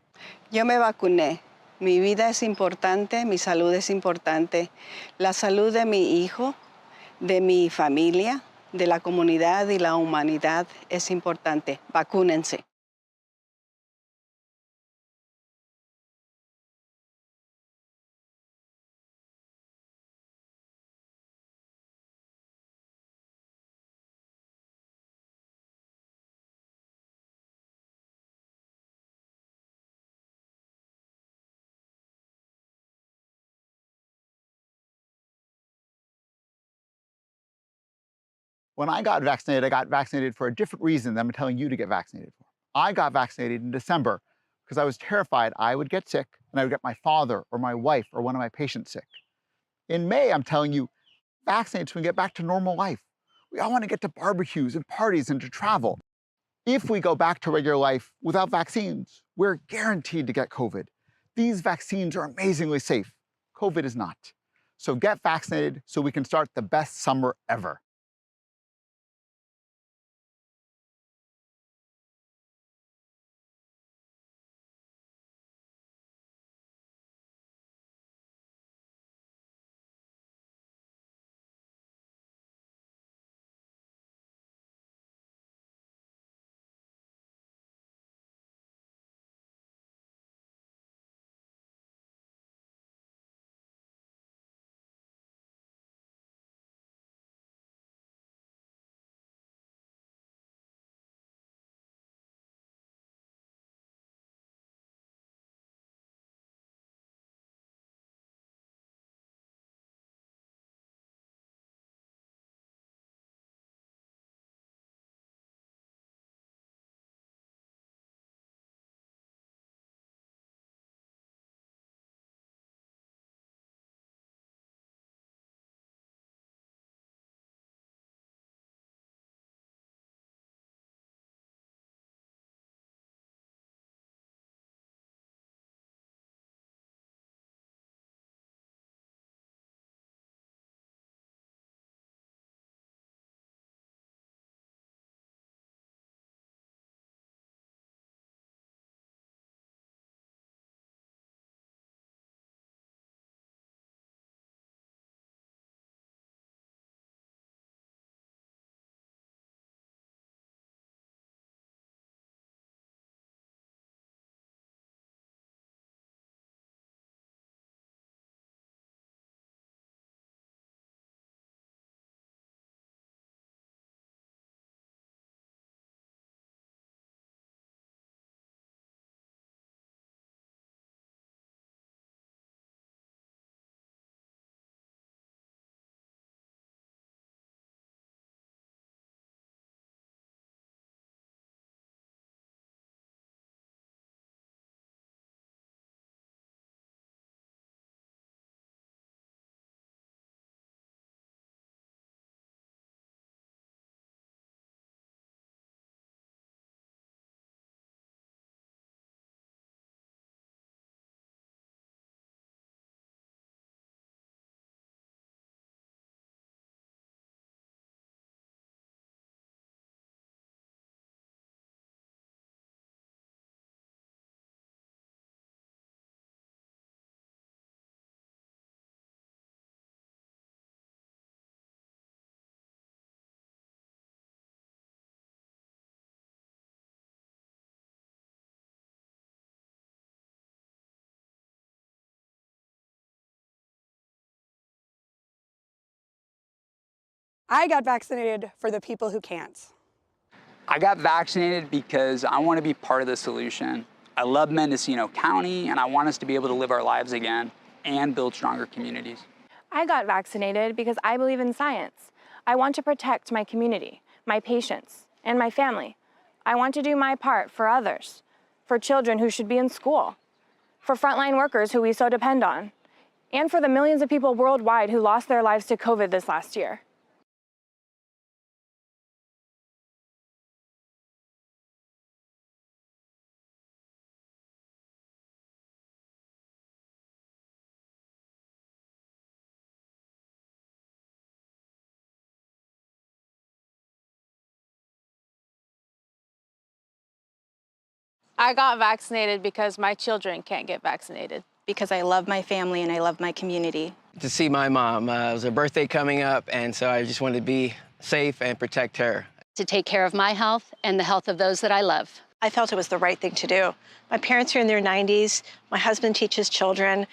Yo me vacuné. Mi vida es importante, mi salud es importante. La salud de mi hijo, de mi familia, de la comunidad y la humanidad es importante. Vacúnense. When I got vaccinated for a different reason than I'm telling you to get vaccinated for. I got vaccinated in December because I was terrified I would get sick and I would get my father or my wife or one of my patients sick. In May, I'm telling you, vaccinate so we can get back to normal life. We all want to get to barbecues and parties and to travel. If we go back to regular life without vaccines, we're guaranteed to get COVID. These vaccines are amazingly safe. COVID is not. So get vaccinated so we can start the best summer ever. I got vaccinated for the people who can't. I got vaccinated because I want to be part of the solution. I love Mendocino County, and I want us to be able to live our lives again and build stronger communities. I got vaccinated because I believe in science. I want to protect my community, my patients, and my family. I want to do my part for others, for children who should be in school, for frontline workers who we so depend on, and for the millions of people worldwide who lost their lives to COVID this last year. I got vaccinated because my children can't get vaccinated. Because I love my family and I love my community. To see my mom. It was her birthday coming up, and so I just wanted to be safe and protect her. To take care of my health and the health of those that I love. I felt it was the right thing to do. My parents are in their 90s. My husband teaches children.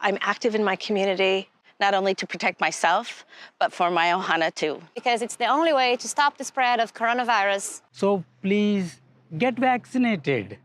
I'm active in my community, not only to protect myself, but for my ohana too. Because it's the only way to stop the spread of coronavirus. So please get vaccinated.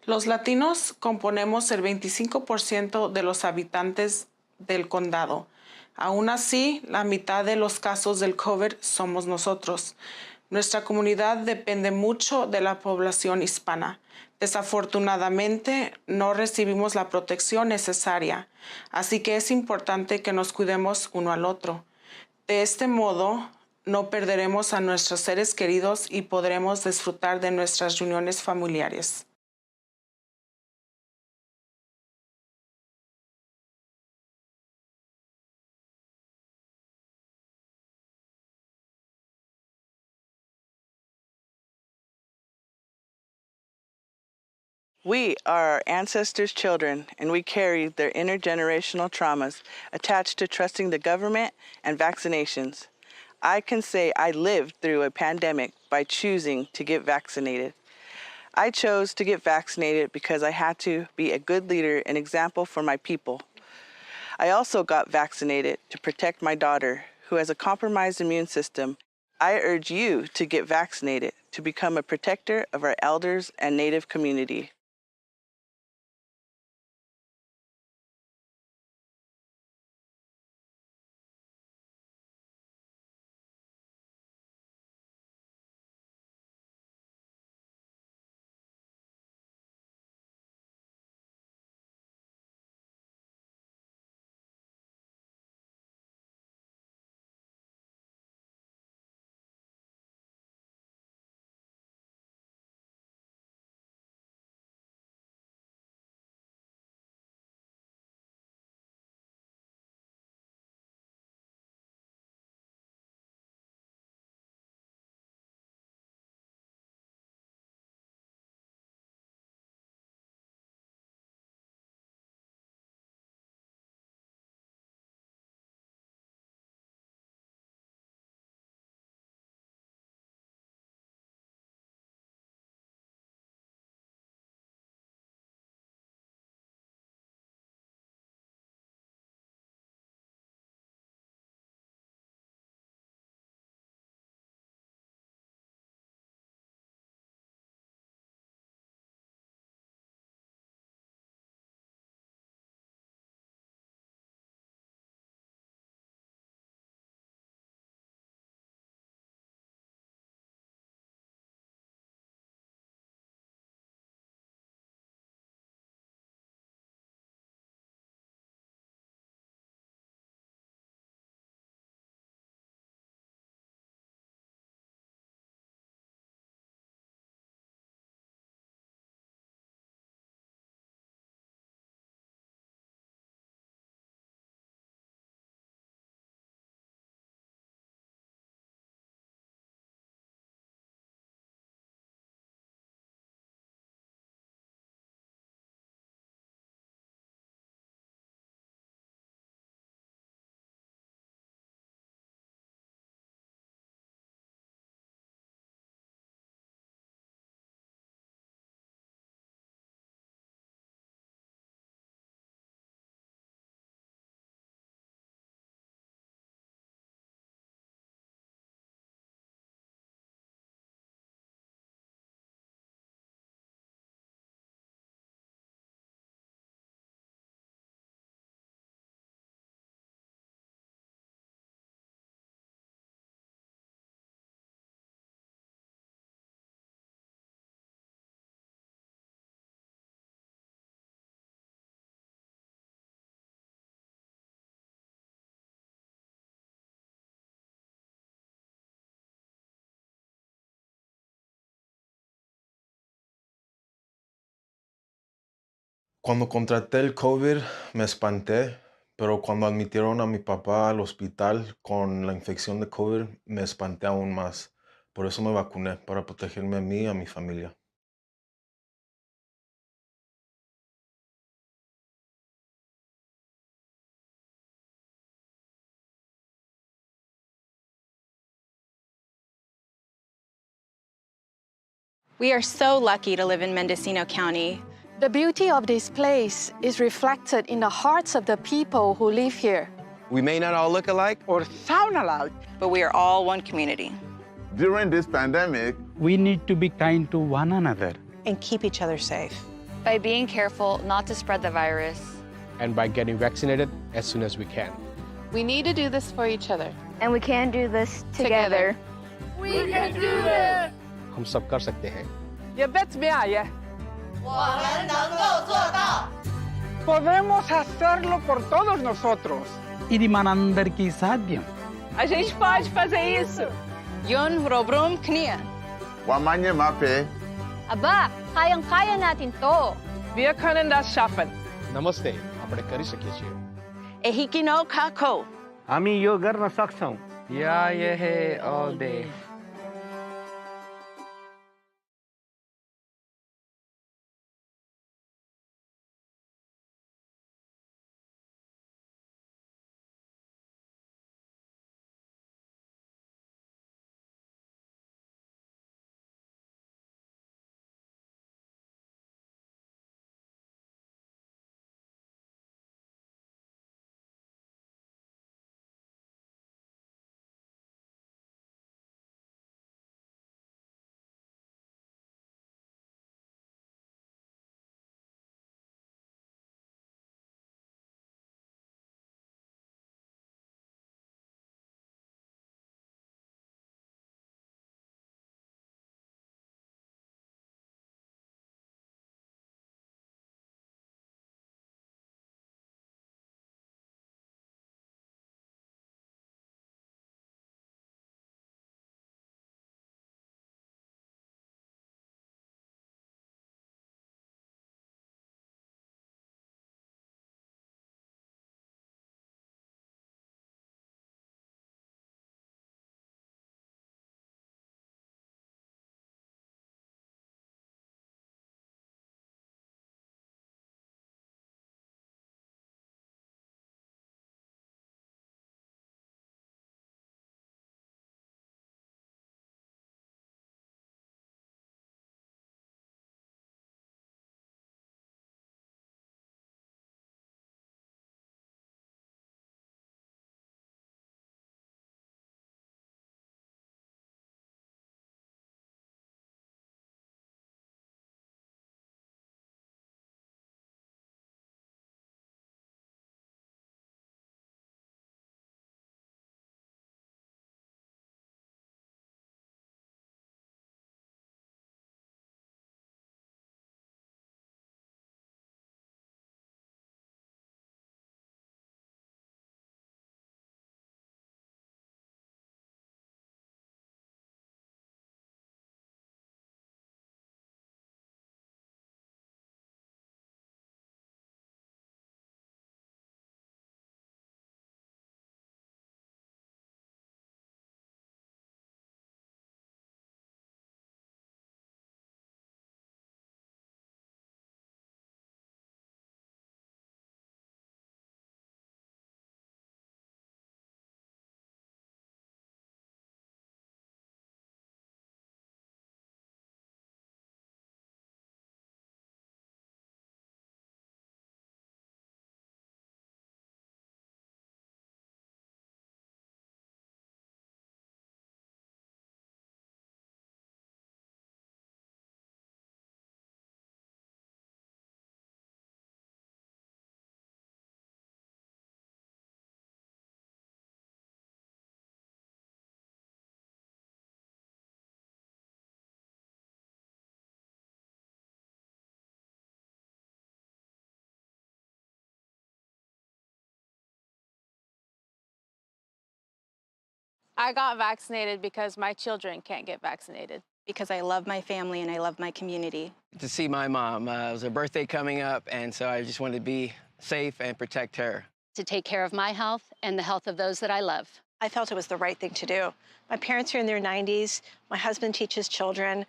Los latinos componemos el 25% de los habitantes del condado. Aún así, la mitad de los casos del COVID somos nosotros. Nuestra comunidad depende mucho de la población hispana. Desafortunadamente, no recibimos la protección necesaria, así que es importante que nos cuidemos uno al otro. De este modo, no perderemos a nuestros seres queridos y podremos disfrutar de nuestras reuniones familiares. We are our ancestors' children, and we carry their intergenerational traumas attached to trusting the government and vaccinations. I can say I lived through a pandemic by choosing to get vaccinated. I chose to get vaccinated because I had to be a good leader and example for my people. I also got vaccinated to protect my daughter, who has a compromised immune system. I urge you to get vaccinated to become a protector of our elders and Native community. Cuando contraté el COVID me espanté, pero cuando admitieron a mi papá al hospital con la infección de COVID me espanté aún más. Por eso me vacuné, para protegerme a mí y a mi familia. We are so lucky to live in Mendocino County. The beauty of this place is reflected in the hearts of the people who live here. We may not all look alike or sound alike, but we are all one community. During this pandemic, We need to be kind to one another. And keep each other safe. By being careful not to spread the virus. And by getting vaccinated as soon as we can. We need to do this for each other. And we can do this together. We can do this! हम सब कर सकते हैं. You bet me I. 我们能够做到. Podemos hacerlo por todos nosotros. Idi manandarki sadyam. A gente pode fazer isso. Yun robrum knia. wamanye mape, Aba, kayang-kaya natin to. Wir können das schaffen. નમસ્તે, આપણે કરી શકીએ છીએ. Ehikino kako. हामी यो गर्न सक्छौं. Yeah, yeah, all day. I got vaccinated because my children can't get vaccinated. because I love my family and I love my community. To see my mom. It was her birthday coming up, and so I just wanted to be safe and protect her. To take care of my health and the health of those that I love. I felt it was the right thing to do. My parents are in their 90s. My husband teaches children.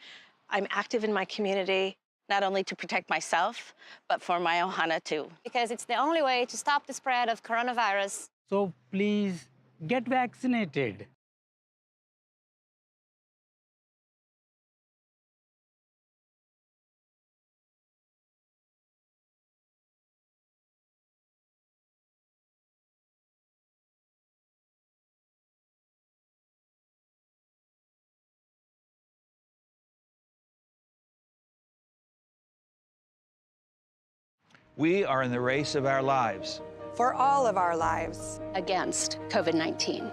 I'm active in my community, not only to protect myself, but for my ohana too. Because it's the only way to stop the spread of coronavirus. So please get vaccinated. We are in the race of our lives. For all of our lives. Against COVID-19.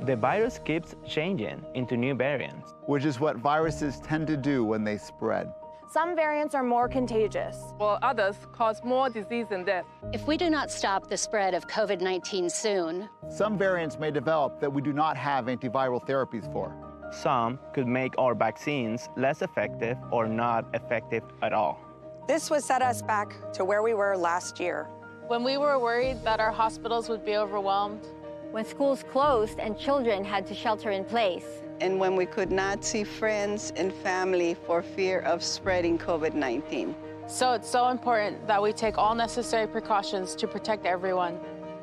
The virus keeps changing into new variants, which is what viruses tend to do when they spread. Some variants are more contagious, while others cause more disease and death. If we do not stop the spread of COVID-19 soon, some variants may develop that we do not have antiviral therapies for. Some could make our vaccines less effective or not effective at all. This would set us back to where we were last year. When we were worried that our hospitals would be overwhelmed. When schools closed and children had to shelter in place. And when we could not see friends and family for fear of spreading COVID-19. So it's so important that we take all necessary precautions to protect everyone.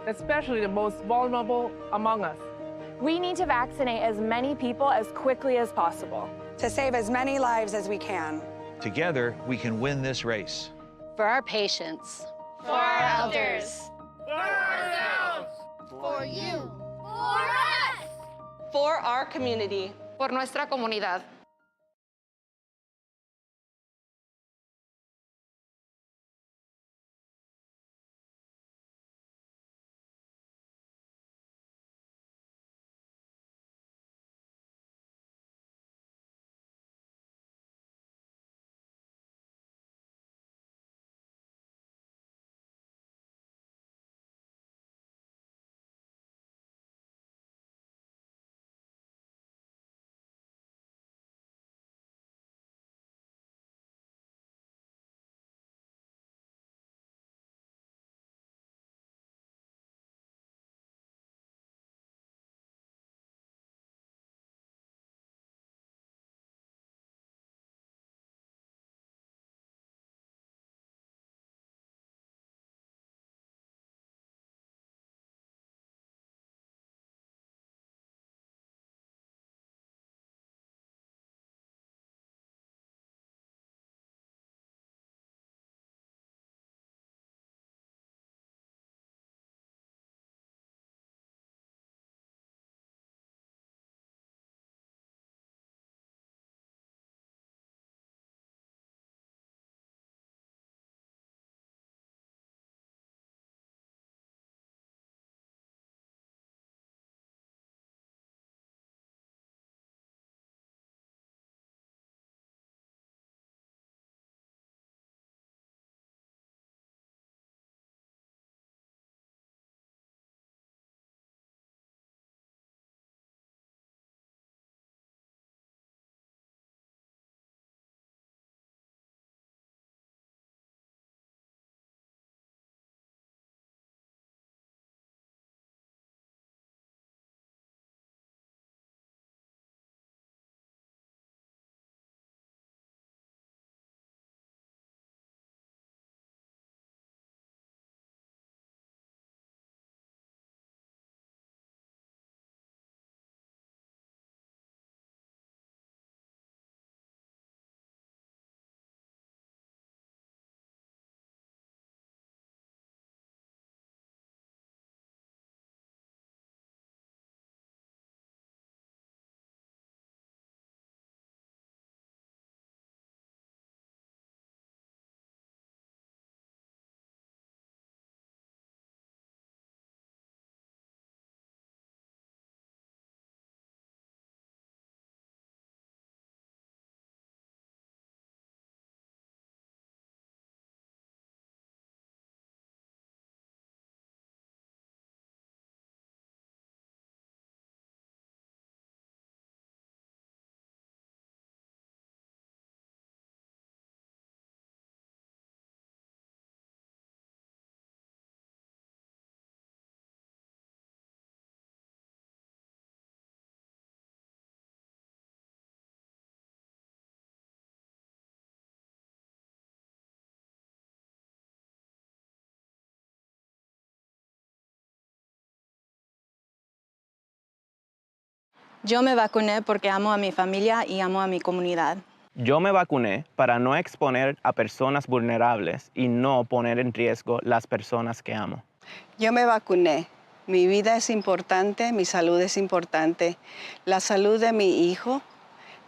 Especially the most vulnerable among us. We need to vaccinate as many people as quickly as possible. To save as many lives as we can. Together, we can win this race. For our patients. For our elders. For ourselves. For you. For us. For our community. Por nuestra comunidad. Yo me vacuné porque amo a mi familia y amo a mi comunidad. Yo me vacuné para no exponer a personas vulnerables y no poner en riesgo las personas que amo. Yo me vacuné. Mi vida es importante, mi salud es importante. La salud de mi hijo,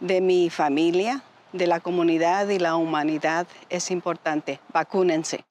de mi familia, de la comunidad y la humanidad es importante. Vacúnense.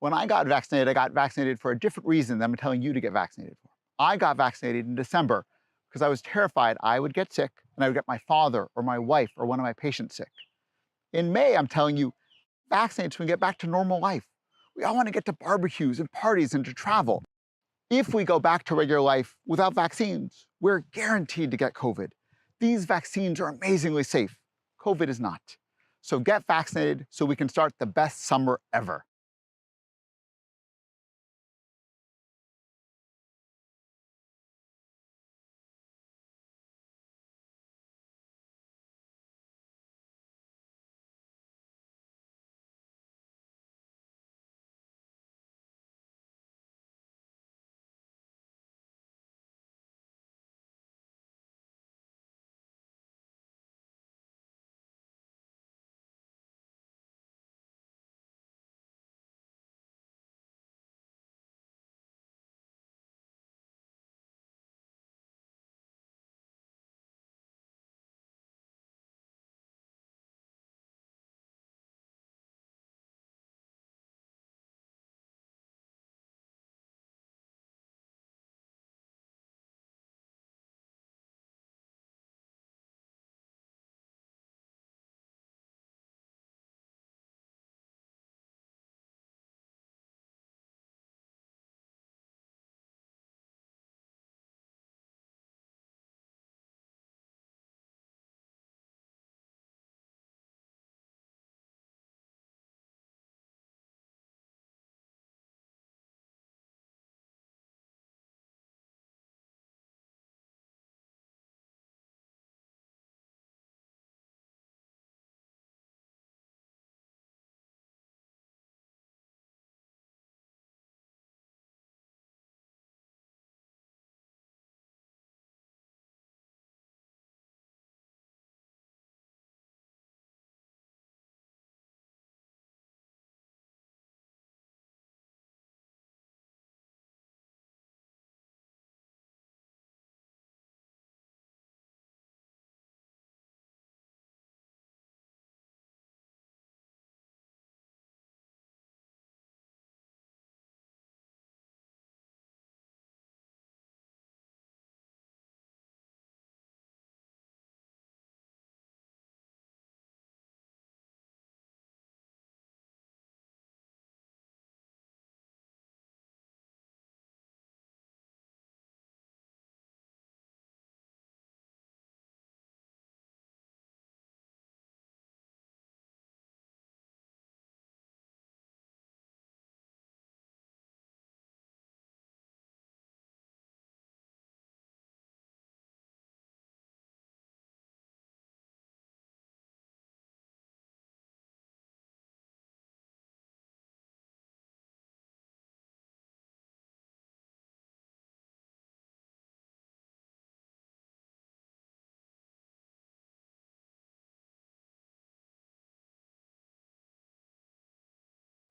When I got vaccinated for a different reason than I'm telling you to get vaccinated for. I got vaccinated in December because I was terrified I would get sick and I would get my father or my wife or one of my patients sick. In May, I'm telling you, vaccinate so we can get back to normal life. We all want to get to barbecues and parties and to travel. If we go back to regular life without vaccines, we're guaranteed to get COVID. These vaccines are amazingly safe. COVID is not. So get vaccinated so we can start the best summer ever.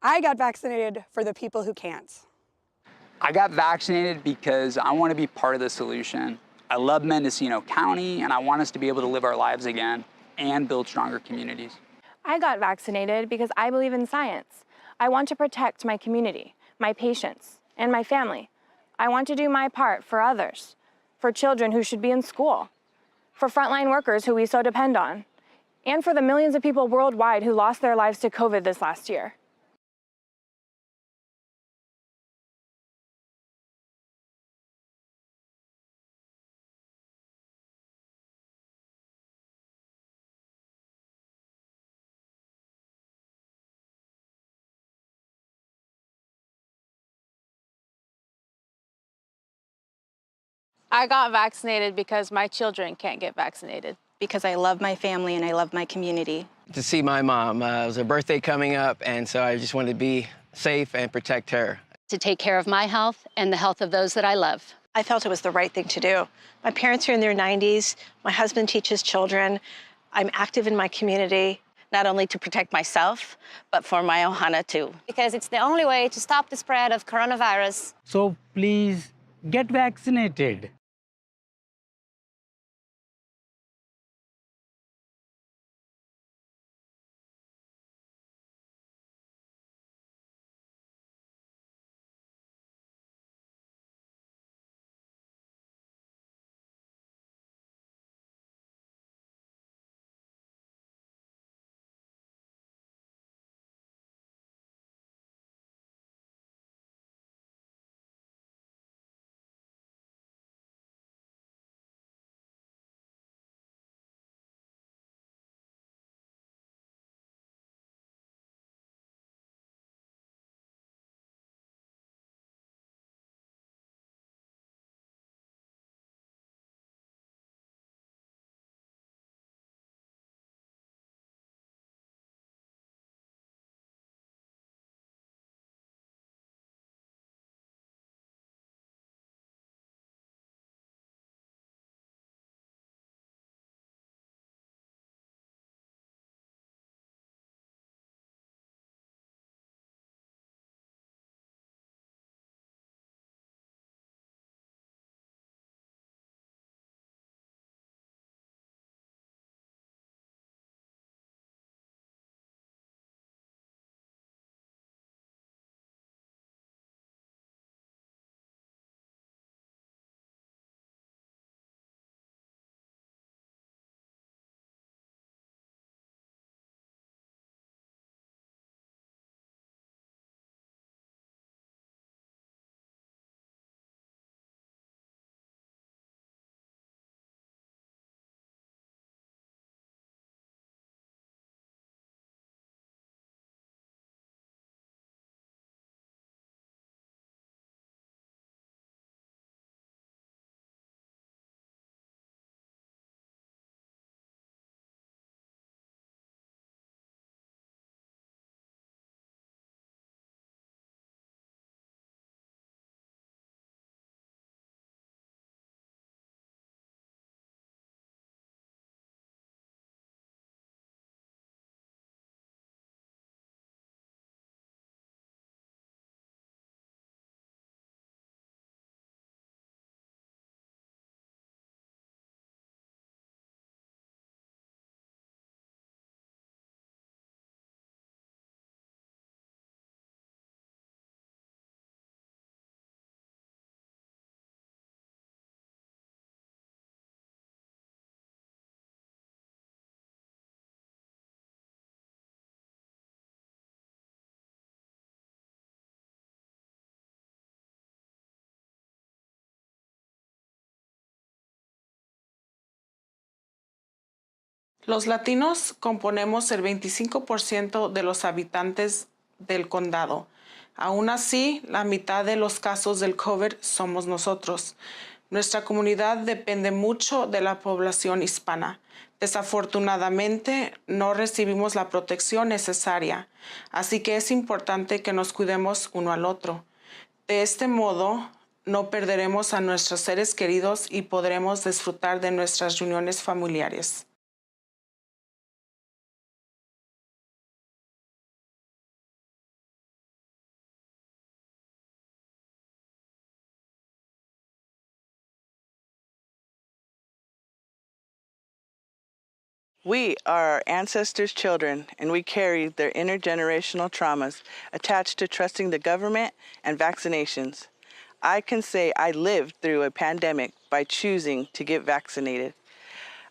I got vaccinated for the people who can't. I got vaccinated because I want to be part of the solution. I love Mendocino County, and I want us to be able to live our lives again and build stronger communities. I got vaccinated because I believe in science. I want to protect my community, my patients, and my family. I want to do my part for others, for children who should be in school, for frontline workers who we so depend on, and for the millions of people worldwide who lost their lives to COVID this last year. I got vaccinated because my children can't get vaccinated. Because I love my family and I love my community. To see my mom. It was her birthday coming up, and so I just wanted to be safe and protect her. To take care of my health and the health of those that I love. I felt it was the right thing to do. My parents are in their 90s. My husband teaches children. I'm active in my community, not only to protect myself, but for my ohana too. Because it's the only way to stop the spread of coronavirus. So please get vaccinated. Los latinos componemos el 25% de los habitantes del condado. Aún así, la mitad de los casos del COVID somos nosotros. Nuestra comunidad depende mucho de la población hispana. Desafortunadamente, no recibimos la protección necesaria, así que es importante que nos cuidemos uno al otro. De este modo, no perderemos a nuestros seres queridos y podremos disfrutar de nuestras reuniones familiares. We are our ancestors' children, and we carry their intergenerational traumas attached to trusting the government and vaccinations. I can say I lived through a pandemic by choosing to get vaccinated.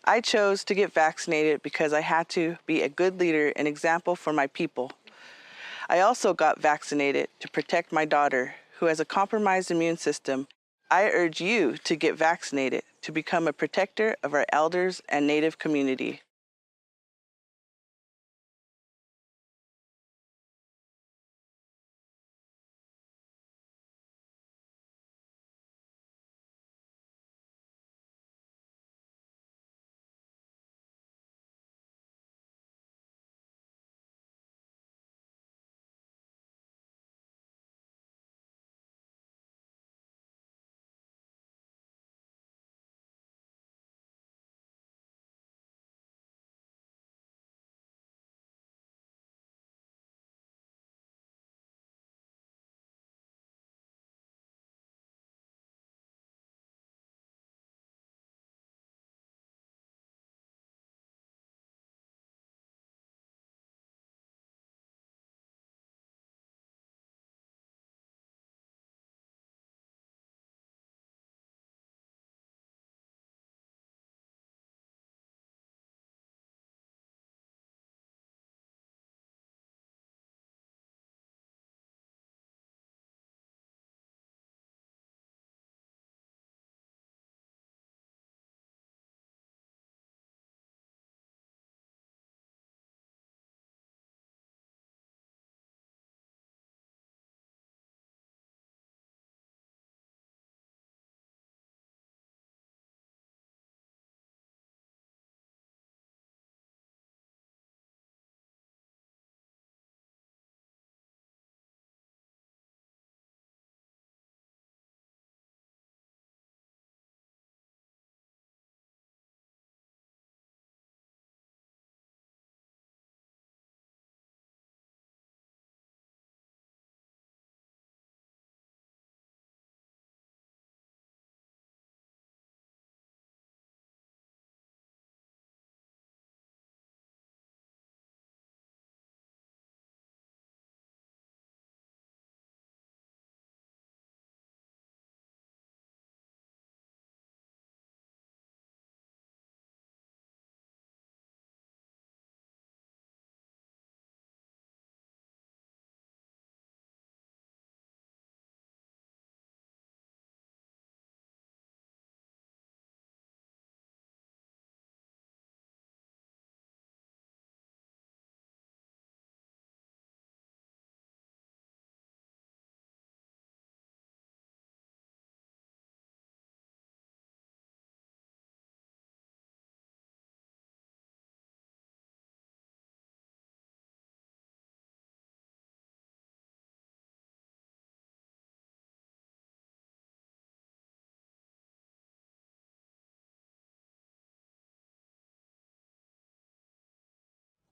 I chose to get vaccinated because I had to be a good leader and example for my people. I also got vaccinated to protect my daughter, who has a compromised immune system. I urge you to get vaccinated to become a protector of our elders and Native community.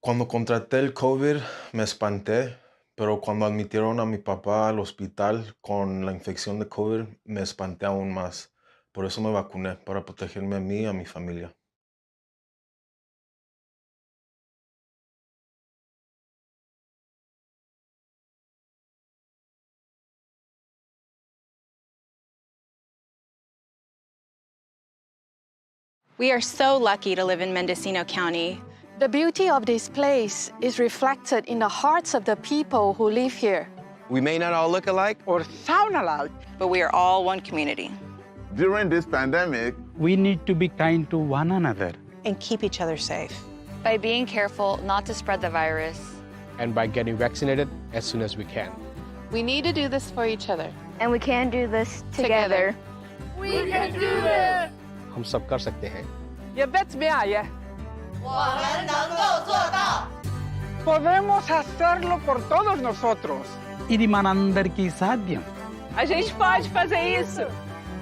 Cuando contraté el COVID me espanté, pero cuando admitieron a mi papá al hospital con la infección de COVID me espanté aún más. Por eso me vacuné, para protegerme a mí y a mi familia. We are so lucky to live in Mendocino County. The beauty of this place is reflected in the hearts of the people who live here. We may not all look alike or sound alike, but we are all one community. During this pandemic, we need to be kind to one another and keep each other safe. By being careful not to spread the virus. And by getting vaccinated as soon as we can. We need to do this for each other. And we can do this together. We can do this! हम सब कर सकते हैं. You bet me, yeah. 我们能够做到. Podemos hacerlo por todos nosotros. ఇది మనందరికీ సాధ్యం. A gente pode fazer isso.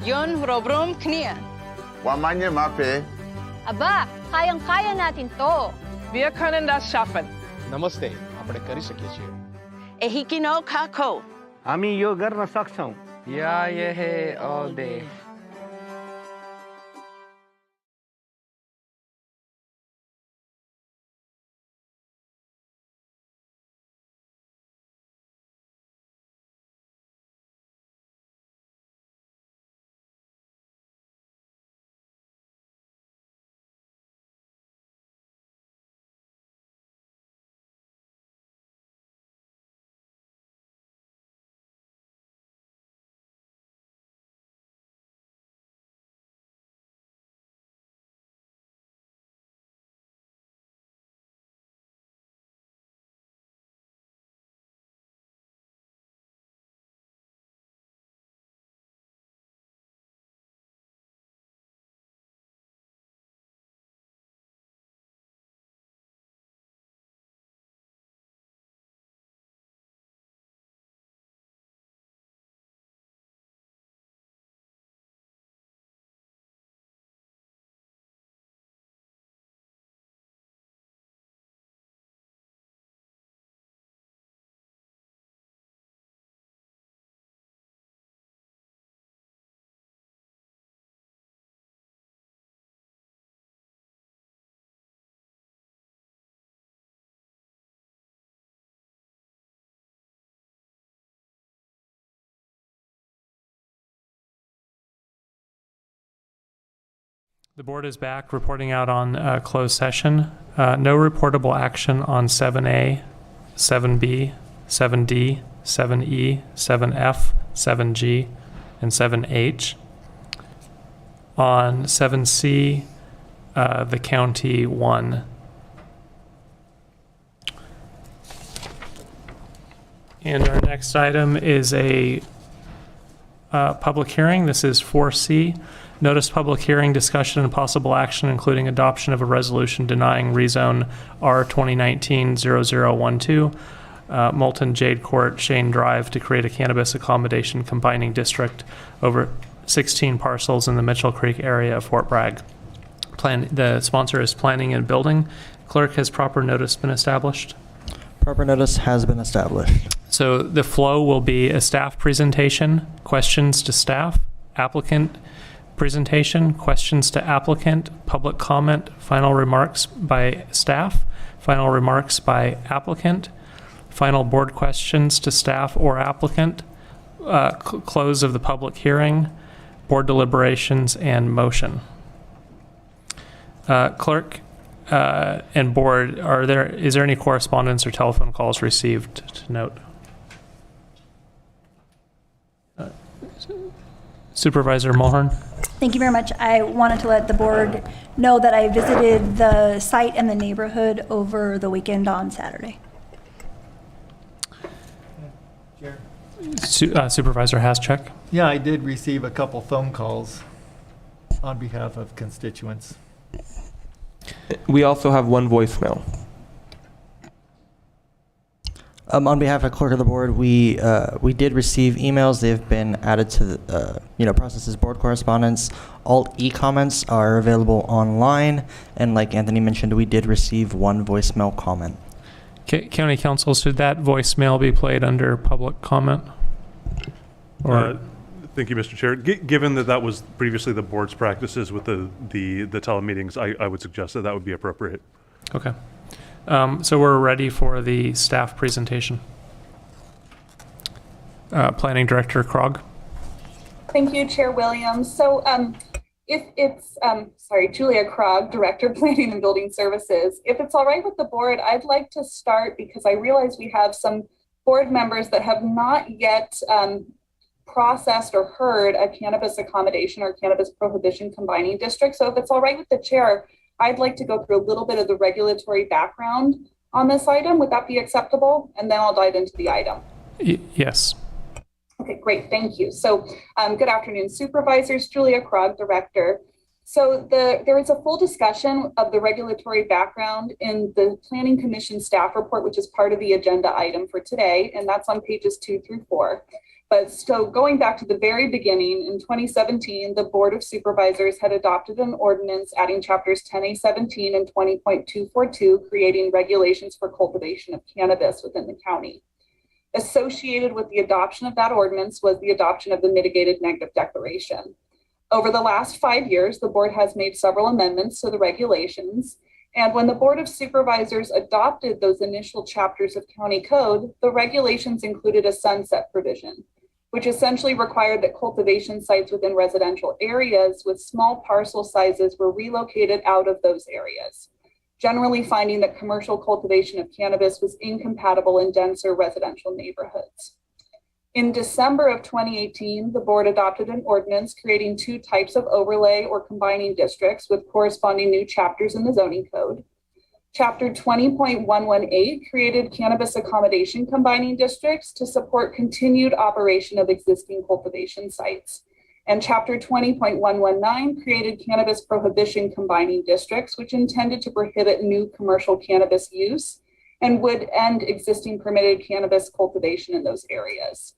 Yun robrum knia. Wamanye mape. Aba, kayang-kaya natin to. Wir können das schaffen. નમસ્તે, આપણે કરી શકીએ છીએ. Ehikino kako. हामी यो गर्न सक्छौं. Yeah, yeah, all day. The board is back reporting out on closed session. No reportable action on 7A, 7B, 7D, 7E, 7F, 7G, and 7H. On 7C, the county won. And our next item is a public hearing. This is 4C. Notice public hearing, discussion, and possible action, including adoption of a resolution denying rezone R 2019-0012, Molten Jade Court, Shane Drive, to create a cannabis accommodation combining district over 16 parcels in the Mitchell Creek area of Fort Bragg. The sponsor is Planning and Building. Clerk, has proper notice been established? Proper notice has been established. So the flow will be a staff presentation, questions to staff, applicant presentation, questions to applicant, public comment, final remarks by staff, final remarks by applicant, final board questions to staff or applicant, close of the public hearing, board deliberations, and motion. Clerk and board, is there any correspondence or telephone calls received to note? Supervisor Mulhern. Thank you very much. I wanted to let the board know that I visited the site and the neighborhood over the weekend on Saturday. Supervisor Haschek. Yeah, I did receive a couple phone calls on behalf of constituents. We also have one voicemail. On behalf of the clerk of the board, we did receive emails. They've been added to the Processes board correspondence. All e-comments are available online, and like Anthony mentioned, we did receive one voicemail comment. County Council, should that voicemail be played under public comment? Or thank you, Mr. Chair. Given that that was previously the board's practices with the telemeetings, I would suggest that would be appropriate. Okay. So we're ready for the staff presentation. Planning Director Krog. Thank you, Chair Williams. So if it's, Julia Krog, Director of Planning and Building Services. If it's all right with the board, I'd like to start because I realize we have some board members that have not yet processed or heard a cannabis accommodation or cannabis prohibition combining district. So if it's all right with the chair, I'd like to go through a little bit of the regulatory background on this item. Would that be acceptable? And then I'll dive into the item. Yes. Okay, great, thank you. So good afternoon, supervisors. Julia Krog, Director. So there is a full discussion of the regulatory background in the Planning Commission staff report, which is part of the agenda item for today, and that's on pages 2 through 4. But so going back to the very beginning, in 2017, the Board of Supervisors had adopted an ordinance adding chapters 10A17 and 20.242, creating regulations for cultivation of cannabis within the county. Associated with the adoption of that ordinance was the adoption of the mitigated negative declaration. Over the last 5 years, the board has made several amendments to the regulations. And when the Board of Supervisors adopted those initial chapters of county code, the regulations included a sunset provision, which essentially required that cultivation sites within residential areas with small parcel sizes were relocated out of those areas, generally finding that commercial cultivation of cannabis was incompatible in denser residential neighborhoods. In December of 2018, the board adopted an ordinance creating 2 types of overlay or combining districts with corresponding new chapters in the zoning code. Chapter 20.118 created cannabis accommodation combining districts to support continued operation of existing cultivation sites. And Chapter 20.119 created cannabis prohibition combining districts, which intended to prohibit new commercial cannabis use and would end existing permitted cannabis cultivation in those areas.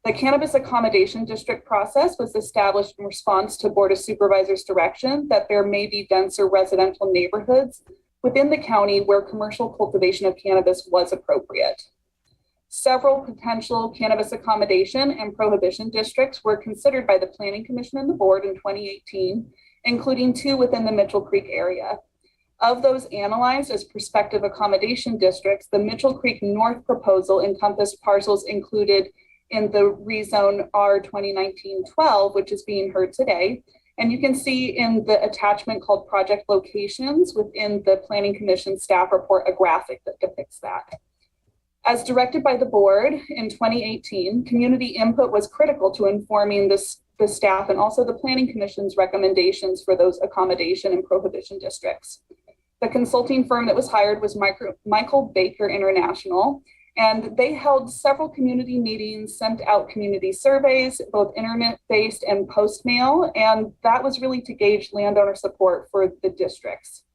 The Cannabis Accommodation District process was established in response to Board of Supervisors' direction that there may be denser residential neighborhoods within the county where commercial cultivation of cannabis was appropriate. Several potential cannabis accommodation and prohibition districts were considered by the Planning Commission and the board in 2018, including 2 within the Mitchell Creek area. Of those analyzed as prospective accommodation districts, the Mitchell Creek North proposal encompassed parcels included in the rezone R 2019-12, which is being heard today. And you can see in the attachment called Project Locations within the Planning Commission staff report a graphic that depicts that. As directed by the board in 2018, community input was critical to informing the staff and also the Planning Commission's recommendations for those accommodation and prohibition districts. The consulting firm that was hired was Michael Baker International, and they held several community meetings, sent out community surveys, both internet-based and post-mail, and that was really to gauge landowner support for the districts.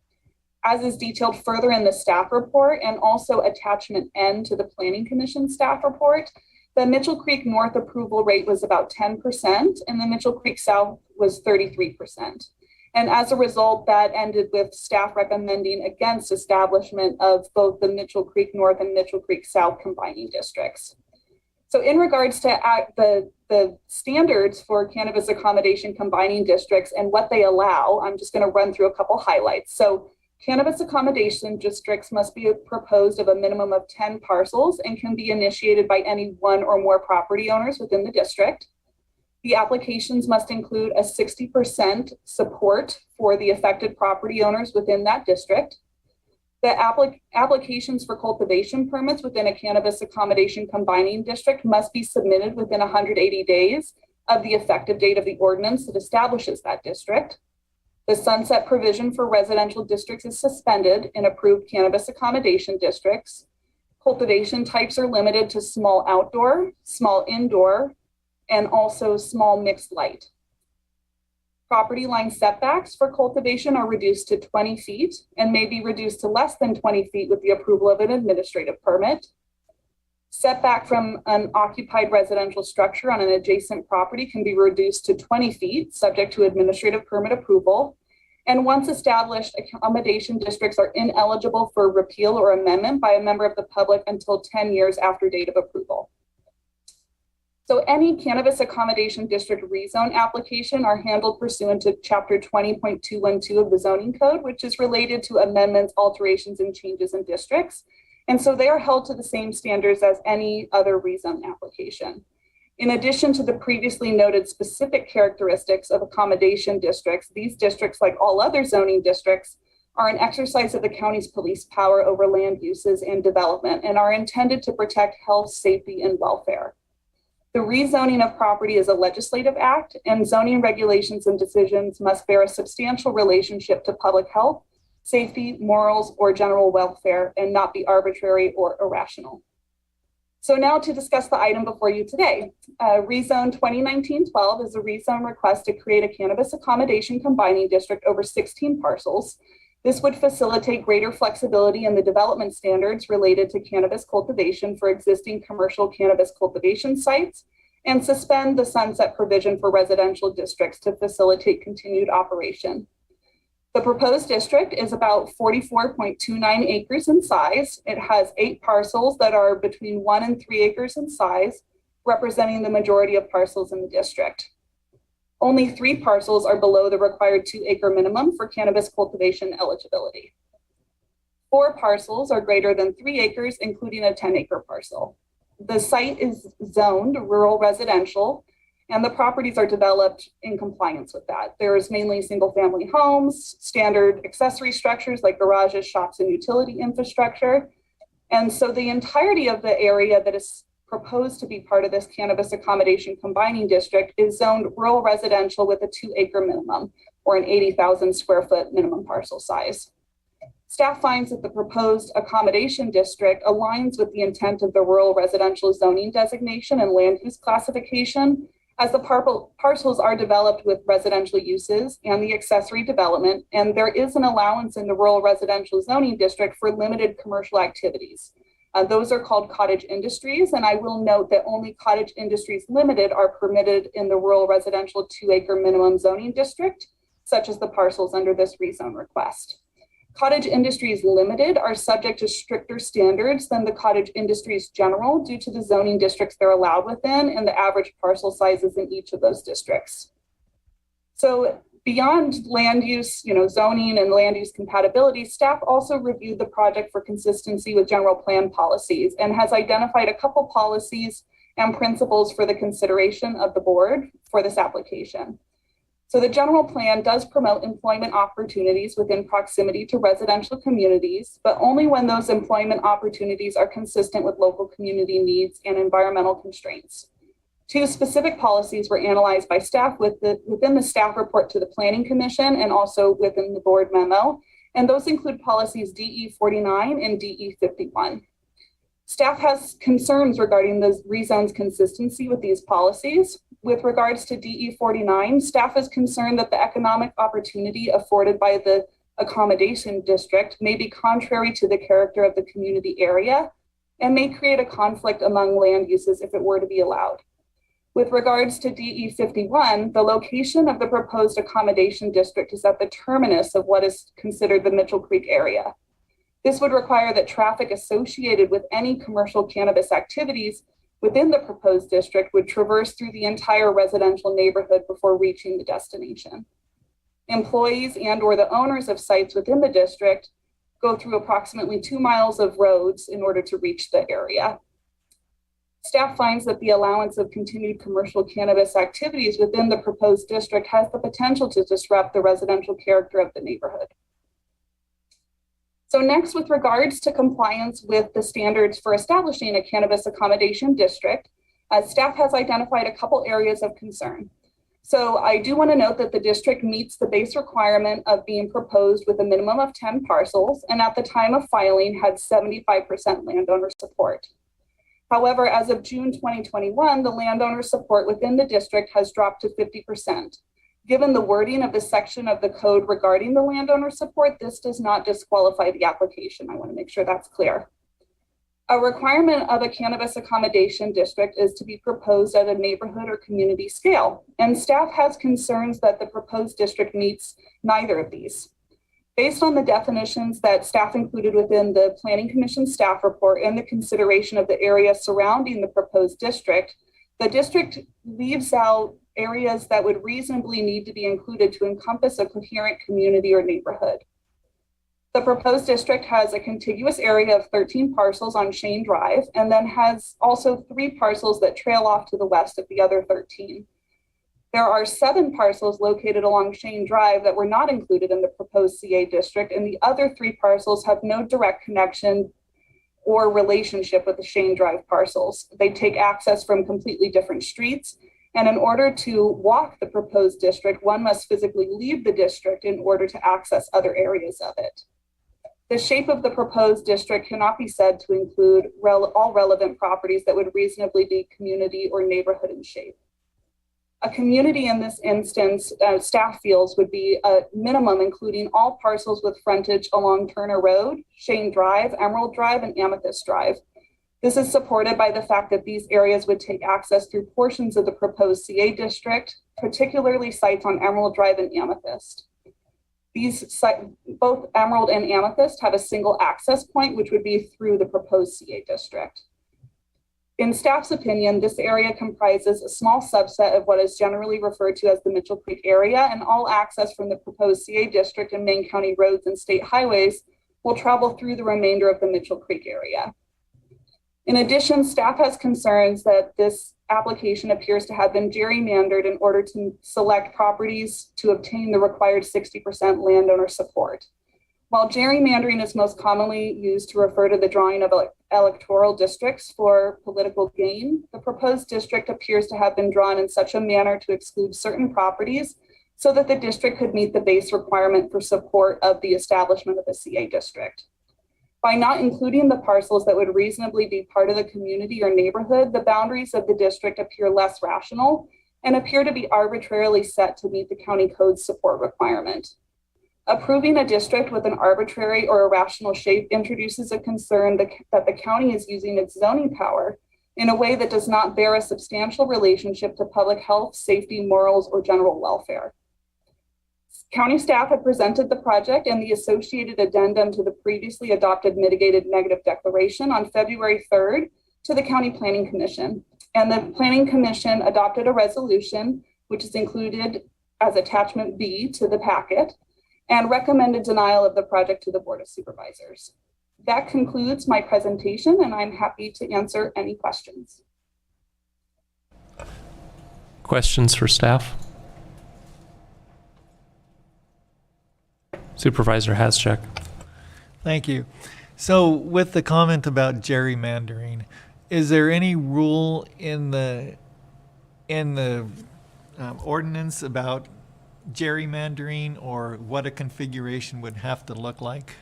As is detailed further in the staff report and also attachment N to the Planning Commission staff report, the Mitchell Creek North approval rate was about 10% and the Mitchell Creek South was 33%. And as a result, that ended with staff recommending against establishment of both the Mitchell Creek North and Mitchell Creek South combining districts. So in regards to the standards for cannabis accommodation combining districts and what they allow, I'm just going to run through a couple highlights. So cannabis accommodation districts must be proposed of a minimum of 10 parcels and can be initiated by any 1 or more property owners within the district. The applications must include a 60% support for the affected property owners within that district. The applications for cultivation permits within a cannabis accommodation combining district must be submitted within 180 days of the effective date of the ordinance that establishes that district. The sunset provision for residential districts is suspended in approved cannabis accommodation districts. Cultivation types are limited to small outdoor, small indoor, and also small mixed light. Property line setbacks for cultivation are reduced to 20 feet and may be reduced to less than 20 feet with the approval of an administrative permit. Setback from an occupied residential structure on an adjacent property can be reduced to 20 feet, subject to administrative permit approval. And once established, accommodation districts are ineligible for repeal or amendment by a member of the public until 10 years after date of approval. So any cannabis accommodation district rezone application are handled pursuant to Chapter 20.212 of the zoning code, which is related to amendments, alterations, and changes in districts. And so they are held to the same standards as any other rezone application. In addition to the previously noted specific characteristics of accommodation districts, these districts, like all other zoning districts, are an exercise of the county's police power over land uses and development and are intended to protect health, safety, and welfare. The rezoning of property is a legislative act, and zoning regulations and decisions must bear a substantial relationship to public health, safety, morals, or general welfare, and not be arbitrary or irrational. So now to discuss the item before you today. Rezone 2019-12 is a rezone request to create a cannabis accommodation combining district over 16 parcels. This would facilitate greater flexibility in the development standards related to cannabis cultivation for existing commercial cannabis cultivation sites and suspend the sunset provision for residential districts to facilitate continued operation. The proposed district is about 44.29 acres in size. It has 8 parcels that are between 1 and 3 acres in size, representing the majority of parcels in the district. Only 3 parcels are below the required 2-acre minimum for cannabis cultivation eligibility. 4 parcels are greater than 3 acres, including a 10-acre parcel. The site is zoned rural residential, and the properties are developed in compliance with that. There's mainly single-family homes, standard accessory structures like garages, shops, and utility infrastructure. And so the entirety of the area that is proposed to be part of this cannabis accommodation combining district is zoned rural residential with a 2-acre minimum, or an 80,000 square foot minimum parcel size. Staff finds that the proposed accommodation district aligns with the intent of the rural residential zoning designation and land use classification, as the parcels are developed with residential uses and the accessory development, and there is an allowance in the rural residential zoning district for limited commercial activities. Those are called cottage industries, and I will note that only cottage industries limited are permitted in the rural residential 2-acre minimum zoning district, such as the parcels under this rezone request. Cottage industries limited are subject to stricter standards than the cottage industries general due to the zoning districts they're allowed within and the average parcel sizes in each of those districts. So beyond land use, zoning and land use compatibility, staff also reviewed the project for consistency with general plan policies and has identified a couple policies and principles for the consideration of the board for this application. So the general plan does promote employment opportunities within proximity to residential communities, but only when those employment opportunities are consistent with local community needs and environmental constraints. 2 specific policies were analyzed by staff within the staff report to the Planning Commission and also within the board memo, and those include policies DE 49 and DE 51. Staff has concerns regarding the rezone's consistency with these policies. With regards to DE 49, staff is concerned that the economic opportunity afforded by the accommodation district may be contrary to the character of the community area and may create a conflict among land uses if it were to be allowed. With regards to DE 51, the location of the proposed accommodation district is at the terminus of what is considered the Mitchell Creek area. This would require that traffic associated with any commercial cannabis activities within the proposed district would traverse through the entire residential neighborhood before reaching the destination. Employees and/or the owners of sites within the district go through approximately 2 miles of roads in order to reach the area. Staff finds that the allowance of continued commercial cannabis activities within the proposed district has the potential to disrupt the residential character of the neighborhood. So next, with regards to compliance with the standards for establishing a cannabis accommodation district, staff has identified a couple areas of concern. So I do want to note that the district meets the base requirement of being proposed with a minimum of 10 parcels, and at the time of filing had 75% landowner support. However, as of June 2021, the landowner support within the district has dropped to 50%. Given the wording of the section of the code regarding the landowner support, this does not disqualify the application. I want to make sure that's clear. A requirement of a cannabis accommodation district is to be proposed at a neighborhood or community scale, and staff has concerns that the proposed district meets neither of these. Based on the definitions that staff included within the Planning Commission staff report and the consideration of the area surrounding the proposed district, the district leaves out areas that would reasonably need to be included to encompass a coherent community or neighborhood. The proposed district has a contiguous area of 13 parcels on Shane Drive, and then has also 3 parcels that trail off to the west of the other 13. There are 7 parcels located along Shane Drive that were not included in the proposed CA district, and the other 3 parcels have no direct connection or relationship with the Shane Drive parcels. They take access from completely different streets, and in order to walk the proposed district, one must physically leave the district in order to access other areas of it. The shape of the proposed district cannot be said to include all relevant properties that would reasonably be community or neighborhood in shape. A community in this instance, staff feels, would be a minimum including all parcels with frontage along Turner Road, Shane Drive, Emerald Drive, and Amethyst Drive. This is supported by the fact that these areas would take access through portions of the proposed CA district, particularly sites on Emerald Drive and Amethyst. These both Emerald and Amethyst have a single access point, which would be through the proposed CA district. In staff's opinion, this area comprises a small subset of what is generally referred to as the Mitchell Creek area, and all access from the proposed CA district and main county roads and state highways will travel through the remainder of the Mitchell Creek area. In addition, staff has concerns that this application appears to have been gerrymandered in order to select properties to obtain the required 60% landowner support. While gerrymandering is most commonly used to refer to the drawing of electoral districts for political gain, the proposed district appears to have been drawn in such a manner to exclude certain properties so that the district could meet the base requirement for support of the establishment of the CA district. By not including the parcels that would reasonably be part of the community or neighborhood, the boundaries of the district appear less rational and appear to be arbitrarily set to meet the county code's support requirement. Approving a district with an arbitrary or irrational shape introduces a concern that the county is using its zoning power in a way that does not bear a substantial relationship to public health, safety, morals, or general welfare. County staff had presented the project and the associated addendum to the previously adopted mitigated negative declaration on February 3rd to the County Planning Commission. And the Planning Commission adopted a resolution, which is included as attachment B to the packet, and recommended denial of the project to the Board of Supervisors. That concludes my presentation, and I'm happy to answer any questions. Questions for staff? Supervisor Haschek. Thank you. So with the comment about gerrymandering, is there any rule in the ordinance about gerrymandering or what a configuration would have to look like?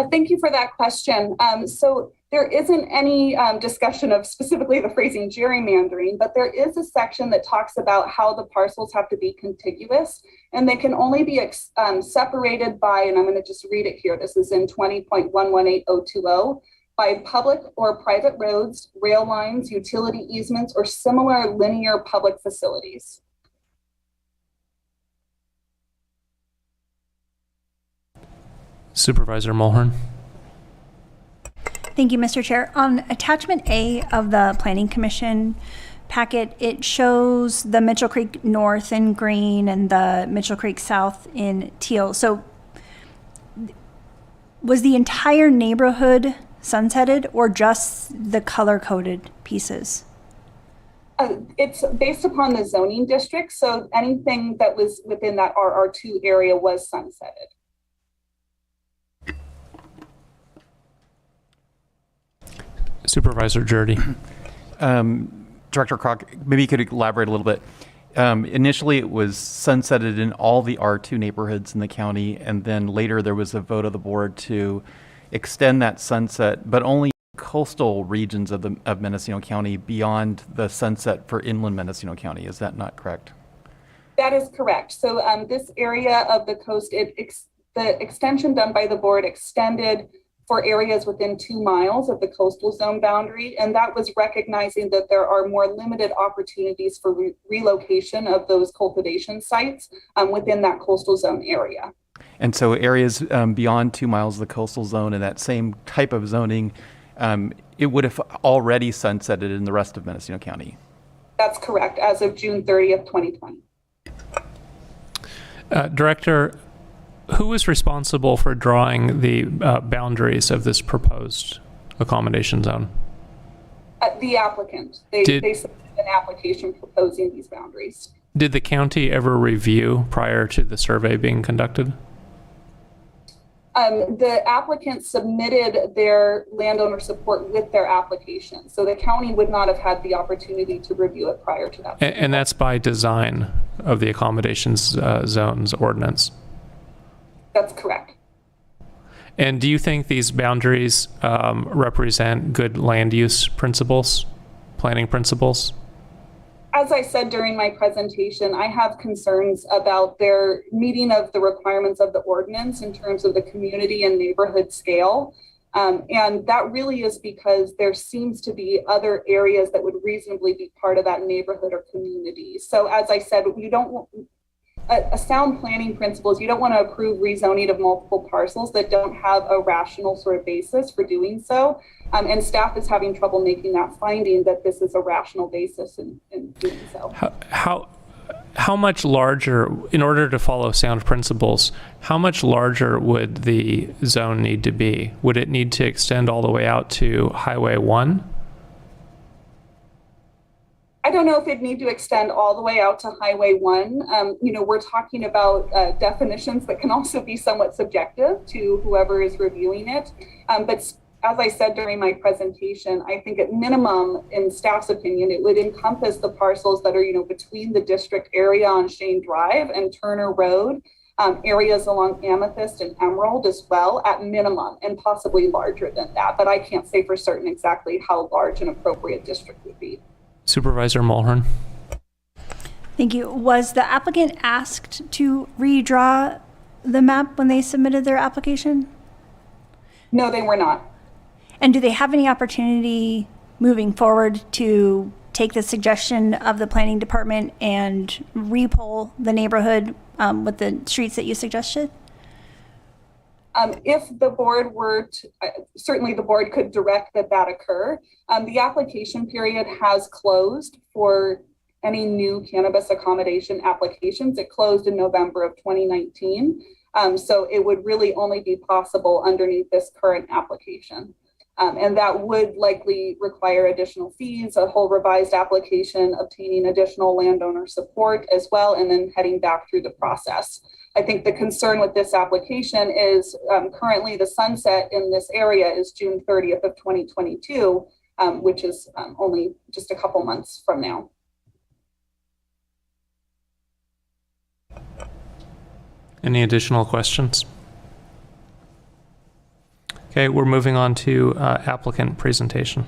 Thank you for that question. So there isn't any discussion of specifically the phrasing gerrymandering, but there is a section that talks about how the parcels have to be contiguous, and they can only be separated by, and I'm going to just read it here, this is in 20.118020, by public or private roads, rail lines, utility easements, or similar linear public facilities. Supervisor Mulhern. Thank you, Mr. Chair. On attachment A of the Planning Commission packet, it shows the Mitchell Creek North in green and the Mitchell Creek South in teal. So was the entire neighborhood sunsetted or just the color-coded pieces? It's based upon the zoning district, so anything that was within that RR2 area was sunsetted. Supervisor Jurdy. Director Krog, maybe you could elaborate a little bit. Initially, it was sunsetted in all the R2 neighborhoods in the county, and then later there was a vote of the board to extend that sunset, but only coastal regions of Mendocino County beyond the sunset for inland Mendocino County. Is that not correct? That is correct. So this area of the coast, the extension done by the board extended for areas within 2 miles of the coastal zone boundary. And that was recognizing that there are more limited opportunities for relocation of those cultivation sites within that coastal zone area. And so areas beyond 2 miles of the coastal zone and that same type of zoning, it would have already sunsetted in the rest of Mendocino County. That's correct, as of June 30th, 2020. Director, who is responsible for drawing the boundaries of this proposed accommodation zone? The applicant. They submitted an application proposing these boundaries. Did the county ever review prior to the survey being conducted? The applicant submitted their landowner support with their application. So the county would not have had the opportunity to review it prior to that. And that's by design of the accommodations zones ordinance? That's correct. And do you think these boundaries represent good land use principles, planning principles? As I said during my presentation, I have concerns about their meeting of the requirements of the ordinance in terms of the community and neighborhood scale. And that really is because there seems to be other areas that would reasonably be part of that neighborhood or community. So as I said, you don't a sound planning principle is you don't want to approve rezoning of multiple parcels that don't have a rational sort of basis for doing so. And staff is having trouble making that finding that this is a rational basis in doing so. How much larger, in order to follow sound principles, how much larger would the zone need to be? Would it need to extend all the way out to Highway 1? I don't know if it'd need to extend all the way out to Highway 1. We're talking about definitions that can also be somewhat subjective to whoever is reviewing it. But as I said during my presentation, I think at minimum, in staff's opinion, it would encompass the parcels that are, between the district area on Shane Drive and Turner Road, areas along Amethyst and Emerald as well, at minimum, and possibly larger than that. But I can't say for certain exactly how large an appropriate district would be. Supervisor Mulhern. Thank you. Was the applicant asked to redraw the map when they submitted their application? No, they were not. And do they have any opportunity moving forward to take the suggestion of the planning department and repoll the neighborhood with the streets that you suggested? If the board were to, certainly the board could direct that occur. The application period has closed for any new cannabis accommodation applications. It closed in November of 2019. So it would really only be possible underneath this current application. And that would likely require additional fees, a whole revised application, obtaining additional landowner support as well, and then heading back through the process. I think the concern with this application is currently the sunset in this area is June 30th of 2022, which is only just a couple months from now. Any additional questions? Okay, we're moving on to applicant presentation.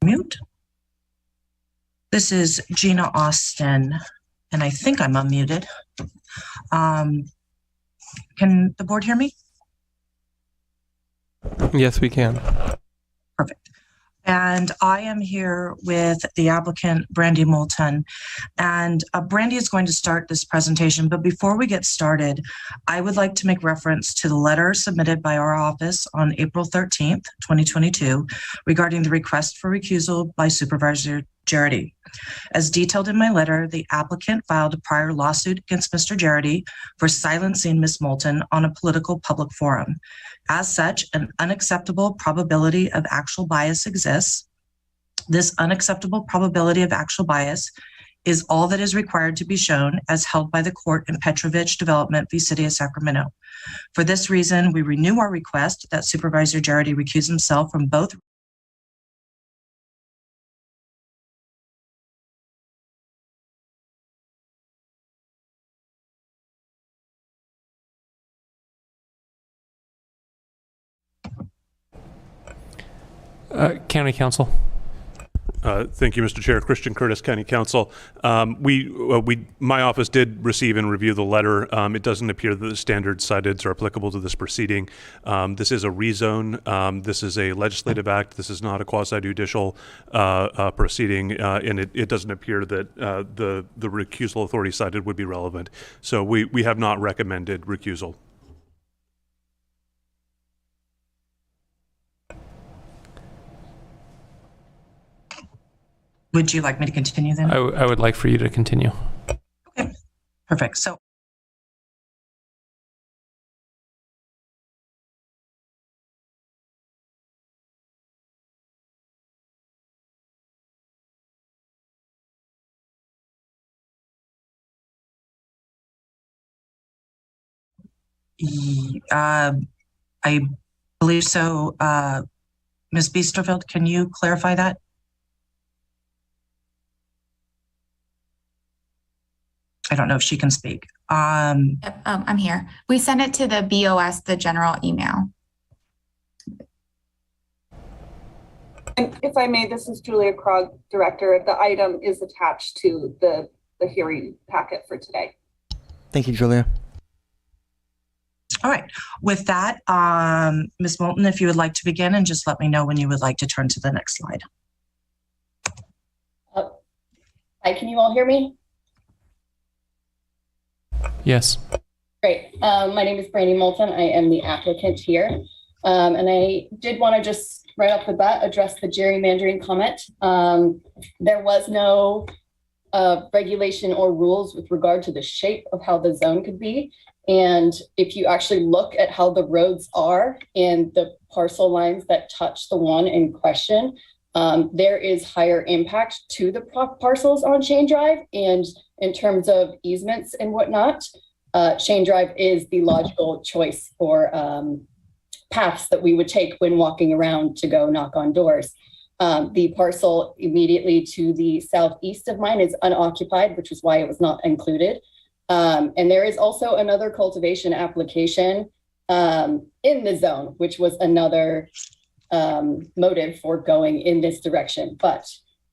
Mute. This is Gina Austin, and I think I'm unmuted. Can the board hear me? Yes, we can. Perfect. And I am here with the applicant, Brandy Moulton. And Brandy is going to start this presentation. But before we get started, I would like to make reference to the letter submitted by our office on April 13th, 2022, regarding the request for recusal by Supervisor Jarity. As detailed in my letter, the applicant filed a prior lawsuit against Mr. Jarity for silencing Ms. Moulton on a political public forum. As such, an unacceptable probability of actual bias exists. This unacceptable probability of actual bias is all that is required to be shown as held by the court in Petrovich Development v. City of Sacramento. For this reason, we renew our request that Supervisor Jarity recuse himself from both County Council. Thank you, Mr. Chair. Christian Curtis, County Council. My office did receive and review the letter. It doesn't appear that the standards cited are applicable to this proceeding. This is a rezone. This is a legislative act. This is not a quasi-judicial proceeding, and it doesn't appear that the recusal authority cited would be relevant. So we have not recommended recusal. Would you like me to continue then? I would like for you to continue. Okay, perfect. So I believe so. Ms. Biesterfeld, can you clarify that? I don't know if she can speak. I'm here. We sent it to the BOS, the general email. And if I may, this is Julia Krog, Director. The item is attached to the hearing packet for today. Thank you, Julia. All right. With that, Ms. Moulton, if you would like to begin, and just let me know when you would like to turn to the next slide. Hi, can you all hear me? Yes. Great. My name is Brandy Moulton. I am the applicant here. And I did want to just right off the bat address the gerrymandering comment. There was no regulation or rules with regard to the shape of how the zone could be. And if you actually look at how the roads are and the parcel lines that touch the one in question, there is higher impact to the parcels on Chain Drive. And in terms of easements and whatnot, Chain Drive is the logical choice for paths that we would take when walking around to go knock on doors. The parcel immediately to the southeast of mine is unoccupied, which is why it was not included. And there is also another cultivation application in the zone, which was another motive for going in this direction. But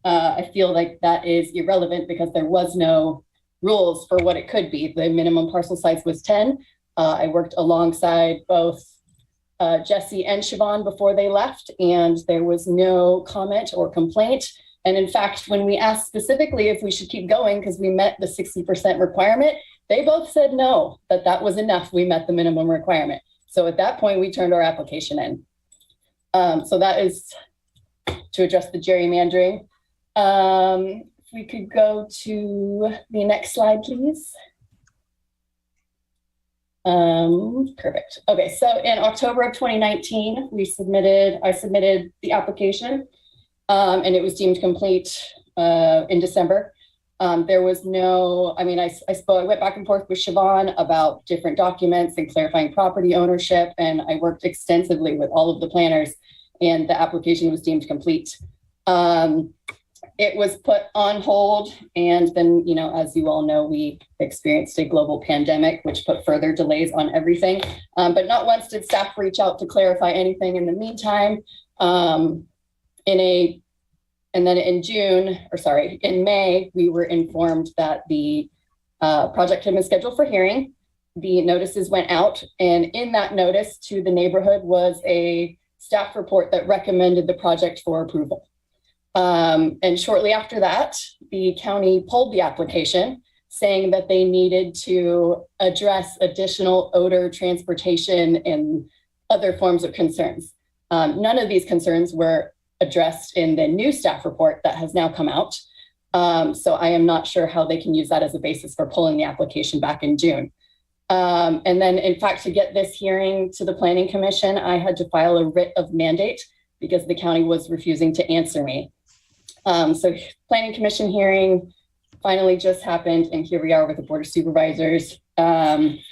I feel like that is irrelevant because there was no rules for what it could be. The minimum parcel size was 10. I worked alongside both Jesse and Siobhan before they left, and there was no comment or complaint. And in fact, when we asked specifically if we should keep going because we met the 60% requirement, they both said no, that was enough. We met the minimum requirement. So at that point, we turned our application in. So that is to address the gerrymandering. If we could go to the next slide, please. Perfect. Okay, so in October of 2019, I submitted the application, and it was deemed complete in December. There was no, I went back and forth with Siobhan about different documents and clarifying property ownership, and I worked extensively with all of the planners, and the application was deemed complete. It was put on hold, and then, as you all know, we experienced a global pandemic, which put further delays on everything. But not once did staff reach out to clarify anything in the meantime. And then in May, we were informed that the project had been scheduled for hearing. The notices went out, and in that notice to the neighborhood was a staff report that recommended the project for approval. And shortly after that, the county pulled the application, saying that they needed to address additional odor, transportation, and other forms of concerns. None of these concerns were addressed in the new staff report that has now come out. So I am not sure how they can use that as a basis for pulling the application back in June. And then, in fact, to get this hearing to the Planning Commission, I had to file a writ of mandate because the county was refusing to answer me. So Planning Commission hearing finally just happened, and here we are with the Board of Supervisors. Let's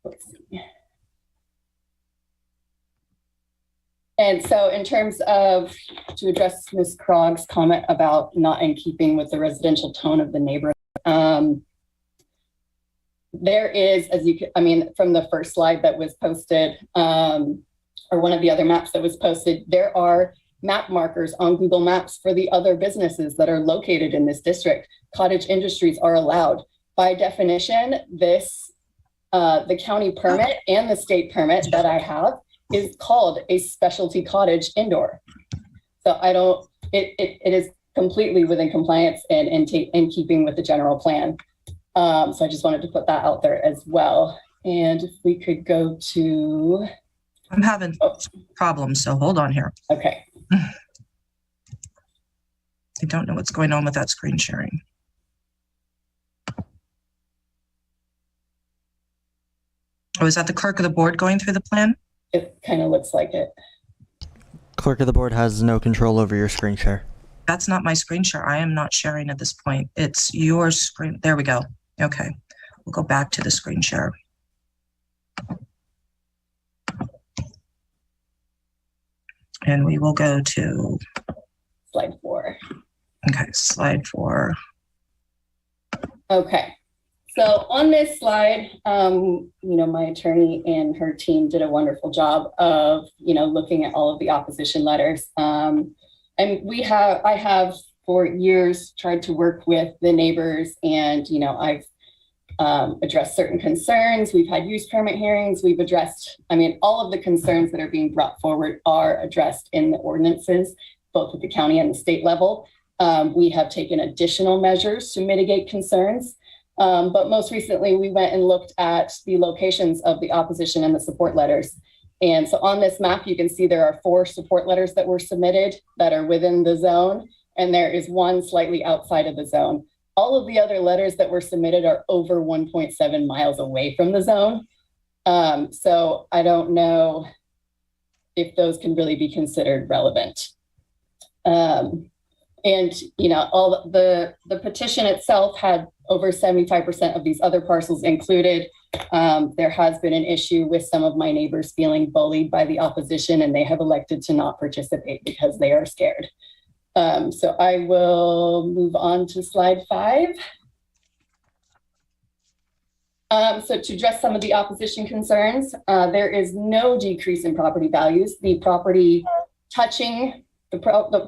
see. And so in terms of, to address Ms. Krog's comment about not in keeping with the residential tone of the neighborhood, there is, from the first slide that was posted, or one of the other maps that was posted, there are map markers on Google Maps for the other businesses that are located in this district. Cottage industries are allowed. By definition, this, the county permit and the state permit that I have is called a specialty cottage indoor. So I don't, it is completely within compliance and in keeping with the general plan. So I just wanted to put that out there as well. And if we could go to... I'm having problems, so hold on here. Okay. I don't know what's going on with that screen sharing. Oh, is that the clerk of the board going through the plan? It kind of looks like it. Clerk of the board has no control over your screen share. That's not my screen share. I am not sharing at this point. It's your screen. There we go. Okay. We'll go back to the screen share. And we will go to slide 4. Okay, slide 4. Okay. So on this slide, you know, my attorney and her team did a wonderful job of, you know, looking at all of the opposition letters. And I have for years tried to work with the neighbors, and, you know, I've addressed certain concerns. We've had use permit hearings. We've addressed, I mean, all of the concerns that are being brought forward are addressed in the ordinances, both at the county and the state level. We have taken additional measures to mitigate concerns. But most recently, we went and looked at the locations of the opposition and the support letters. And so on this map, you can see there are 4 support letters that were submitted that are within the zone, and there is 1 slightly outside of the zone. All of the other letters that were submitted are over 1.7 miles away from the zone. So I don't know if those can really be considered relevant. And, you know, all the petition itself had over 75% of these other parcels included. There has been an issue with some of my neighbors feeling bullied by the opposition, and they have elected to not participate because they are scared. So I will move on to slide 5. So to address some of the opposition concerns, there is no decrease in property values. The property touching, the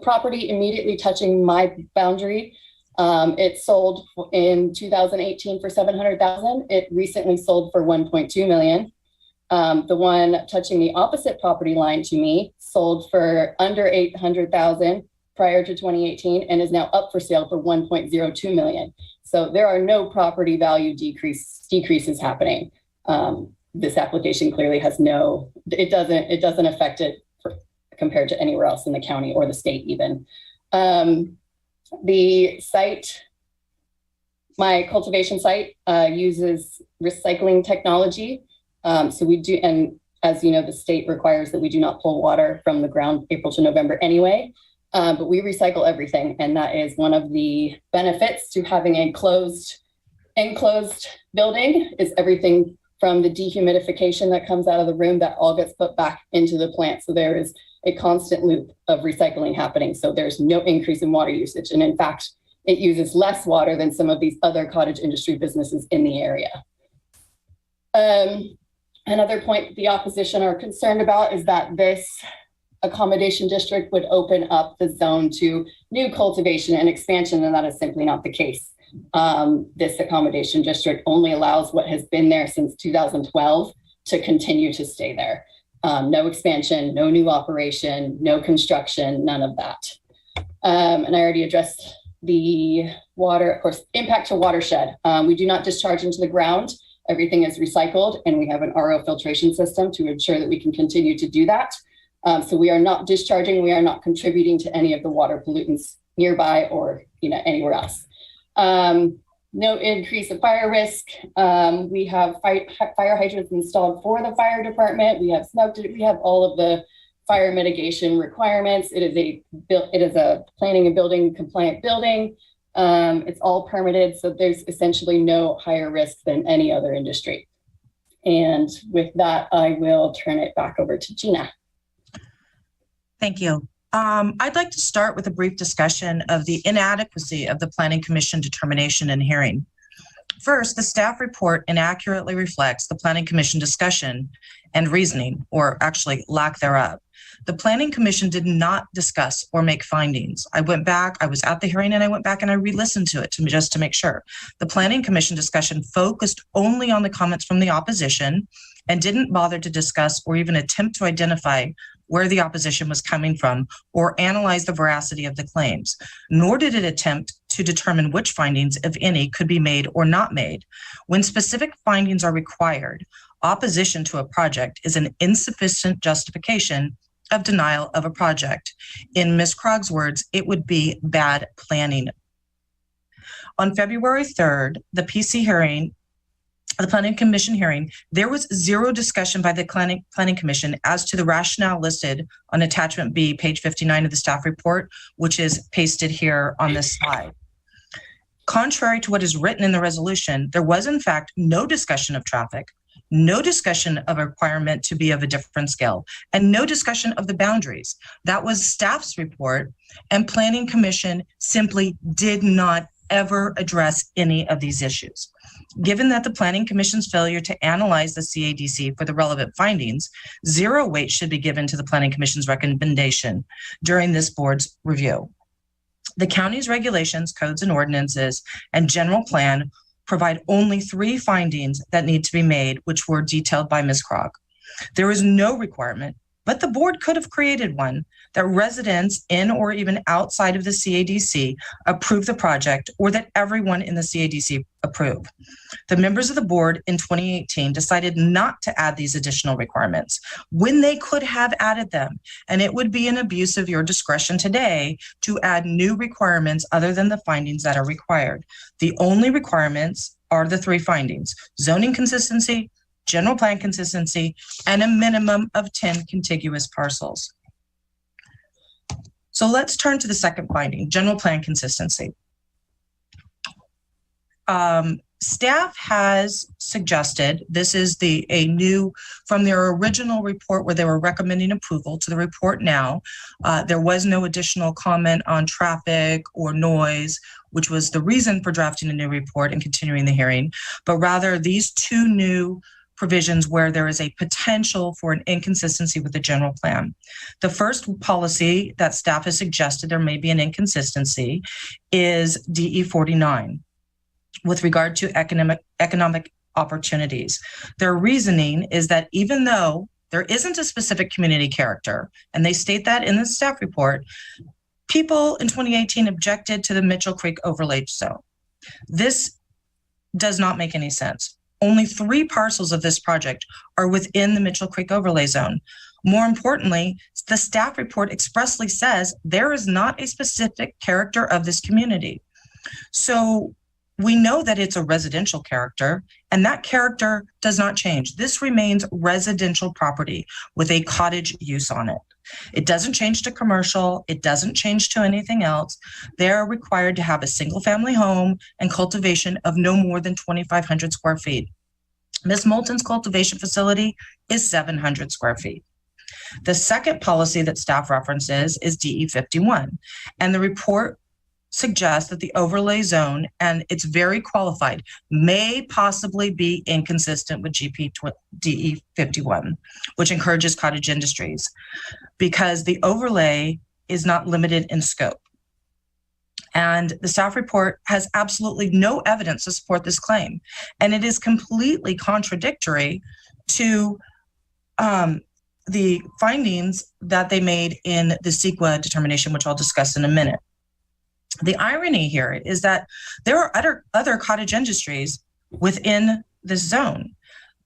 property immediately touching my boundary, it sold in 2018 for $700,000. It recently sold for $1.2 million. The one touching the opposite property line to me sold for under $800,000 prior to 2018 and is now up for sale for $1.02 million. So there are no property value decreases happening. This application clearly has no, it doesn't affect it compared to anywhere else in the county or the state even. The site, my cultivation site, uses recycling technology. So we do, and as you know, the state requires that we do not pull water from the ground April to November anyway. But we recycle everything, and that is one of the benefits to having a enclosed building is everything from the dehumidification that comes out of the room that all gets put back into the plant. So there is a constant loop of recycling happening. So there's no increase in water usage. And in fact, it uses less water than some of these other cottage industry businesses in the area. Another point the opposition are concerned about is that this accommodation district would open up the zone to new cultivation and expansion, and that is simply not the case. This accommodation district only allows what has been there since 2012 to continue to stay there. No expansion, no new operation, no construction, none of that. And I already addressed the water, of course, impact to watershed. We do not discharge into the ground. Everything is recycled, and we have an RO filtration system to ensure that we can continue to do that. So we are not discharging, we are not contributing to any of the water pollutants nearby or anywhere else. No increase of fire risk. We have fire hydrants installed for the fire department. We have smoke, we have all of the fire mitigation requirements. It is a planning and building compliant building. It's all permitted, so there's essentially no higher risk than any other industry. And with that, I will turn it back over to Gina. Thank you. I'd like to start with a brief discussion of the inadequacy of the Planning Commission determination and hearing. First, the staff report inaccurately reflects the Planning Commission discussion and reasoning, or actually lack thereof. The Planning Commission did not discuss or make findings. I was at the hearing and I went back and I re-listened to it just to make sure. The Planning Commission discussion focused only on the comments from the opposition and didn't bother to discuss or even attempt to identify where the opposition was coming from or analyze the veracity of the claims, nor did it attempt to determine which findings, if any, could be made or not made. When specific findings are required, opposition to a project is an insufficient justification of denial of a project. In Ms. Krog's words, it would be bad planning. On February 3rd, the Planning Commission hearing, there was zero discussion by the Planning Commission as to the rationale listed on attachment B, page 59 of the staff report, which is pasted here on this slide. Contrary to what is written in the resolution, there was in fact no discussion of traffic, no discussion of a requirement to be of a different scale, and no discussion of the boundaries. That was staff's report, and Planning Commission simply did not ever address any of these issues. Given that the Planning Commission's failure to analyze the CADC for the relevant findings, zero weight should be given to the Planning Commission's recommendation during this board's review. The county's regulations, codes, and ordinances and general plan provide only 3 findings that need to be made, which were detailed by Ms. Krog. There is no requirement, but the board could have created one, that residents in or even outside of the CADC approve the project, or that everyone in the CADC approve. The members of the board in 2018 decided not to add these additional requirements when they could have added them, and it would be an abuse of your discretion today to add new requirements other than the findings that are required. The only requirements are the 3 findings: zoning consistency, general plan consistency, and a minimum of 10 contiguous parcels. So let's turn to the second finding, general plan consistency. Staff has suggested, this is a new, from their original report where they were recommending approval to the report now, there was no additional comment on traffic or noise, which was the reason for drafting a new report and continuing the hearing, but rather these 2 new provisions where there is a potential for an inconsistency with the general plan. The first policy that staff has suggested there may be an inconsistency is DE 49 with regard to economic opportunities. Their reasoning is that even though there isn't a specific community character, and they state that in the staff report, people in 2018 objected to the Mitchell Creek overlay zone. This does not make any sense. Only 3 parcels of this project are within the Mitchell Creek overlay zone. More importantly, the staff report expressly says there is not a specific character of this community. So we know that it's a residential character, and that character does not change. This remains residential property with a cottage use on it. It doesn't change to commercial. It doesn't change to anything else. They're required to have a single family home and cultivation of no more than 2,500 square feet. Ms. Moulton's cultivation facility is 700 square feet. The second policy that staff references is DE 51, and the report suggests that the overlay zone, and it's very qualified, may possibly be inconsistent with DE 51, which encourages cottage industries, because the overlay is not limited in scope. And the staff report has absolutely no evidence to support this claim. And it is completely contradictory to the findings that they made in the CEQA determination, which I'll discuss in a minute. The irony here is that there are other cottage industries within this zone.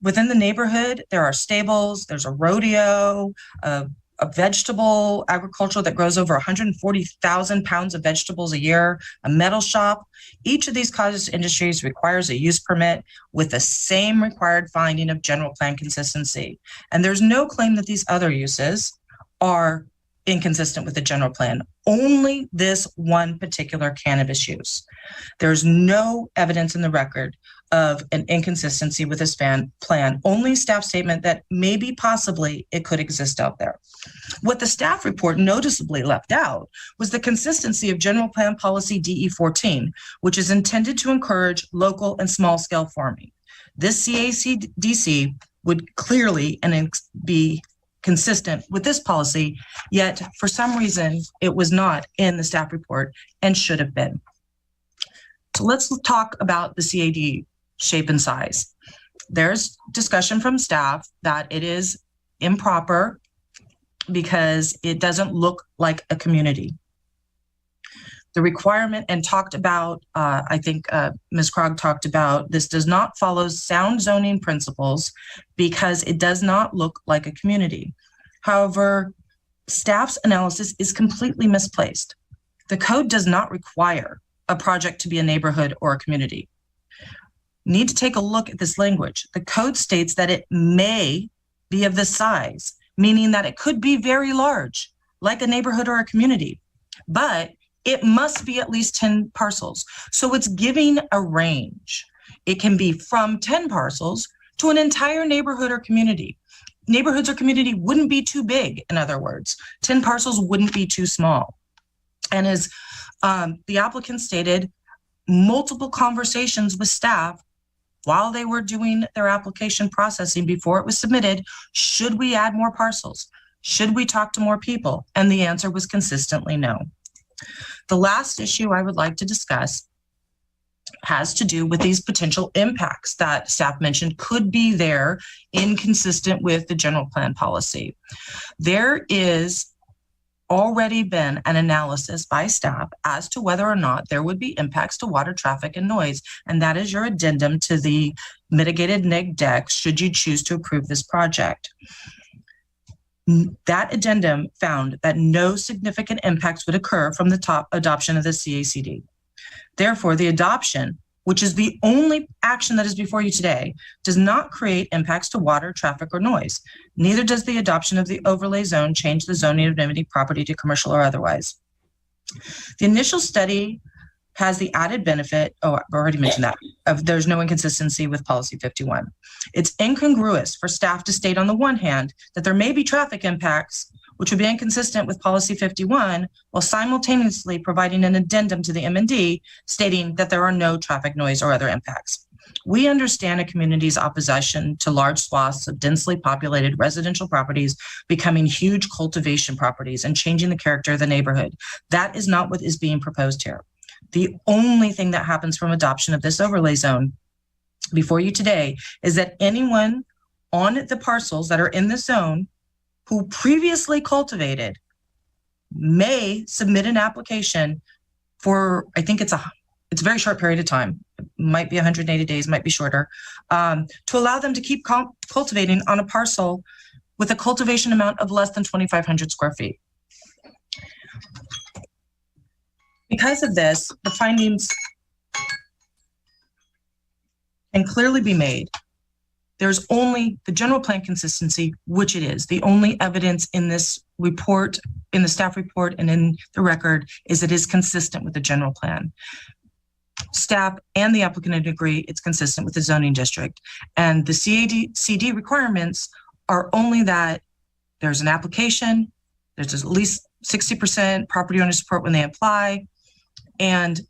Within the neighborhood, there are stables, there's a rodeo, a vegetable agriculture that grows over 140,000 pounds of vegetables a year, a metal shop. Each of these cottage industries requires a use permit with the same required finding of general plan consistency. And there's no claim that these other uses are inconsistent with the general plan, only this one particular cannabis use. There's no evidence in the record of an inconsistency with this plan, only staff statement that maybe possibly it could exist out there. What the staff report noticeably left out was the consistency of General Plan Policy DE14, which is intended to encourage local and small-scale farming. This CACDC would clearly be consistent with this policy, yet for some reason it was not in the staff report and should have been. So let's talk about the CAD shape and size. There's discussion from staff that it is improper because it doesn't look like a community. The requirement and talked about, I think Ms. Krog talked about, this does not follow sound zoning principles because it does not look like a community. However, staff's analysis is completely misplaced. The code does not require a project to be a neighborhood or a community. Need to take a look at this language. The code states that it may be of this size, meaning that it could be very large, like a neighborhood or a community, but it must be at least 10 parcels. So it's giving a range. It can be from 10 parcels to an entire neighborhood or community. Neighborhoods or community wouldn't be too big, in other words. 10 parcels wouldn't be too small. And as the applicant stated, multiple conversations with staff while they were doing their application processing before it was submitted, should we add more parcels? Should we talk to more people? And the answer was consistently no. The last issue I would like to discuss has to do with these potential impacts that staff mentioned could be there inconsistent with the general plan policy. There is already been an analysis by staff as to whether or not there would be impacts to water traffic and noise, and that is your addendum to the mitigated neg deck should you choose to approve this project. That addendum found that no significant impacts would occur from the top adoption of the CACD. Therefore, the adoption, which is the only action that is before you today, does not create impacts to water, traffic, or noise. Neither does the adoption of the overlay zone change the zoning of any property to commercial or otherwise. The initial study has the added benefit, I've already mentioned that, of there's no inconsistency with policy 51. It's incongruous for staff to state on the one hand that there may be traffic impacts, which would be inconsistent with policy 51, while simultaneously providing an addendum to the M&D stating that there are no traffic, noise, or other impacts. We understand a community's opposition to large swaths of densely populated residential properties becoming huge cultivation properties and changing the character of the neighborhood. That is not what is being proposed here. The only thing that happens from adoption of this overlay zone before you today is that anyone on the parcels that are in the zone who previously cultivated may submit an application for, I think it's a very short period of time, it might be 180 days, might be shorter, to allow them to keep cultivating on a parcel with a cultivation amount of less than 2,500 square feet. Because of this, the findings can clearly be made. There's only the general plan consistency, which it is. The only evidence in this report, in the staff report and in the record, is it is consistent with the general plan. Staff and the applicant agree it's consistent with the zoning district. And the CACD requirements are only that there's an application, there's at least 60% property owner support when they apply, and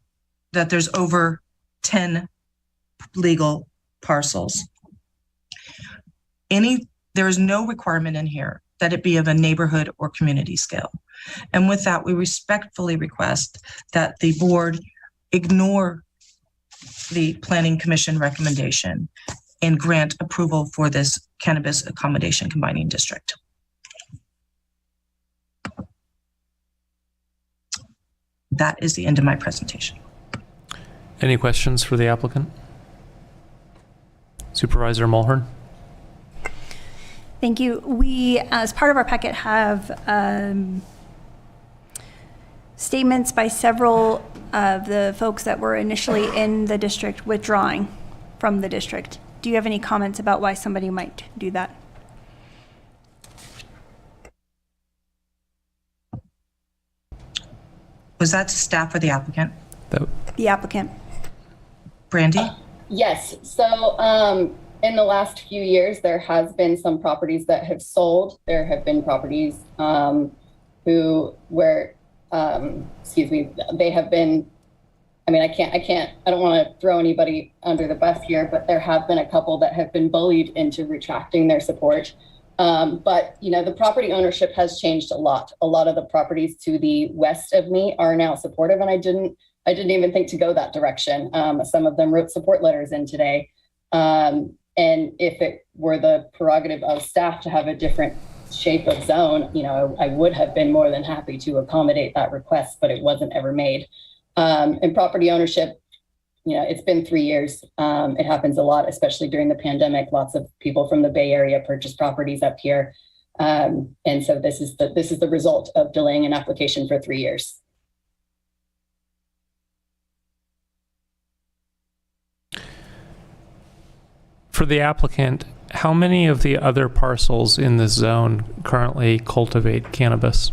that there's over 10 legal parcels. There is no requirement in here that it be of a neighborhood or community scale. And with that, we respectfully request that the board ignore the Planning Commission recommendation and grant approval for this cannabis accommodation combining district. That is the end of my presentation. Any questions for the applicant? Supervisor Mulhern? Thank you. We, as part of our packet, have statements by several of the folks that were initially in the district withdrawing from the district. Do you have any comments about why somebody might do that? Was that staff or the applicant? The applicant. Brandy? Yes. So In the last few years, there has been some properties that have sold. There have been properties they have been, I don't want to throw anybody under the bus here, but there have been a couple that have been bullied into retracting their support. But the property ownership has changed a lot. A lot of the properties to the west of me are now supportive, and I didn't even think to go that direction. Some of them wrote support letters in today. And if it were the prerogative of staff to have a different shape of zone, I would have been more than happy to accommodate that request, but it wasn't ever made. And property ownership, it's been 3 years. It happens a lot, especially during the pandemic. Lots of people from the Bay Area purchased properties up here. And so this is the result of delaying an application for 3 years. For the applicant, how many of the other parcels in this zone currently cultivate cannabis?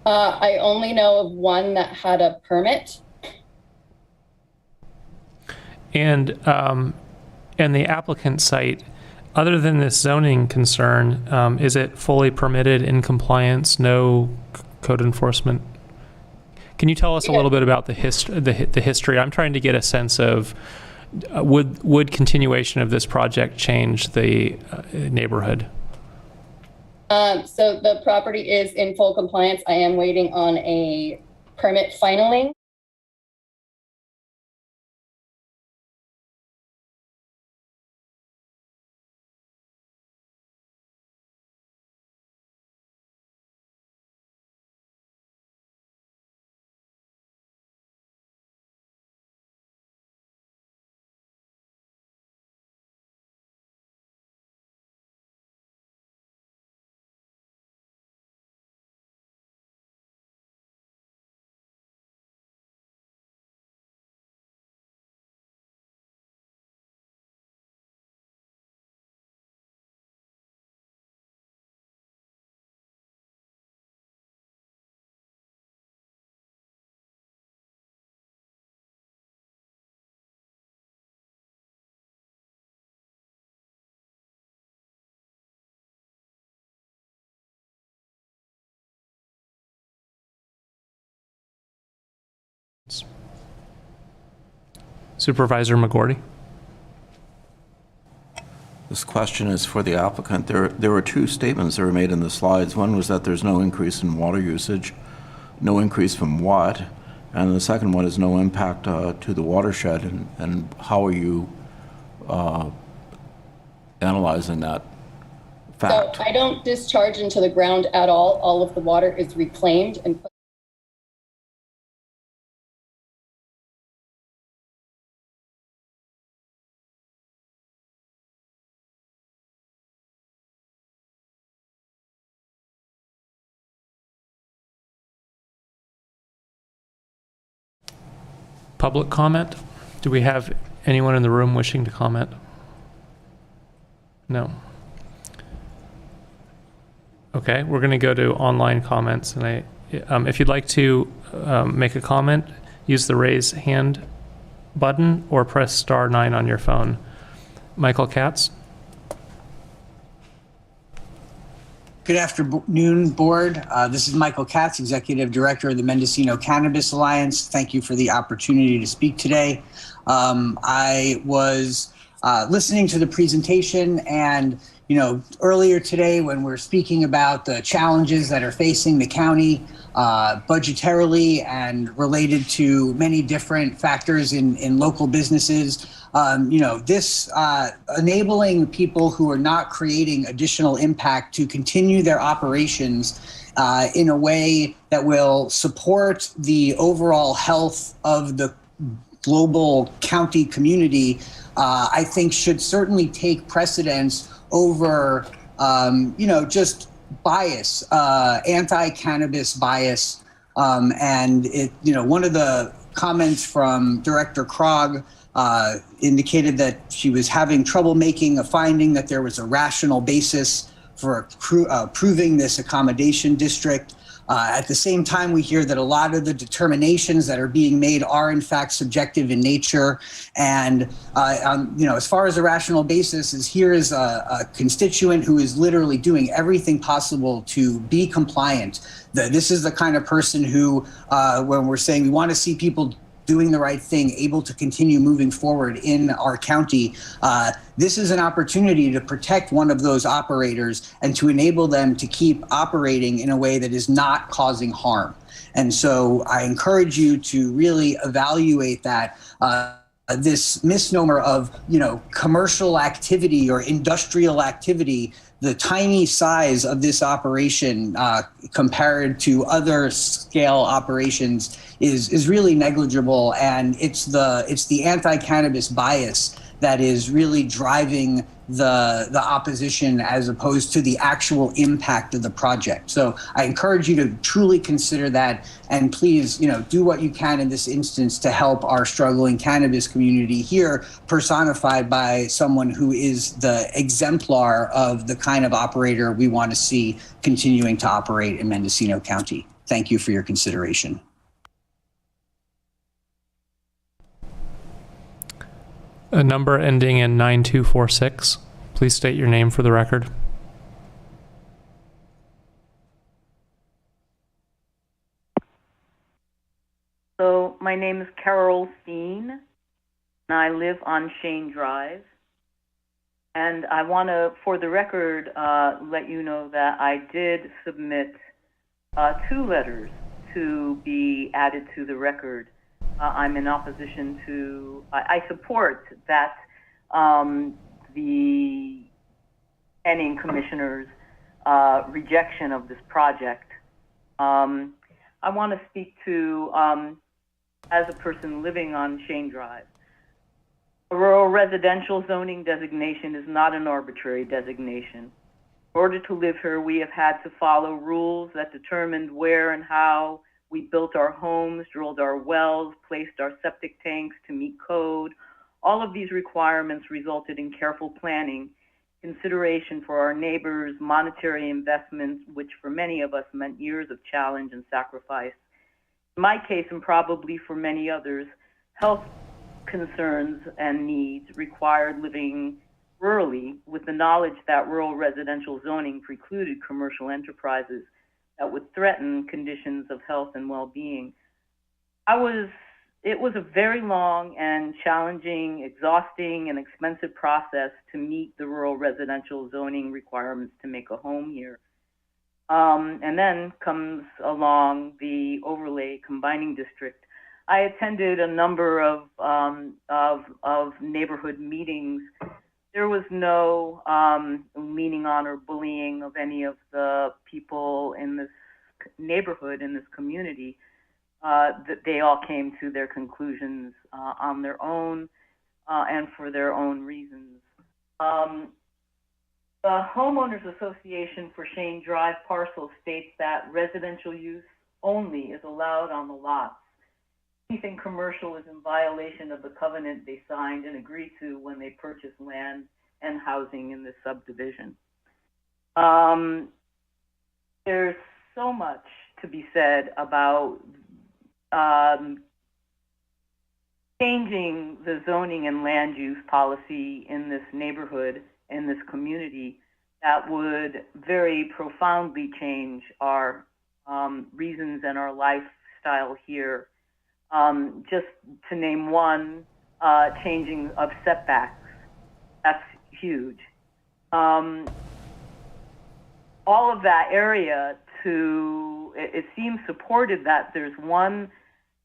I only know of one that had a permit. And the applicant site, other than this zoning concern, is it fully permitted, in compliance, no code enforcement? Can you tell us a little bit about the history? I'm trying to get a sense of would continuation of this project change the neighborhood? So the property is in full compliance. I am waiting on a permit finaling. Supervisor McGordy. This question is for the applicant. There were two statements that were made in the slides. One was that there's no increase in water usage. No increase from what? And the second one is no impact to the watershed. And how are you analyzing that fact? So I don't discharge into the ground at all. All of the water is reclaimed and put Public comment? Do we have anyone in the room wishing to comment? No. Okay, we're going to go to online comments, and if you'd like to make a comment, use the raise hand button or press *9 on your phone. Michael Katz. Good afternoon, board. This is Michael Katz, Executive Director of the Mendocino Cannabis Alliance. Thank you for the opportunity to speak today. I was listening to the presentation, and earlier today when we're speaking about the challenges that are facing the county budgetarily and related to many different factors in local businesses, this enabling people who are not creating additional impact to continue their operations in a way that will support the overall health of the global county community, I think should certainly take precedence over, just bias, anti-cannabis bias. And one of the comments from Director Krog indicated that she was having trouble making a finding that there was a rational basis for approving this accommodation district. At the same time, we hear that a lot of the determinations that are being made are in fact subjective in nature. And as far as a rational basis is, here is a constituent who is literally doing everything possible to be compliant. This is the kind of person who, when we're saying we want to see people doing the right thing, able to continue moving forward in our county, this is an opportunity to protect one of those operators and to enable them to keep operating in a way that is not causing harm. And so I encourage you to really evaluate that. This misnomer of, commercial activity or industrial activity, the tiny size of this operation compared to other scale operations is really negligible, and it's the anti-cannabis bias that is really driving the opposition as opposed to the actual impact of the project. So I encourage you to truly consider that, and please, do what you can in this instance to help our struggling cannabis community here, personified by someone who is the exemplar of the kind of operator we want to see continuing to operate in Mendocino County. Thank you for your consideration. A number ending in 9246. Please state your name for the record. So my name is Carol Steen, and I live on Shane Drive. And I want to, for the record, let you know that I did submit 2 letters to be added to the record. I'm in opposition to, I support that the planning commissioner's rejection of this project. I want to speak to, as a person living on Shane Drive, a rural residential zoning designation is not an arbitrary designation. In order to live here, we have had to follow rules that determined where and how we built our homes, drilled our wells, placed our septic tanks to meet code. All of these requirements resulted in careful planning, consideration for our neighbors, monetary investments, which for many of us meant years of challenge and sacrifice. In my case, and probably for many others, health concerns and needs required living rurally with the knowledge that rural residential zoning precluded commercial enterprises that would threaten conditions of health and well-being. It was a very long and challenging, exhausting, and expensive process to meet the rural residential zoning requirements to make a home here. And then comes along the overlay combining district. I attended a number of neighborhood meetings. There was no leaning on or bullying of any of the people in this neighborhood, in this community. That they all came to their conclusions on their own and for their own reasons. The Homeowners Association for Shane Drive Parcels states that residential use only is allowed on the lots. Anything commercial is in violation of the covenant they signed and agreed to when they purchased land and housing in this subdivision. There's so much to be said about changing the zoning and land use policy in this neighborhood, in this community, that would very profoundly change our reasons and our lifestyle here. Just to name one, changing of setbacks, that's huge. All of that area it seems supported that there's one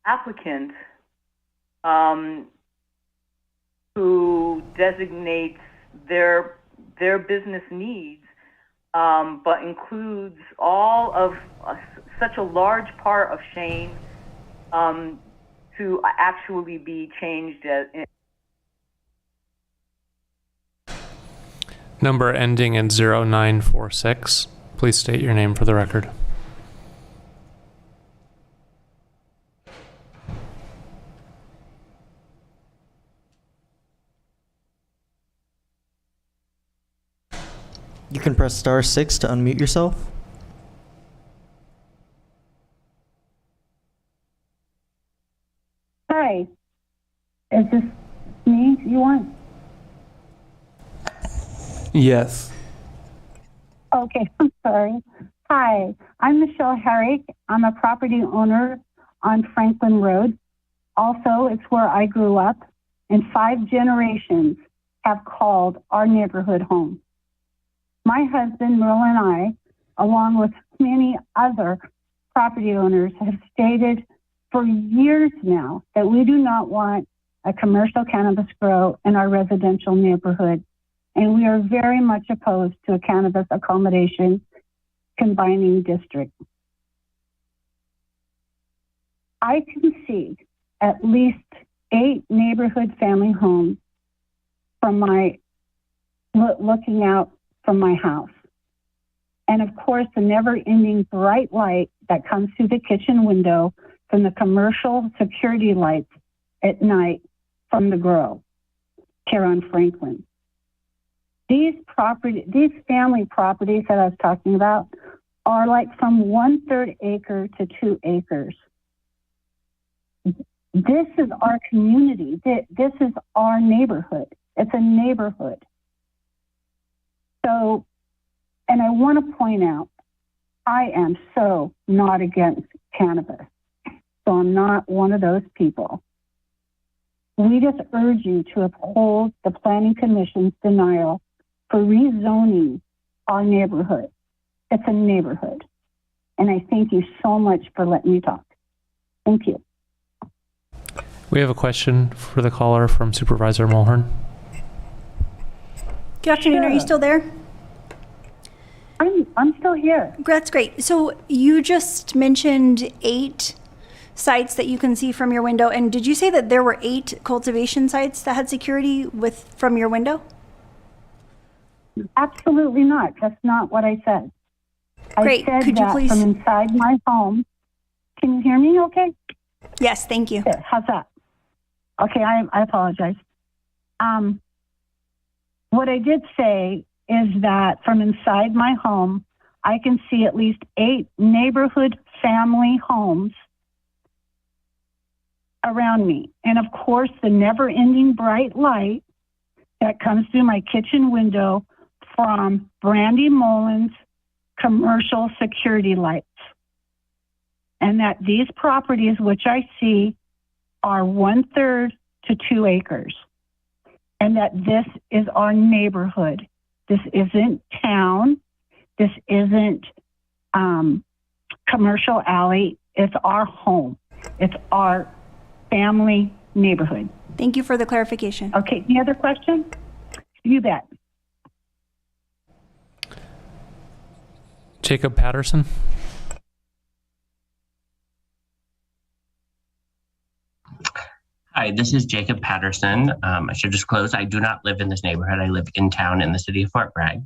applicant who designates their business needs, but includes all of such a large part of Shane to actually be changed Number ending in 0946. Please state your name for the record. You can press *6 to unmute yourself. Yes. Okay, I'm sorry. Hi, I'm Michelle Herrick. I'm a property owner on Franklin Road. Also, it's where I grew up, and 5 generations have called our neighborhood home. My husband, Merle, and I, along with many other property owners, have stated for years now that we do not want a commercial cannabis grow in our residential neighborhood, and we are very much opposed to a cannabis accommodation combining district. I can see at least 8 neighborhood family homes from my looking out from my house. And of course, the never-ending bright light that comes through the kitchen window from the commercial security lights at night from the grow here on Franklin. These family properties that I was talking about are like from 1/3 acre to 2 acres. This is our community. This is our neighborhood. It's a neighborhood. So, and I want to point out, I am so not against cannabis. So I'm not one of those people. We just urge you to uphold the Planning Commission's denial for rezoning our neighborhood. It's a neighborhood. And I thank you so much for letting me talk. Thank you. We have a question for the caller from Supervisor Mulhern. Good afternoon. Are you still there? I'm still here. That's great. So you just mentioned 8 sites that you can see from your window. And did you say that there were 8 cultivation sites that had security from your window? Absolutely not. That's not what I said. Great. I said Could you that please? from inside my home. Can you hear me okay? Yes, thank you. There, how's that? Okay, I apologize. What I did say is that from inside my home, I can see at least 8 neighborhood family homes around me. And of course, the never-ending bright light that comes through my kitchen window from Brandy Mullins commercial security lights. And that these properties, which I see, are 1/3 to 2 acres. And that this is our neighborhood. This isn't town. This isn't commercial alley. It's our home. It's our family neighborhood. Thank you for the clarification. Okay, any other question? You bet. Jacob Patterson. Hi, this is Jacob Patterson. I should disclose I do not live in this neighborhood. I live in town in the city of Fort Bragg.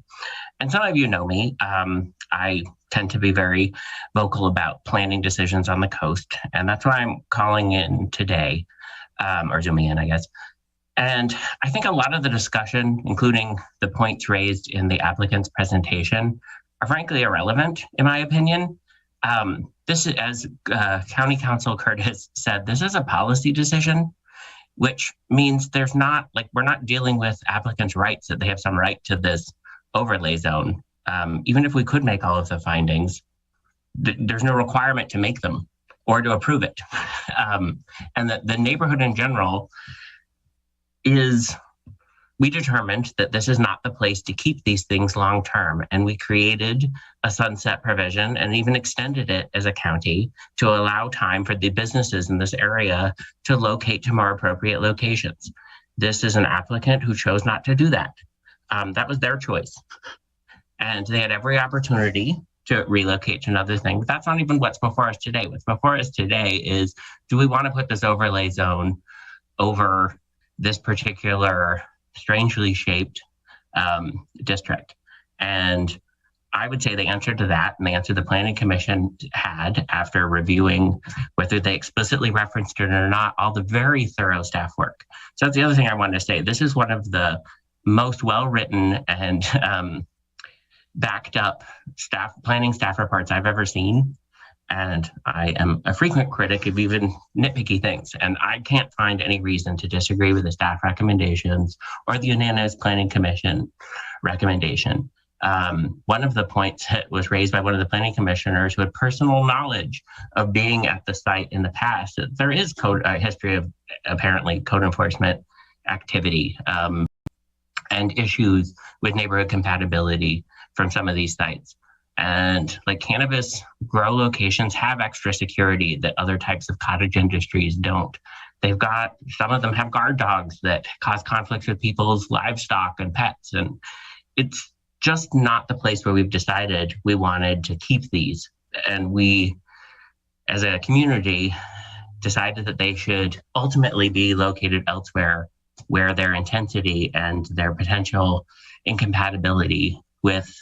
And some of you know me. I tend to be very vocal about planning decisions on the coast. And that's why I'm calling in today, or zooming in, I guess. And I think a lot of the discussion, including the points raised in the applicant's presentation, are frankly irrelevant, in my opinion. This is, as County Counsel Curtis said, this is a policy decision, which means there's not, we're not dealing with applicants' rights that they have some right to this overlay zone. Even if we could make all of the findings, there's no requirement to make them or to approve it. And the neighborhood in general we determined that this is not the place to keep these things long-term. And we created a sunset provision and even extended it as a county to allow time for the businesses in this area to locate to more appropriate locations. This is an applicant who chose not to do that. That was their choice. And they had every opportunity to relocate to another thing. But that's not even what's before us today. What's before us today is, do we want to put this overlay zone over this particular strangely shaped district? And I would say the answer to that, and the answer the Planning Commission had after reviewing whether they explicitly referenced it or not, all the very thorough staff work. So that's the other thing I wanted to say. This is one of the most well-written and backed up planning staff reports I've ever seen. And I am a frequent critic of even nitpicky things. And I can't find any reason to disagree with the staff recommendations or the unanimous Planning Commission recommendation. One of the points that was raised by one of the planning commissioners who had personal knowledge of being at the site in the past, that there is a history of apparently code enforcement activity and issues with neighborhood compatibility from some of these sites. And like cannabis grow locations have extra security that other types of cottage industries don't. Some of them have guard dogs that cause conflicts with people's livestock and pets. And it's just not the place where we've decided we wanted to keep these. And we, as a community, decided that they should ultimately be located elsewhere where their intensity and their potential incompatibility with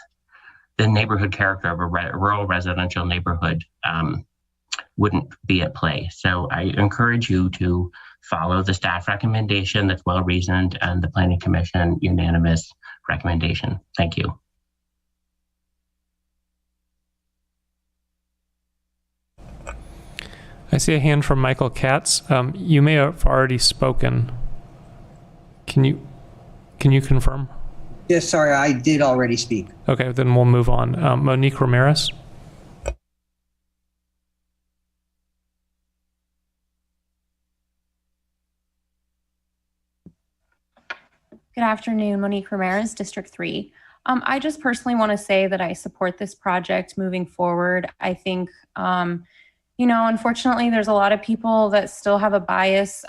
the neighborhood character of a rural residential neighborhood wouldn't be at play. So I encourage you to follow the staff recommendation that's well reasoned and the Planning Commission unanimous recommendation. Thank you. I see a hand from Michael Katz. You may have already spoken. Can you confirm? Yes, sorry, I did already speak. Okay, then we'll move on. Monique Ramirez. Good afternoon, Monique Ramirez, District 3. I just personally want to say that I support this project moving forward. I think, unfortunately, there's a lot of people that still have a bias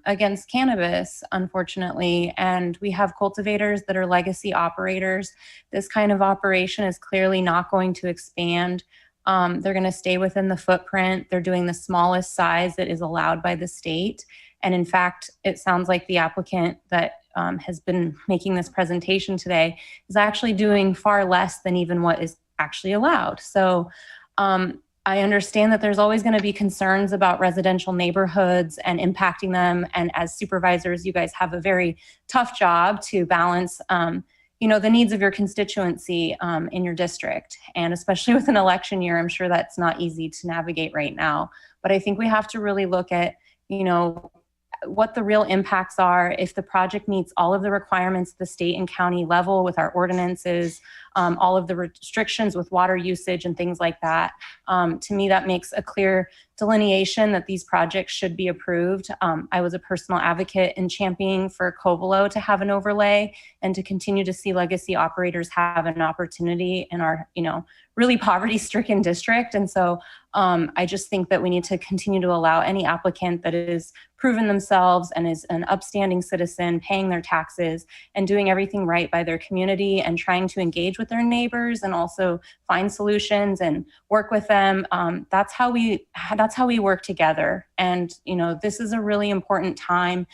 against cannabis, unfortunately, and we have cultivators that are legacy operators. This kind of operation is clearly not going to expand. They're going to stay within the footprint. They're doing the smallest size that is allowed by the state. And in fact, it sounds like the applicant that has been making this presentation today is actually doing far less than even what is actually allowed. So I understand that there's always going to be concerns about residential neighborhoods and impacting them. And as supervisors, you guys have a very tough job to balance the needs of your constituency in your district. And especially with an election year, I'm sure that's not easy to navigate right now. But I think we have to really look at, what the real impacts are, if the project meets all of the requirements at the state and county level with our ordinances, all of the restrictions with water usage and things like that. To me, that makes a clear delineation that these projects should be approved. I was a personal advocate in championing for Covelo to have an overlay and to continue to see legacy operators have an opportunity in our, really poverty-stricken district. And so I just think that we need to continue to allow any applicant that is proven themselves and is an upstanding citizen, paying their taxes and doing everything right by their community and trying to engage with their neighbors and also find solutions and work with them. That's how we work together. And, this is a really important time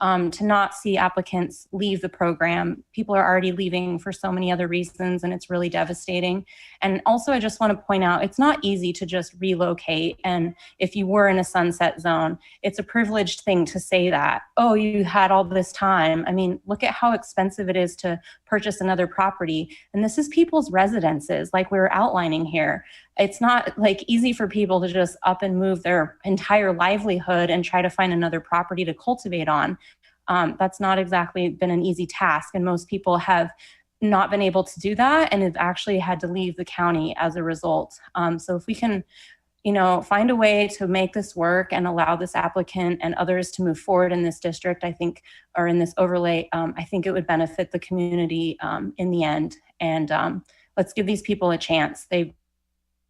to not see applicants leave the program. People are already leaving for so many other reasons, and it's really devastating. And also, I just want to point out, it's not easy to just relocate. And if you were in a sunset zone, it's a privileged thing to say that, oh, you had all this time. I mean, look at how expensive it is to purchase another property. And this is people's residences, like we were outlining here. It's not easy for people to just up and move their entire livelihood and try to find another property to cultivate on. That's not exactly been an easy task. And most people have not been able to do that and have actually had to leave the county as a result. So if we can, find a way to make this work and allow this applicant and others to move forward in this district, I think, or in this overlay, I think it would benefit the community in the end. And let's give these people a chance. They've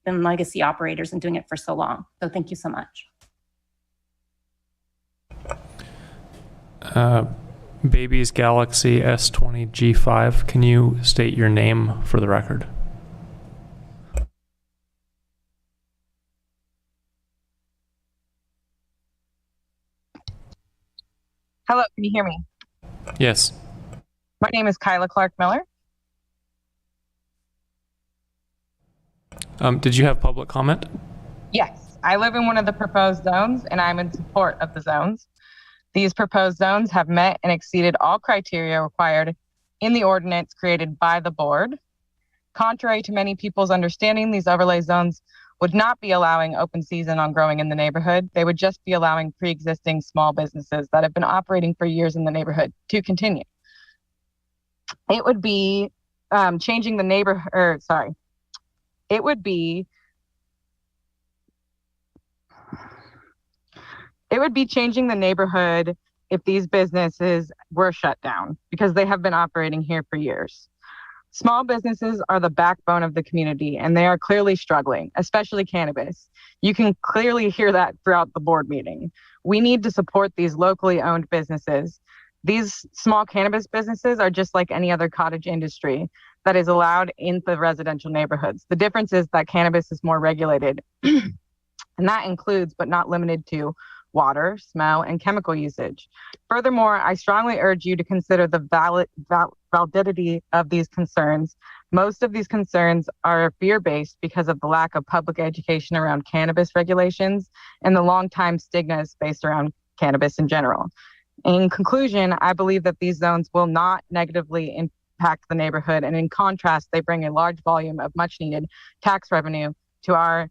been legacy operators and doing it for so long. So thank you so much. Babies Galaxy S20 G5, can you state your name for the record? Hello, can you hear me? Yes. My name is Kyla Clark Miller. Did you have public comment? Yes, I live in one of the proposed zones and I'm in support of the zones. These proposed zones have met and exceeded all criteria required in the ordinance created by the board. Contrary to many people's understanding, these overlay zones would not be allowing open season on growing in the neighborhood. They would just be allowing pre-existing small businesses that have been operating for years in the neighborhood to continue. It would be changing the neighbor, or sorry, it would be changing the neighborhood if these businesses were shut down, because they have been operating here for years. Small businesses are the backbone of the community, and they are clearly struggling, especially cannabis. You can clearly hear that throughout the board meeting. We need to support these locally owned businesses. These small cannabis businesses are just like any other cottage industry that is allowed in the residential neighborhoods. The difference is that cannabis is more regulated, and that includes, but not limited to, water, smell, and chemical usage. Furthermore, I strongly urge you to consider the validity of these concerns. Most of these concerns are fear-based because of the lack of public education around cannabis regulations and the long-time stigmas based around cannabis in general. In conclusion, I believe that these zones will not negatively impact the neighborhood, and in contrast, they bring a large volume of much-needed tax revenue to our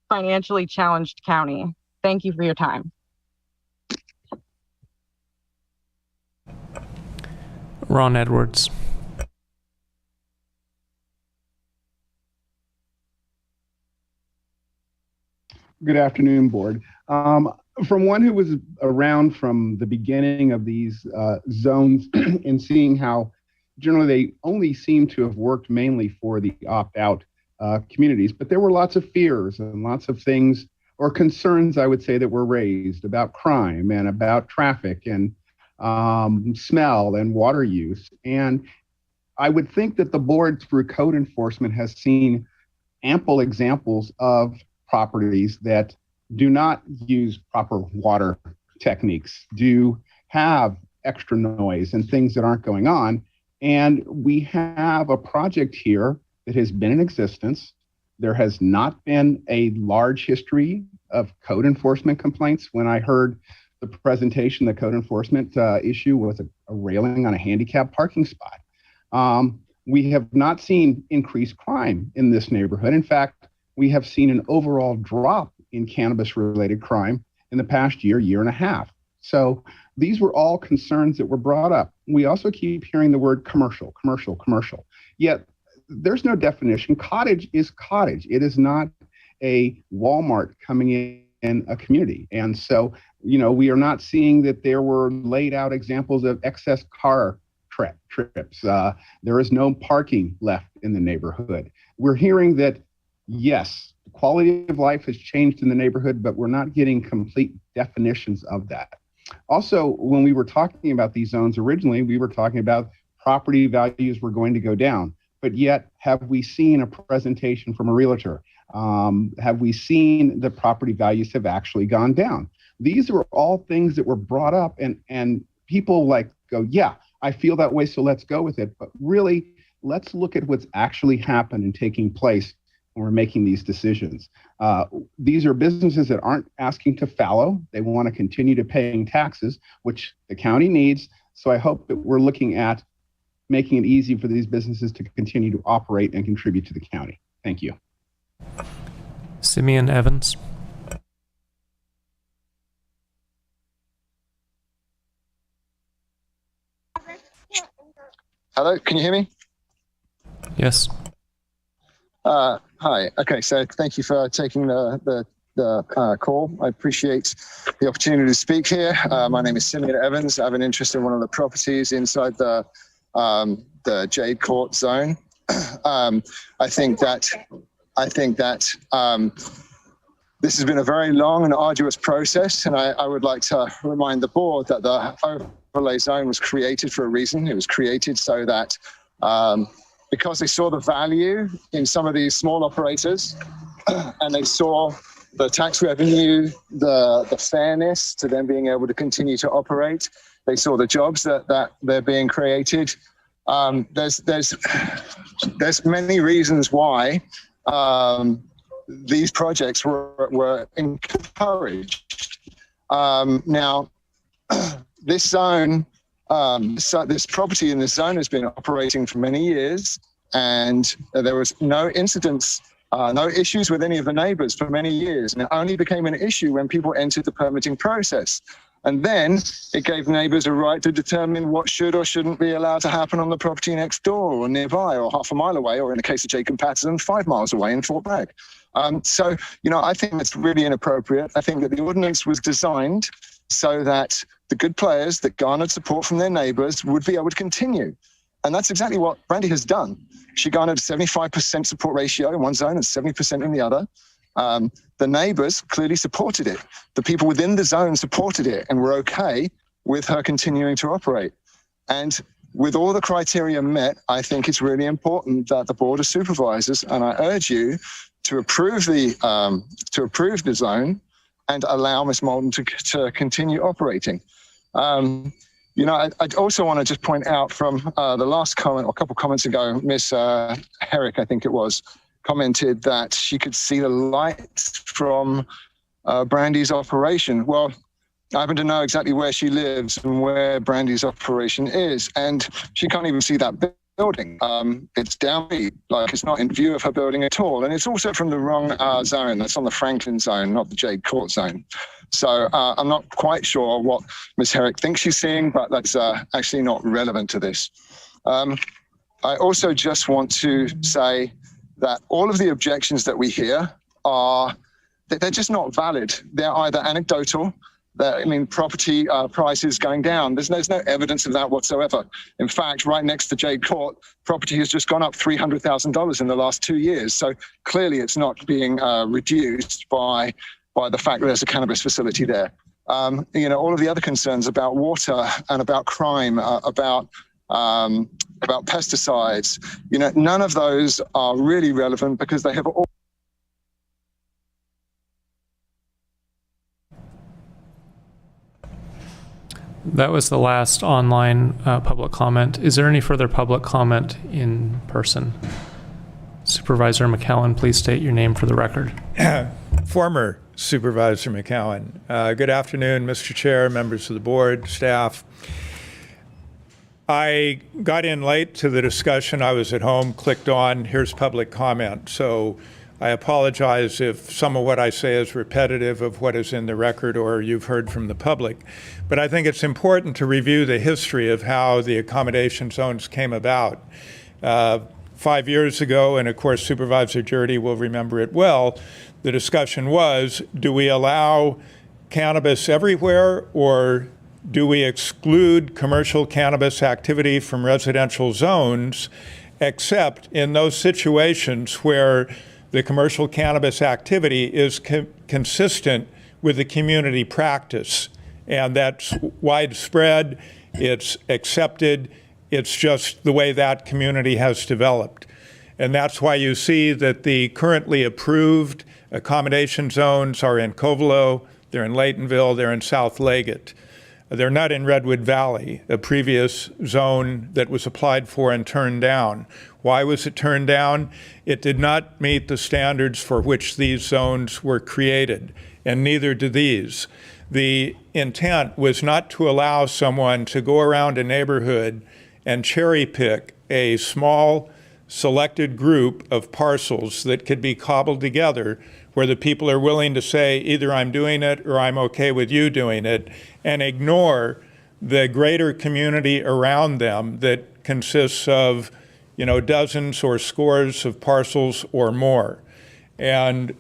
financially challenged county. Thank you for your time. Ron Edwards. Good afternoon, board. From one who was around from the beginning of these zones and seeing how generally they only seem to have worked mainly for the opt-out communities, but there were lots of fears and lots of things or concerns, I would say, that were raised about crime and about traffic and smell and water use. And I would think that the board, through code enforcement, has seen ample examples of properties that do not use proper water techniques, do have extra noise and things that aren't going on. And we have a project here that has been in existence. There has not been a large history of code enforcement complaints. When I heard the presentation, the code enforcement issue was a railing on a handicap parking spot. We have not seen increased crime in this neighborhood. In fact, we have seen an overall drop in cannabis-related crime in the past year, year and a half. So these were all concerns that were brought up. We also keep hearing the word commercial, commercial, commercial. Yet there's no definition. Cottage is cottage. It is not a Walmart coming in a community. And so, you know, we are not seeing that there were laid out examples of excess car trips. There is no parking left in the neighborhood. We're hearing that, yes, quality of life has changed in the neighborhood, but we're not getting complete definitions of that. Also, when we were talking about these zones originally, we were talking about property values were going to go down. But yet, have we seen a presentation from a realtor? Have we seen the property values have actually gone down? These are all things that were brought up, and people like go, yeah, I feel that way, so let's go with it. But really, let's look at what's actually happened and taking place when we're making these decisions. These are businesses that aren't asking to fallow. They want to continue to paying taxes, which the county needs. So I hope that we're looking at making it easy for these businesses to continue to operate and contribute to the county. Thank you. Simeon Evans. Hello, can you hear me? Yes. Hi. Okay, so thank you for taking the call. I appreciate the opportunity to speak here. My name is Simeon Evans. I have an interest in one of the properties inside the Jade Court zone. I think that this has been a very long and arduous process, and I would like to remind the board that the overlay zone was created for a reason. It was created so that because they saw the value in some of these small operators, and they saw the tax revenue, the fairness to them being able to continue to operate. They saw the jobs that they're being created. There's many reasons why these projects were encouraged. Now, this zone, this property in this zone has been operating for many years, and there was no incidents, no issues with any of the neighbors for many years. And it only became an issue when people entered the permitting process. And then it gave neighbors a right to determine what should or shouldn't be allowed to happen on the property next door or nearby or half a mile away, or in the case of Jacob Patterson, 5 miles away in Fort Bragg. So, I think it's really inappropriate. I think that the ordinance was designed so that the good players that garnered support from their neighbors would be able to continue. And that's exactly what Brandy has done. She garnered a 75% support ratio in one zone and 70% in the other. The neighbors clearly supported it. The people within the zone supported it and were okay with her continuing to operate. And with all the criteria met, I think it's really important that the Board of Supervisors, and I urge you to approve the zone and allow Ms. Moulton to continue operating. I also want to just point out from the last comment, or a couple comments ago, Ms. Herrick, I think it was, commented that she could see the lights from Brandy's operation. Well, I happen to know exactly where she lives and where Brandy's operation is, and she can't even see that building. It's downbeat, like it's not in view of her building at all. And it's also from the wrong zone. That's on the Franklin zone, not the Jade Court zone. So I'm not quite sure what Ms. Herrick thinks she's seeing, but that's actually not relevant to this. I also just want to say that all of the objections that we hear they're just not valid. They're either anecdotal, property prices going down. There's no evidence of that whatsoever. In fact, right next to Jade Court, property has just gone up $300,000 in the last 2 years. So clearly it's not being reduced by the fact that there's a cannabis facility there. All of the other concerns about water and about crime, about pesticides, none of those are really relevant because they have all. That was the last online public comment. Is there any further public comment in person? Supervisor McCowan, please state your name for the record. Former Supervisor McCowan. Good afternoon, Mr. Chair, members of the board, staff. I got in late to the discussion. I was at home, clicked on, here's public comment. So I apologize if some of what I say is repetitive of what is in the record or you've heard from the public. But I think it's important to review the history of how the accommodation zones came about. 5 years ago, and of course Supervisor Jurdy will remember it well, the discussion was, do we allow cannabis everywhere, or do we exclude commercial cannabis activity from residential zones, except in those situations where the commercial cannabis activity is consistent with the community practice, and that's widespread, it's accepted, it's just the way that community has developed. And that's why you see that the currently approved accommodation zones are in Covelo, they're in Laytonville, they're in South Leggett. They're not in Redwood Valley, a previous zone that was applied for and turned down. Why was it turned down? It did not meet the standards for which these zones were created, and neither do these. The intent was not to allow someone to go around a neighborhood and cherry pick a small selected group of parcels that could be cobbled together where the people are willing to say either I'm doing it or I'm okay with you doing it, and ignore the greater community around them that consists of, dozens or scores of parcels or more. And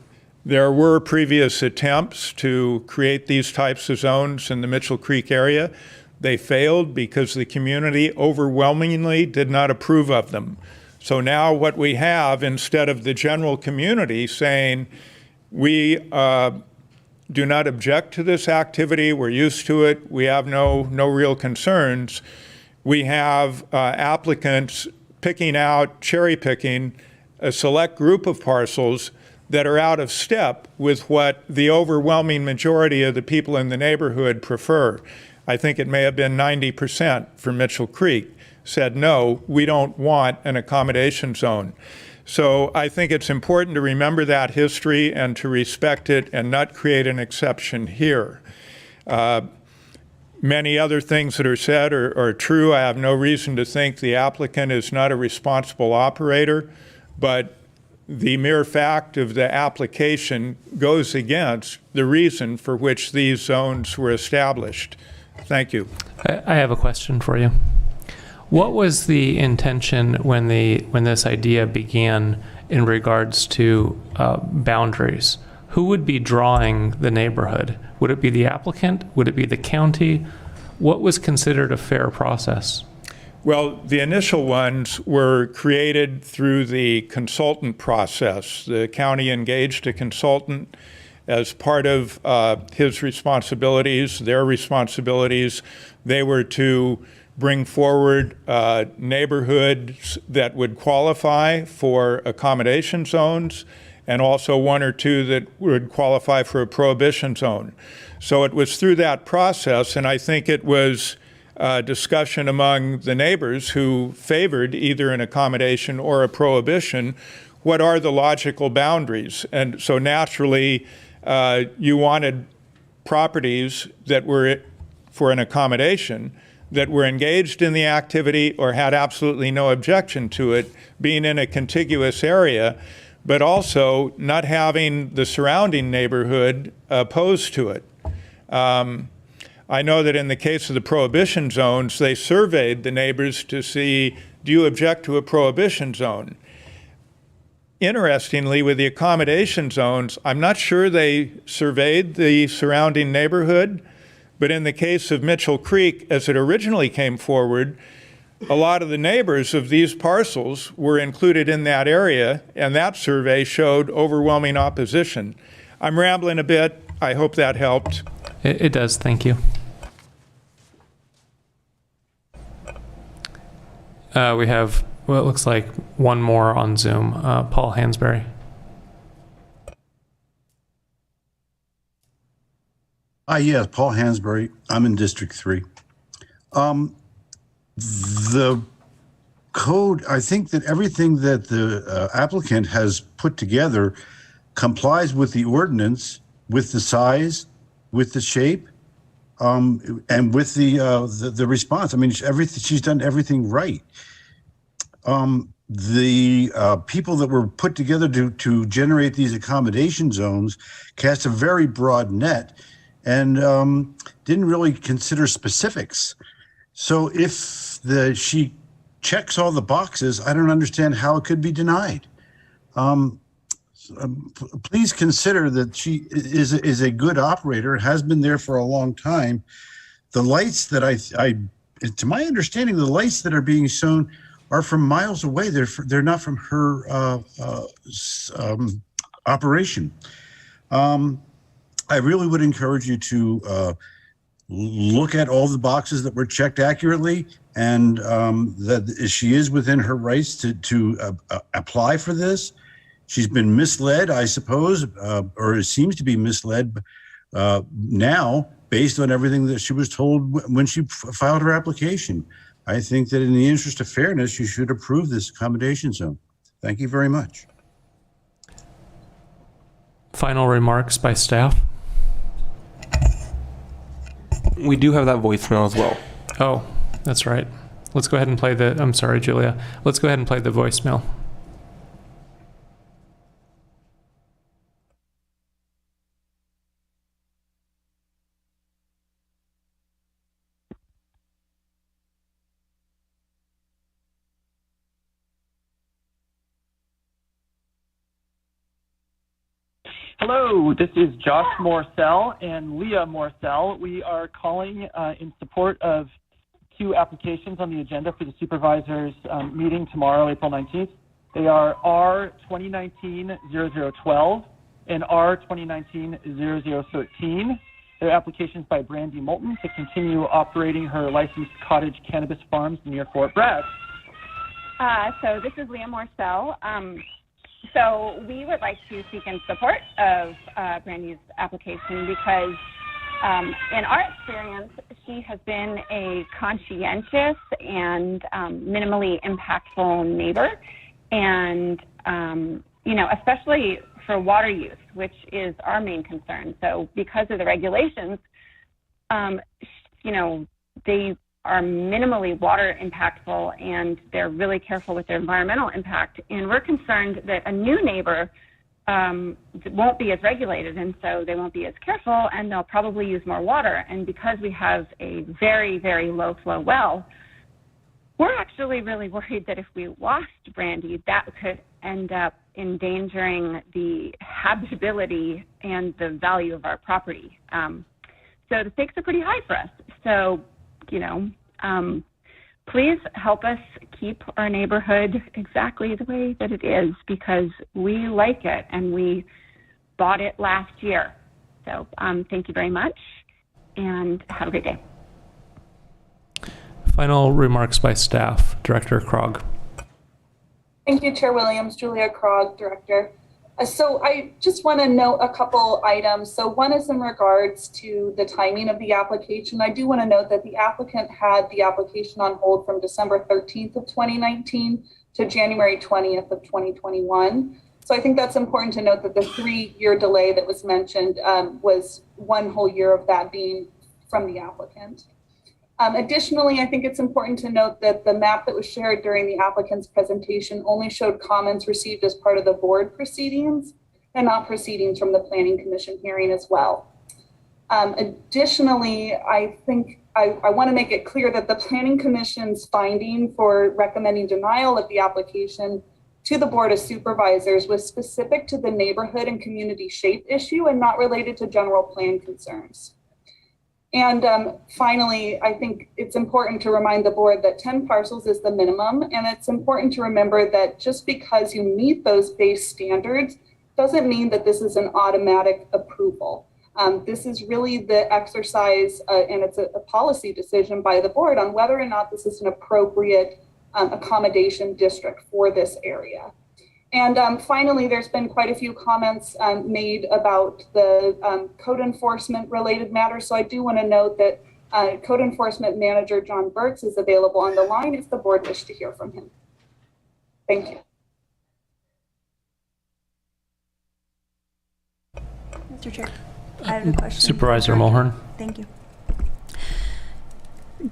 there were previous attempts to create these types of zones in the Mitchell Creek area. They failed because the community overwhelmingly did not approve of them. So now what we have, instead of the general community saying, we do not object to this activity, we're used to it, we have no real concerns, we have applicants cherry picking a select group of parcels that are out of step with what the overwhelming majority of the people in the neighborhood prefer. I think it may have been 90% for Mitchell Creek said, no, we don't want an accommodation zone. So I think it's important to remember that history and to respect it and not create an exception here. Many other things that are said are true. I have no reason to think the applicant is not a responsible operator, but the mere fact of the application goes against the reason for which these zones were established. Thank you. I have a question for you. What was the intention when this idea began in regards to boundaries? Who would be drawing the neighborhood? Would it be the applicant? Would it be the county? What was considered a fair process? Well, the initial ones were created through the consultant process. The county engaged a consultant as part of his responsibilities, their responsibilities. They were to bring forward neighborhoods that would qualify for accommodation zones, and also one or two that would qualify for a prohibition zone. So it was through that process, and I think it was discussion among the neighbors who favored either an accommodation or a prohibition. What are the logical boundaries? And so naturally, you wanted properties that were for an accommodation that were engaged in the activity or had absolutely no objection to it being in a contiguous area, but also not having the surrounding neighborhood opposed to it. I know that in the case of the prohibition zones, they surveyed the neighbors to see, do you object to a prohibition zone? Interestingly, with the accommodation zones, I'm not sure they surveyed the surrounding neighborhood, but in the case of Mitchell Creek, as it originally came forward, a lot of the neighbors of these parcels were included in that area, and that survey showed overwhelming opposition. I'm rambling a bit. I hope that helped. It does. Thank you. We have what looks like one more on Zoom. Paul Hansberry. Yes, Paul Hansberry. I'm in District 3. The code, I think that everything that the applicant has put together complies with the ordinance, with the size, with the shape, and with the response. I mean, she's done everything right. The people that were put together to generate these accommodation zones cast a very broad net and didn't really consider specifics. So if she checks all the boxes, I don't understand how it could be denied. Please consider that she is a good operator, has been there for a long time. The lights that to my understanding, the lights that are being shown are from miles away. They're not from her operation. I really would encourage you to look at all the boxes that were checked accurately, and that she is within her rights to apply for this. She's been misled, I suppose, or it seems to be misled now based on everything that she was told when she filed her application. I think that in the interest of fairness, you should approve this accommodation zone. Thank you very much. Final remarks by staff? We do have that voicemail as well. Oh, that's right. Let's go ahead and play I'm sorry, Julia. Let's go ahead and play the voicemail. Hello, this is Josh Morcell and Leah Morcell. We are calling in support of two applications on the agenda for the supervisors meeting tomorrow, April 19th. They are R 2019-0012 and R 2019-0013. They're applications by Brandy Moulton to continue operating her licensed cottage cannabis farms near Fort Bragg. So this is Leah Morcell. So we would like to seek in support of Brandy's application because in our experience, she has been a conscientious and minimally impactful neighbor, and especially for water use, which is our main concern. So because of the regulations, they are minimally water impactful, and they're really careful with their environmental impact. And we're concerned that a new neighbor won't be as regulated, and so they won't be as careful, and they'll probably use more water. And because we have a very, very low flow well, we're actually really worried that if we lost Brandy, that could end up endangering the habitability and the value of our property. So the stakes are pretty high for us. So, please help us keep our neighborhood exactly the way that it is, because we like it and we bought it last year. So thank you very much and have a great day. Final remarks by staff. Director Krog. Thank you, Chair Williams. Julia Krog, Director. So I just want to note a couple items. So one is in regards to the timing of the application. I do want to note that the applicant had the application on hold from December 13th of 2019 to January 20th of 2021. So I think that's important to note that the 3-year delay that was mentioned was 1 whole year of that being from the applicant. Additionally, I think it's important to note that the map that was shared during the applicant's presentation only showed comments received as part of the board proceedings and not proceedings from the Planning Commission hearing as well. Additionally, I think I want to make it clear that the Planning Commission's finding for recommending denial of the application to the Board of Supervisors was specific to the neighborhood and community shape issue and not related to general plan concerns. And finally, I think it's important to remind the board that 10 parcels is the minimum. And it's important to remember that just because you meet those base standards doesn't mean that this is an automatic approval. This is really the exercise, and it's a policy decision by the board on whether or not this is an appropriate accommodation district for this area. And finally, there's been quite a few comments made about the code enforcement related matters. So I do want to note that Code Enforcement Manager John Burks is available on the line if the board wishes to hear from him. Thank you. Mr. Chair, I have a question. Supervisor Mulhern. Thank you.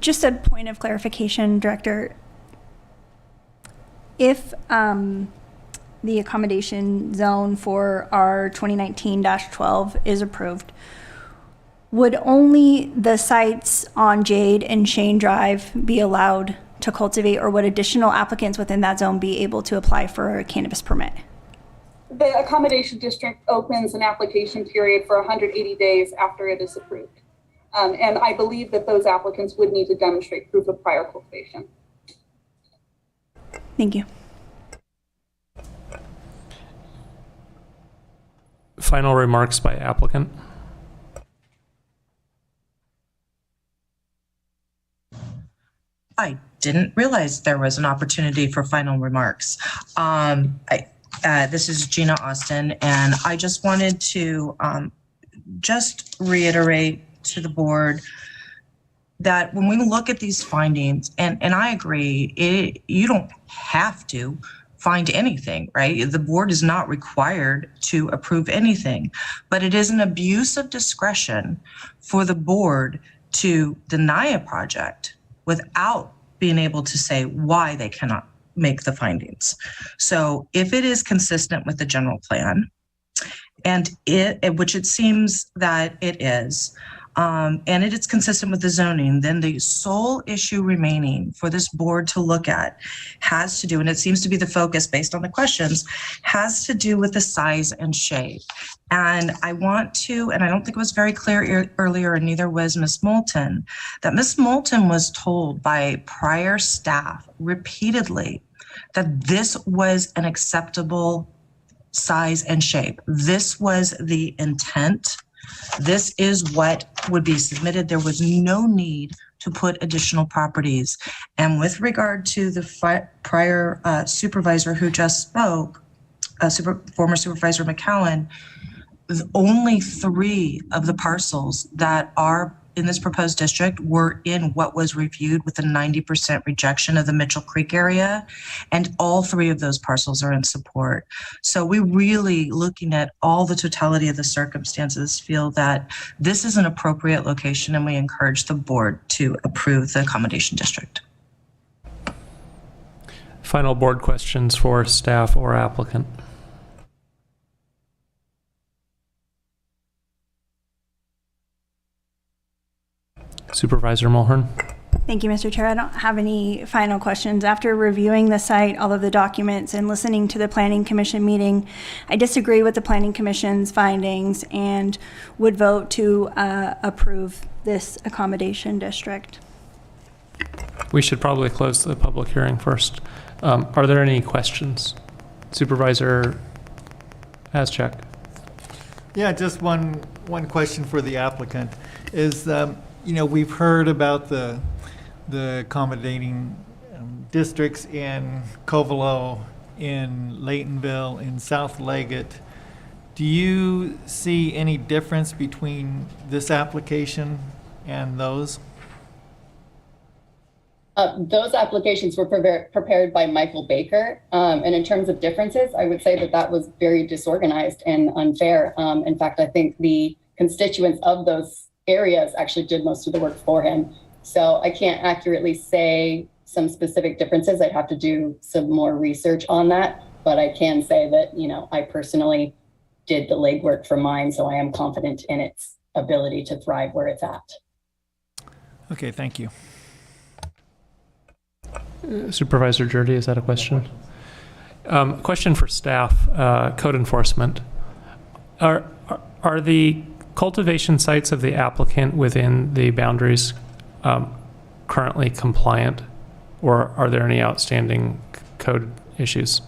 Just a point of clarification, Director. If the accommodation zone for our 2019-12 is approved, would only the sites on Jade and Shane Drive be allowed to cultivate, or would additional applicants within that zone be able to apply for a cannabis permit? The accommodation district opens an application period for 180 days after it is approved. And I believe that those applicants would need to demonstrate proof of prior cultivation. Thank you. Final remarks by applicant. I didn't realize there was an opportunity for final remarks. This is Gina Austin, and I just wanted to just reiterate to the board that when we look at these findings, and I agree, you don't have to find anything, right? The board is not required to approve anything, but it is an abuse of discretion for the board to deny a project without being able to say why they cannot make the findings. So if it is consistent with the general plan, and which it seems that it is, and it is consistent with the zoning, then the sole issue remaining for this board to look at has to do, and it seems to be the focus based on the questions, has to do with the size and shape. And I want to, and I don't think it was very clear earlier, and neither was Ms. Moulton, that Ms. Moulton was told by prior staff repeatedly that this was an acceptable size and shape. This was the intent. This is what would be submitted. There was no need to put additional properties. And with regard to the prior supervisor who just spoke, former Supervisor McCowan, only 3 of the parcels that are in this proposed district were in what was reviewed with a 90% rejection of the Mitchell Creek area. And all 3 of those parcels are in support. So we really, looking at all the totality of the circumstances, feel that this is an appropriate location, and we encourage the board to approve the accommodation district. Final board questions for staff or applicant. Supervisor Mulhern. Thank you, Mr. Chair. I don't have any final questions. After reviewing the site, all of the documents, and listening to the Planning Commission meeting, I disagree with the Planning Commission's findings and would vote to approve this accommodation district. We should probably close the public hearing first. Are there any questions? Supervisor Haschak. Yeah, just one question for the applicant is, we've heard about the accommodating districts in Covelo, in Laytonville, in South Leggett. Do you see any difference between this application and those? Those applications were prepared by Michael Baker. And in terms of differences, I would say that that was very disorganized and unfair. In fact, I think the constituents of those areas actually did most of the work for him. So I can't accurately say some specific differences. I'd have to do some more research on that. But I can say that, I personally did the legwork for mine, so I am confident in its ability to thrive where it's at. Okay, thank you. Supervisor Jurdy, is that a question? Question for staff, code enforcement. Are the cultivation sites of the applicant within the boundaries currently compliant, or are there any outstanding code issues?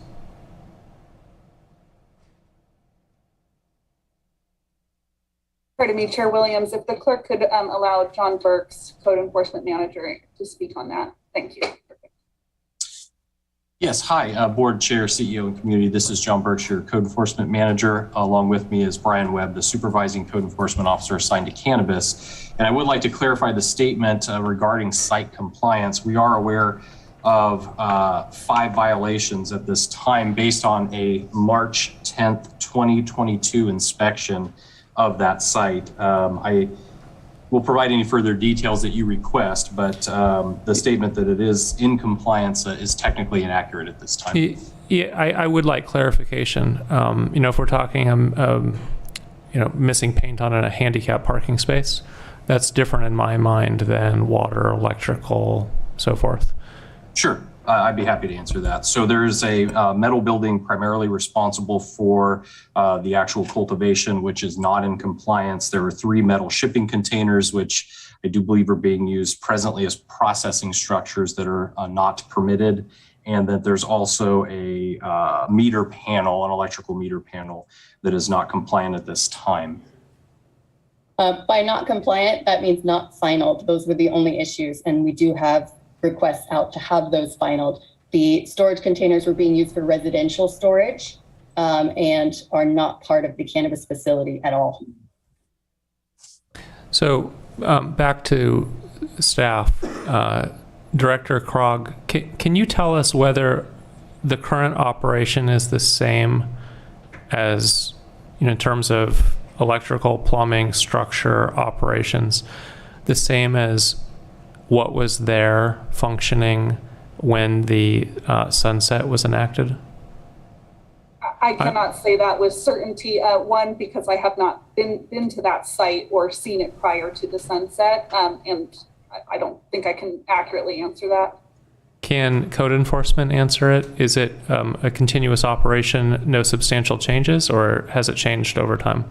Pardon me, Chair Williams, if the clerk could allow John Burks, Code Enforcement Manager, to speak on that. Thank you. Yes, hi, Board Chair, CEO, and Community. This is John Burks, your Code Enforcement Manager. Along with me is Brian Webb, the Supervising Code Enforcement Officer assigned to Cannabis. And I would like to clarify the statement regarding site compliance. We are aware of 5 violations at this time based on a March 10th, 2022 inspection of that site. I will provide any further details that you request, but the statement that it is in compliance is technically inaccurate at this time. Yeah, I would like clarification. If we're talking, missing paint on a handicap parking space, that's different in my mind than water, electrical, so forth. Sure. I'd be happy to answer that. So there's a metal building primarily responsible for the actual cultivation, which is not in compliance. There are 3 metal shipping containers, which I do believe are being used presently as processing structures that are not permitted. And that there's also a meter panel, an electrical meter panel, that is not compliant at this time. By not compliant, that means not finalized. Those were the only issues, and we do have requests out to have those finalized. The storage containers were being used for residential storage and are not part of the cannabis facility at all. So back to staff, Director Krog, can you tell us whether the current operation is the same as, in terms of electrical, plumbing, structure, operations, the same as what was there functioning when the sunset was enacted? I cannot say that with certainty. One, because I have not been to that site or seen it prior to the sunset, and I don't think I can accurately answer that. Can code enforcement answer it? Is it a continuous operation, no substantial changes, or has it changed over time?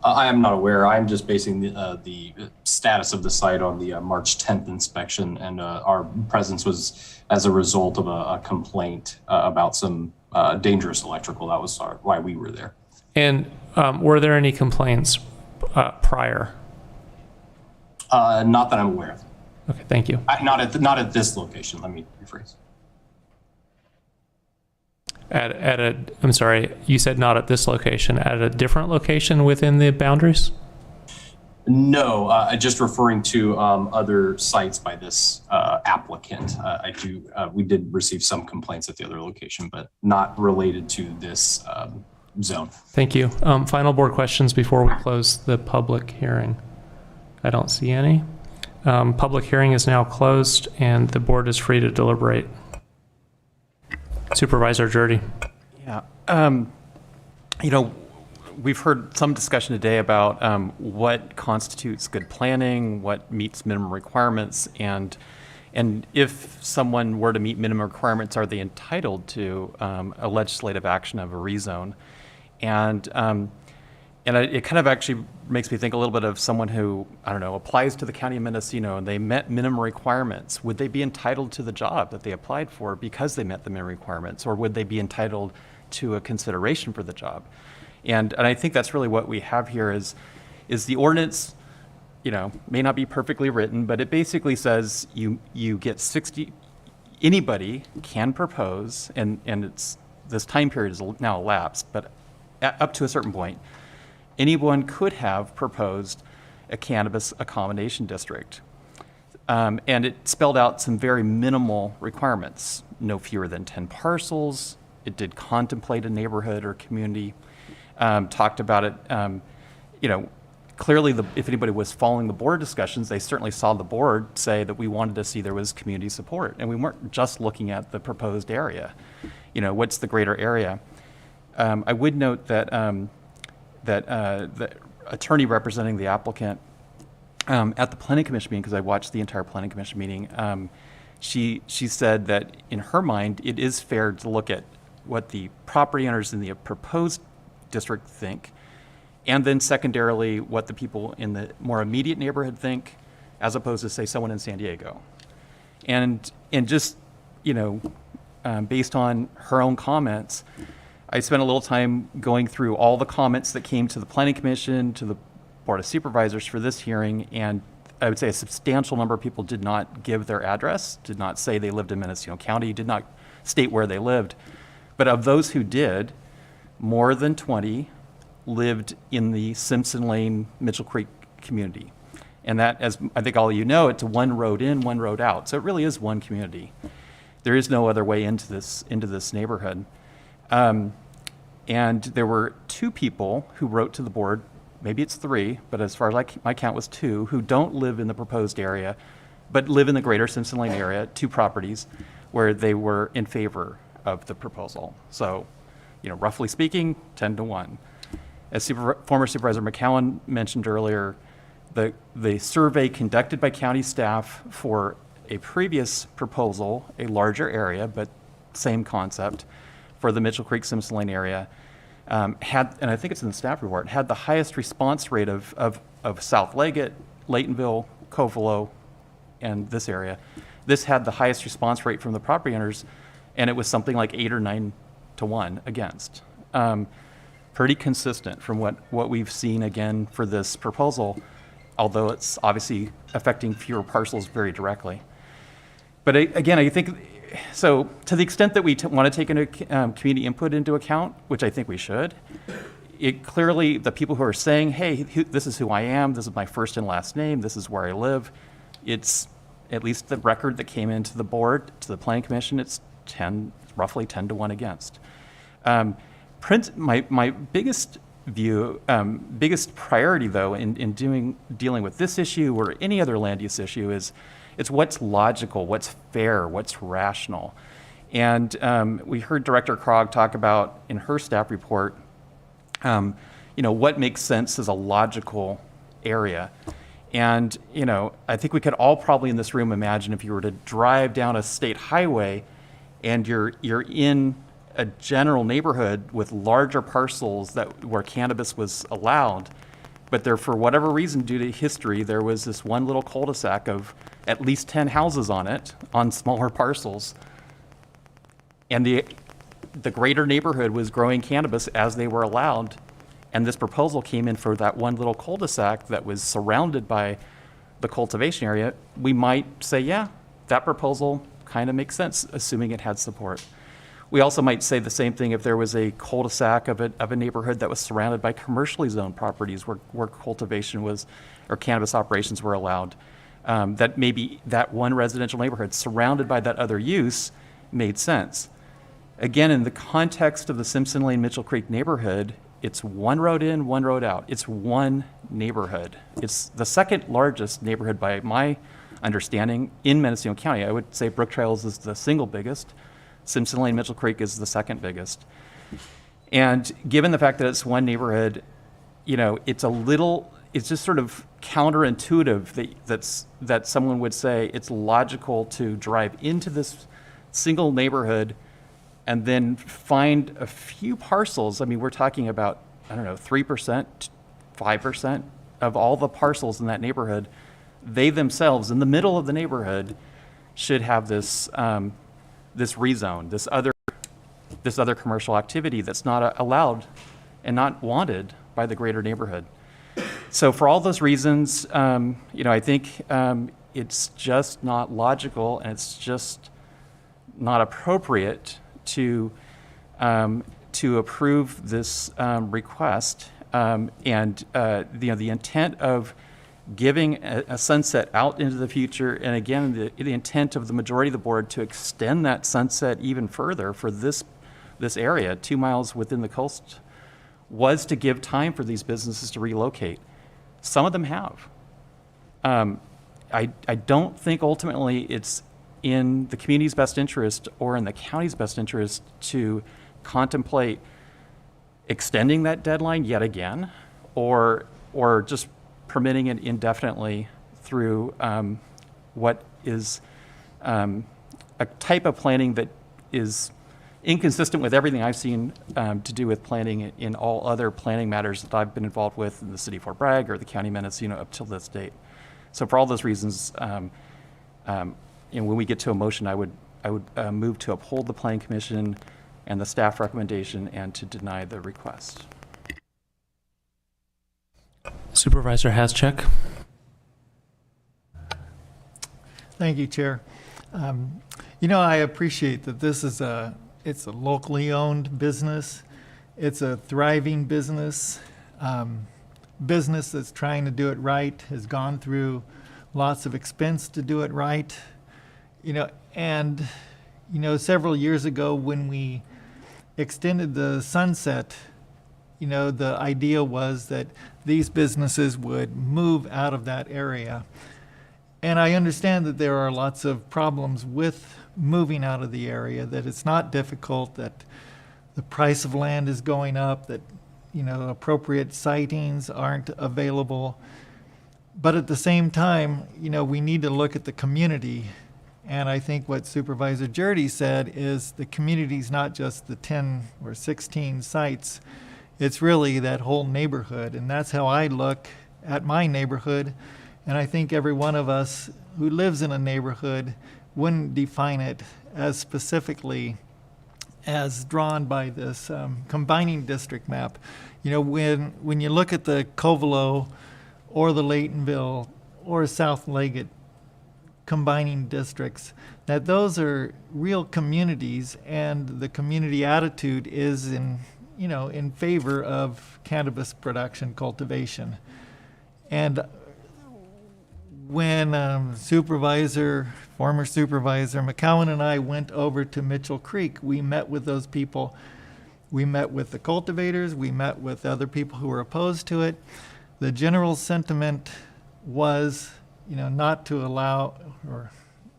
I am not aware. I'm just basing the status of the site on the March 10th inspection, and our presence was as a result of a complaint about some dangerous electrical. That was why we were there. And were there any complaints prior? Not that I'm aware of. Okay, thank you. Not at this location. Let me rephrase. I'm sorry, you said not at this location, at a different location within the boundaries? No, just referring to other sites by this applicant. We did receive some complaints at the other location, but not related to this zone. Thank you. Final board questions before we close the public hearing. I don't see any. Public hearing is now closed and the board is free to deliberate. Supervisor Jurdy. Yeah. You know, we've heard some discussion today about what constitutes good planning, what meets minimum requirements, and if someone were to meet minimum requirements, are they entitled to a legislative action of a rezone? And it kind of actually makes me think a little bit of someone who, I don't know, applies to the County of Mendocino and they met minimum requirements. Would they be entitled to the job that they applied for because they met the minimum requirements, or would they be entitled to a consideration for the job? And I think that's really what we have here is the ordinance, you know, may not be perfectly written, but it basically says you get 60, anybody can propose, and it's, this time period is now elapsed, but up to a certain point, anyone could have proposed a cannabis accommodation district. And it spelled out some very minimal requirements, no fewer than 10 parcels. It did contemplate a neighborhood or community. Talked about it, you know, clearly if anybody was following the board discussions, they certainly saw the board say that we wanted to see there was community support. And we weren't just looking at the proposed area. You know, what's the greater area? I would note that the attorney representing the applicant at the Planning Commission meeting, because I watched the entire Planning Commission meeting, she said that in her mind, it is fair to look at what the property owners in the proposed district think, and then secondarily what the people in the more immediate neighborhood think, as opposed to say someone in San Diego. And just, you know, based on her own comments, I spent a little time going through all the comments that came to the Planning Commission, to the Board of Supervisors for this hearing, and I would say a substantial number of people did not give their address, did not say they lived in Mendocino County, did not state where they lived. But of those who did, more than 20 lived in the Simpson Lane, Mitchell Creek community. And that, as I think all of you know, it's a one road in, one road out. So it really is one community. There is no other way into this neighborhood. And there were 2 people who wrote to the board, maybe it's 3, but as far as my count was 2, who don't live in the proposed area, but live in the greater Simpson Lane area, 2 properties where they were in favor of the proposal. So, you know, roughly speaking, 10-1. As former Supervisor McCowan mentioned earlier, the survey conducted by county staff for a previous proposal, a larger area, but same concept, for the Mitchell Creek Simpson Lane area, had, and I think it's in the staff report, had the highest response rate of South Leggett, Laytonville, Covelo, and this area. This had the highest response rate from the property owners, and it was something like 8 or 9-1 against. Pretty consistent from what we've seen again for this proposal, although it's obviously affecting fewer parcels very directly. But again, I think, so to the extent that we want to take into community input into account, which I think we should, it clearly, the people who are saying, hey, this is who I am, this is my first and last name, this is where I live, it's at least the record that came into the board, to the Planning Commission, it's roughly 10-1 against. My biggest view, biggest priority though in dealing with this issue or any other land use issue is it's what's logical, what's fair, what's rational. And we heard Director Krog talk about in her staff report, you know, what makes sense as a logical area. And, you know, I think we could all probably in this room imagine if you were to drive down a state highway and you're in a general neighborhood with larger parcels where cannabis was allowed, but there, for whatever reason, due to history, there was this one little cul-de-sac of at least 10 houses on it, on smaller parcels. And the greater neighborhood was growing cannabis as they were allowed. And this proposal came in for that one little cul-de-sac that was surrounded by the cultivation area. We might say, yeah, that proposal kind of makes sense, assuming it had support. We also might say the same thing if there was a cul-de-sac of a neighborhood that was surrounded by commercially zoned properties where cultivation was, or cannabis operations were allowed. That maybe that one residential neighborhood surrounded by that other use made sense. Again, in the context of the Simpson Lane Mitchell Creek neighborhood, it's one road in, one road out. It's one neighborhood. It's the second largest neighborhood by my understanding in Mendocino County. I would say Brook Trails is the single biggest. Simpson Lane Mitchell Creek is the second biggest. And given the fact that it's one neighborhood, it's just sort of counterintuitive that someone would say it's logical to drive into this single neighborhood and then find a few parcels. I mean, we're talking about, 3%, 5% of all the parcels in that neighborhood. They themselves, in the middle of the neighborhood, should have this rezone, this other commercial activity that's not allowed and not wanted by the greater neighborhood. So for all those reasons, I think it's just not logical, and it's just not appropriate to approve this request. The intent of giving a sunset out into the future, and again, the intent of the majority of the board to extend that sunset even further for this area, 2 miles within the coast, was to give time for these businesses to relocate. Some of them have. I don't think ultimately it's in the community's best interest or in the county's best interest to contemplate extending that deadline yet again, or just permitting it indefinitely through what is a type of planning that is inconsistent with everything I've seen to do with planning in all other planning matters that I've been involved with in the city of Fort Bragg or the county of Mendocino up till this date. So for all those reasons, when we get to a motion, I would move to uphold the Planning Commission and the staff recommendation and to deny the request. Supervisor Haschek. Thank you, Chair. I appreciate that this is it's a locally owned business. It's a thriving business. Business that's trying to do it right, has gone through lots of expense to do it right. Several years ago when we extended the sunset, the idea was that these businesses would move out of that area. And I understand that there are lots of problems with moving out of the area, that it's not difficult, that the price of land is going up, that appropriate sightings aren't available. But at the same time, we need to look at the community. And I think what Supervisor Jurdy said is the community is not just the 10 or 16 sites. It's really that whole neighborhood. And that's how I look at my neighborhood. And I think every one of us who lives in a neighborhood wouldn't define it as specifically as drawn by this combining district map. When you look at the Covelo or the Laytonville or South Leggett combining districts, that those are real communities, and the community attitude is in favor of cannabis production, cultivation. And when former Supervisor McCowan and I went over to Mitchell Creek, we met with those people. We met with the cultivators, we met with other people who were opposed to it. The general sentiment was, not to allow, or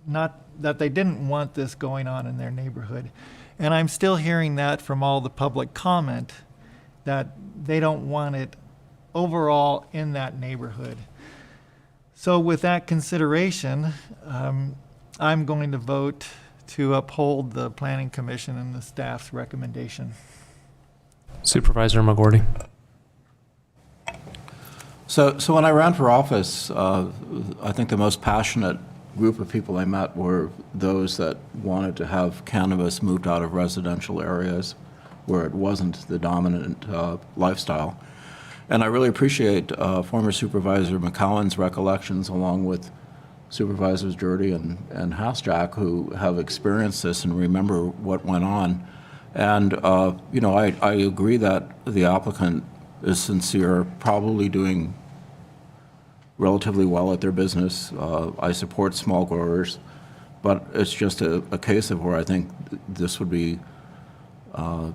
not that they didn't want this going on in their neighborhood. And I'm still hearing that from all the public comment, that they don't want it overall in that neighborhood. So with that consideration, I'm going to vote to uphold the Planning Commission and the staff's recommendation. Supervisor McGordy. So when I ran for office, I think the most passionate group of people I met were those that wanted to have cannabis moved out of residential areas where it wasn't the dominant lifestyle. And I really appreciate former Supervisor McCowan's recollections, along with Supervisors Jurdy and Haschek, who have experienced this and remember what went on. And, I agree that the applicant is sincere, probably doing relatively well at their business. I support small growers, but it's just a case of where I think this would be an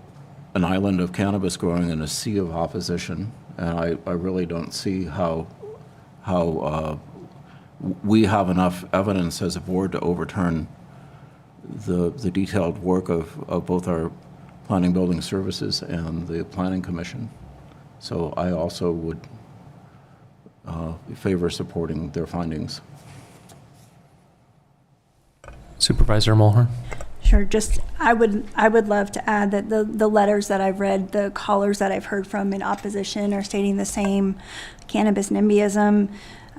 island of cannabis growing in a sea of opposition, and I really don't see how we have enough evidence as a board to overturn the detailed work of both our Planning Building Services and the Planning Commission. So I also would favor supporting their findings. Supervisor Mulhern. Sure. Just I would love to add that the letters that I've read, the callers that I've heard from in opposition are stating the same cannabis NIMBYism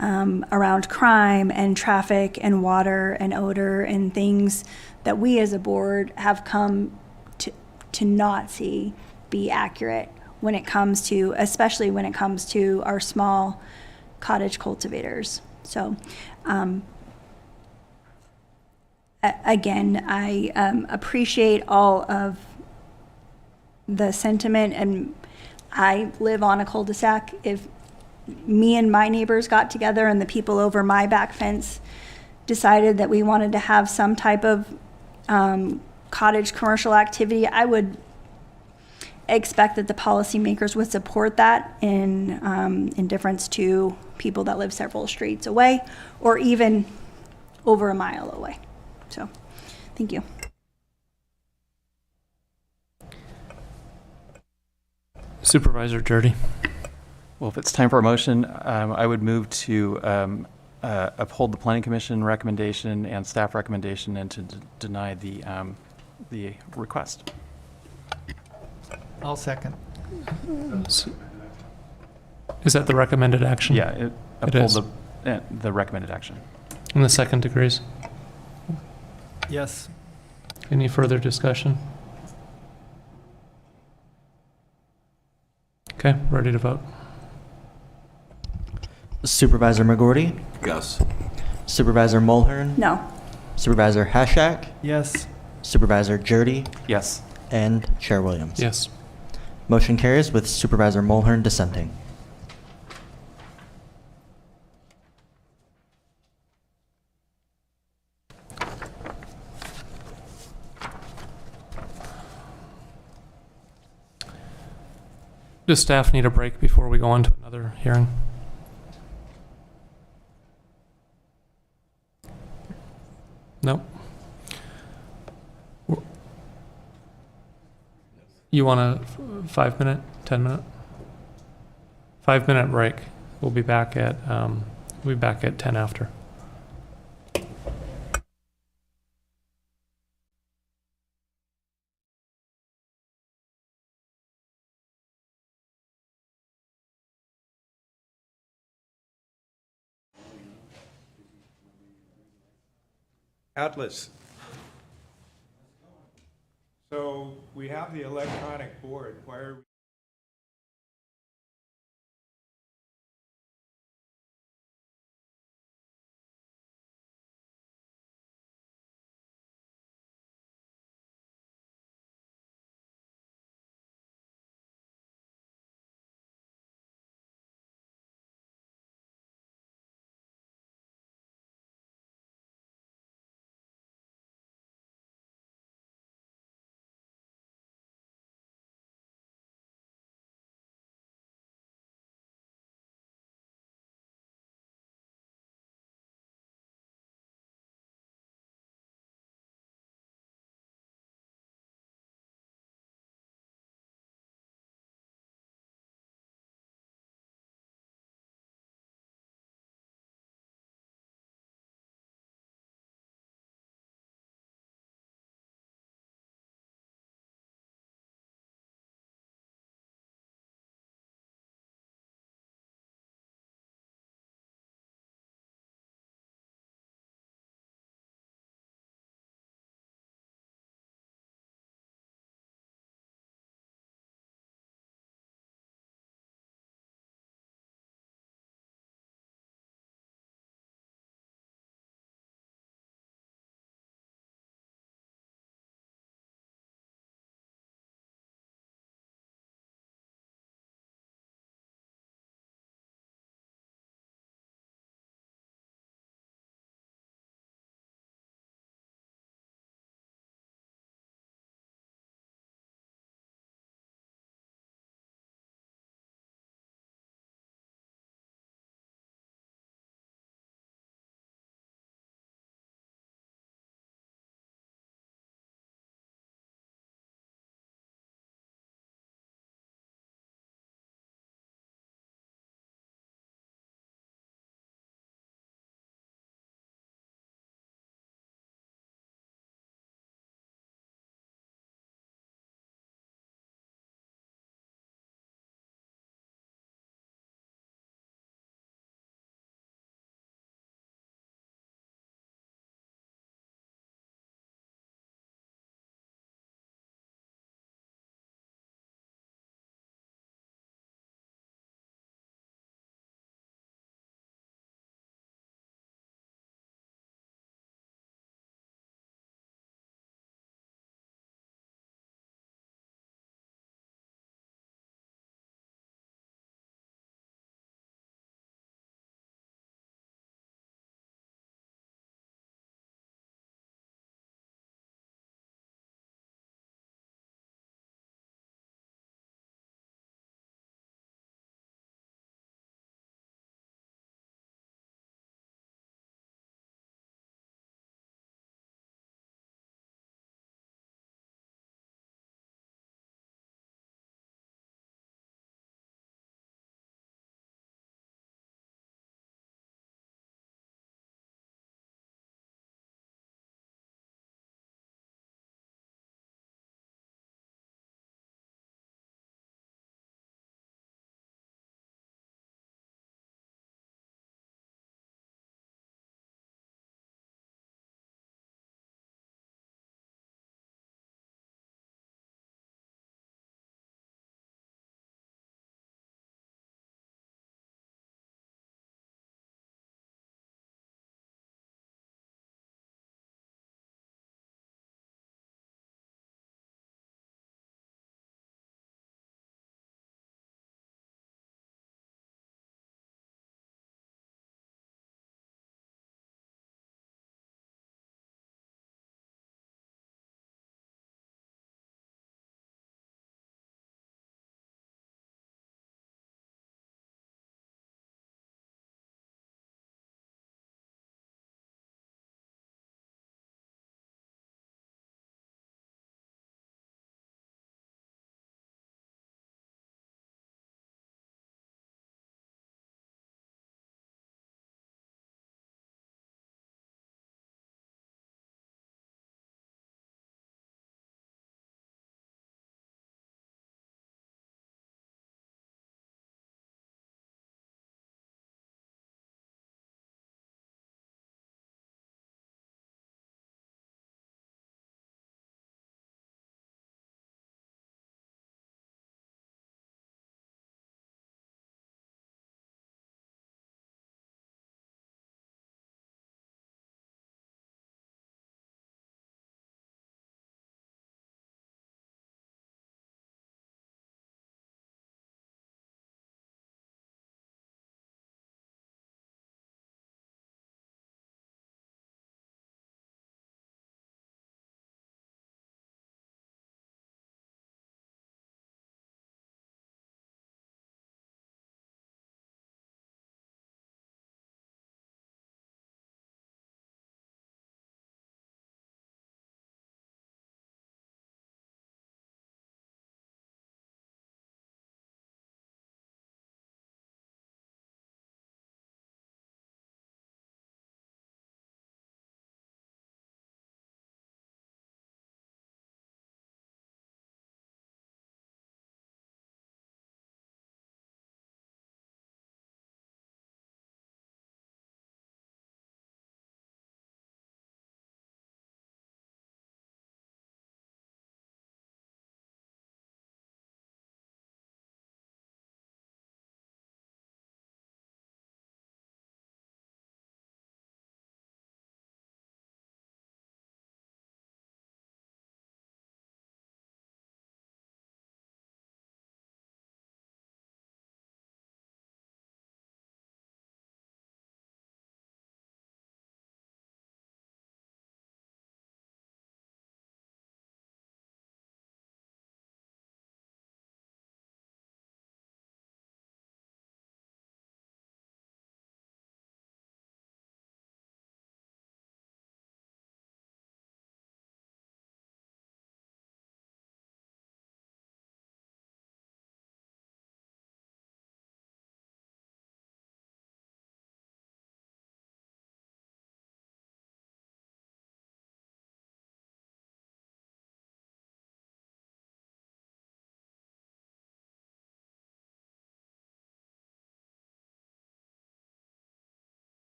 around crime and traffic and water and odor and things that we as a board have come to not see be accurate when it comes to, especially when it comes to our small cottage cultivators. So again, I appreciate all of the sentiment, and I live on a cul-de-sac. If me and my neighbors got together and the people over my back fence decided that we wanted to have some type of cottage commercial activity, I would expect that the policymakers would support that in difference to people that live several streets away or even over a mile away. So, thank you. Supervisor Jurdy. Well, if it's time for a motion, I would move to uphold the Planning Commission recommendation and staff recommendation and to deny the request. I'll second. Is that the recommended action? Yeah, uphold the recommended action. And the second agrees? Yes. Any further discussion? Okay, ready to vote. Supervisor McGorty? Yes. Supervisor Mulhern? No. Supervisor Hashak? Yes. Supervisor Jurdy? Yes. And Chair Williams? Yes. Motion carries with Supervisor Mulhern dissenting. Does staff need a break before we go on to another hearing? Nope. You want a 5-minute, 10-minute? 5-minute break. We'll be back at 10 after. Atlas. So we have the electronic board. Why are we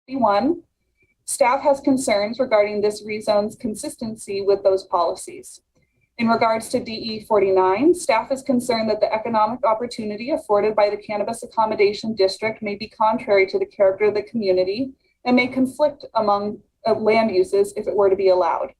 1, staff has concerns regarding this rezone's consistency with those policies. In regards to DE 49, staff is concerned that the economic opportunity afforded by the Cannabis Accommodation District may be contrary to the character of the community and may conflict among land uses if it were to be allowed.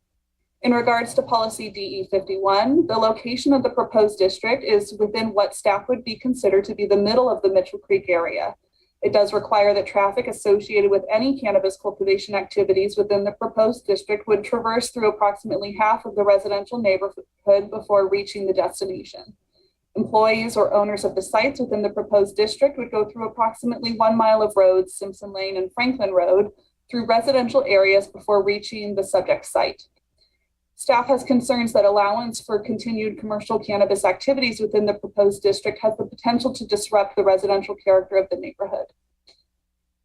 In regards to policy DE 51, the location of the proposed district is within what staff would be considered to be the middle of the Mitchell Creek area. It does require that traffic associated with any cannabis cultivation activities within the proposed district would traverse through approximately half of the residential neighborhood before reaching the destination. Employees or owners of the sites within the proposed district would go through approximately 1 mile of roads, Simpson Lane and Franklin Road, through residential areas before reaching the subject site. Staff has concerns that allowance for continued commercial cannabis activities within the proposed district has the potential to disrupt the residential character of the neighborhood.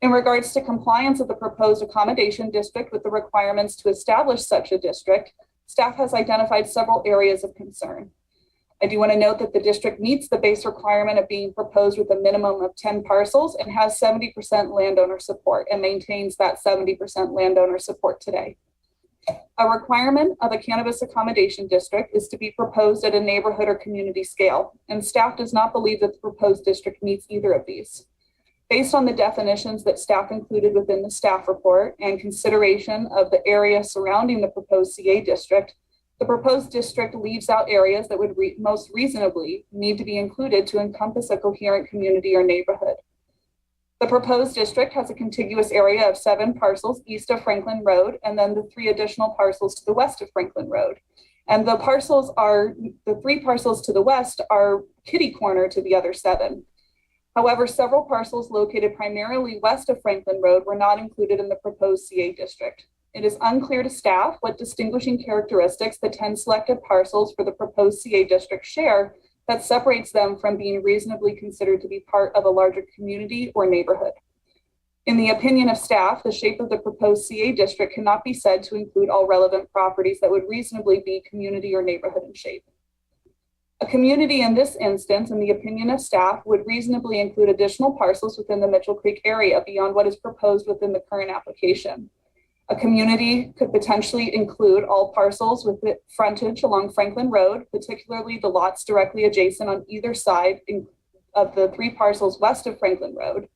In regards to compliance of the proposed accommodation district with the requirements to establish such a district, staff has identified several areas of concern. I do want to note that the district meets the base requirement of being proposed with a minimum of 10 parcels and has 70% landowner support and maintains that 70% landowner support today. A requirement of a cannabis accommodation district is to be proposed at a neighborhood or community scale, and staff does not believe that the proposed district meets either of these. Based on the definitions that staff included within the staff report and consideration of the area surrounding the proposed CA district, the proposed district leaves out areas that would most reasonably need to be included to encompass a coherent community or neighborhood. The proposed district has a contiguous area of 7 parcels east of Franklin Road, and then the 3 additional parcels to the west of Franklin Road. And the 3 parcels to the west are kitty corner to the other 7. However, several parcels located primarily west of Franklin Road were not included in the proposed CA district. It is unclear to staff what distinguishing characteristics the 10 selected parcels for the proposed CA district share that separates them from being reasonably considered to be part of a larger community or neighborhood. In the opinion of staff, the shape of the proposed CA district cannot be said to include all relevant properties that would reasonably be community or neighborhood in shape. A community in this instance, in the opinion of staff, would reasonably include additional parcels within the Mitchell Creek area beyond what is proposed within the current application. A community could potentially include all parcels with frontage along Franklin Road, particularly the lots directly adjacent on either side of the 3 parcels west of Franklin Road.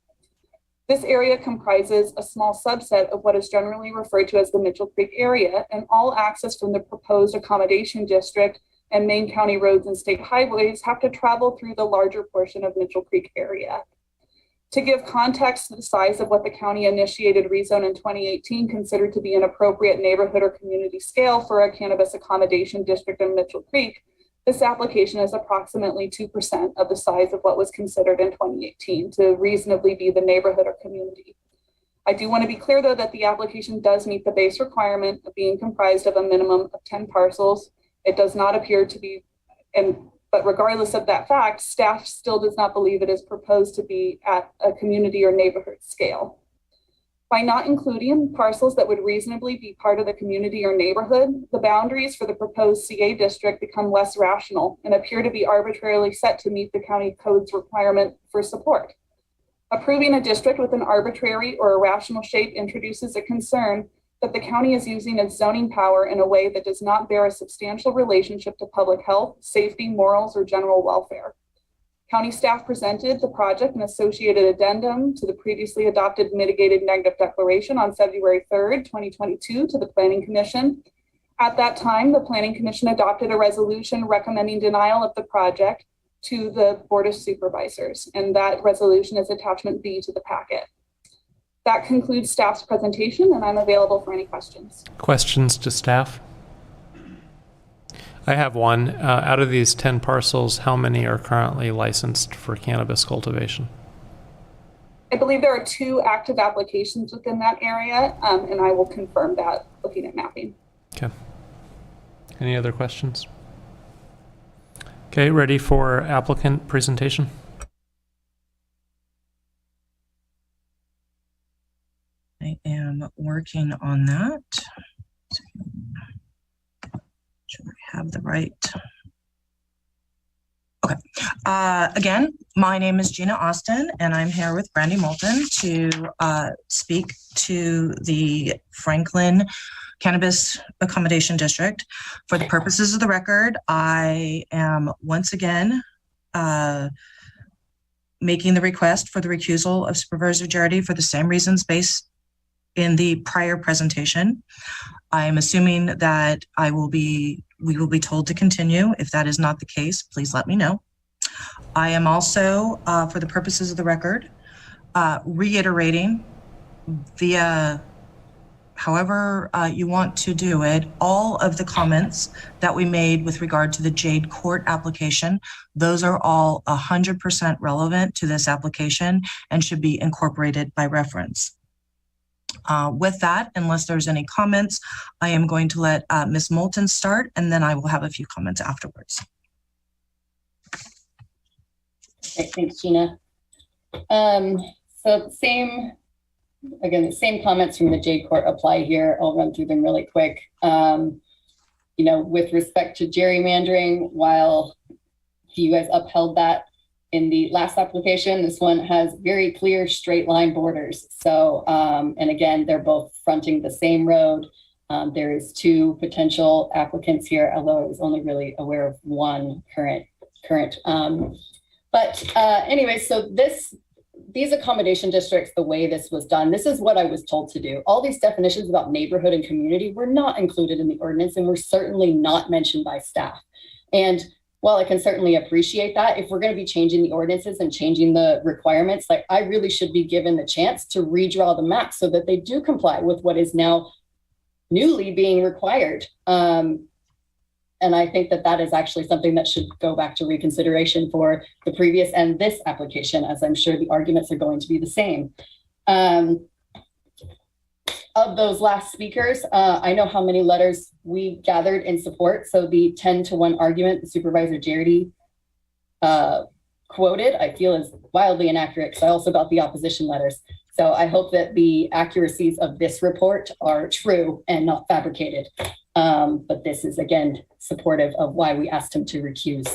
This area comprises a small subset of what is generally referred to as the Mitchell Creek area, and all access from the proposed accommodation district and main county roads and state highways have to travel through the larger portion of Mitchell Creek area. To give context to the size of what the county initiated rezone in 2018 considered to be an appropriate neighborhood or community scale for a cannabis accommodation district in Mitchell Creek, this application is approximately 2% of the size of what was considered in 2018 to reasonably be the neighborhood or community. I do want to be clear, though, that the application does meet the base requirement of being comprised of a minimum of 10 parcels. It does not appear to be, but regardless of that fact, staff still does not believe it is proposed to be at a community or neighborhood scale. By not including parcels that would reasonably be part of the community or neighborhood, the boundaries for the proposed CA district become less rational and appear to be arbitrarily set to meet the county code's requirement for support. Approving a district with an arbitrary or irrational shape introduces a concern that the county is using its zoning power in a way that does not bear a substantial relationship to public health, safety, morals, or general welfare. County staff presented the project and associated addendum to the previously adopted mitigated negative declaration on February 3rd, 2022 to the Planning Commission. At that time, the Planning Commission adopted a resolution recommending denial of the project to the Board of Supervisors, and that resolution is attachment B to the packet. That concludes staff's presentation, and I'm available for any questions. Questions to staff? I have one. Out of these 10 parcels, how many are currently licensed for cannabis cultivation? I believe there are 2 active applications within that area, and I will confirm that looking at mapping. Okay. Any other questions? Okay, ready for applicant presentation? I am working on that. Sure I have the right. Again, my name is Gina Austin, and I'm here with Brandy Moulton to speak to the Franklin Cannabis Accommodation District. For the purposes of the record, I am once again making the request for the recusal of Supervisor Jardy for the same reasons based in the prior presentation. I am assuming that we will be told to continue. If that is not the case, please let me know. I am also, for the purposes of the record, reiterating via however you want to do it, all of the comments that we made with regard to the Jade Court application. Those are all 100% relevant to this application and should be incorporated by reference. With that, unless there's any comments, I am going to let Ms. Moulton start, and then I will have a few comments afterwards. Okay, thanks, Gina. So the same comments from the Jade Court apply here. I'll run through them really quick. With respect to gerrymandering, while you guys upheld that in the last application, this one has very clear straight line borders. So, and again, they're both fronting the same road. There is 2 potential applicants here, although I was only really aware of one current. Anyway, so these accommodation districts, the way this was done, this is what I was told to do. All these definitions about neighborhood and community were not included in the ordinance and were certainly not mentioned by staff. And while I can certainly appreciate that, if we're going to be changing the ordinances and changing the requirements, like I really should be given the chance to redraw the map so that they do comply with what is now newly being required. And I think that that is actually something that should go back to reconsideration for the previous and this application, as I'm sure the arguments are going to be the same. Of those last speakers, I know how many letters we gathered in support. So the 10-to-1 argument the Supervisor Jardy quoted, I feel is wildly inaccurate, because I also got the opposition letters. So I hope that the accuracies of this report are true and not fabricated. But this is, again, supportive of why we asked him to recuse.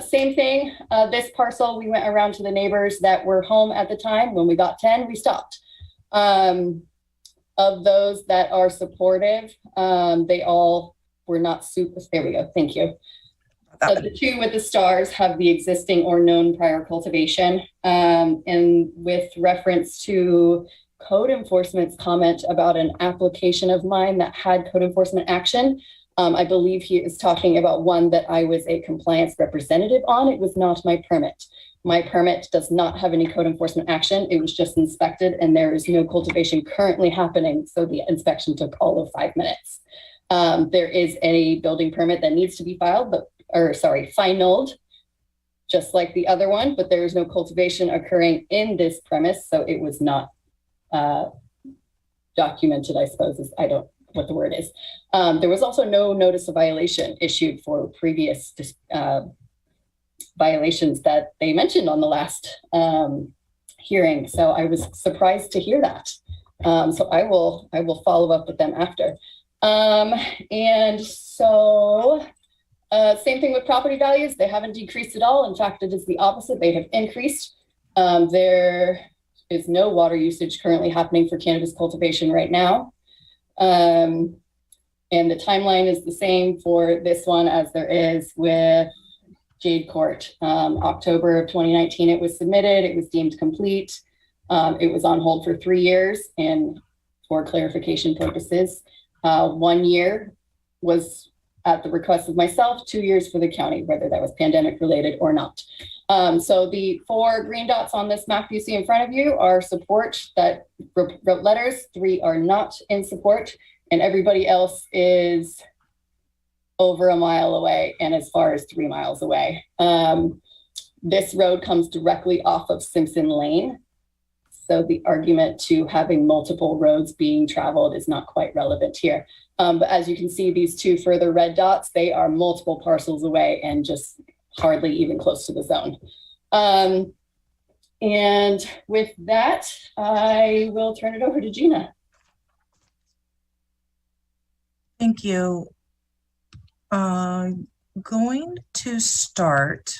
Same thing, this parcel, we went around to the neighbors that were home at the time. When we got 10, we stopped. Of those that are supportive, they all were not super, there we go, thank you. So the 2 with the stars have the existing or known prior cultivation. And with reference to code enforcement's comment about an application of mine that had code enforcement action, I believe he is talking about one that I was a compliance representative on. It was not my permit. My permit does not have any code enforcement action. It was just inspected and there is no cultivation currently happening. So the inspection took all of 5 minutes. There is a building permit that needs to be finalized, just like the other one, but there is no cultivation occurring in this premise. So it was not documented, I suppose, I don't know what the word is. There was also no notice of violation issued for previous violations that they mentioned on the last hearing. So I was surprised to hear that. So I will follow up with them after. Same thing with property values. They haven't decreased at all. In fact, it is the opposite. They have increased. There is no water usage currently happening for cannabis cultivation right now. And the timeline is the same for this one as there is with Jade Court. October of 2019, it was submitted. It was deemed complete. It was on hold for 3 years. And for clarification purposes, 1 year was at the request of myself, 2 years for the county, whether that was pandemic related or not. So the 4 green dots on this map you see in front of you are support that wrote letters. 3 are not in support, and everybody else is over a mile away and as far as 3 miles away. This road comes directly off of Simpson Lane. So the argument to having multiple roads being traveled is not quite relevant here. But as you can see, these 2 further red dots, they are multiple parcels away and just hardly even close to the zone. And with that, I will turn it over to Gina. Thank you. going to start,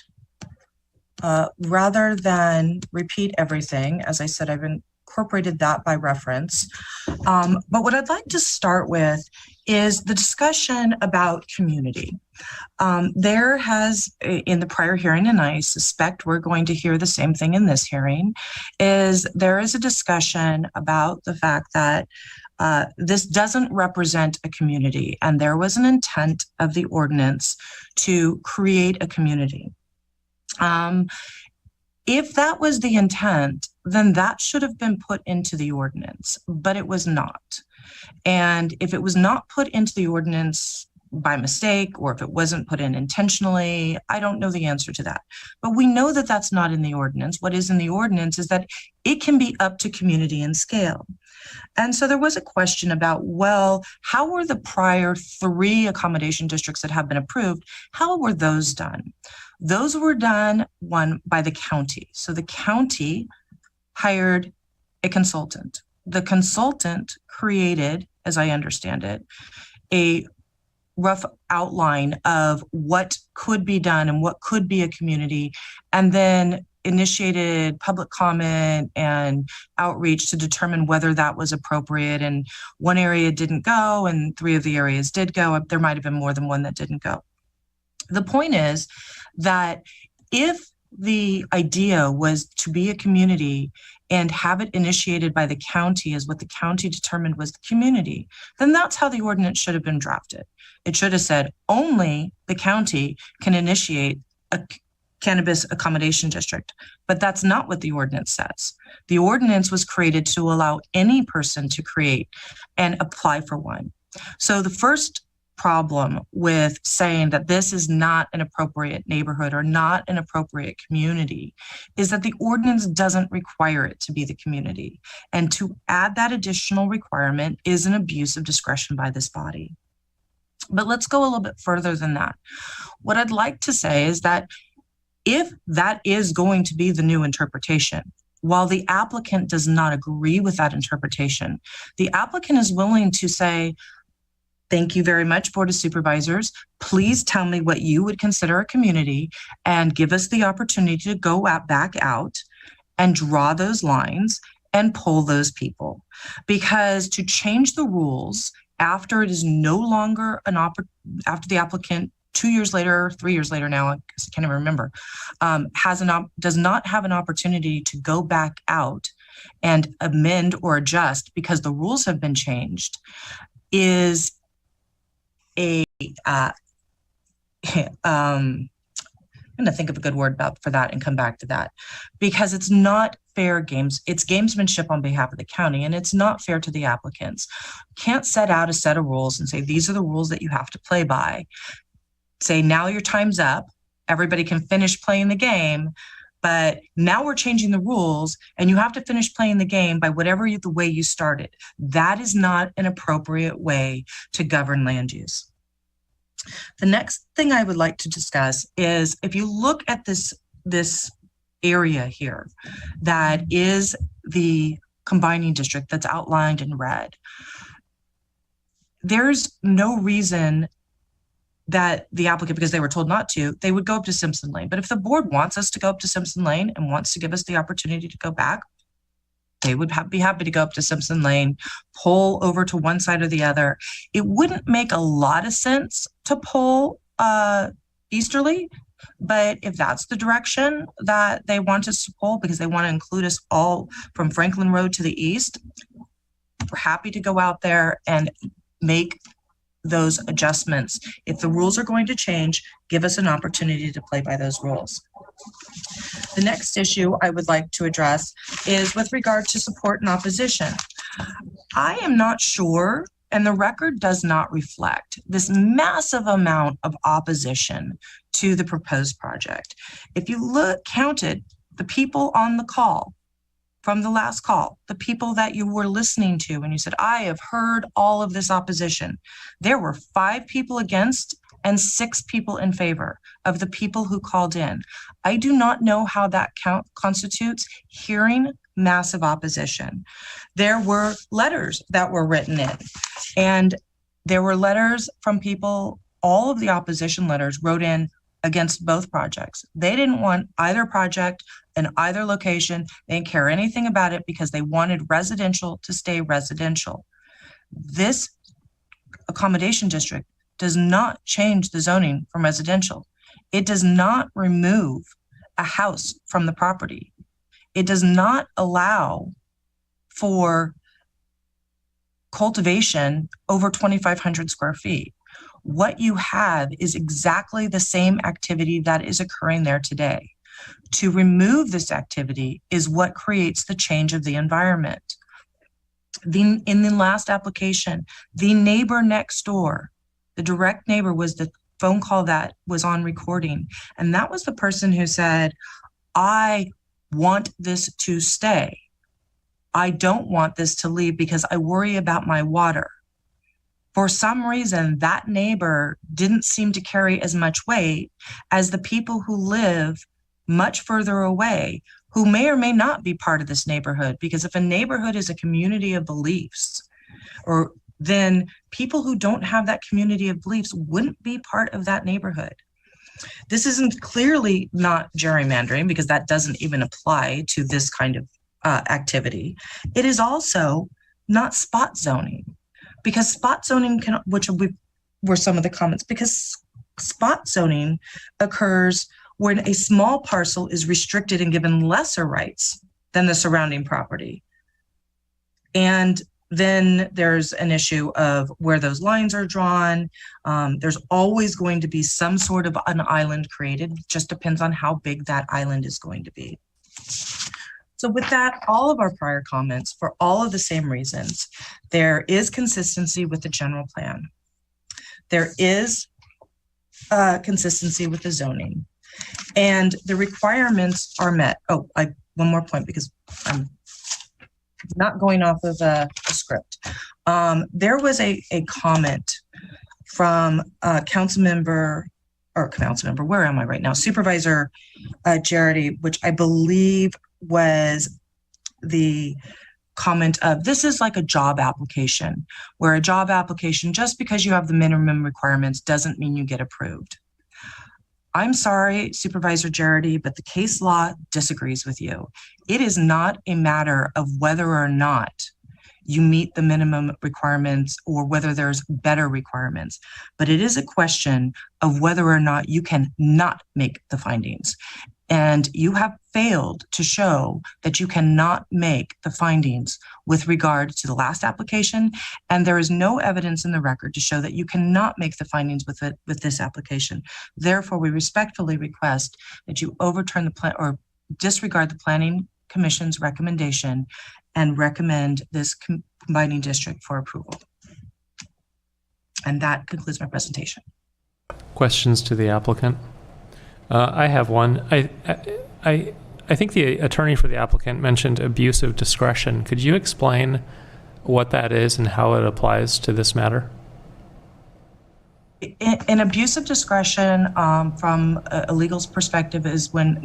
rather than repeat everything, as I said, I've incorporated that by reference. But what I'd like to start with is the discussion about community. There has, in the prior hearing, and I suspect we're going to hear the same thing in this hearing, is there is a discussion about the fact that this doesn't represent a community, and there was an intent of the ordinance to create a community. If that was the intent, then that should have been put into the ordinance, but it was not. And if it was not put into the ordinance by mistake, or if it wasn't put in intentionally, I don't know the answer to that. But we know that that's not in the ordinance. What is in the ordinance is that it can be up to community and scale. And so there was a question about, well, how were the prior 3 accommodation districts that have been approved, how were those done? Those were done, one, by the county. So the county hired a consultant. The consultant created, as I understand it, a rough outline of what could be done and what could be a community, and then initiated public comment and outreach to determine whether that was appropriate. And one area didn't go, and 3 of the areas did go. There might have been more than one that didn't go. The point is that if the idea was to be a community and have it initiated by the county as what the county determined was the community, then that's how the ordinance should have been drafted. It should have said only the county can initiate a cannabis accommodation district, but that's not what the ordinance says. The ordinance was created to allow any person to create and apply for one. So the first problem with saying that this is not an appropriate neighborhood or not an appropriate community is that the ordinance doesn't require it to be the community. And to add that additional requirement is an abuse of discretion by this body. But let's go a little bit further than that. What I'd like to say is that if that is going to be the new interpretation, while the applicant does not agree with that interpretation, the applicant is willing to say, thank you very much, Board of Supervisors. Please tell me what you would consider a community and give us the opportunity to go back out and draw those lines and poll those people. Because to change the rules after it is no longer after the applicant 2 years later, 3 years later now, I guess I can't even remember, does not have an opportunity to go back out and amend or adjust because the rules have been changed is I'm going to think of a good word for that and come back to that, because it's not fair games. It's gamesmanship on behalf of the county, and it's not fair to the applicants. Can't set out a set of rules and say, these are the rules that you have to play by. Say, now your time's up. Everybody can finish playing the game, but now we're changing the rules and you have to finish playing the game by the way you started. That is not an appropriate way to govern land use. The next thing I would like to discuss is, if you look at this area here, that is the combining district that's outlined in red, there's no reason that the applicant, because they were told not to, they would go up to Simpson Lane. But if the board wants us to go up to Simpson Lane and wants to give us the opportunity to go back, they would be happy to go up to Simpson Lane, pull over to one side or the other. It wouldn't make a lot of sense to pull easterly, but if that's the direction that they want us to pull, because they want to include us all from Franklin Road to the east, we're happy to go out there and make those adjustments. If the rules are going to change, give us an opportunity to play by those rules. The next issue I would like to address is with regard to support and opposition. I am not sure, and the record does not reflect, this massive amount of opposition to the proposed project. If you counted the people on the call from the last call, the people that you were listening to, and you said, I have heard all of this opposition, there were 5 people against and 6 people in favor of the people who called in. I do not know how that constitutes hearing massive opposition. There were letters that were written in, and there were letters from people all of the opposition letters wrote in against both projects. They didn't want either project in either location. They didn't care anything about it because they wanted residential to stay residential. This accommodation district does not change the zoning from residential. It does not remove a house from the property. It does not allow for cultivation over 2,500 square feet. What you have is exactly the same activity that is occurring there today. To remove this activity is what creates the change of the environment. In the last application, the neighbor next door, the direct neighbor, was the phone call that was on recording. And that was the person who said, I want this to stay. I don't want this to leave because I worry about my water. For some reason, that neighbor didn't seem to carry as much weight as the people who live much further away, who may or may not be part of this neighborhood. Because if a neighborhood is a community of beliefs, or then people who don't have that community of beliefs wouldn't be part of that neighborhood. This isn't clearly not gerrymandering because that doesn't even apply to this kind of activity. It is also not spot zoning, because spot zoning can, which were some of the comments, because spot zoning occurs when a small parcel is restricted and given lesser rights than the surrounding property. And then there's an issue of where those lines are drawn. There's always going to be some sort of an island created. It just depends on how big that island is going to be. So with that, all of our prior comments, for all of the same reasons, there is consistency with the general plan. There is consistency with the zoning, and the requirements are met. Oh, one more point, because I'm not going off of a script. There was a comment from council member, where am I right now? Supervisor Jarity, which I believe was the comment of, this is like a job application, where a job application, just because you have the minimum requirements doesn't mean you get approved. I'm sorry, Supervisor Jarity, but the case law disagrees with you. It is not a matter of whether or not you meet the minimum requirements or whether there's better requirements, but it is a question of whether or not you can not make the findings. And you have failed to show that you cannot make the findings with regard to the last application, and there is no evidence in the record to show that you cannot make the findings with this application. Therefore, we respectfully request that you overturn the plan or disregard the Planning Commission's recommendation and recommend this combining district for approval. And that concludes my presentation. Questions to the applicant? I have one. I think the attorney for the applicant mentioned abuse of discretion. Could you explain what that is and how it applies to this matter? An abuse of discretion from a legal's perspective is when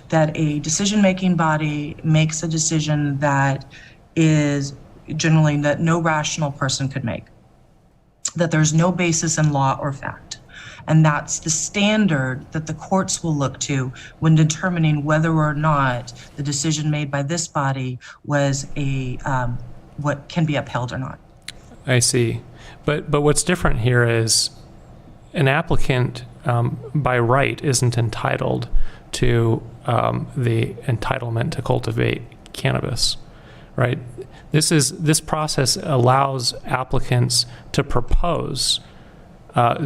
that a decision-making body makes a decision that is generally that no rational person could make, that there's no basis in law or fact. And that's the standard that the courts will look to when determining whether or not the decision made by this body was what can be upheld or not. I see. But what's different here is an applicant by right isn't entitled to the entitlement to cultivate cannabis, right? This process allows applicants to propose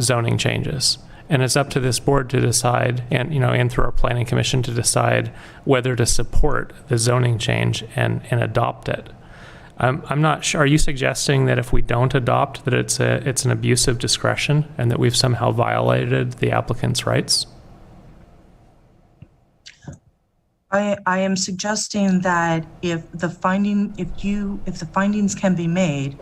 zoning changes, and it's up to this board to decide, and through our planning commission to decide whether to support the zoning change and adopt it. I'm not sure. Are you suggesting that if we don't adopt, that it's an abuse of discretion and that we've somehow violated the applicant's rights? I am suggesting that if the findings can be made,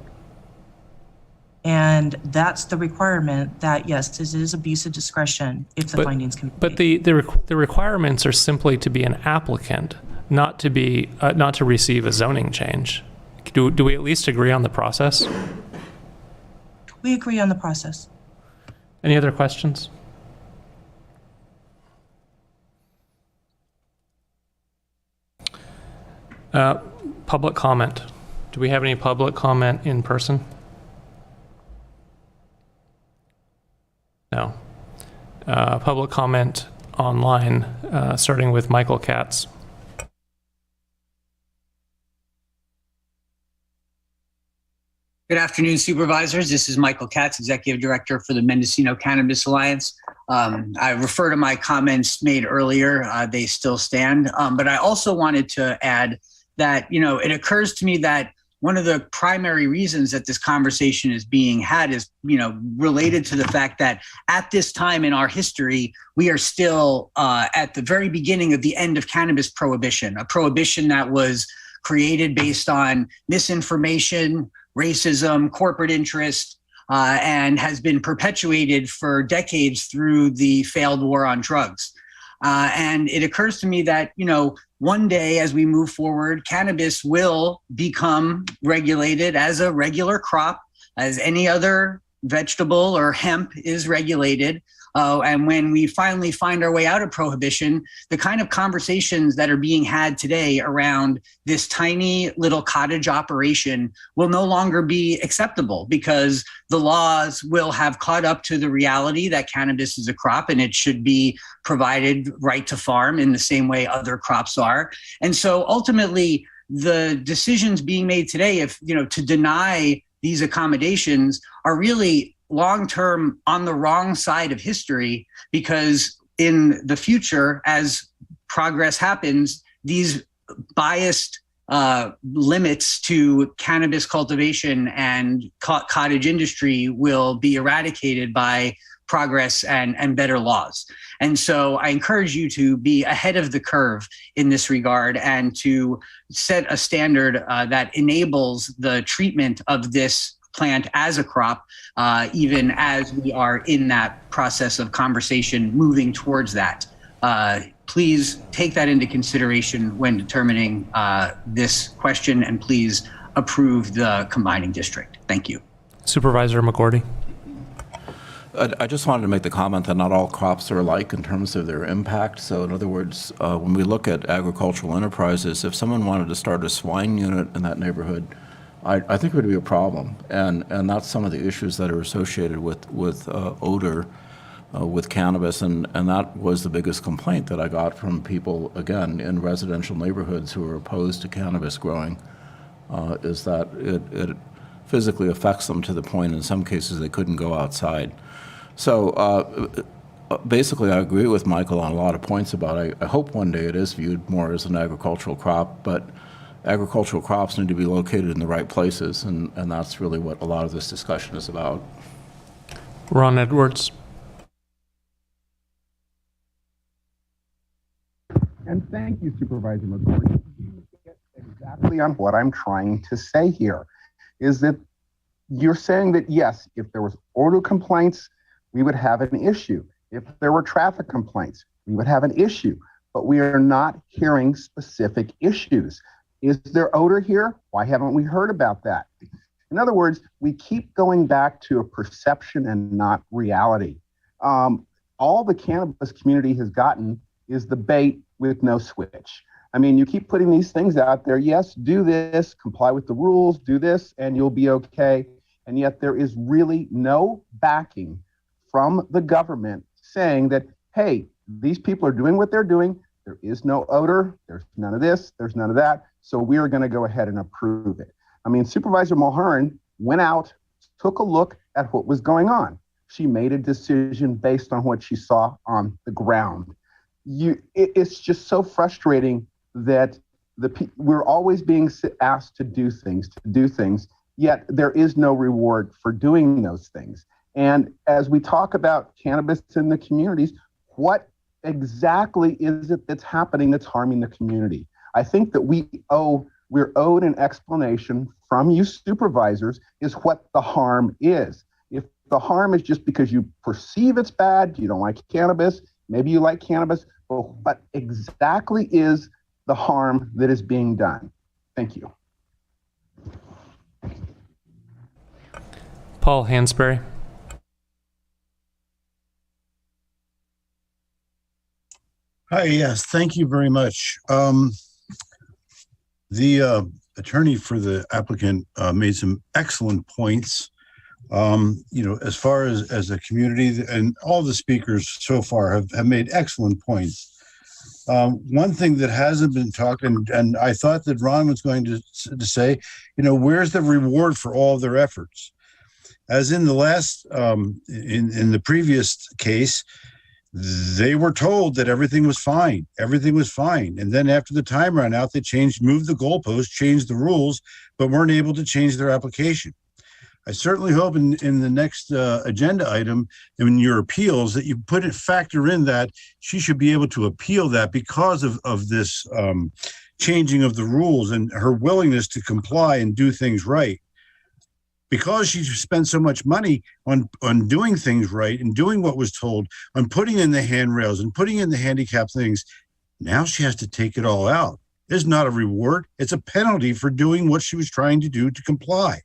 and that's the requirement, that yes, this is abuse of discretion if the findings can be made. But the requirements are simply to be an applicant, not to receive a zoning change. Do we at least agree on the process? We agree on the process. Any other questions? Public comment. Do we have any public comment in person? No. Public comment online, starting with Michael Katz. Good afternoon, supervisors. This is Michael Katz, Executive Director for the Mendocino Cannabis Alliance. I refer to my comments made earlier. They still stand. But I also wanted to add that, it occurs to me that one of the primary reasons that this conversation is being had is, related to the fact that at this time in our history, we are still at the very beginning of the end of cannabis prohibition, a prohibition that was created based on misinformation, racism, corporate interest, and has been perpetuated for decades through the failed war on drugs. And it occurs to me that, one day as we move forward, cannabis will become regulated as a regular crop, as any other vegetable or hemp is regulated. And when we finally find our way out of prohibition, the kind of conversations that are being had today around this tiny little cottage operation will no longer be acceptable, because the laws will have caught up to the reality that cannabis is a crop and it should be provided right to farm in the same way other crops are. And so ultimately, the decisions being made today, to deny these accommodations, are really long-term on the wrong side of history, because in the future, as progress happens, these biased limits to cannabis cultivation and cottage industry will be eradicated by progress and better laws. And so I encourage you to be ahead of the curve in this regard and to set a standard that enables the treatment of this plant as a crop, even as we are in that process of conversation moving towards that. Please take that into consideration when determining this question, and please approve the combining district. Thank you. Supervisor McGordy. I just wanted to make the comment that not all crops are alike in terms of their impact. So in other words, when we look at agricultural enterprises, if someone wanted to start a swine unit in that neighborhood, I think it would be a problem, and that's some of the issues that are associated with odor with cannabis, and that was the biggest complaint that I got from people, again, in residential neighborhoods who are opposed to cannabis growing, is that it physically affects them to the point in some cases they couldn't go outside. So basically I agree with Michael on a lot of points about it. I hope one day it is viewed more as an agricultural crop, but agricultural crops need to be located in the right places, and that's really what a lot of this discussion is about. Ron Edwards. And thank you, Supervisor McGordy. You get exactly on what I'm trying to say here, is that you're saying that, yes, if there was odor complaints, we would have an issue. If there were traffic complaints, we would have an issue, but we are not hearing specific issues. Is there odor here? Why haven't we heard about that? In other words, we keep going back to a perception and not reality. All the cannabis community has gotten is the bait with no switch. I mean, you keep putting these things out there. Yes, do this, comply with the rules, do this, and you'll be okay. And yet there is really no backing from the government saying that, hey, these people are doing what they're doing. There is no odor. There's none of this. There's none of that. So we are going to go ahead and approve it. I mean, Supervisor Mulhern went out, took a look at what was going on. She made a decision based on what she saw on the ground. It's just so frustrating that we're always being asked to do things, yet there is no reward for doing those things. And as we talk about cannabis in the communities, what exactly is it that's happening that's harming the community? I think that we're owed an explanation from you supervisors is what the harm is. If the harm is just because you perceive it's bad, you don't like cannabis, maybe you like cannabis, but what exactly is the harm that is being done? Thank you. Paul Hansberry. Hi, yes, thank you very much. The attorney for the applicant made some excellent points. As far as a community, and all the speakers so far have made excellent points. One thing that hasn't been talked, and I thought that Ron was going to say, where's the reward for all of their efforts? As in the last, in the previous case, they were told that everything was fine. Everything was fine. And then after the time ran out, they moved the goalposts, changed the rules, but weren't able to change their application. I certainly hope in the next agenda item, in your appeals, that you factor in that she should be able to appeal that because of this changing of the rules and her willingness to comply and do things right. Because she spent so much money on doing things right and doing what was told, on putting in the handrails and putting in the handicap things, now she has to take it all out. It's not a reward. It's a penalty for doing what she was trying to do to comply.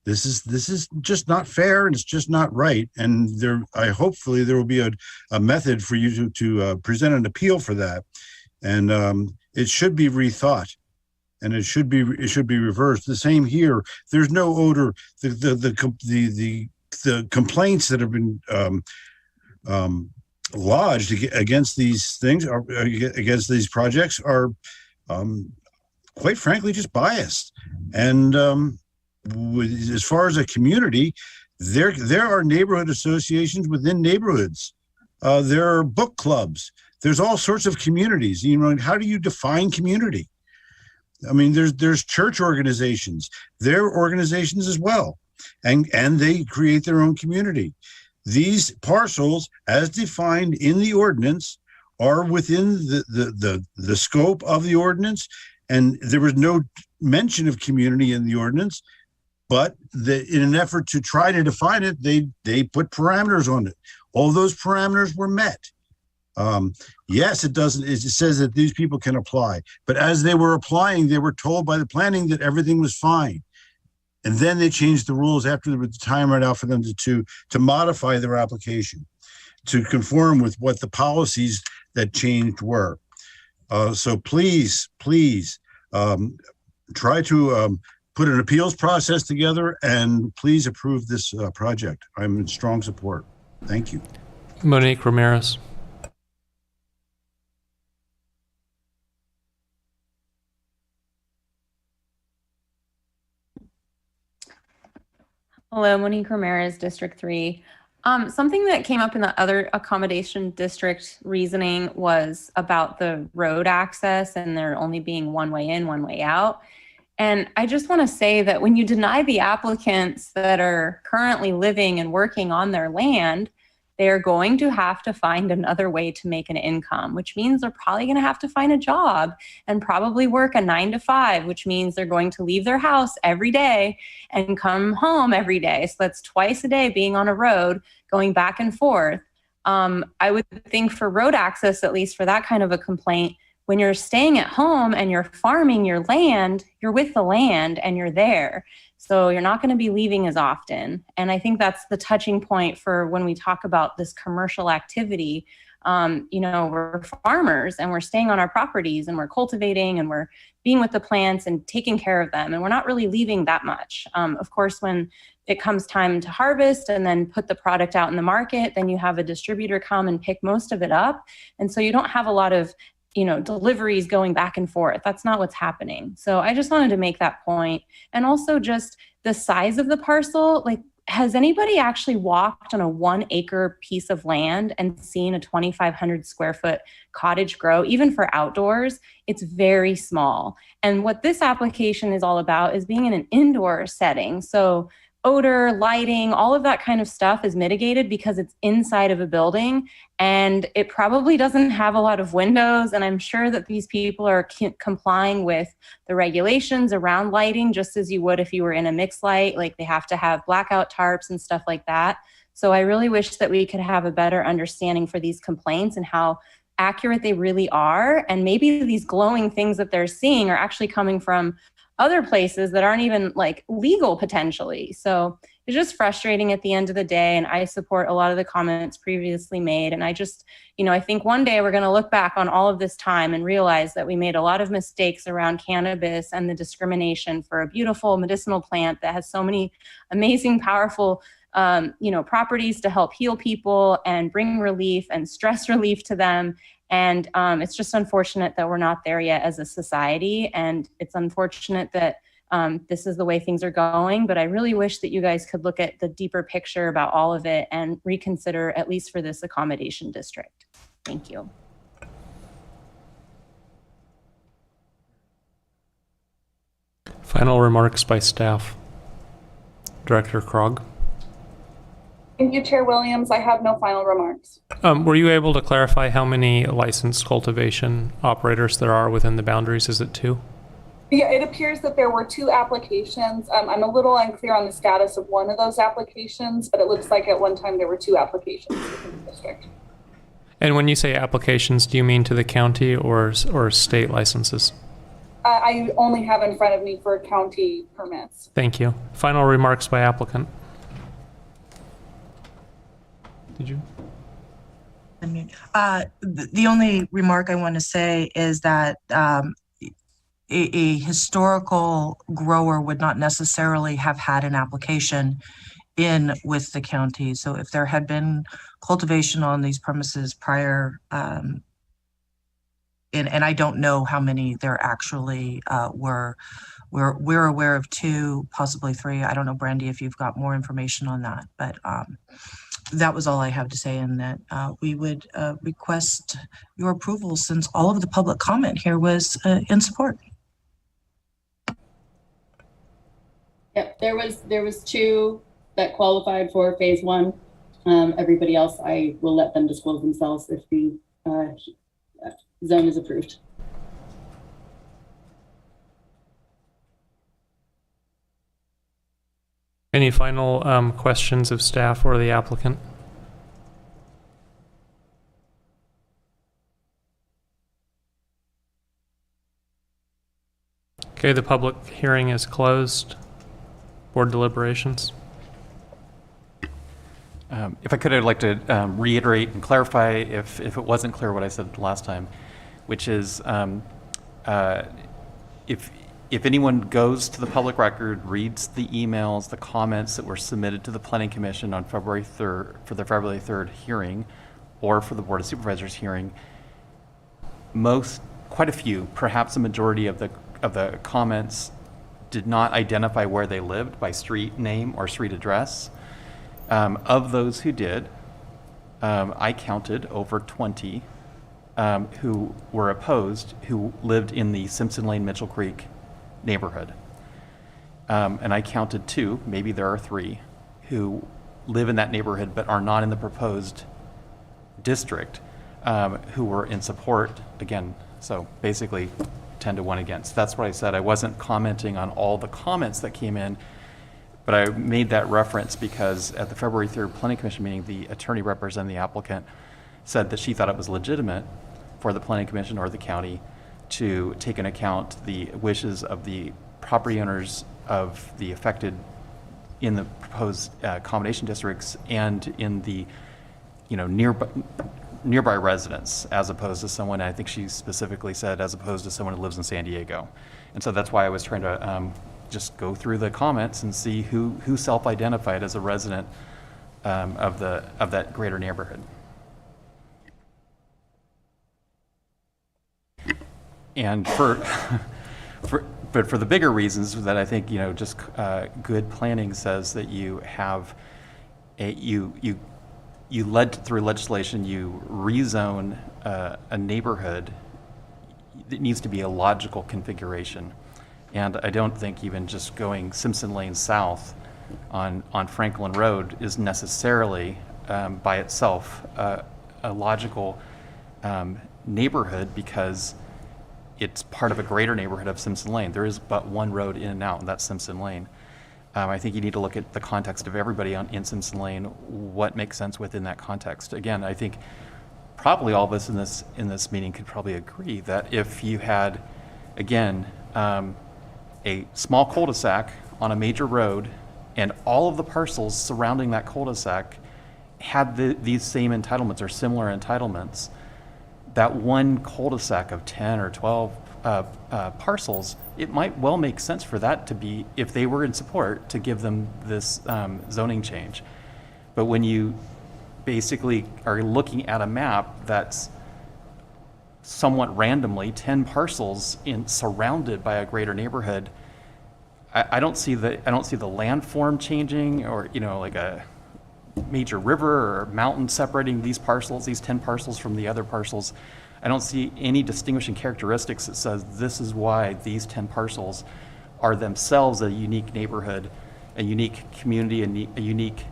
This is just not fair, and it's just not right. And hopefully there will be a method for you to present an appeal for that. And it should be rethought. And it should be reversed. The same here. There's no odor. The complaints that have been lodged against these things, or against these projects, are quite frankly just biased. And as far as a community, there are neighborhood associations within neighborhoods. There are book clubs. There's all sorts of communities. How do you define community? I mean, there's church organizations. There are organizations as well, and they create their own community. These parcels, as defined in the ordinance, are within the scope of the ordinance, and there was no mention of community in the ordinance. But in an effort to try to define it, they put parameters on it. All those parameters were met. Yes, it says that these people can apply, but as they were applying, they were told by the planning that everything was fine. And then they changed the rules after the time ran out for them to modify their application to conform with what the policies that changed were. So please, try to put an appeals process together, and please approve this project. I'm in strong support. Thank you. Monique Ramirez. Hello, Monique Ramirez, District 3. Something that came up in the other accommodation district reasoning was about the road access and there only being one way in, one way out. And I just want to say that when you deny the applicants that are currently living and working on their land, they are going to have to find another way to make an income, which means they're probably going to have to find a job and probably work a 9-to-5, which means they're going to leave their house every day and come home every day. So that's twice a day being on a road, going back and forth. I would think for road access, at least for that kind of a complaint, when you're staying at home and you're farming your land, you're with the land and you're there. So you're not going to be leaving as often. And I think that's the touching point for when we talk about this commercial activity. We're farmers and we're staying on our properties and we're cultivating and we're being with the plants and taking care of them. And we're not really leaving that much. Of course, when it comes time to harvest and then put the product out in the market, then you have a distributor come and pick most of it up. And so you don't have a lot of deliveries going back and forth. That's not what's happening. So I just wanted to make that point. And also just the size of the parcel, has anybody actually walked on a 1 acre piece of land and seen a 2,500 square foot cottage grow? Even for outdoors, it's very small. And what this application is all about is being in an indoor setting. So odor, lighting, all of that kind of stuff is mitigated because it's inside of a building and it probably doesn't have a lot of windows. And I'm sure that these people are complying with the regulations around lighting, just as you would if you were in a mixed light, like they have to have blackout tarps and stuff like that. So I really wish that we could have a better understanding for these complaints and how accurate they really are. And maybe these glowing things that they're seeing are actually coming from other places that aren't even legal potentially. So it's just frustrating at the end of the day. And I support a lot of the comments previously made. And I just, I think one day we're going to look back on all of this time and realize that we made a lot of mistakes around cannabis and the discrimination for a beautiful medicinal plant that has so many amazing, powerful, properties to help heal people and bring relief and stress relief to them. And it's just unfortunate that we're not there yet as a society. And it's unfortunate that this is the way things are going, but I really wish that you guys could look at the deeper picture about all of it and reconsider, at least for this accommodation district. Thank you. Final remarks by staff. Director Krog. Thank you, Chair Williams. I have no final remarks. Were you able to clarify how many licensed cultivation operators there are within the boundaries? Is it 2? Yeah, it appears that there were 2 applications. I'm a little unclear on the status of one of those applications, but it looks like at one time there were 2 applications within the district. And when you say applications, do you mean to the county or state licenses? I only have in front of me for county permits. Thank you. Final remarks by applicant. Did you? The only remark I want to say is that a historical grower would not necessarily have had an application in with the county. So if there had been cultivation on these premises prior, and I don't know how many there actually were, we're aware of 2, possibly 3. I don't know, Brandy, if you've got more information on that, but that was all I have to say, in that we would request your approval since all of the public comment here was in support. Yep, there was 2 that qualified for phase 1. Everybody else, I will let them disclose themselves if the zone is approved. Any final questions of staff or the applicant? Okay, the public hearing is closed. Board deliberations. If I could, I'd like to reiterate and clarify if it wasn't clear what I said last time, which is if anyone goes to the public record, reads the emails, the comments that were submitted to the Planning Commission on February 3rd for the February 3rd hearing, or for the Board of Supervisors hearing, quite a few, perhaps a majority of the comments did not identify where they lived by street name or street address. Of those who did, I counted over 20 who were opposed, who lived in the Simpson Lane, Mitchell Creek neighborhood. And I counted 2, maybe there are 3, who live in that neighborhood but are not in the proposed district, who were in support again. So basically 10 to 1 against. That's what I said. I wasn't commenting on all the comments that came in, but I made that reference because at the February 3rd Planning Commission meeting, the attorney representing the applicant said that she thought it was legitimate for the Planning Commission or the county to take into account the wishes of the property owners of the affected in the proposed accommodation districts and in the nearby residents, as opposed to someone, I think she specifically said, as opposed to someone who lives in San Diego. And so that's why I was trying to just go through the comments and see who self-identified as a resident of that greater neighborhood. And but for the bigger reasons that I think, just good planning says that you have you led through legislation, you rezone a neighborhood. It needs to be a logical configuration. And I don't think even just going Simpson Lane south on Franklin Road is necessarily by itself a logical neighborhood, because it's part of a greater neighborhood of Simpson Lane. There is but one road in and out, and that's Simpson Lane. I think you need to look at the context of everybody in Simpson Lane, what makes sense within that context. Again, I think probably all of us in this meeting could probably agree that if you had, again, a small cul-de-sac on a major road and all of the parcels surrounding that cul-de-sac had these same entitlements or similar entitlements, that one cul-de-sac of 10 or 12 parcels, it might well make sense for that to be, if they were in support, to give them this zoning change. But when you basically are looking at a map that's somewhat randomly 10 parcels surrounded by a greater neighborhood, I don't see the landform changing, or like a major river or mountain separating these parcels, these 10 parcels from the other parcels. I don't see any distinguishing characteristics that says this is why these 10 parcels are themselves a unique neighborhood, a unique community, a unique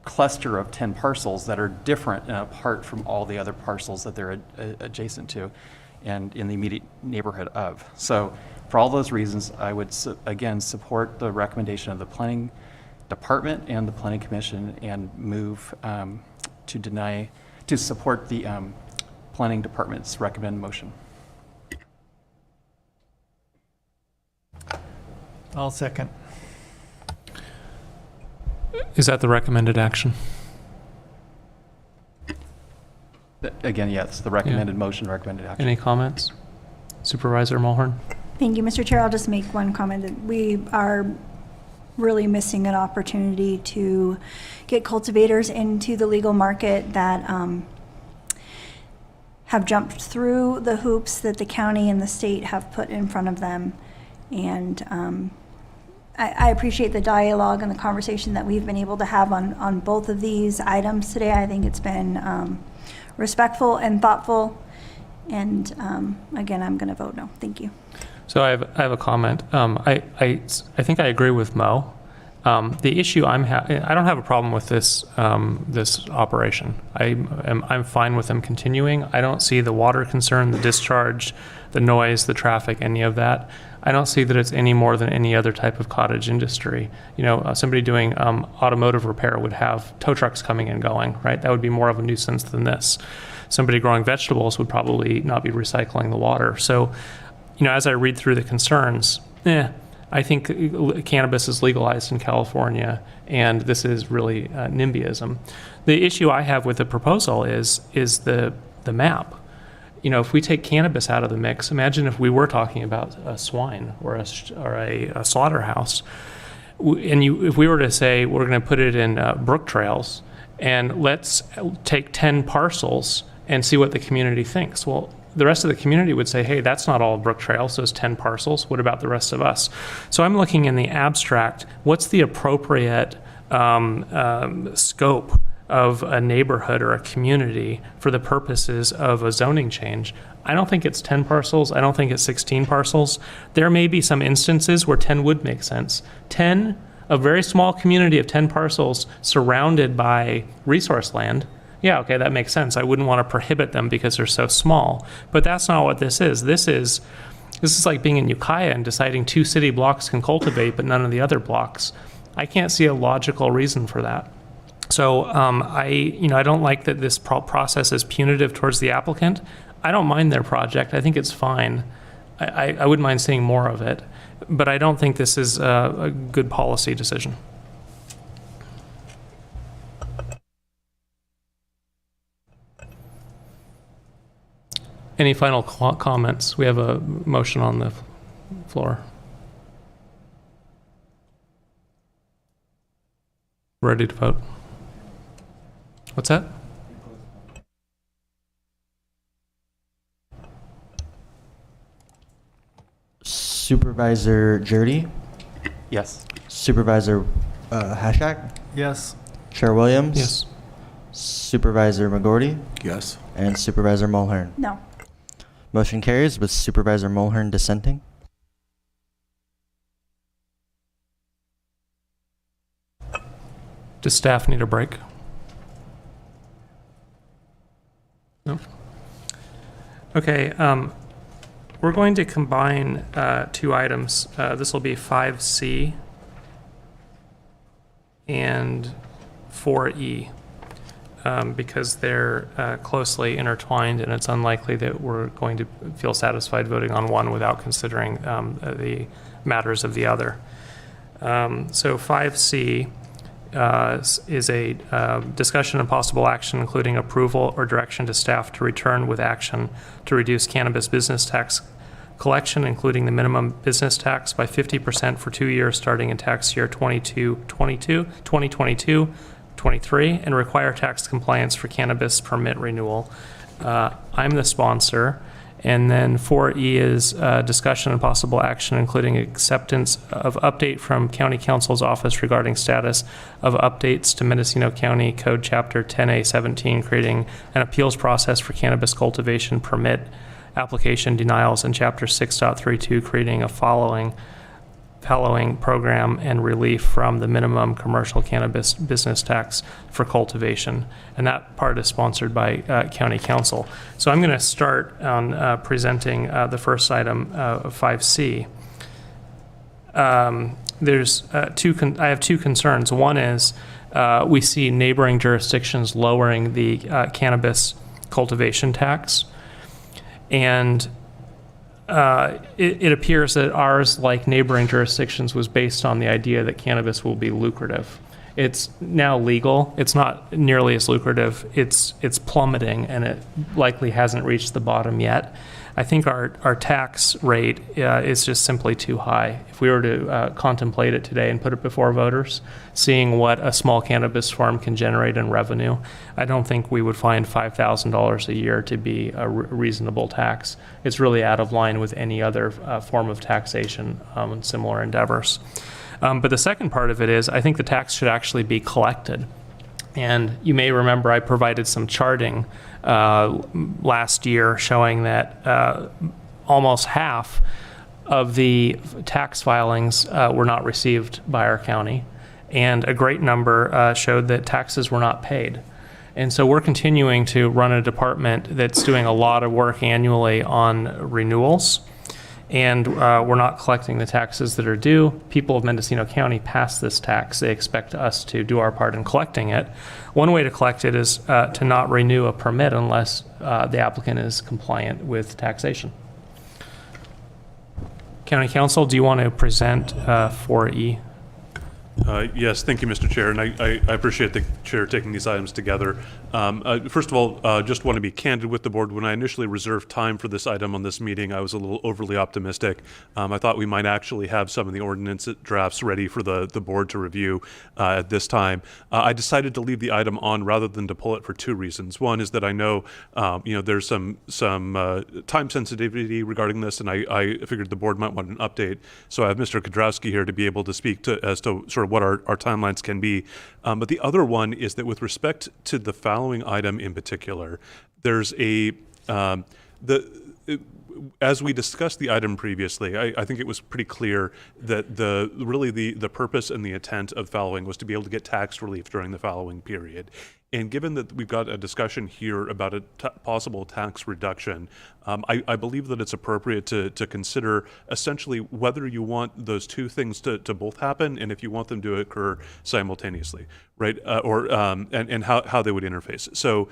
cluster of 10 parcels that are different and apart from all the other parcels that they're adjacent to and in the immediate neighborhood of. So for all those reasons, I would again support the recommendation of the Planning Department and the Planning Commission and move to support the Planning Department's recommended motion. I'll second. Is that the recommended action? Again, yes, the recommended motion, recommended action. Any comments? Supervisor Mulhern? Thank you, Mr. Chair. I'll just make one comment that we are really missing an opportunity to get cultivators into the legal market that have jumped through the hoops that the county and the state have put in front of them. And I appreciate the dialogue and the conversation that we've been able to have on both of these items today. I think it's been respectful and thoughtful. And again, I'm going to vote no. Thank you. So I have a comment. I think I agree with Mo. The issue I don't have a problem with this this operation. I'm fine with them continuing. I don't see the water concern, the discharge, the noise, the traffic, any of that. I don't see that it's any more than any other type of cottage industry. Somebody doing automotive repair would have tow trucks coming and going, right? That would be more of a nuisance than this. Somebody growing vegetables would probably not be recycling the water. So, as I read through the concerns, I think cannabis is legalized in California, and this is really NIMBYism. The issue I have with the proposal is the map. If we take cannabis out of the mix, imagine if we were talking about a swine or a slaughterhouse, and if we were to say we're going to put it in brook trails, and let's take 10 parcels and see what the community thinks. Well, the rest of the community would say, hey, that's not all brook trails, those 10 parcels. What about the rest of us? So I'm looking in the abstract, what's the appropriate scope of a neighborhood or a community for the purposes of a zoning change? I don't think it's 10 parcels. I don't think it's 16 parcels. There may be some instances where 10 would make sense. 10, a very small community of 10 parcels surrounded by resource land, yeah, okay, that makes sense. I wouldn't want to prohibit them because they're so small. But that's not what this is. This is like being in Ukiah and deciding 2 city blocks can cultivate, but none of the other blocks. I can't see a logical reason for that. So I don't like that this process is punitive towards the applicant. I don't mind their project. I think it's fine. I wouldn't mind seeing more of it, but I don't think this is a good policy decision. Any final comments? We have a motion on the floor. Ready to vote? What's that? Supervisor Jurdy? Yes. Supervisor Hashak? Yes. Chair Williams? Yes. Supervisor McGordy? Yes. And Supervisor Mulhern? No. Motion carries with Supervisor Mulhern dissenting. Does staff need a break? No? Okay, we're going to combine 2 items. This will be 5C and 4E because they're closely intertwined, and it's unlikely that we're going to feel satisfied voting on one without considering the matters of the other. So 5C is a discussion and possible action, including approval or direction to staff to return with action to reduce cannabis business tax collection, including the minimum business tax by 50% for 2 years starting in tax year 2022-23, and require tax compliance for cannabis permit renewal. I'm the sponsor. And then 4E is discussion and possible action, including acceptance of update from County Council's office regarding status of updates to Mendocino County Code Chapter 10A17, creating an appeals process for cannabis cultivation permit application denials, and Chapter 6.32, creating a following program and relief from the minimum commercial cannabis business tax for cultivation. And that part is sponsored by County Council. So I'm going to start on presenting the first item, 5C. I have two concerns. One is we see neighboring jurisdictions lowering the cannabis cultivation tax. And it appears that ours, like neighboring jurisdictions, was based on the idea that cannabis will be lucrative. It's now legal. It's not nearly as lucrative. It's plummeting, and it likely hasn't reached the bottom yet. I think our tax rate is just simply too high. If we were to contemplate it today and put it before voters, seeing what a small cannabis farm can generate in revenue, I don't think we would find $5,000 a year to be a reasonable tax. It's really out of line with any other form of taxation and similar endeavors. But the second part of it is, I think the tax should actually be collected. And you may remember I provided some charting last year showing that almost half of the tax filings were not received by our county, and a great number showed that taxes were not paid. And so we're continuing to run a department that's doing a lot of work annually on renewals, and we're not collecting the taxes that are due. People of Mendocino County pass this tax. They expect us to do our part in collecting it. One way to collect it is to not renew a permit unless the applicant is compliant with taxation. County Council, do you want to present 4E? Yes, thank you, Mr. Chair, and I appreciate the Chair taking these items together. First of all, just want to be candid with the board. When I initially reserved time for this item on this meeting, I was a little overly optimistic. I thought we might actually have some of the ordinance drafts ready for the board to review at this time. I decided to leave the item on rather than to pull it for two reasons. One is that I know, there's some time sensitivity regarding this, and I figured the board might want an update. So I have Mr. Kudrowski here to be able to speak as to sort of what our timelines can be. But the other one is that with respect to the following item in particular, there's as we discussed the item previously, I think it was pretty clear that the purpose and the intent of following was to be able to get tax relief during the following period. And given that we've got a discussion here about a possible tax reduction, I believe that it's appropriate to consider essentially whether you want those two things to both happen and if you want them to occur simultaneously, right? And how they would interface. So,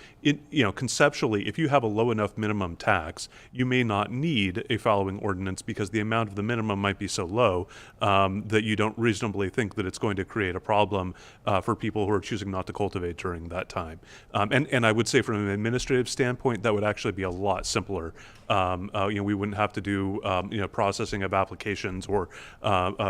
conceptually, if you have a low enough minimum tax, you may not need a following ordinance because the amount of the minimum might be so low that you don't reasonably think that it's going to create a problem for people who are choosing not to cultivate during that time. And I would say from an administrative standpoint, that would actually be a lot simpler. We wouldn't have to do processing of applications or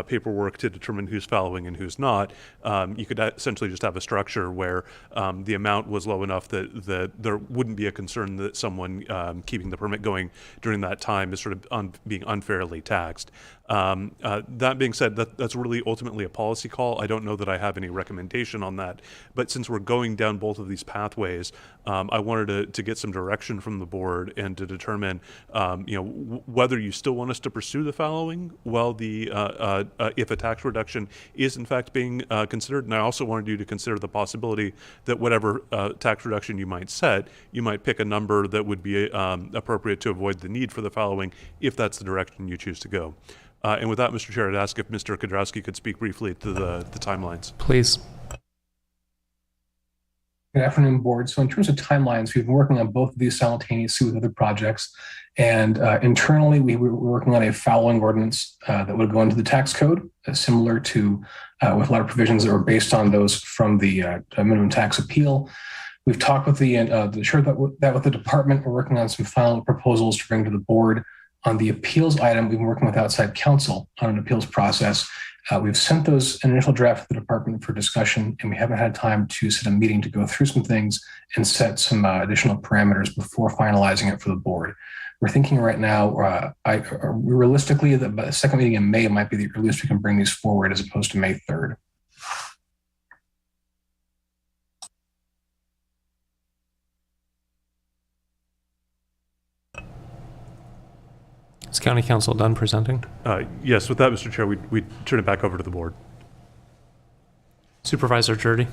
paperwork to determine who's following and who's not. You could essentially just have a structure where the amount was low enough that there wouldn't be a concern that someone keeping the permit going during that time is sort of being unfairly taxed. That being said, that's really ultimately a policy call. I don't know that I have any recommendation on that, but since we're going down both of these pathways, I wanted to get some direction from the board and to determine, whether you still want us to pursue the following while if a tax reduction is in fact being considered. And I also wanted you to consider the possibility that whatever tax reduction you might set, you might pick a number that would be appropriate to avoid the need for the following if that's the direction you choose to go. And with that, Mr. Chair, I'd ask if Mr. Kudrowski could speak briefly to the timelines. Please. Good afternoon, board. So in terms of timelines, we've been working on both of these simultaneously with other projects. And internally, we were working on a fallowing ordinance that would go into the tax code, similar to with a lot of provisions that were based on those from the minimum tax appeal. We've talked with shared that with the department. We're working on some final proposals to bring to the board. On the appeals item, we've been working with outside counsel on an appeals process. We've sent those initial draft to the department for discussion, and we haven't had time to set a meeting to go through some things and set some additional parameters before finalizing it for the board. We're thinking right now, realistically, the second meeting in May might be the earliest we can bring these forward as opposed to May 3rd. Is County Council done presenting? Yes, with that, Mr. Chair, we turn it back over to the board. Supervisor Jurdy.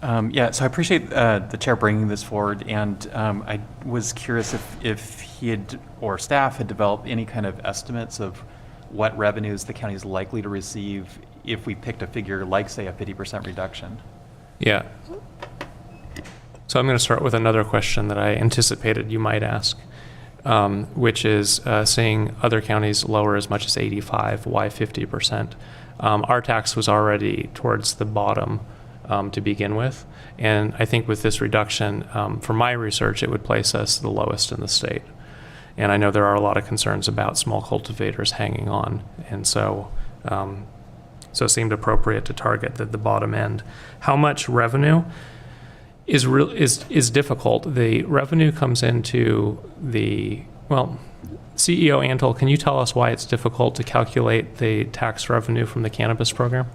Yeah, so I appreciate the chair bringing this forward, and I was curious if he had or staff had developed any kind of estimates of what revenues the county is likely to receive if we picked a figure like, say, a 50% reduction. Yeah. So I'm going to start with another question that I anticipated you might ask, which is seeing other counties lower as much as 85, why 50%? Our tax was already towards the bottom to begin with. And I think with this reduction, from my research, it would place us the lowest in the state. And I know there are a lot of concerns about small cultivators hanging on. And so it seemed appropriate to target the bottom end. How much revenue is difficult. The revenue comes into CEO Antle, can you tell us why it's difficult to calculate the tax revenue from the cannabis program?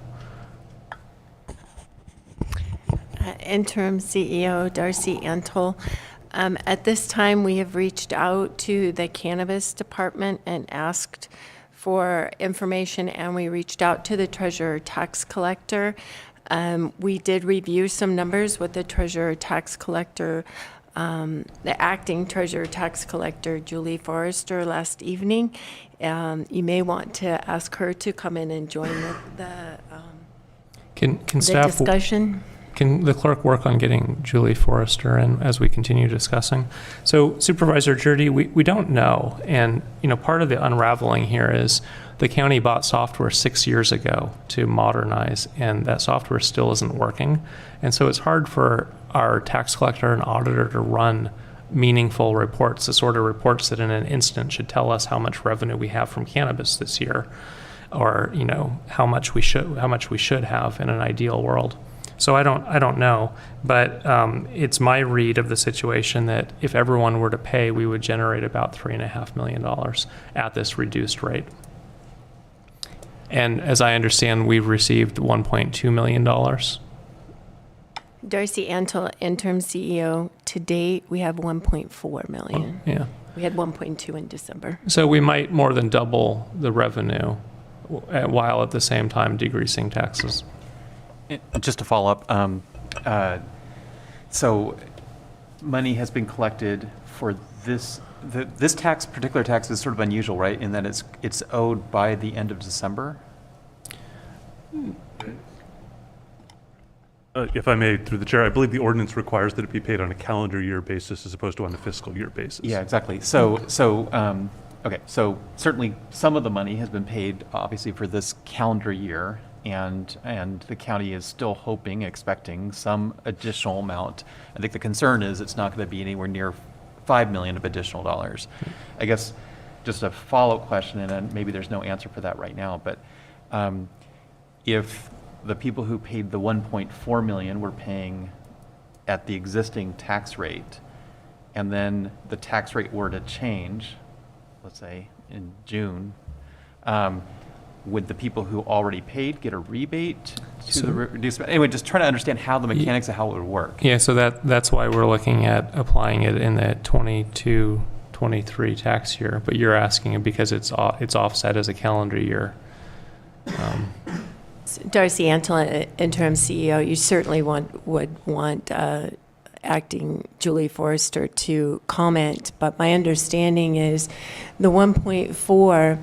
Interim CEO Darcy Antle. At this time, we have reached out to the Cannabis Department and asked for information, and we reached out to the Treasurer Tax Collector. We did review some numbers with the Treasurer Tax Collector, the Acting Treasurer Tax Collector, Julie Forrester, last evening. You may want to ask her to come in and join the discussion. Can the clerk work on getting Julie Forrester in as we continue discussing? So Supervisor Jurdy, we don't know. And part of the unraveling here is the county bought software 6 years ago to modernize, and that software still isn't working. And so it's hard for our tax collector and auditor to run meaningful reports, the sort of reports that in an instant should tell us how much revenue we have from cannabis this year, or how much we should have in an ideal world. So I don't know, but it's my read of the situation that if everyone were to pay, we would generate about $3.5 million at this reduced rate. And as I understand, we've received $1.2 million. Darcy Antle, interim CEO. To date, we have 1.4 million. Yeah. We had 1.2 in December. So we might more than double the revenue while at the same time decreasing taxes. Just to follow up, so money has been collected for this. This particular tax is sort of unusual, right? In that it's owed by the end of December. If I may, through the chair, I believe the ordinance requires that it be paid on a calendar year basis as opposed to on a fiscal year basis. Yeah, exactly. So certainly some of the money has been paid, obviously, for this calendar year. And the county is still expecting some additional amount. I think the concern is it's not going to be anywhere near $5 million of additional dollars. I guess just a follow-up question, and maybe there's no answer for that right now, but if the people who paid the $1.4 million were paying at the existing tax rate, and then the tax rate were to change, let's say in June, would the people who already paid get a rebate to the reduced? Anyway, just trying to understand how the mechanics of how it would work. Yeah, so that's why we're looking at applying it in the 22-23 tax year. But you're asking it because it's offset as a calendar year. Darcy Antle, interim CEO, you certainly would want Acting Julie Forrester to comment. But my understanding is the 1.4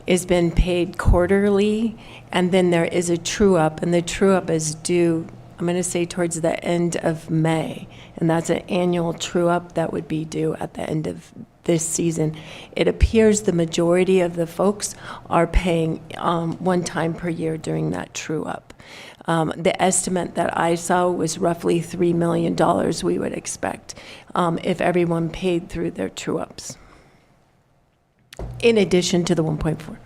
has been paid quarterly, and then there is a true-up, and the true-up is due I'm going to say towards the end of May, and that's an annual true-up that would be due at the end of this season. It appears the majority of the folks are paying one time per year during that true-up. The estimate that I saw was roughly $3 million we would expect if everyone paid through their true-ups, in addition to the 1.4.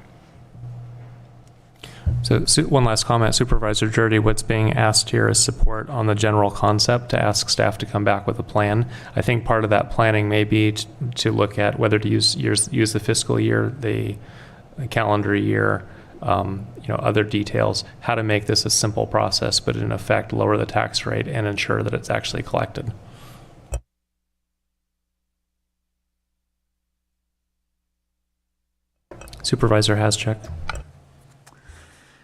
So one last comment, Supervisor Jurdy, what's being asked here is support on the general concept to ask staff to come back with a plan. I think part of that planning may be to look at whether to use the fiscal year, the calendar year, other details, how to make this a simple process, but in effect lower the tax rate and ensure that it's actually collected. Supervisor Haschek.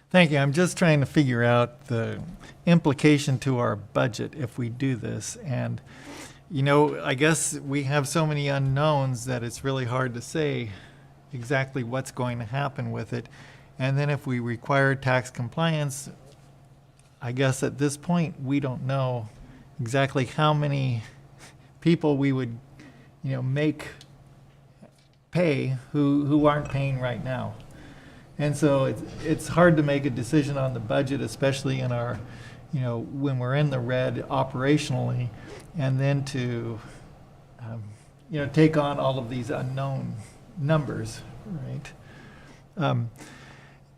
Thank you. I'm just trying to figure out the implication to our budget if we do this. And, I guess we have so many unknowns that it's really hard to say exactly what's going to happen with it. And then if we require tax compliance, I guess at this point, we don't know exactly how many people we would, make pay who aren't paying right now. And so it's hard to make a decision on the budget, especially in our, when we're in the red operationally, and then to, take on all of these unknown numbers, right?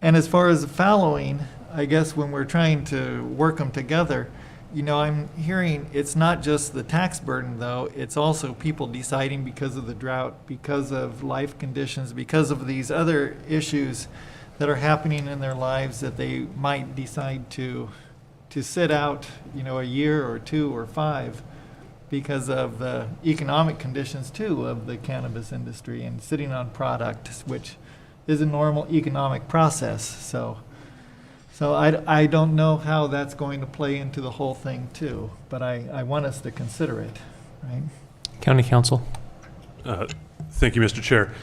And as far as the following, I guess when we're trying to work them together, I'm hearing it's not just the tax burden, though. It's also people deciding because of the drought, because of life conditions, because of these other issues that are happening in their lives that they might decide to sit out, a year or 2 or 5 because of the economic conditions, too, of the cannabis industry and sitting on product, which is a normal economic process. So I don't know how that's going to play into the whole thing, too, but I want us to consider it, right? County Council. Thank you, Mr. Chair.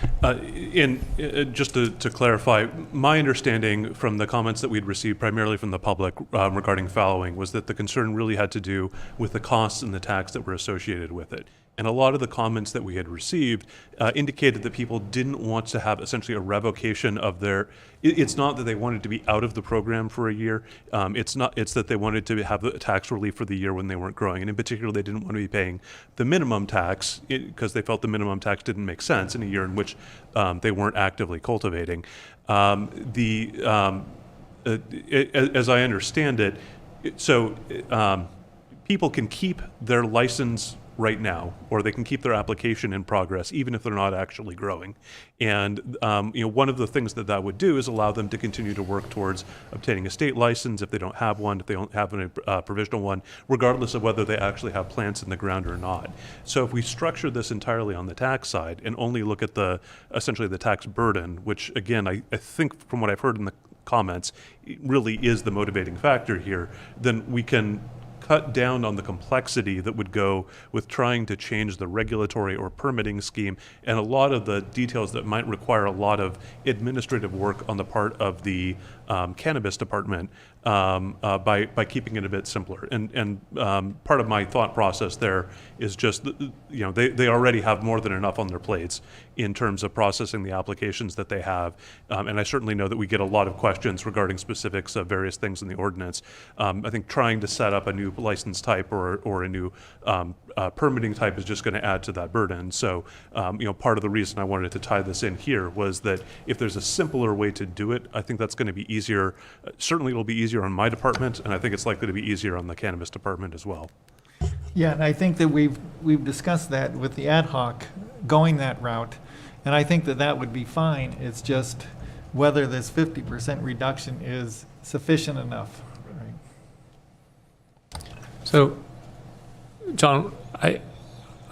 Just to clarify, my understanding from the comments that we'd received primarily from the public regarding fallowing was that the concern really had to do with the costs and the tax that were associated with it. And a lot of the comments that we had received indicated that people didn't want to have essentially a revocation of their, it's not that they wanted to be out of the program for a year. It's that they wanted to have the tax relief for the year when they weren't growing. And in particular, they didn't want to be paying the minimum tax because they felt the minimum tax didn't make sense in a year in which they weren't actively cultivating. As I understand it, so people can keep their license right now, or they can keep their application in progress even if they're not actually growing. And one of the things that would do is allow them to continue to work towards obtaining a state license if they don't have one, if they don't have a provisional one, regardless of whether they actually have plants in the ground or not. So if we structure this entirely on the tax side and only look at essentially the tax burden, which again, I think from what I've heard in the comments, it really is the motivating factor here, then we can cut down on the complexity that would go with trying to change the regulatory or permitting scheme and a lot of the details that might require a lot of administrative work on the part of the cannabis department by keeping it a bit simpler. And part of my thought process there is just, they already have more than enough on their plates in terms of processing the applications that they have. And I certainly know that we get a lot of questions regarding specifics of various things in the ordinance. I think trying to set up a new license type or a new permitting type is just going to add to that burden. So, part of the reason I wanted to tie this in here was that if there's a simpler way to do it, I think that's going to be easier. Certainly it'll be easier on my department, and I think it's likely to be easier on the cannabis department as well. Yeah, and I think that we've discussed that with the ad hoc going that route, and I think that would be fine. It's just whether this 50% reduction is sufficient enough. Right? So, John, I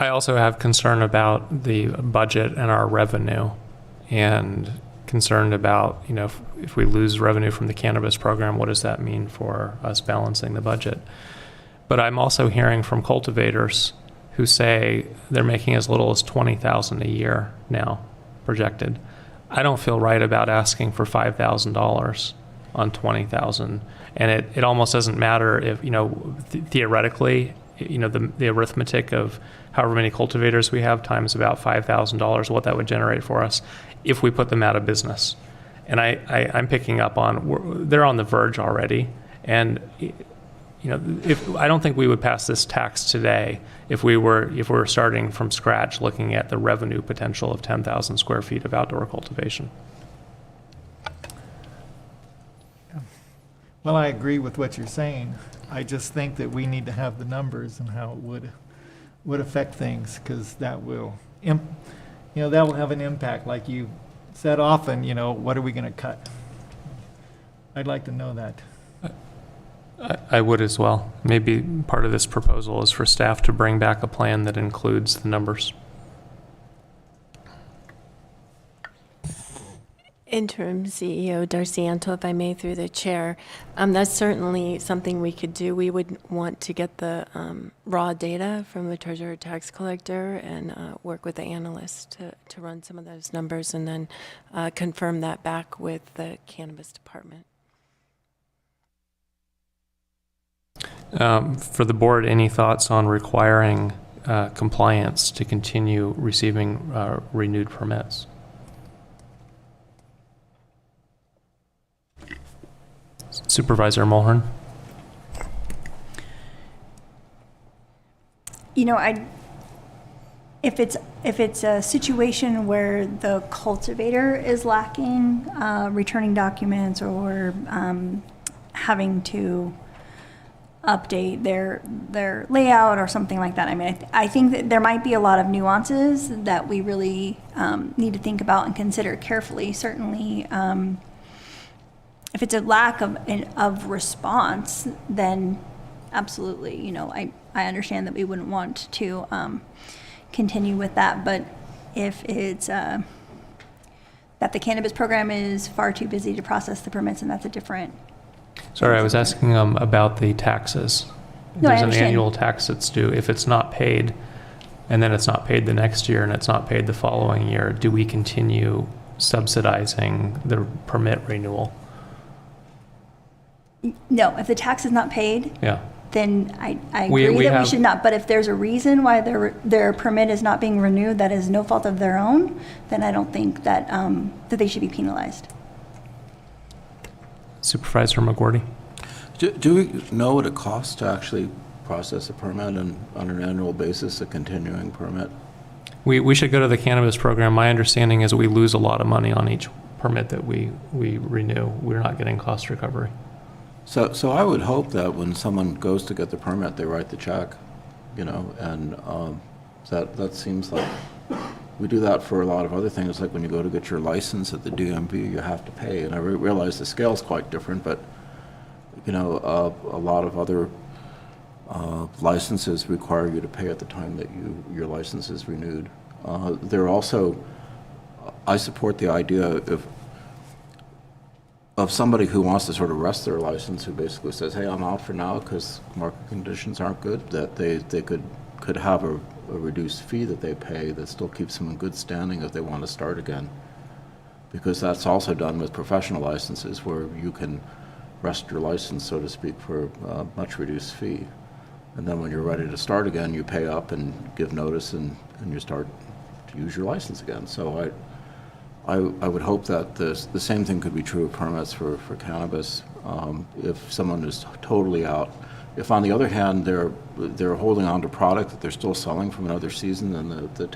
also have concern about the budget and our revenue, and concerned about, if we lose revenue from the cannabis program, what does that mean for us balancing the budget? But I'm also hearing from cultivators who say they're making as little as $20,000 a year now projected. I don't feel right about asking for $5,000 on 20,000. And it almost doesn't matter if, theoretically, the arithmetic of however many cultivators we have times about $5,000, what that would generate for us if we put them out of business. And I'm picking up on, they're on the verge already. And, I don't think we would pass this tax today if we were starting from scratch looking at the revenue potential of 10,000 square feet of outdoor cultivation. Well, I agree with what you're saying. I just think that we need to have the numbers and how it would affect things, because that will, that will have an impact. Like you said often, what are we going to cut? I'd like to know that. I would as well. Maybe part of this proposal is for staff to bring back a plan that includes the numbers. Interim CEO Darcy Antle, if I may, through the chair. That's certainly something we could do. We would want to get the raw data from the treasurer tax collector and work with the analyst to run some of those numbers and then confirm that back with the cannabis department. For the board, any thoughts on requiring compliance to continue receiving renewed permits? Supervisor Mulhern. If it's a situation where the cultivator is lacking returning documents or having to update their layout or something like that, I think that there might be a lot of nuances that we really need to think about and consider carefully. Certainly, if it's a lack of response, then absolutely, I understand that we wouldn't want to continue with that. But if it's that the cannabis program is far too busy to process the permits, and that's a different. Sorry, I was asking about the taxes. No, There's I an understand. annual tax that's due. If it's not paid, and then it's not paid the next year, and it's not paid the following year, do we continue subsidizing the permit renewal? No, if the tax is not paid, Yeah. then I We agree that we have- should not. But if there's a reason why their permit is not being renewed that is no fault of their own, then I don't think that that they should be penalized. Supervisor McGordy. Do we know what it costs to actually process a permit and on an annual basis, a continuing permit? We should go to the cannabis program. My understanding is we lose a lot of money on each permit that we renew. We're not getting cost recovery. So I would hope that when someone goes to get the permit, they write the check, and that seems like we do that for a lot of other things. Like when you go to get your license at the DMV, you have to pay. And I realize the scale's quite different, but a lot of other licenses require you to pay at the time that your license is renewed. They're also, I support the idea of somebody who wants to sort of rest their license, who basically says, hey, I'm out for now because market conditions aren't good, that they could have a reduced fee that they pay that still keeps them in good standing if they want to start again. Because that's also done with professional licenses where you can rest your license, so to speak, for a much reduced fee. And then when you're ready to start again, you pay up and give notice and you start to use your license again. So I would hope that the same thing could be true of permits for cannabis. If someone is totally out, if on the other hand they're holding on to product that they're still selling from another season, then the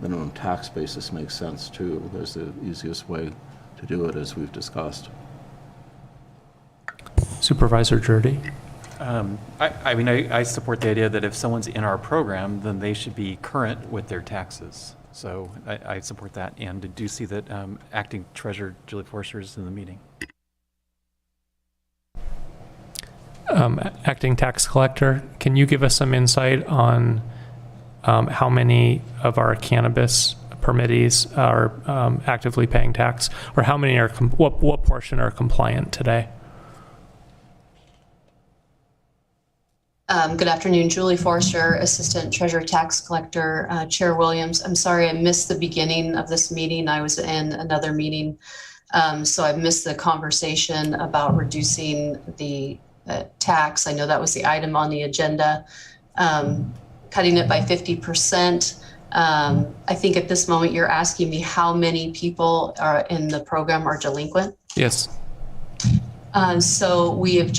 minimum tax basis makes sense too. There's the easiest way to do it, as we've discussed. Supervisor Jordy. I support the idea that if someone's in our program, then they should be current with their taxes. So I support that, and do see that Acting Treasurer Julie Forster is in the meeting. Acting Tax Collector, can you give us some insight on how many of our cannabis permittees are actively paying tax, or how many are what portion are compliant today? Good afternoon, Julie Forster, Assistant Treasurer Tax Collector, Chair Williams. I'm sorry I missed the beginning of this meeting. I was in another meeting So I've missed the conversation about reducing the tax. I know that was the item on the agenda. Cutting it by 50%. I think at this moment you're asking me how many people are in the program are delinquent. Yes. So we have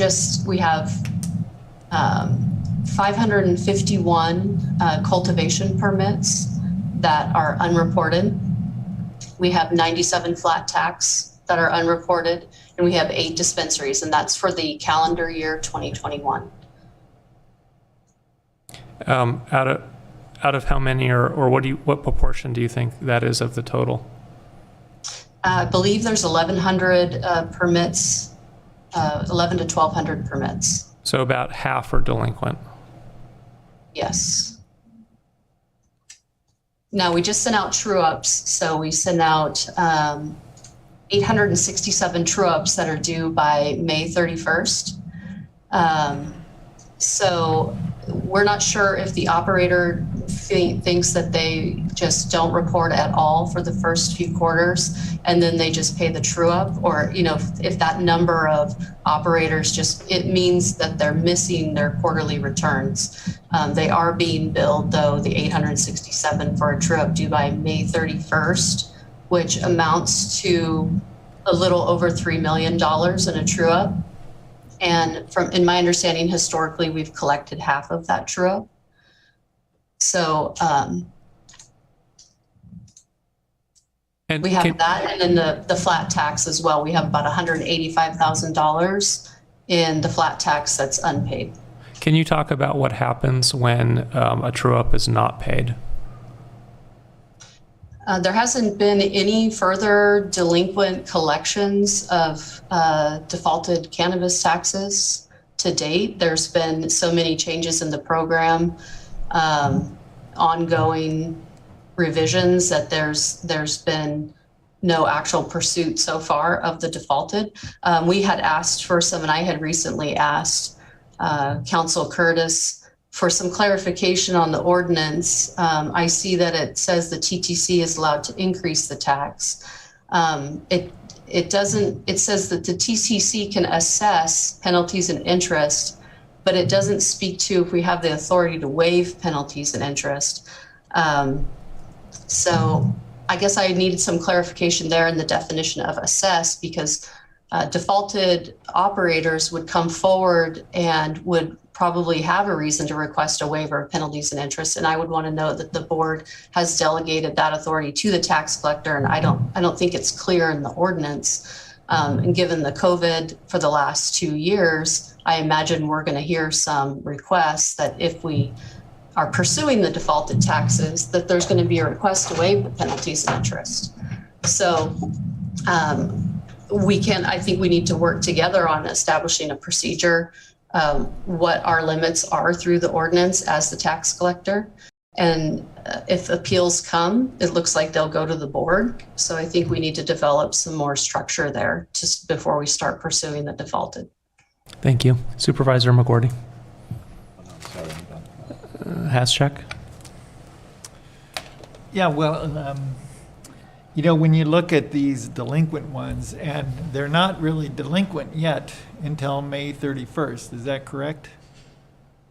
551 cultivation permits that are unreported. We have 97 flat tax that are unreported, and we have 8 dispensaries, and that's for the calendar year 2021. Out of how many, or what proportion do you think that is of the total? I believe there's 1,100 permits, 1,100 to 1,200 permits. So about half are delinquent. Yes. Now we just sent out true ups. So we sent out 867 true ups that are due by May 31st. So we're not sure if the operator thinks that they just don't report at all for the first few quarters and then they just pay the true up, or if that number of operators it means that they're missing their quarterly returns. They are being billed though, the 867 for a true up due by May 31st, which amounts to a little over $3 million in a true up. And in my understanding, historically, we've collected half of that true up. So we have that, and then the flat tax as well. We have about $185,000 in the flat tax that's unpaid. Can you talk about what happens when a true up is not paid? There hasn't been any further delinquent collections of defaulted cannabis taxes to date. There's been so many changes in the program, ongoing revisions, that there's been no actual pursuit so far of the defaulted. We had asked for some, and I had recently asked Council Curtis for some clarification on the ordinance. I see that it says the TTC is allowed to increase the tax. It says that the TCC can assess penalties and interest, but it doesn't speak to if we have the authority to waive penalties and interest. So I guess I needed some clarification there in the definition of assess, because defaulted operators would come forward and would probably have a reason to request a waiver of penalties and interest. And I would want to know that the board has delegated that authority to the tax collector. And I don't think it's clear in the ordinance. And given the COVID for the last 2 years, I imagine we're going to hear some requests that if we are pursuing the defaulted taxes, that there's going to be a request to waive the penalties and interest. So I think we need to work together on establishing a procedure, what our limits are through the ordinance as the tax collector. And if appeals come, it looks like they'll go to the board. So I think we need to develop some more structure there just before we start pursuing the defaulted. Thank you. Supervisor McGordy. Haschek. Yeah, well, when you look at these delinquent ones, and they're not really delinquent yet until May 31st, is that correct?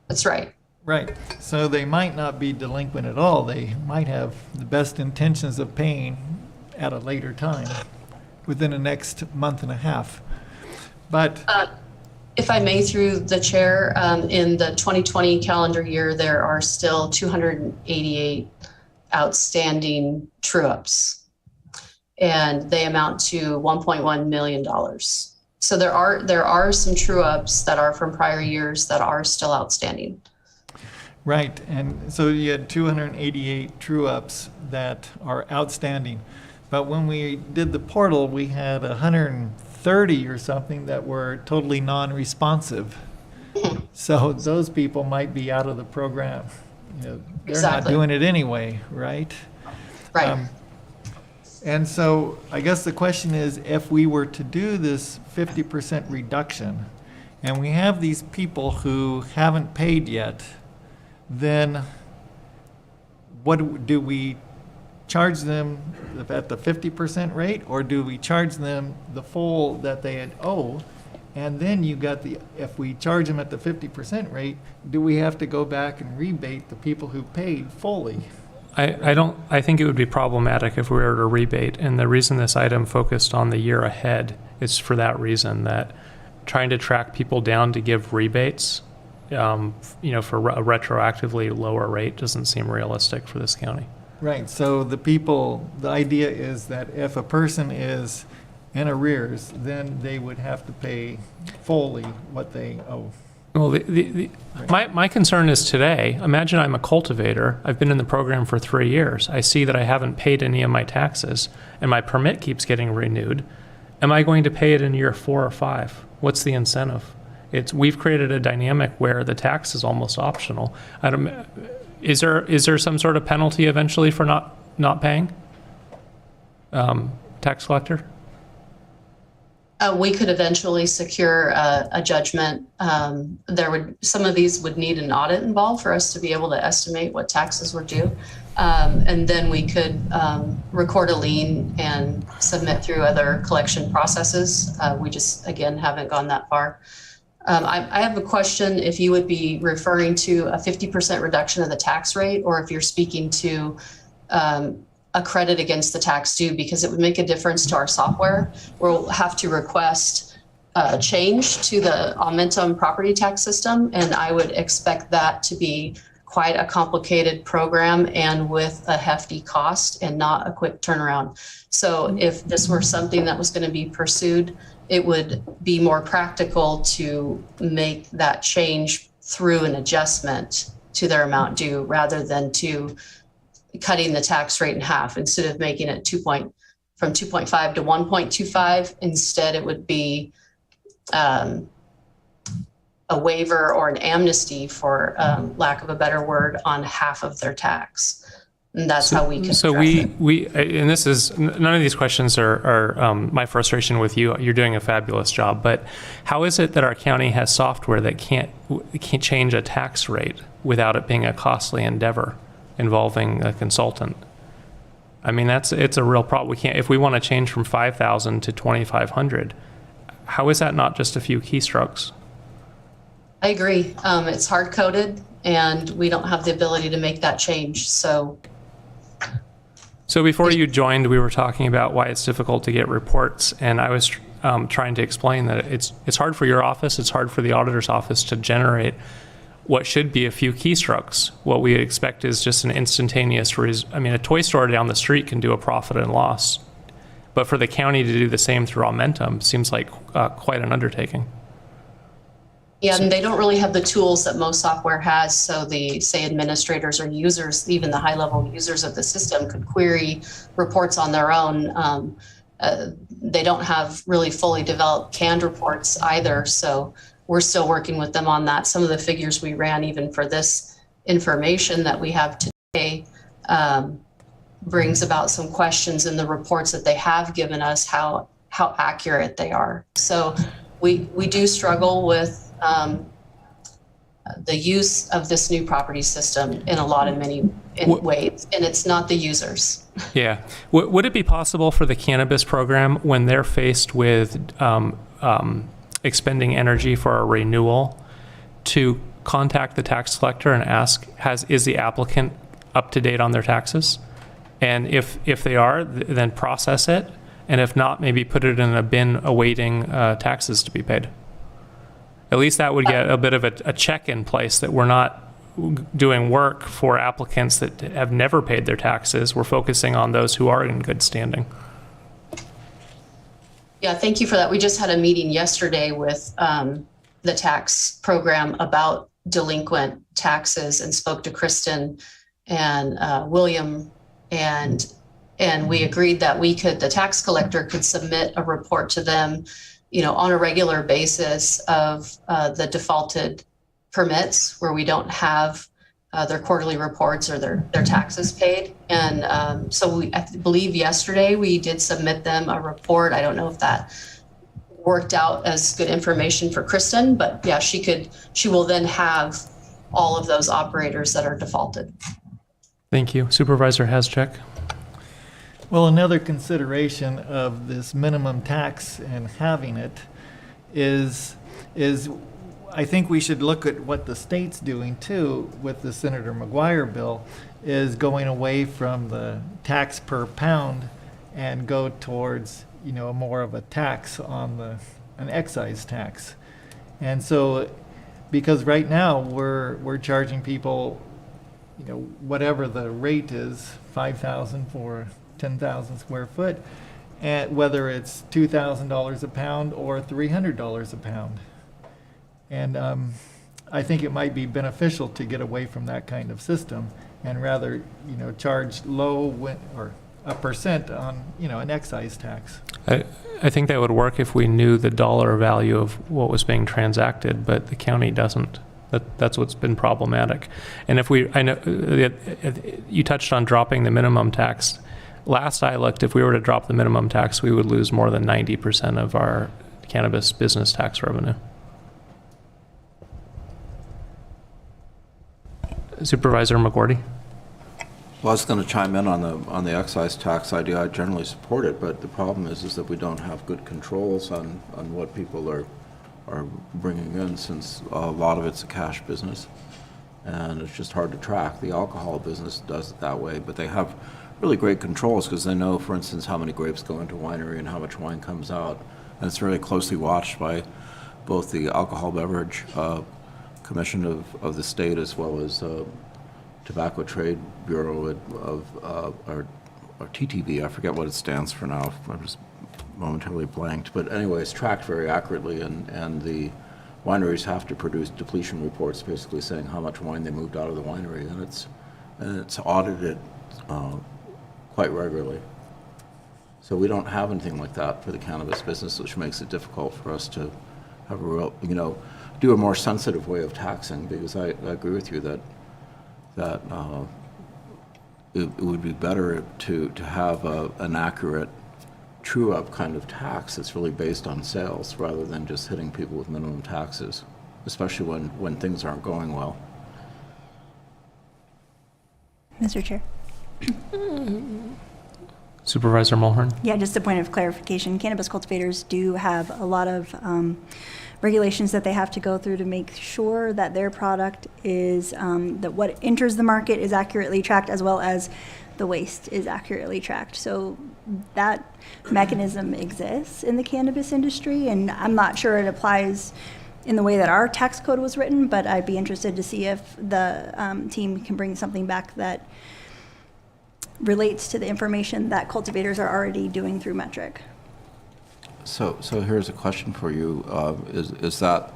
That's right. Right. So they might not be delinquent at all. They might have the best intentions of paying at a later time, within the next month and a half. But if I may, through the chair, in the 2020 calendar year, there are still 288 outstanding true-ups, and they amount to $1.1 million. So there are some true-ups that are from prior years that are still outstanding. Right, and so you had 288 true-ups that are outstanding. But when we did the portal, we had 130 or something that were totally non-responsive. So those people might be out of the program. They're Exactly. not doing it anyway, right? Right. And so I guess the question is, if we were to do this 50% reduction, and we have these people who haven't paid yet, then what do we charge them at the 50% rate, or do we charge them the full that they had owe? And then you got if we charge them at the 50% rate, do we have to go back and rebate the people who paid fully? I think it would be problematic if we were to rebate, and the reason this item focused on the year ahead is for that reason, that trying to track people down to give rebates, for a retroactively lower rate doesn't seem realistic for this county. Right, so the idea is that if a person is in arrears, then they would have to pay fully what they owe. Well, my concern is today, imagine I'm a cultivator. I've been in the program for 3 years. I see that I haven't paid any of my taxes, and my permit keeps getting renewed. Am I going to pay it in year 4 or 5? What's the incentive? We've created a dynamic where the tax is almost optional. Is there some sort of penalty eventually for not paying? Tax collector? We could eventually secure a judgment. Some of these would need an audit involved for us to be able to estimate what taxes were due. And then we could record a lien and submit through other collection processes. We just, again, haven't gone that far. I have a question if you would be referring to a 50% reduction of the tax rate, or if you're speaking to a credit against the tax due, because it would make a difference to our software. We'll have to request a change to the Aumentum property tax system, and I would expect that to be quite a complicated program and with a hefty cost and not a quick turnaround. So if this were something that was going to be pursued, it would be more practical to make that change through an adjustment to their amount due, rather than to cutting the tax rate in half. Instead of making it from 2.5 to 1.25, instead it would be a waiver or an amnesty, for lack of a better word, on half of their tax. And that's how we can. So and this is, none of these questions are my frustration with you. You're doing a fabulous job, but how is it that our county has software that can't change a tax rate without it being a costly endeavor involving a consultant? I mean, it's a real problem. We can't, if we want to change from 5,000 to 2,500, how is that not just a few keystrokes? I agree. It's hard coded, and we don't have the ability to make that change. So before you joined, we were talking about why it's difficult to get reports, and I was trying to explain that it's hard for your office, it's hard for the auditor's office to generate what should be a few keystrokes. What we expect is just an instantaneous, a toy store down the street can do a profit and loss, but for the county to do the same through Aumentum seems like quite an undertaking. Yeah, and they don't really have the tools that most software has. So the, say, administrators or users, even the high-level users of the system, could query reports on their own. They don't have really fully developed canned reports either. So we're still working with them on that. Some of the figures we ran even for this information that we have today brings about some questions in the reports that they have given us, how accurate they are. So we do struggle with the use of this new property system in many ways, and it's not the users. Yeah. Would it be possible for the cannabis program, when they're faced with expending energy for a renewal, to contact the tax collector and ask, is the applicant up to date on their taxes? And if they are, then process it, and if not, maybe put it in a bin awaiting taxes to be paid. At least that would get a bit of a check in place that we're not doing work for applicants that have never paid their taxes. We're focusing on those who are in good standing. Yeah, thank you for that. We just had a meeting yesterday with the tax program about delinquent taxes, and spoke to Kristen and William, and we agreed that the tax collector could submit a report to them, on a regular basis of the defaulted permits where we don't have their quarterly reports or their taxes paid. And so I believe yesterday we did submit them a report. I don't know if that worked out as good information for Kristen, but yeah, she will then have all of those operators that are defaulted. Thank you. Supervisor Haschek. Well, another consideration of this minimum tax and having it is I think we should look at what the state's doing too with the Senator McGuire bill, is going away from the tax per pound and go towards, more of a tax on an excise tax. And so, because right now we're charging people, whatever the rate is, $5,000 for 10,000 square foot, and whether it's $2,000 a pound or $300 a pound. And I think it might be beneficial to get away from that kind of system and rather, charge low or a percent on, an excise tax. I think that would work if we knew the dollar value of what was being transacted, but the county doesn't. That's what's been problematic. And I know you touched on dropping the minimum tax. Last I looked, if we were to drop the minimum tax, we would lose more than 90% of our cannabis business tax revenue. Supervisor McGordy. Well, I was going to chime in on the excise tax idea. I generally support it, but the problem is that we don't have good controls on what people are bringing in, since a lot of it's a cash business, and it's just hard to track. The alcohol business does it that way, but they have really great controls because they know, for instance, how many grapes go into winery and how much wine comes out, and it's really closely watched by both the Alcohol Beverage Commission of the state as well as Tobacco Trade Bureau or TTB. I forget what it stands for now. I'm just momentarily blanked. But anyway, it's tracked very accurately, and the wineries have to produce depletion reports basically saying how much wine they moved out of the winery, and it's audited quite regularly. So we don't have anything like that for the cannabis business, which makes it difficult for us to have a real, do a more sensitive way of taxing, because I agree with you that it would be better to have an accurate true-up kind of tax that's really based on sales rather than just hitting people with minimum taxes, especially when things aren't going well. Mr. Chair. Supervisor Mulhern. Yeah, just a point of clarification. Cannabis cultivators do have a lot of regulations that they have to go through to make sure that their product is, that what enters the market is accurately tracked, as well as the waste is accurately tracked. So that mechanism exists in the cannabis industry, and I'm not sure it applies in the way that our tax code was written, but I'd be interested to see if the team can bring something back that relates to the information that cultivators are already doing through Metric. So here's a question for you. Is that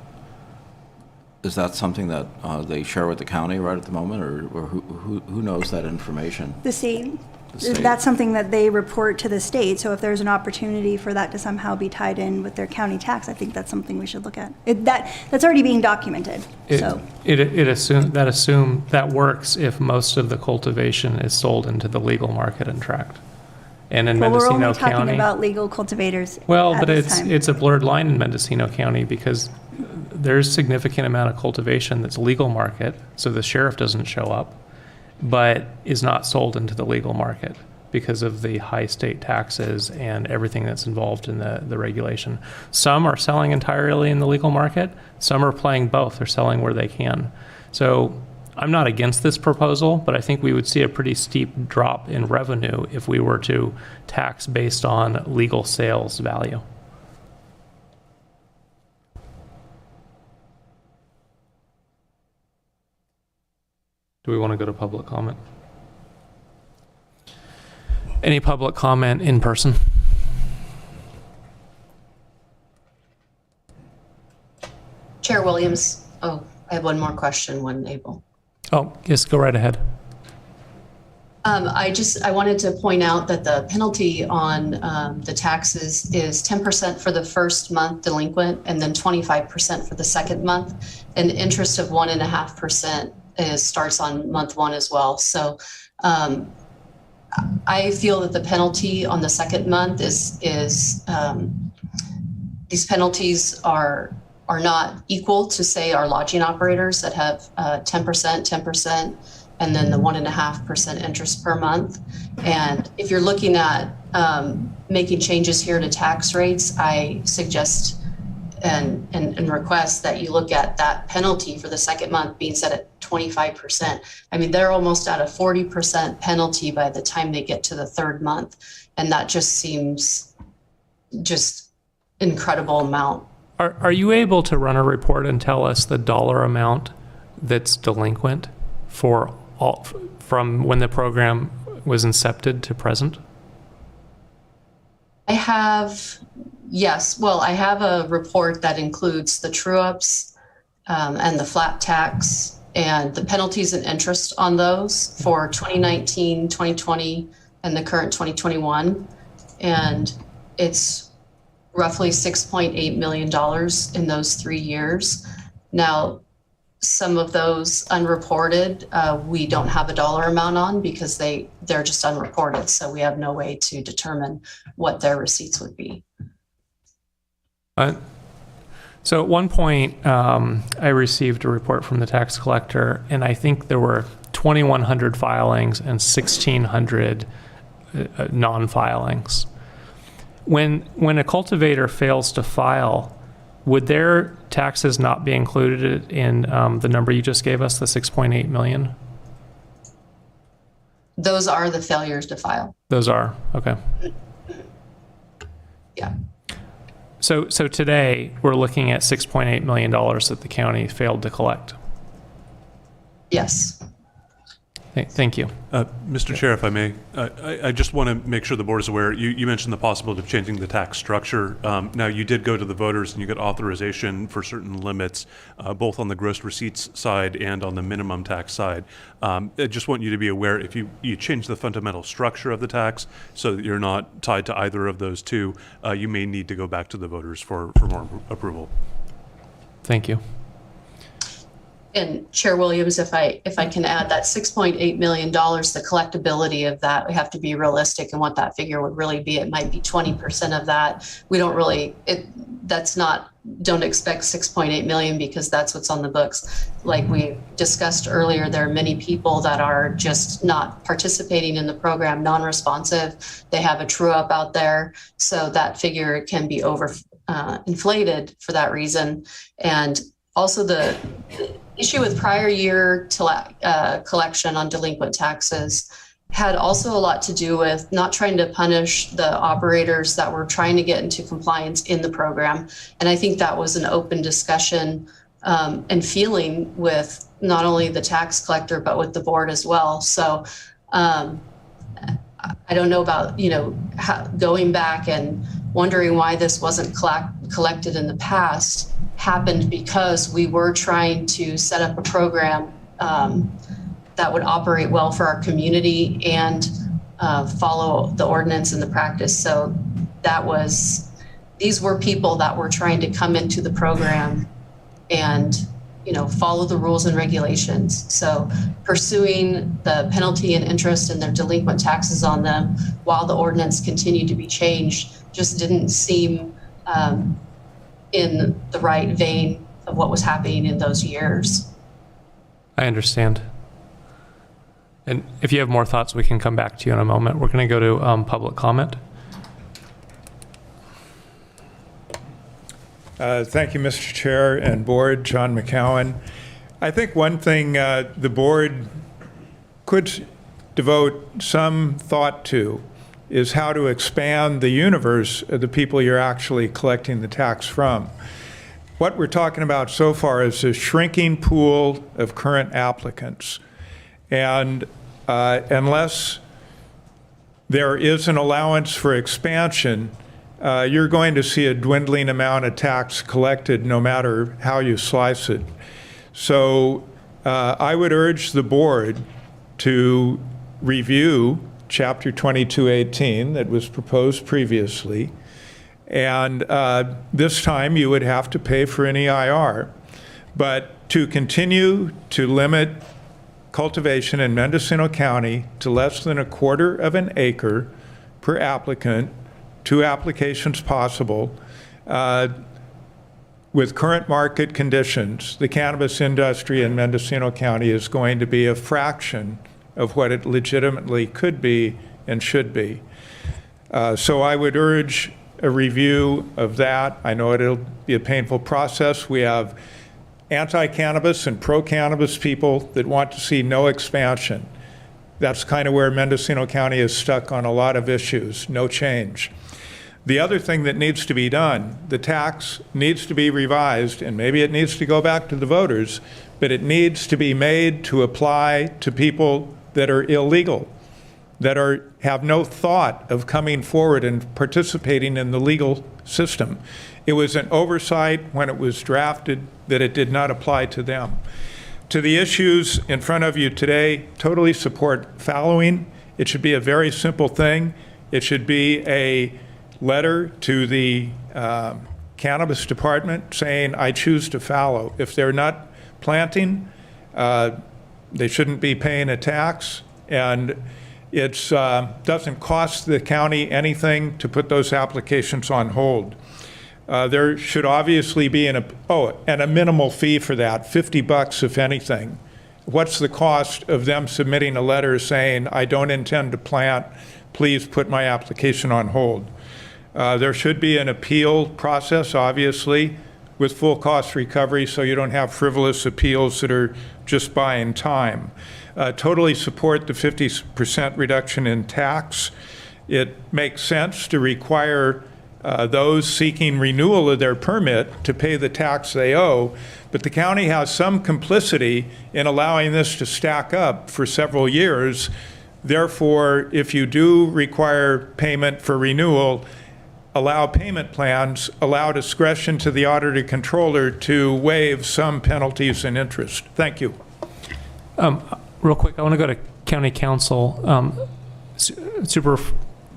something that they share with the county right at the moment, or who knows that information? The state. That's something that they report to the state. So if there's an opportunity for that to somehow be tied in with their county tax, I think that's something we should look at. That's already being documented. That works if most of the cultivation is sold into the legal market and tracked. And in Mendocino we're only talking County, about legal cultivators. Well, but it's a blurred line in Mendocino County because there's a significant amount of cultivation that's legal market, so the sheriff doesn't show up, but is not sold into the legal market because of the high state taxes and everything that's involved in the regulation. Some are selling entirely in the legal market. Some are playing both. They're selling where they can. So I'm not against this proposal, but I think we would see a pretty steep drop in revenue if we were to tax based on legal sales value. Do we want to go to public comment? Any public comment in person? Chair Williams. Oh, I have one more question when able. Oh, yes, go right ahead. I wanted to point out that the penalty on the taxes is 10% for the first month delinquent and then 25% for the second month, and interest of 1.5% starts on month one as well. So I feel that the penalty on the second month is these penalties are not equal to, say, our lodging operators that have 10%, and then the 1.5% interest per month. And if you're looking at making changes here to tax rates, I suggest and request that you look at that penalty for the second month being set at 25%. I mean, they're almost at a 40% penalty by the time they get to the third month. And that just seems just incredible amount. Are you able to run a report and tell us the dollar amount that's delinquent for all, from when the program was incepted to present? I have, yes. Well, I have a report that includes the true-ups and the flat tax and the penalties and interest on those for 2019, 2020, and the current 2021. And it's roughly $6.8 million in those 3 years. Now, some of those unreported, we don't have a dollar amount on because they're just unreported. So we have no way to determine what their receipts would be. So at one point, I received a report from the tax collector, and I think there were 2,100 filings and 1,600 non-filings. When a cultivator fails to file, would their taxes not be included in the number you just gave us, the 6.8 million? Those are the failures to file. Those are, okay. Yeah. So today, we're looking at $6.8 million that the county failed to collect. Yes. Thank you. Mr. Chair, if I may, I just want to make sure the board is aware. You mentioned the possibility of changing the tax structure. Now, you did go to the voters and you got authorization for certain limits, both on the gross receipts side and on the minimum tax side. I just want you to be aware, if you change the fundamental structure of the tax so that you're not tied to either of those two, you may need to go back to the voters for more approval. Thank you. And Chair Williams, if I can add, that $6.8 million, the collectability of that, we have to be realistic in what that figure would really be. It might be 20% of that. We don't really, don't expect 6.8 million because that's what's on the books. Like we discussed earlier, there are many people that are just not participating in the program, non-responsive. They have a true up out there. So that figure can be inflated for that reason. And also the issue with prior year collection on delinquent taxes had also a lot to do with not trying to punish the operators that were trying to get into compliance in the program. And I think that was an open discussion and feeling with not only the tax collector, but with the board as well. So I don't know about, going back and wondering why this wasn't collected in the past happened because we were trying to set up a program that would operate well for our community and follow the ordinance and the practice. So these were people that were trying to come into the program and, follow the rules and regulations. So pursuing the penalty and interest and their delinquent taxes on them while the ordinance continued to be changed just didn't seem in the right vein of what was happening in those years. I understand. And if you have more thoughts, we can come back to you in a moment. We're going to go to public comment. Thank you, Mr. Chair and Board. John McCowan. I think one thing the Board could devote some thought to is how to expand the universe of the people you're actually collecting the tax from. What we're talking about so far is a shrinking pool of current applicants. And unless there is an allowance for expansion, you're going to see a dwindling amount of tax collected no matter how you slice it. So I would urge the board to review Chapter 2218 that was proposed previously. And this time you would have to pay for an EIR. But to continue to limit cultivation in Mendocino County to less than 1/4 of an acre per applicant, 2 applications possible, with current market conditions, the cannabis industry in Mendocino County is going to be a fraction of what it legitimately could be and should be. So I would urge a review of that. I know it'll be a painful process. We have anti-cannabis and pro-cannabis people that want to see no expansion. That's kind of where Mendocino County is stuck on a lot of issues, no change. The other thing that needs to be done, the tax needs to be revised, and maybe it needs to go back to the voters, but it needs to be made to apply to people that are illegal, that have no thought of coming forward and participating in the legal system. It was an oversight when it was drafted that it did not apply to them. To the issues in front of you today, totally support fallowing. It should be a very simple thing. It should be a letter to the cannabis department saying, I choose to fallow. If they're not planting, they shouldn't be paying a tax, and it doesn't cost the county anything to put those applications on hold. There should obviously be and a minimal fee for that, $50 if anything. What's the cost of them submitting a letter saying, I don't intend to plant, please put my application on hold? There should be an appeal process, obviously, with full cost recovery so you don't have frivolous appeals that are just buying time. Totally support the 50% reduction in tax. It makes sense to require those seeking renewal of their permit to pay the tax they owe, but the county has some complicity in allowing this to stack up for several years. Therefore, if you do require payment for renewal, allow payment plans, allow discretion to the auditor controller to waive some penalties and interest. Thank you. Real quick, I want to go to County Council.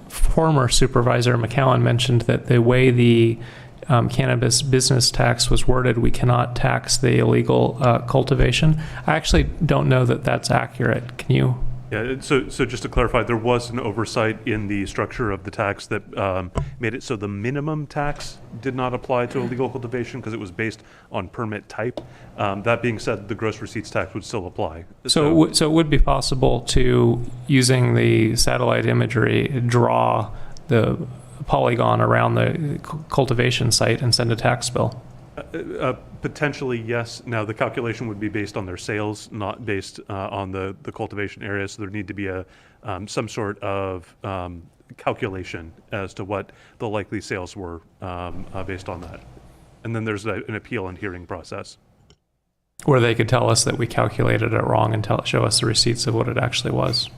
Former Supervisor McCowan mentioned that the way the cannabis business tax was worded, we cannot tax the illegal cultivation. I actually don't know that that's accurate. Can you? Yeah, so just to clarify, there was an oversight in the structure of the tax that made it so the minimum tax did not apply to illegal cultivation because it was based on permit type. That being said, the gross receipts tax would still apply. So it would be possible to, using the satellite imagery, draw the polygon around the cultivation site and send a tax bill? Potentially, yes. Now, the calculation would be based on their sales, not based on the cultivation area. So there need to be some sort of calculation as to what the likely sales were based on that. And then there's an appeal and hearing process. Where they could tell us that we calculated it wrong and show us the receipts of what it actually was.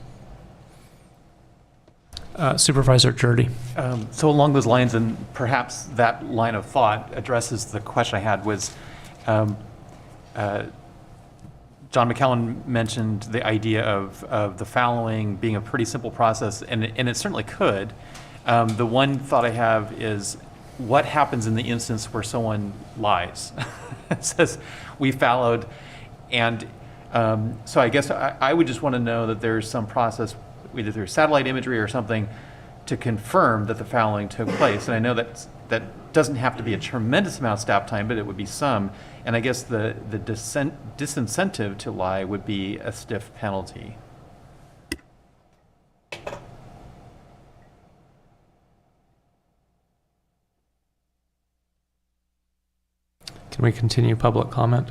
Supervisor Jurdy. So along those lines, and perhaps that line of thought addresses the question I had, was John McCowan mentioned the idea of the fallowing being a pretty simple process, and it certainly could. The one thought I have is, what happens in the instance where someone lies? It says, we fallowed, and so I guess I would just want to know that there's some process, either through satellite imagery or something, to confirm that the fallowing took place. And I know that doesn't have to be a tremendous amount of staff time, but it would be some. And I guess the disincentive to lie would be a stiff penalty. Can we continue public comment?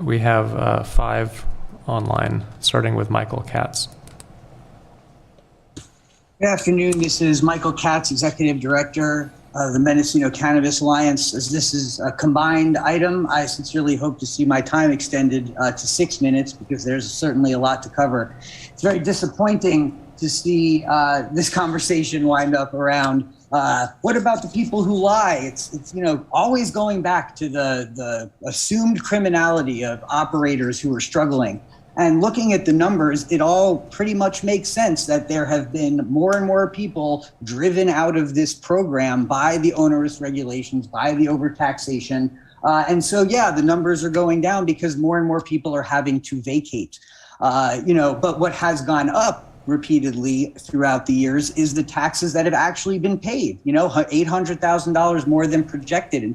We have 5 online, starting with Michael Katz. Good afternoon. This is Michael Katz, Executive Director of the Mendocino Cannabis Alliance. As this is a combined item, I sincerely hope to see my time extended to 6 minutes because there's certainly a lot to cover. It's very disappointing to see this conversation wind up around what about the people who lie? It's always going back to the assumed criminality of operators who are struggling. And looking at the numbers, it all pretty much makes sense that there have been more and more people driven out of this program by the onerous regulations, by the overtaxation. And so, yeah, the numbers are going down because more and more people are having to vacate. But what has gone up repeatedly throughout the years is the taxes that have actually been paid, $800,000 more than projected in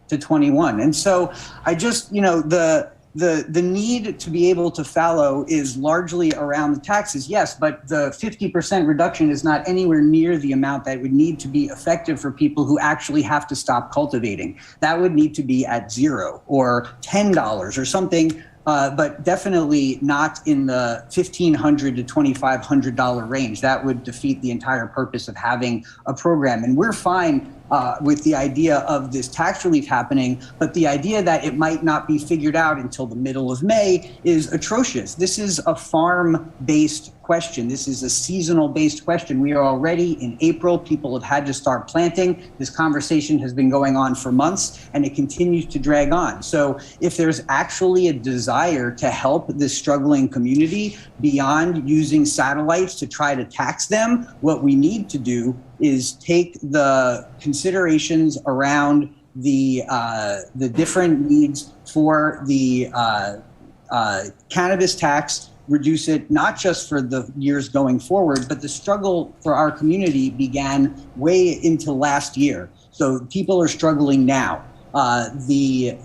to 21. And so I just, the need to be able to fallow is largely around the taxes, yes, but the 50% reduction is not anywhere near the amount that would need to be effective for people who actually have to stop cultivating. That would need to be at $0 or $10 or something, but definitely not in the $1,500 to $2,500 range. That would defeat the entire purpose of having a program. And we're fine with the idea of this tax relief happening, but the idea that it might not be figured out until the middle of May is atrocious. This is a farm-based question. This is a seasonal-based question. We are already in April. People have had to start planting. This conversation has been going on for months, and it continues to drag on. So if there's actually a desire to help this struggling community beyond using satellites to try to tax them, what we need to do is take the considerations around the different needs for the cannabis tax, reduce it not just for the years going forward, but the struggle for our community began way into last year. So people are struggling now. The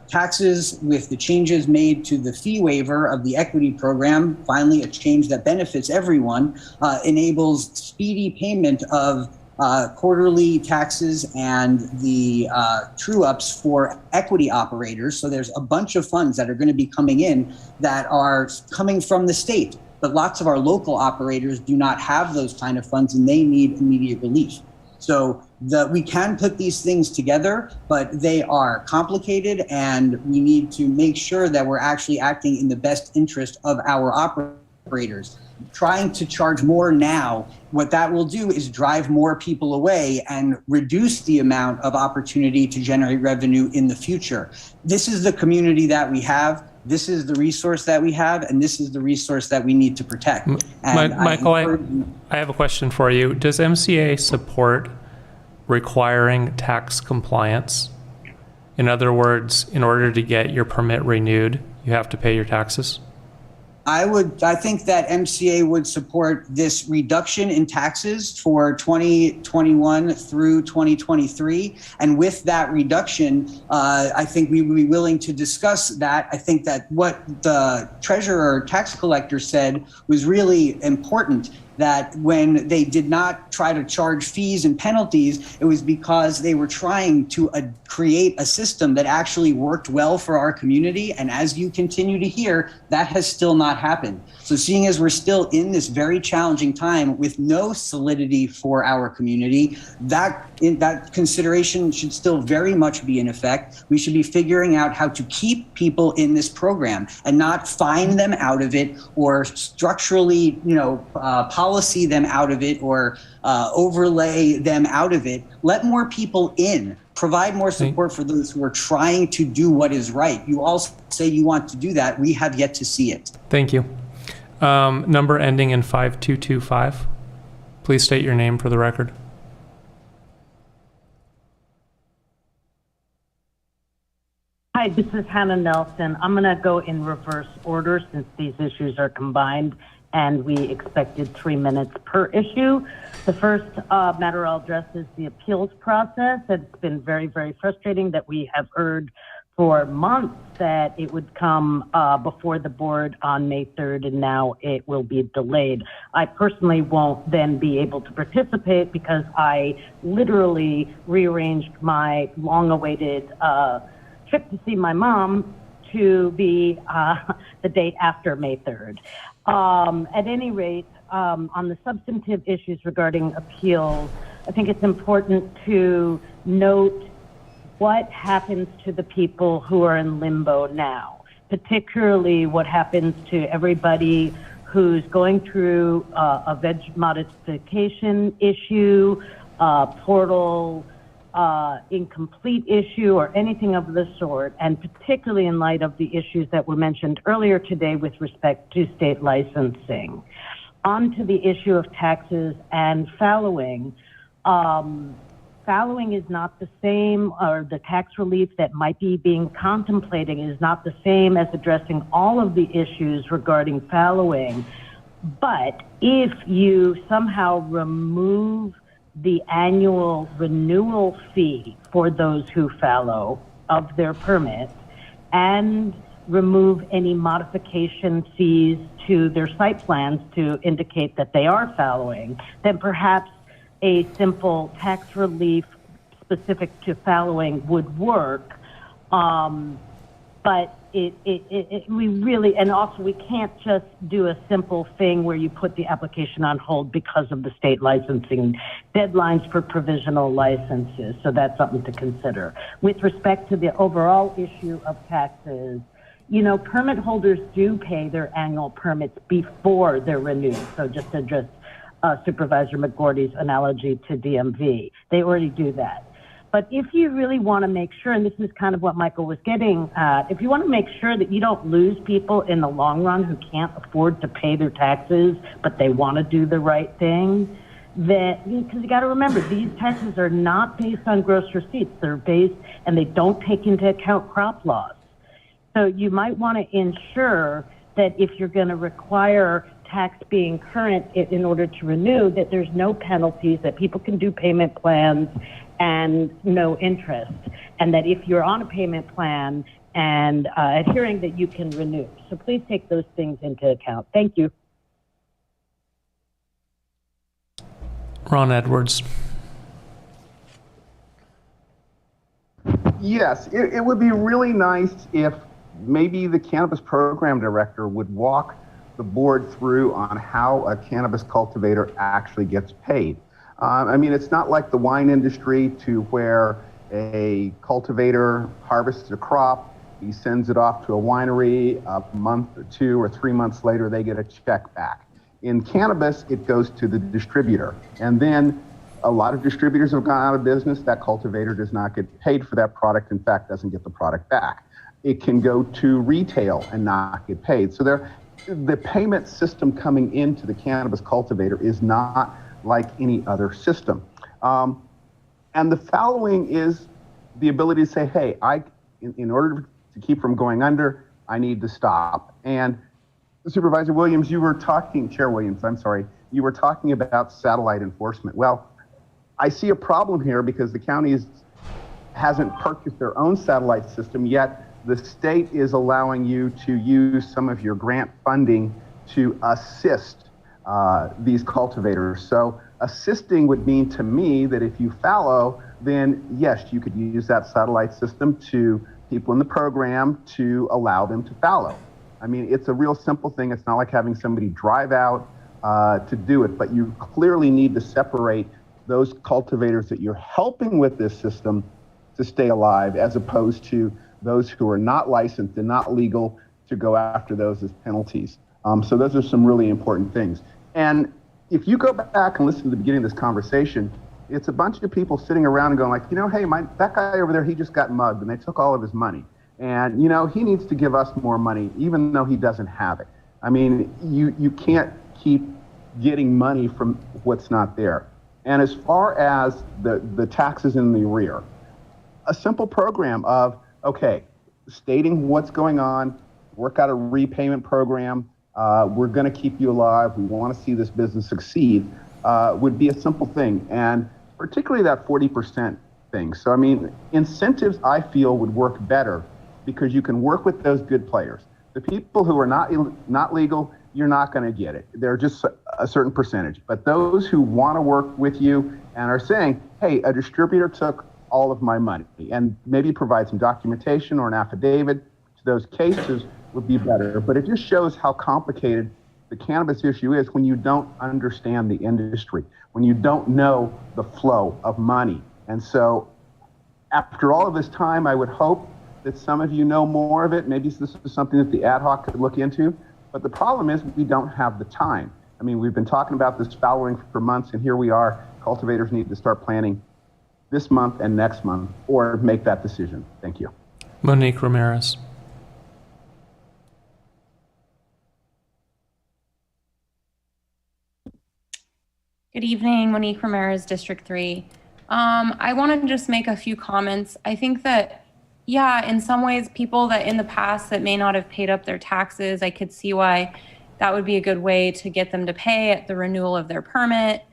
taxes with the changes made to the fee waiver of the equity program, finally a change that benefits everyone, enables speedy payment of quarterly taxes and the true-ups for equity operators. So there's a bunch of funds that are going to be coming in that are coming from the state, but lots of our local operators do not have those kind of funds and they need immediate relief. So we can put these things together, but they are complicated and we need to make sure that we're actually acting in the best interest of our operators. Trying to charge more now, what that will do is drive more people away and reduce the amount of opportunity to generate revenue in the future. This is the community that we have. This is the resource that we have, and this is the resource that we need to protect. Michael, I have a question for you. Does MCA support requiring tax compliance? In other words, in order to get your permit renewed, you have to pay your taxes? I think that MCA would support this reduction in taxes for 2021 through 2023. And with that reduction, I think we would be willing to discuss that. I think that what the treasurer or tax collector said was really important, that when they did not try to charge fees and penalties, it was because they were trying to create a system that actually worked well for our community. And as you continue to hear, that has still not happened. So seeing as we're still in this very challenging time with no solidity for our community, that consideration should still very much be in effect. We should be figuring out how to keep people in this program and not fine them out of it or structurally, policy them out of it or overlay them out of it. Let more people in. Provide more support for those who are trying to do what is right. You all say you want to do that. We have yet to see it. Thank you. Number ending in 5225. Please state your name for the record. Hi, this is Hannah Nelson. I'm going to go in reverse order since these issues are combined and we expected 3 minutes per issue. The first matter I'll address is the appeals process. It's been very, very frustrating that we have heard for months that it would come before the board on May 3rd, and now it will be delayed. I personally won't then be able to participate because I literally rearranged my long-awaited trip to see my mom to be the date after May 3rd. At any rate, on the substantive issues regarding appeals, I think it's important to note what happens to the people who are in limbo now, particularly what happens to everybody who's going through a veg modification issue, portal incomplete issue, or anything of the sort, and particularly in light of the issues that were mentioned earlier today with respect to state licensing. On to the issue of taxes and fallowing. Fallowing is not the same, or the tax relief that might be being contemplated is not the same as addressing all of the issues regarding fallowing. But if you somehow remove the annual renewal fee for those who fallow of their permit and remove any modification fees to their site plans to indicate that they are fallowing, then perhaps a simple tax relief specific to fallowing would work. But we really, and also we can't just do a simple thing where you put the application on hold because of the state licensing deadlines for provisional licenses. So that's something to consider. With respect to the overall issue of taxes, you know, permit holders do pay their annual permits before they're renewed. So just to address Supervisor McGordy's analogy to DMV, they already do that. But if you really want to make sure, and this is kind of what Michael was getting at, if you want to make sure that you don't lose people in the long run who can't afford to pay their taxes, but they want to do the right thing, that, because you got to remember, these taxes are not based on gross receipts. They're based, and they don't take into account crop loss. So you might want to ensure that if you're going to require tax being current in order to renew, that there's no penalties, that people can do payment plans and no interest, and that if you're on a payment plan and adhering, that you can renew. So please take those things into account. Thank you. Ron Edwards. Yes, it would be really nice if maybe the cannabis program director would walk the board through on how a cannabis cultivator actually gets paid. I mean, it's not like the wine industry to where a cultivator harvests a crop, he sends it off to a winery, a month or 2 or 3 months later, they get a check back. In cannabis, it goes to the distributor. And then a lot of distributors have gone out of business. That cultivator does not get paid for that product, in fact, doesn't get the product back. It can go to retail and not get paid. So the payment system coming into the cannabis cultivator is not like any other system. And the following is the ability to say, hey, in order to keep from going under, I need to stop. And Supervisor Williams, Chair Williams, I'm sorry, you were talking about satellite enforcement. Well, I see a problem here because the county hasn't purchased their own satellite system yet. The state is allowing you to use some of your grant funding to assist these cultivators. So assisting would mean to me that if you fallow, then yes, you could use that satellite system to people in the program to allow them to fallow. I mean, it's a real simple thing. It's not like having somebody drive out to do it, but you clearly need to separate those cultivators that you're helping with this system to stay alive, as opposed to those who are not licensed and not legal, to go after those as penalties. So those are some really important things. And if you go back and listen to the beginning of this conversation, it's a bunch of people sitting around and going like, you know, hey, that guy over there, he just got mugged and they took all of his money. And, you know, he needs to give us more money, even though he doesn't have it. I mean, you can't keep getting money from what's not there. And as far as the taxes in the rear, a simple program of, okay, stating what's going on, work out a repayment program, we're going to keep you alive, we want to see this business succeed, would be a simple thing. And particularly that 40% thing. So, I mean, incentives, I feel, would work better because you can work with those good players. The people who are not legal, you're not going to get it. They're just a certain percentage. But those who want to work with you and are saying, hey, a distributor took all of my money, and maybe provide some documentation or an affidavit to those cases, would be better. But it just shows how complicated the cannabis issue is when you don't understand the industry, when you don't know the flow of money. And so after all of this time, I would hope that some of you know more of it. Maybe this is something that the ad hoc could look into. But the problem is we don't have the time. I mean, we've been talking about this fallowing for months, and here we are. Cultivators need to start planning this month and next month, or make that decision. Thank you. Monique Ramirez. Good evening, Monique Ramirez, District 3. I want to just make a few comments. I think that, yeah, in some ways, people that in the past that may not have paid up their taxes, I could see why that would be a good way to get them to pay at the renewal of their permit.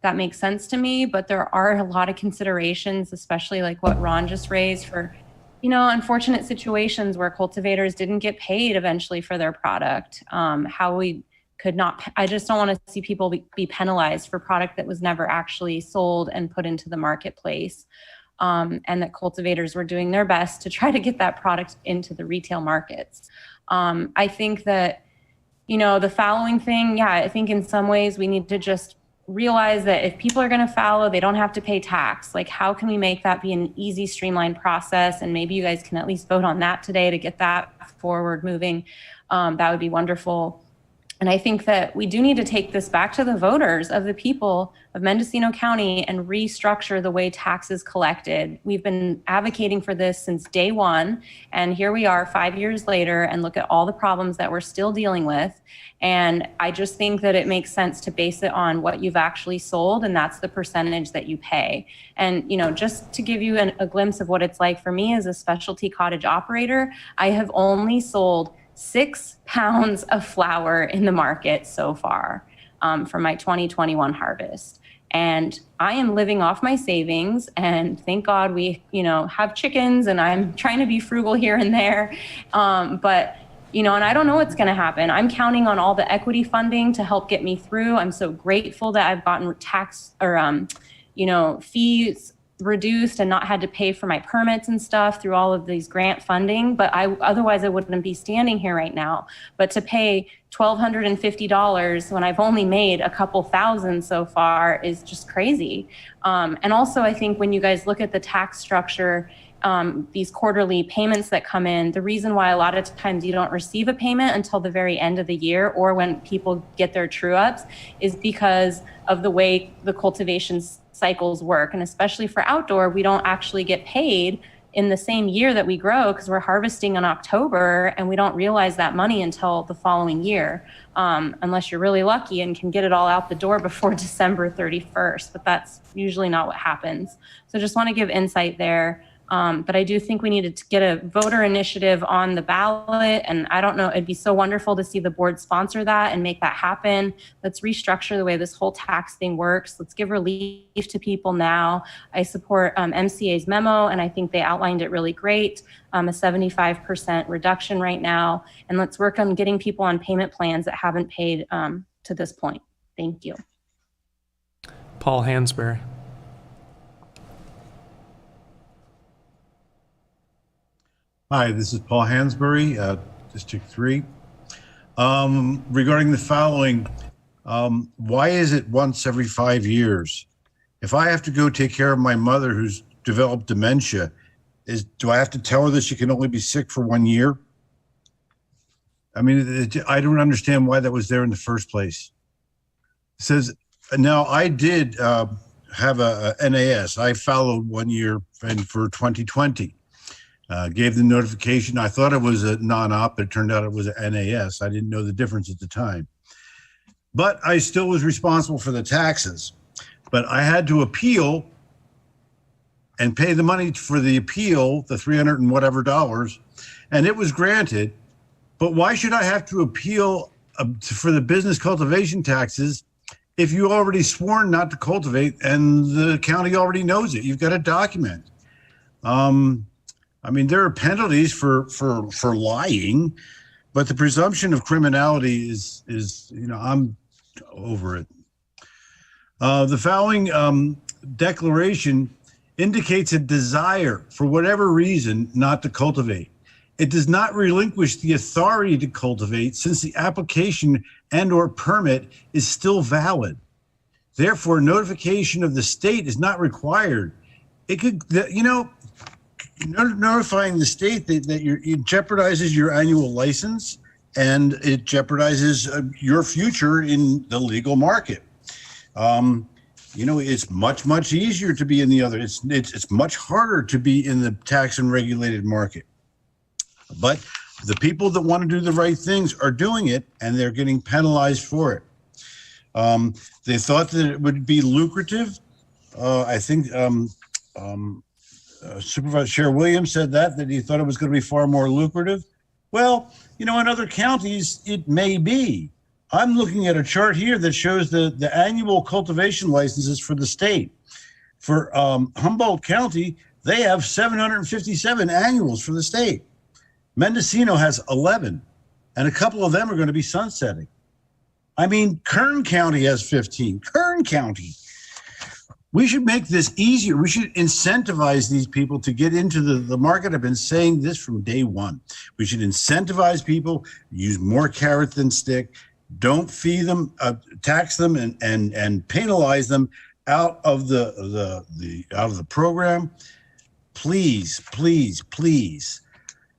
that makes sense to me, but there are a lot of considerations, especially like what Ron just raised for, unfortunate situations where cultivators didn't get paid eventually for their product. How we could not, I just don't want to see people be penalized for product that was never actually sold and put into the marketplace. And that cultivators were doing their best to try to get that product into the retail markets. I think that, the fallowing thing, I think in some ways we need to just realize that if people are going to fallow, they don't have to pay tax. Like, how can we make that be an easy, streamlined process? And maybe you guys can at least vote on that today to get that forward moving. That would be wonderful. And I think that we do need to take this back to the voters of the people of Mendocino County and restructure the way taxes collected. We've been advocating for this since day one, and here we are 5 years later, and look at all the problems that we're still dealing with. And I just think that it makes sense to base it on what you've actually sold, and that's the percentage that you pay. And just to give you a glimpse of what it's like for me as a specialty cottage operator, I have only sold 6 pounds of flower in the market so far for my 2021 harvest. And I am living off my savings, and thank God we, have chickens, and I'm trying to be frugal here and there. But and I don't know what's going to happen. I'm counting on all the equity funding to help get me through. I'm so grateful that I've gotten tax or, fees reduced and not had to pay for my permits and stuff through all of these grant funding, but otherwise I wouldn't be standing here right now. But to pay $1,250 when I've only made a couple thousand so far is just crazy. And also I think when you guys look at the tax structure, these quarterly payments that come in, the reason why a lot of times you don't receive a payment until the very end of the year or when people get their true ups is because of the way the cultivation cycles work. And especially for outdoor, we don't actually get paid in the same year that we grow because we're harvesting in October, and we don't realize that money until the following year, unless you're really lucky and can get it all out the door before December 31st. But that's usually not what happens. So just want to give insight there. But I do think we needed to get a voter initiative on the ballot. And I don't know, it'd be so wonderful to see the board sponsor that and make that happen. Let's restructure the way this whole tax thing works. Let's give relief to people now. I support MCA's memo, and I think they outlined it really great. A 75% reduction right now. And let's work on getting people on payment plans that haven't paid to this point. Thank you. Paul Hansberry. Hi, this is Paul Hansberry, District 3. Regarding the following, why is it once every 5 years? If I have to go take care of my mother who's developed dementia, do I have to tell her that she can only be sick for 1 year? I mean, I don't understand why that was there in the first place. It says, now I did have a NAS. I followed 1 year for 2020. Gave the notification. I thought it was a non-op, but it turned out it was an NAS. I didn't know the difference at the time. But I still was responsible for the taxes. But I had to appeal and pay the money for the appeal, the $300 and whatever dollars, and it was granted. But why should I have to appeal for the business cultivation taxes if you already sworn not to cultivate and the county already knows it? You've got a document. I mean, there are penalties for lying, but the presumption of criminality is I'm over it. The following declaration indicates a desire, for whatever reason, not to cultivate. It does not relinquish the authority to cultivate since the application and/or permit is still valid. Therefore, notification of the state is not required. It could, notifying the state that it jeopardizes your annual license and it jeopardizes your future in the legal market. It's much easier to be in the other. It's much harder to be in the tax and regulated market. But the people that want to do the right things are doing it, and they're getting penalized for it. They thought that it would be lucrative. I think Supervisor Chair Williams said that he thought it was going to be far more lucrative. Well, in other counties, it may be. I'm looking at a chart here that shows the annual cultivation licenses for the state. For Humboldt County, they have 757 annuals for the state. Mendocino has 11, and a couple of them are going to be sunsetting. I mean, Kern County has 15. Kern County. We should make this easier. We should incentivize these people to get into the market. I've been saying this from day one. We should incentivize people, use more carrot than stick. Don't fee them, tax them, and penalize them out of the program. Please, please, please.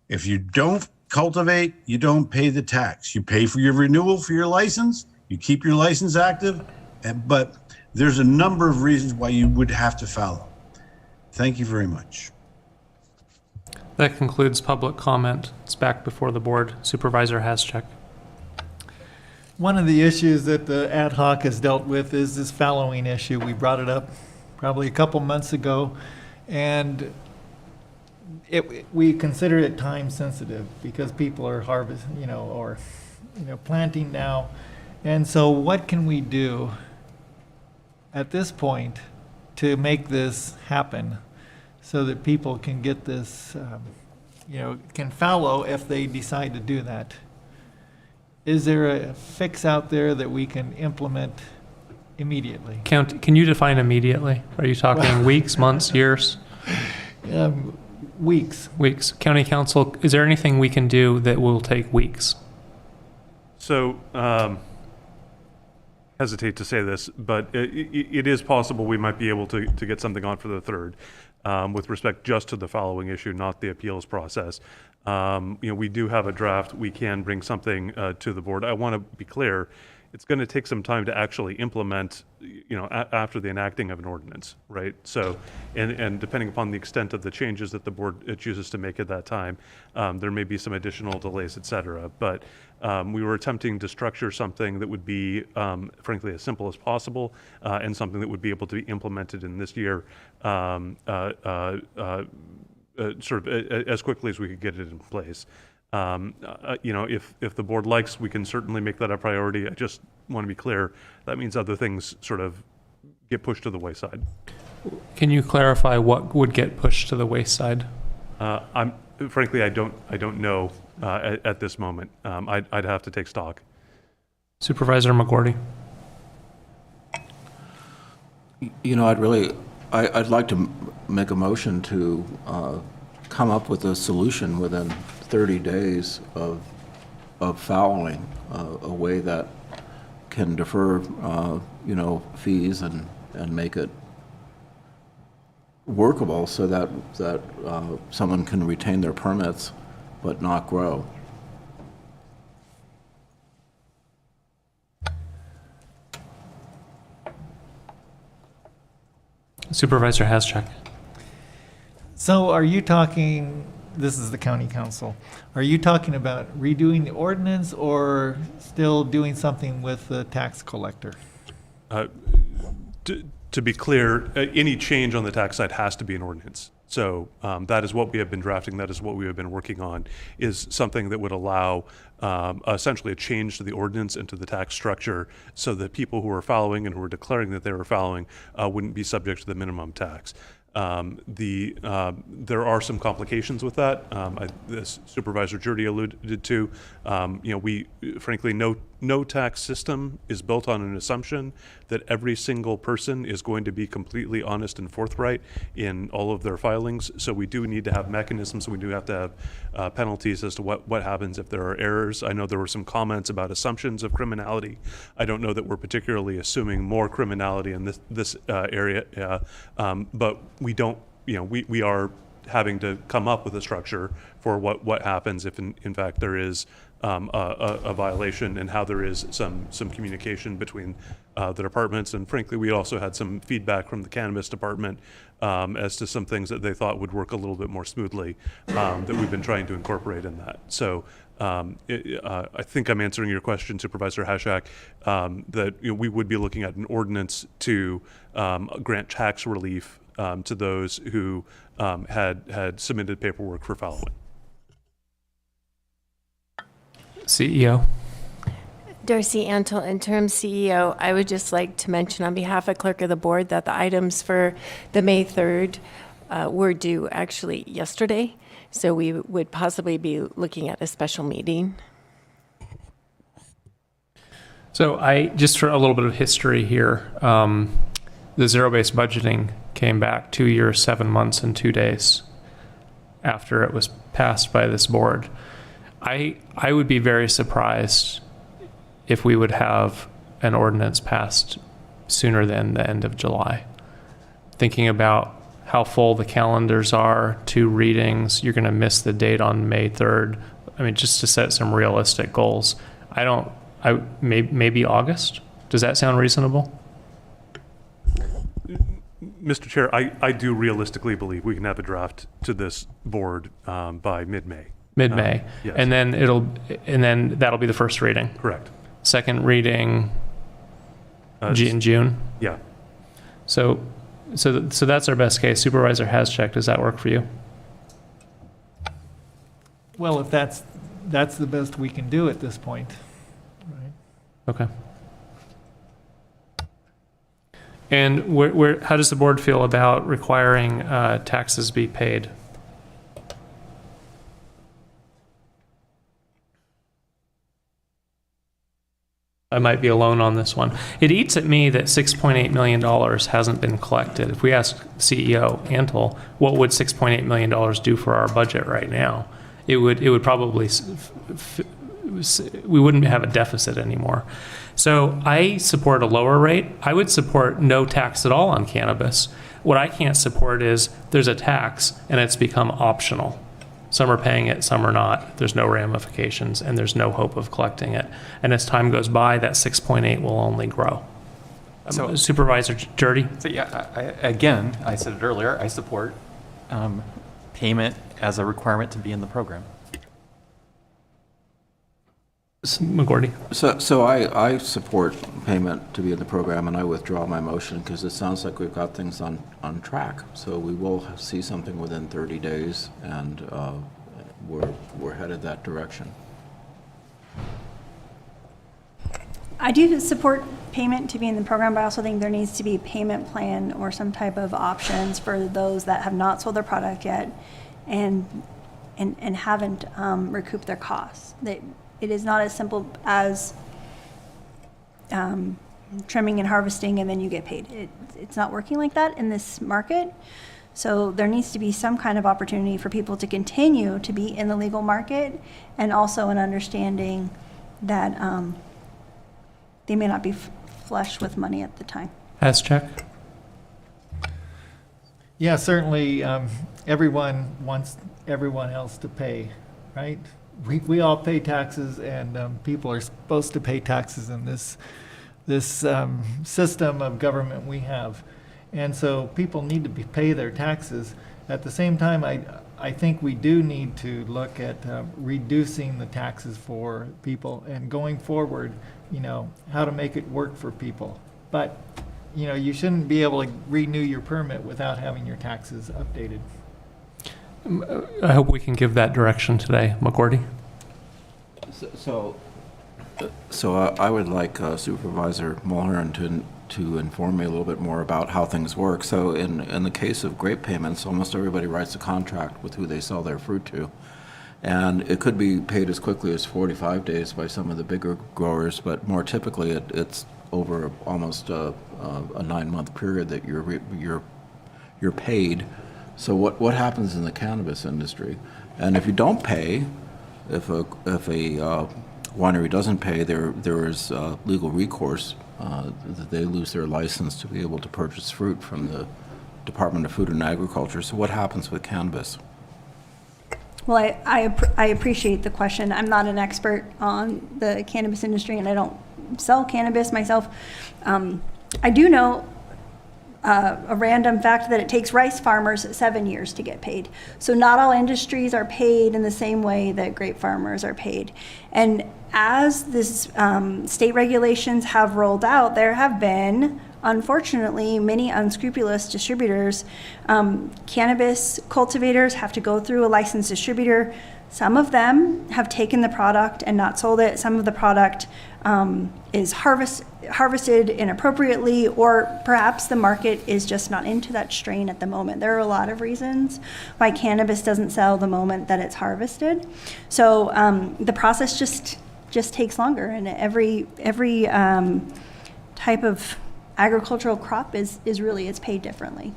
If you don't cultivate, you don't pay the tax. You pay for your renewal for your license. You keep your license active, but there's a number of reasons why you would have to follow. Thank you very much. That concludes public comment. It's back before the board. Supervisor Haschek. One of the issues that the ad hoc has dealt with is this fallowing issue. We brought it up probably a couple months ago, and we consider it time sensitive because people are harvesting, or planting now. And so what can we do at this point to make this happen so that people can get this, can fallow if they decide to do that? Is there a fix out there that we can implement immediately? Can you define immediately? Are you talking weeks, months, years? Weeks. Weeks. County Council, is there anything we can do that will take weeks? So, hesitate to say this, but it is possible we might be able to get something on for the 3rd with respect just to the following issue, not the appeals process. We do have a draft. We can bring something to the board. I want to be clear. It's going to take some time to actually implement, after the enacting of an ordinance, right? So, and depending upon the extent of the changes that the board chooses to make at that time, there may be some additional delays, et cetera. But we were attempting to structure something that would be, frankly, as simple as possible, and something that would be able to be implemented in this year, sort of as quickly as we could get it in place. If the board likes, we can certainly make that a priority. I just want to be clear, that means other things sort of get pushed to the wayside. Can you clarify what would get pushed to the wayside? Frankly, I don't know at this moment. I'd have to take stock. Supervisor McGordy. I'd like to make a motion to come up with a solution within 30 days of fallowing, a way that can defer, fees and make it workable so that someone can retain their permits but not grow. Supervisor Haschek. So are you talking, this is the county council, are you talking about redoing the ordinance or still doing something with the tax collector? To be clear, any change on the tax side has to be an ordinance. So that is what we have been drafting. That is what we have been working on, is something that would allow essentially a change to the ordinance and to the tax structure so that people who are following and who are declaring that they were following wouldn't be subject to the minimum tax. There are some complications with that. As Supervisor Jurdy alluded to, we frankly, no tax system is built on an assumption that every single person is going to be completely honest and forthright in all of their filings. So we do need to have mechanisms. We do have to have penalties as to what happens if there are errors. I know there were some comments about assumptions of criminality. I don't know that we're particularly assuming more criminality in this area, but we don't, we are having to come up with a structure for what happens if in fact there is a violation, and how there is some communication between the departments. And frankly, we also had some feedback from the Cannabis department as to some things that they thought would work a little bit more smoothly that we've been trying to incorporate in that. So I think I'm answering your question, Supervisor Haschek, that we would be looking at an ordinance to grant tax relief to those who had submitted paperwork for following. CEO. Darcy Antle, interim CEO. I would just like to mention on behalf of Clerk of the Board that the items for the May 3rd were due actually yesterday. So we would possibly be looking at a special meeting. So just for a little bit of history here, the zero-based budgeting came back 2 years, 7 months, and 2 days after it was passed by this board. I would be very surprised if we would have an ordinance passed sooner than the end of July. Thinking about how full the calendars are, 2 readings, you're going to miss the date on May 3rd. I mean, just to set some realistic goals. Maybe August? Does that sound reasonable? Mr. Chair, I do realistically believe we can have a draft to this board by mid-May. Mid-May. Yes. And then that'll be the first reading. Correct. Second reading in June. Yeah. So that's our best case. Supervisor has checked. Does that work for you? Well, if that's the best we can do at this point. Right. Okay. And how does the board feel about requiring taxes be paid? I might be alone on this one. It eats at me that $6.8 million hasn't been collected. If we ask CEO Antle, what would $6.8 million do for our budget right now? It would probably, we wouldn't have a deficit anymore. So I support a lower rate. I would support no tax at all on cannabis. What I can't support is there's a tax and it's become optional. Some are paying it, some are not. There's no ramifications, and there's no hope of collecting it. And as time goes by, that 6.8 will only grow. So, Supervisor Jurdy? So yeah, again, I said it earlier, I support payment as a requirement to be in the program. McGordy? So I support payment to be in the program, and I withdraw my motion because it sounds like we've got things on track. So we will see something within 30 days, and we're headed that direction. I do support payment to be in the program, but I also think there needs to be a payment plan or some type of options for those that have not sold their product yet and haven't recouped their costs. It is not as simple as trimming and harvesting and then you get paid. It's not working like that in this market. So there needs to be some kind of opportunity for people to continue to be in the legal market, and also an understanding that they may not be flush with money at the time. Has check? Yeah, certainly everyone wants everyone else to pay, right? We all pay taxes, and people are supposed to pay taxes in this system of government we have. And so people need to pay their taxes. At the same time, I think we do need to look at reducing the taxes for people and going forward, how to make it work for people. But, you shouldn't be able to renew your permit without having your taxes updated. I hope we can give that direction today. McGordy? So I would like Supervisor Mulhern to inform me a little bit more about how things work. So in the case of grape payments, almost everybody writes a contract with who they sell their fruit to. And it could be paid as quickly as 45 days by some of the bigger growers, but more typically it's over almost a 9-month period that you're paid. So what happens in the cannabis industry? And if you don't pay, if a winery doesn't pay, there is legal recourse that they lose their license to be able to purchase fruit from the Department of Food and Agriculture. So what happens with cannabis? Well, I appreciate the question. I'm not an expert on the cannabis industry, and I don't sell cannabis myself. I do know a random fact that it takes rice farmers 7 years to get paid. So not all industries are paid in the same way that grape farmers are paid. And as this state regulations have rolled out, there have been, unfortunately, many unscrupulous distributors. Cannabis cultivators have to go through a licensed distributor. Some of them have taken the product and not sold it. Some of the product is harvested inappropriately, or perhaps the market is just not into that strain at the moment. There are a lot of reasons why cannabis doesn't sell the moment that it's harvested. So the process just takes longer, and every type of agricultural crop is really, it's paid differently.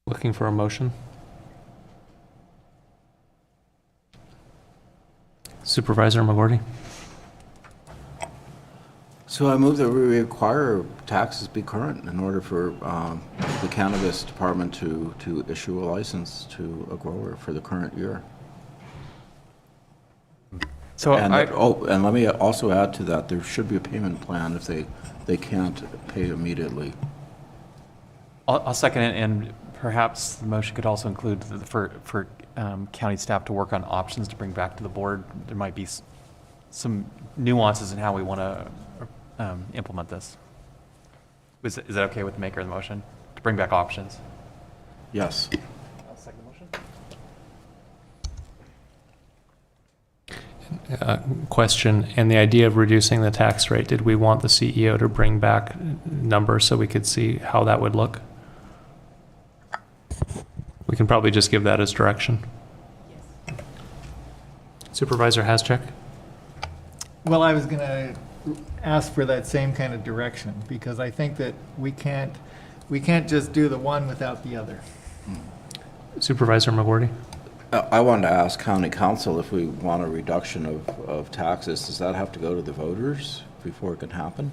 Looking for a motion. Supervisor McGorty. So I move that we require taxes be current in order for the cannabis department to issue a license to a grower for the current year. So and let me also add to that, there should be a payment plan if they can't pay immediately. I'll second it, and perhaps the motion could also include for county staff to work on options to bring back to the board. There might be some nuances in how we want to implement this. Is that okay with the maker of the motion to bring back options? Yes. I'll second the motion. Question, and the idea of reducing the tax rate, did we want the CEO to bring back numbers so we could see how that would look? We can probably just give that as direction. Yes. Supervisor Haschek? Well, I was going to ask for that same kind of direction, because I think that we can't just do the one without the other. Supervisor McGorty? I wanted to ask County Council if we want a reduction of taxes, does that have to go to the voters before it can happen?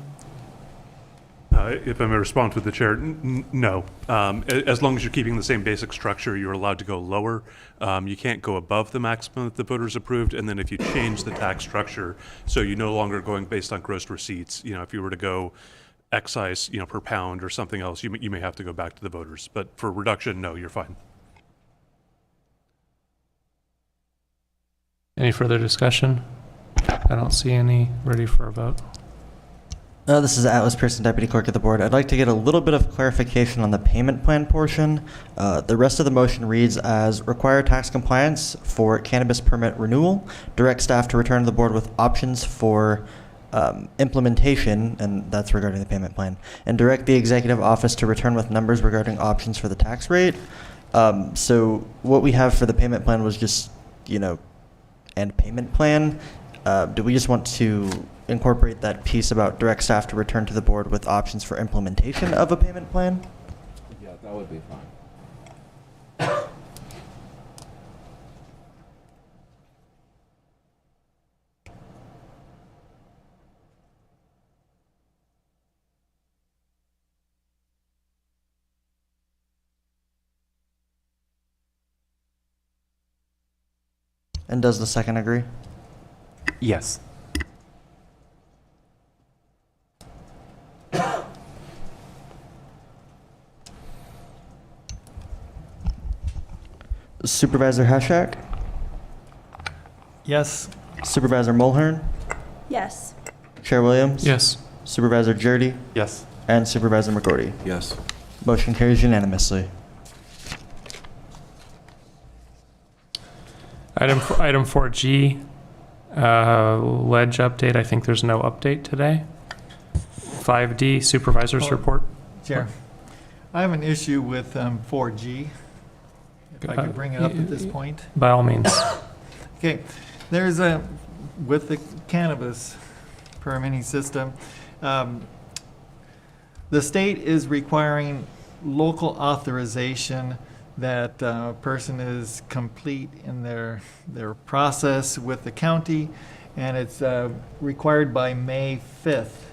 If I may respond to the chair, no. As long as you're keeping the same basic structure, you're allowed to go lower. You can't go above the maximum that the voters approved. And then if you change the tax structure, so you're no longer going based on gross receipts, if you were to go excise, per pound or something else, you may have to go back to the voters. But for reduction, no, you're fine. Any further discussion? I don't see any. Ready for a vote? This is Atlas Pearson, Deputy Clerk of the Board. I'd like to get a little bit of clarification on the payment plan portion. The rest of the motion reads as require tax compliance for cannabis permit renewal, direct staff to return to the board with options for implementation, and that's regarding the payment plan, and direct the executive office to return with numbers regarding options for the tax rate. So what we have for the payment plan was just, and payment plan. Do we just want to incorporate that piece about direct staff to return to the board with options for implementation of a payment plan? Yeah, that would be fine. And does the second agree? Yes. Supervisor Haschak? Yes. Supervisor Mulhern? Yes. Chair Williams? Yes. Supervisor Jurdy? Yes. And Supervisor McGorty? Yes. Motion carries unanimously. Item 4G, ledge update. I think there's no update today. 5D, Supervisors Report. Chair, I have an issue with 4G. If I could bring it up at this point. By all means. Okay, there's with the cannabis permitting system, the state is requiring local authorization that a person is complete in their process with the county, and it's required by May 5th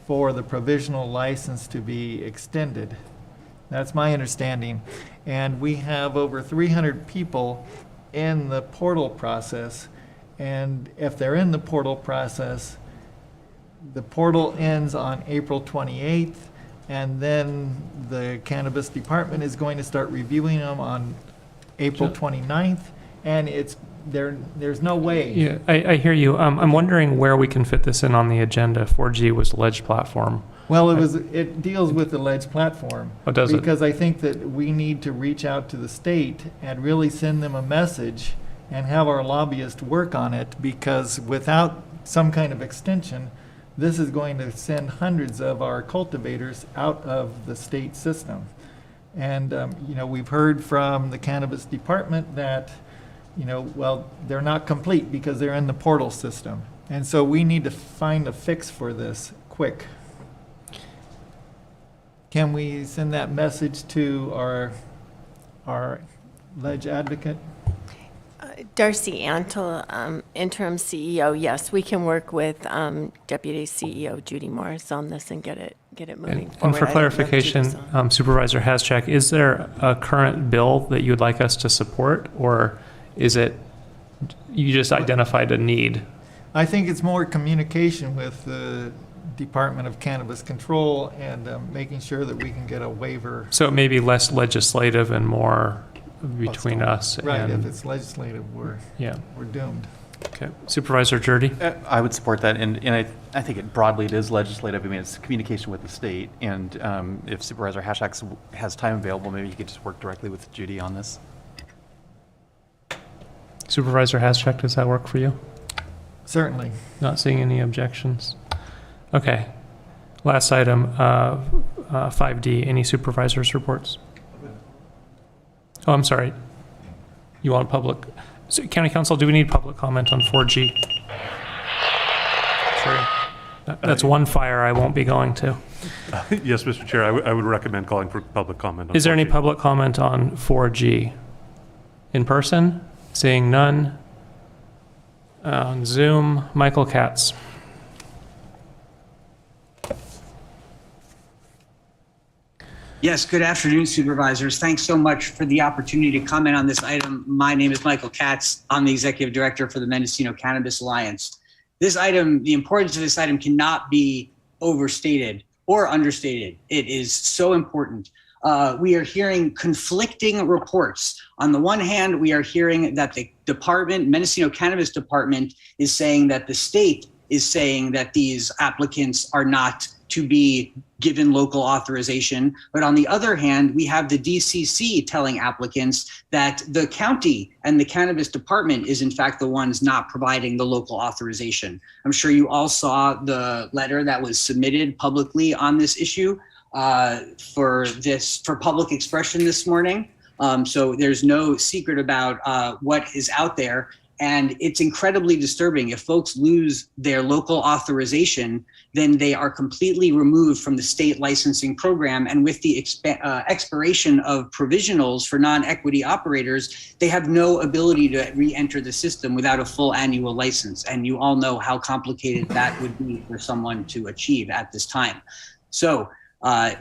for the provisional license to be extended. That's my understanding. And we have over 300 people in the portal process, and if they're in the portal process, the portal ends on April 28th, and then the cannabis department is going to start reviewing them on April 29th, and there's no way. Yeah, I hear you. I'm wondering where we can fit this in on the agenda. 4G was ledge platform. Well, it deals with the ledge platform. Oh, does it? Because I think that we need to reach out to the state and really send them a message and have our lobbyists work on it, because without some kind of extension, this is going to send hundreds of our cultivators out of the state system. And, we've heard from the cannabis department that, well, they're not complete because they're in the portal system. And so we need to find a fix for this quick. Can we send that message to our ledge advocate? Darcy Antle, interim CEO. Yes, we can work with Deputy CEO Judy Morris on this and get it moving forward. And for clarification, Supervisor Haschak, is there a current bill that you would like us to support, or is it you just identified a need? I think it's more communication with the Department of Cannabis Control and making sure that we can get a waiver. So it may be less legislative and more between us. Right, and, if it's legislative, we're doomed. Okay, Supervisor Jurdy? I would support that, and I think broadly it is legislative. I mean, it's communication with the state, and if Supervisor Haschak has time available, maybe he could just work directly with Judy on this. Supervisor Haschak, does that work for you? Certainly. Not seeing any objections. Okay. Last item, 5D, any supervisors' reports? Oh, I'm sorry. You want public? So, County Council, do we need public comment on 4G? Sorry. That's one fire I won't be going to. Yes, Mr. Chair, I would recommend calling for public comment on Is there 4G. any public comment on 4G? In person? Seeing none. On Zoom, Michael Katz. Yes, good afternoon, supervisors. Thanks so much for the opportunity to comment on this item. My name is Michael Katz. I'm the executive director for the Mendocino Cannabis Alliance. This item, the importance of this item cannot be overstated or understated. It is so important. We are hearing conflicting reports. On the one hand, we are hearing that the department, Mendocino Cannabis Department, is saying that the state is saying that these applicants are not to be given local authorization. But on the other hand, we have the DCC telling applicants that the county and the cannabis department is in fact the ones not providing the local authorization. I'm sure you all saw the letter that was submitted publicly on this issue for public expression this morning. So there's no secret about what is out there. And it's incredibly disturbing. If folks lose their local authorization, then they are completely removed from the state licensing program. And with the expiration of provisionals for non-equity operators, they have no ability to re-enter the system without a full annual license. And you all know how complicated that would be for someone to achieve at this time. So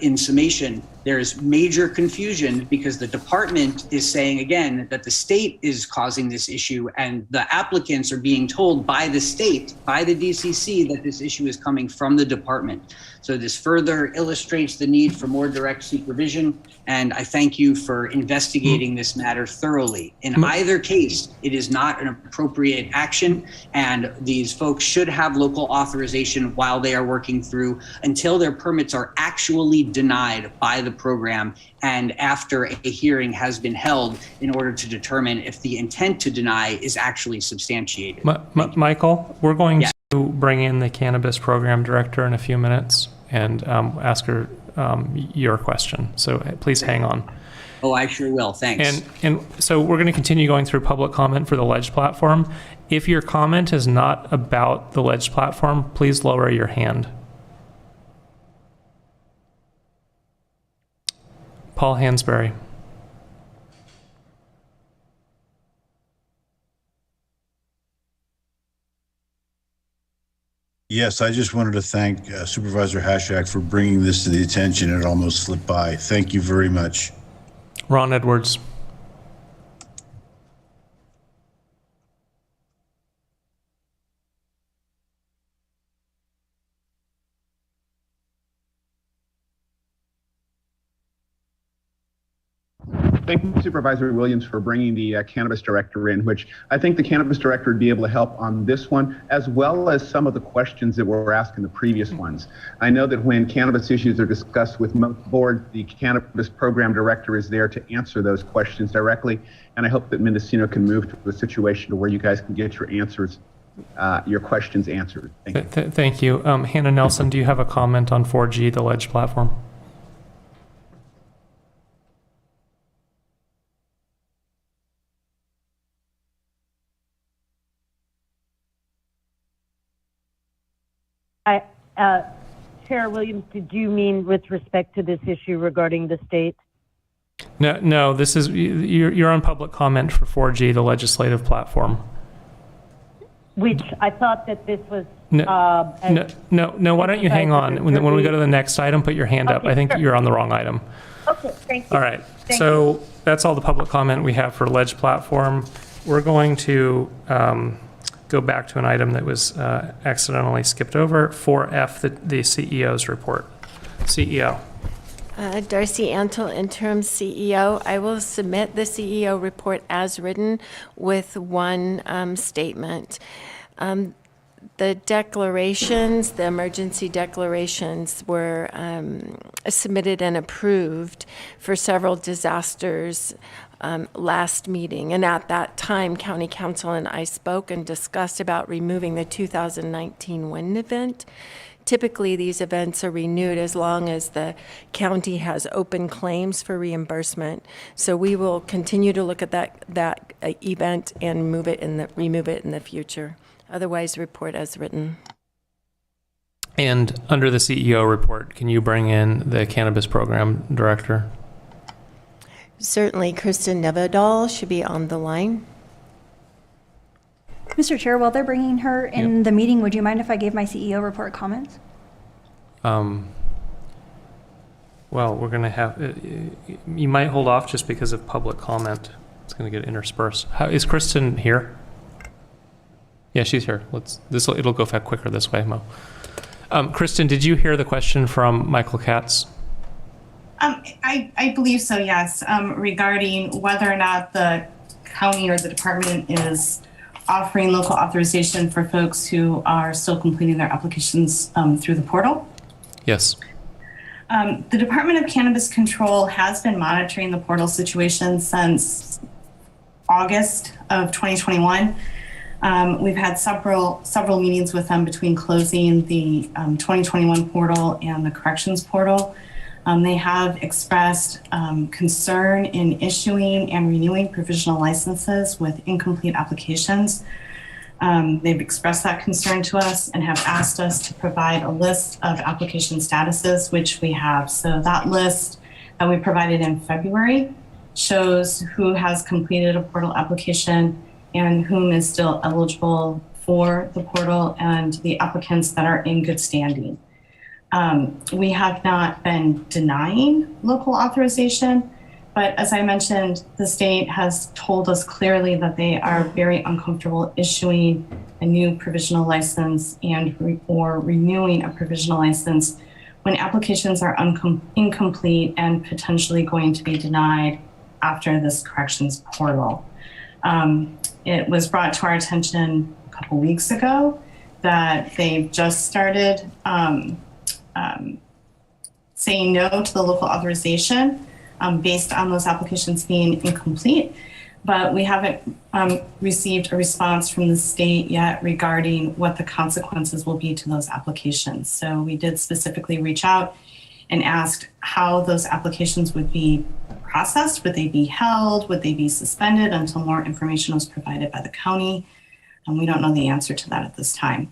in summation, there's major confusion because the department is saying again that the state is causing this issue, and the applicants are being told by the state, by the DCC, that this issue is coming from the department. So this further illustrates the need for more direct supervision, and I thank you for investigating this matter thoroughly. In either case, it is not an appropriate action, and these folks should have local authorization while they are working through until their permits are actually denied by the program and after a hearing has been held in order to determine if the intent to deny is actually substantiated. Michael, we're going to bring in the cannabis program director in a few minutes and ask her your question. So please hang on. Oh, I sure will. Thanks. And so we're going to continue going through public comment for the ledge platform. If your comment is not about the ledge platform, please lower your hand. Paul Hansberry. Yes, I just wanted to thank Supervisor Haschak for bringing this to the attention. It almost slipped by. Thank you very much. Ron Edwards. Thank you, Supervisor Williams, for bringing the cannabis director in, which I think the cannabis director would be able to help on this one, as well as some of the questions that were asked in the previous ones. I know that when cannabis issues are discussed with most boards, the cannabis program director is there to answer those questions directly, and I hope that Mendocino can move to a situation where you guys can get your answers, your questions answered. Thank you. Thank you. Hannah Nelson, do you have a comment on 4G, the Ledge platform? Chair Williams, did you mean with respect to this issue regarding the state? No, this is, you're on public comment for 4G, the legislative platform. Which I thought that this was... No, why don't you hang on? When we go to the next item, put your hand up. I think you're on the wrong item. Okay, thank you. All right, so that's all the public comment we have for Ledge platform. We're going to go back to an item that was accidentally skipped over, 4F, the CEO's report. CEO. Darcy Antle, interim CEO. I will submit the CEO report as written with one statement. The declarations, the emergency declarations were submitted and approved for several disasters last meeting. And at that time, County Council and I spoke and discussed about removing the 2019 wind event. Typically, these events are renewed as long as the county has open claims for reimbursement. So we will continue to look at that event and remove it in the future. Otherwise, report as written. And under the CEO report, can you bring in the cannabis program director? Certainly, Kristen Nevedal should be on the line. Mr. Chair, while they're bringing her in the meeting, would you mind if I gave my CEO report comments? Well, we're going to have, you might hold off just because of public comment. It's going to get interspersed. Is Kristen here? Yeah, she's here. It'll go quicker this way, Mo. Kristen, did you hear the question from Michael Katz? I believe so, yes, regarding whether or not the county or the department is offering local authorization for folks who are still completing their applications through the portal. Yes. The Department of Cannabis Control has been monitoring the portal situation since August of 2021. We've had several meetings with them between closing the 2021 portal and the corrections portal. They have expressed concern in issuing and renewing provisional licenses with incomplete applications. They've expressed that concern to us and have asked us to provide a list of application statuses, which we have. So that list that we provided in February shows who has completed a portal application and whom is still eligible for the portal and the applicants that are in good standing. We have not been denying local authorization, but as I mentioned, the state has told us clearly that they are very uncomfortable issuing a new provisional license or renewing a provisional license when applications are incomplete and potentially going to be denied after this corrections portal. It was brought to our attention a couple weeks ago that they've just started saying no to the local authorization based on those applications being incomplete, but we haven't received a response from the state yet regarding what the consequences will be to those applications. So we did specifically reach out and asked how those applications would be processed. Would they be held? Would they be suspended until more information was provided by the county? And we don't know the answer to that at this time.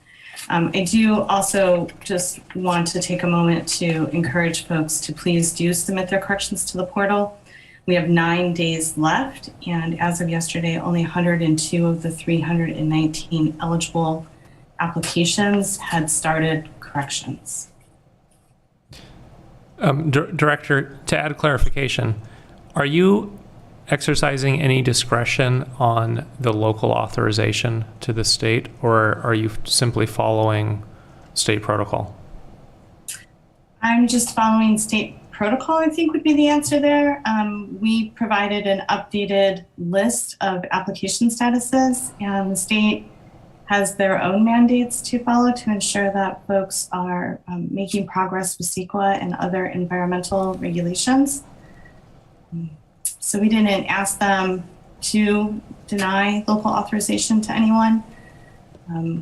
I do also just want to take a moment to encourage folks to please do submit their corrections to the portal. We have 9 days left, and as of yesterday, only 102 of the 319 eligible applications had started corrections. Director, to add clarification, are you exercising any discretion on the local authorization to the state, or are you simply following state protocol? I'm just following state protocol, I think, would be the answer there. We provided an updated list of application statuses, and the state has their own mandates to follow to ensure that folks are making progress with CEQA and other environmental regulations. So we didn't ask them to deny local authorization to anyone.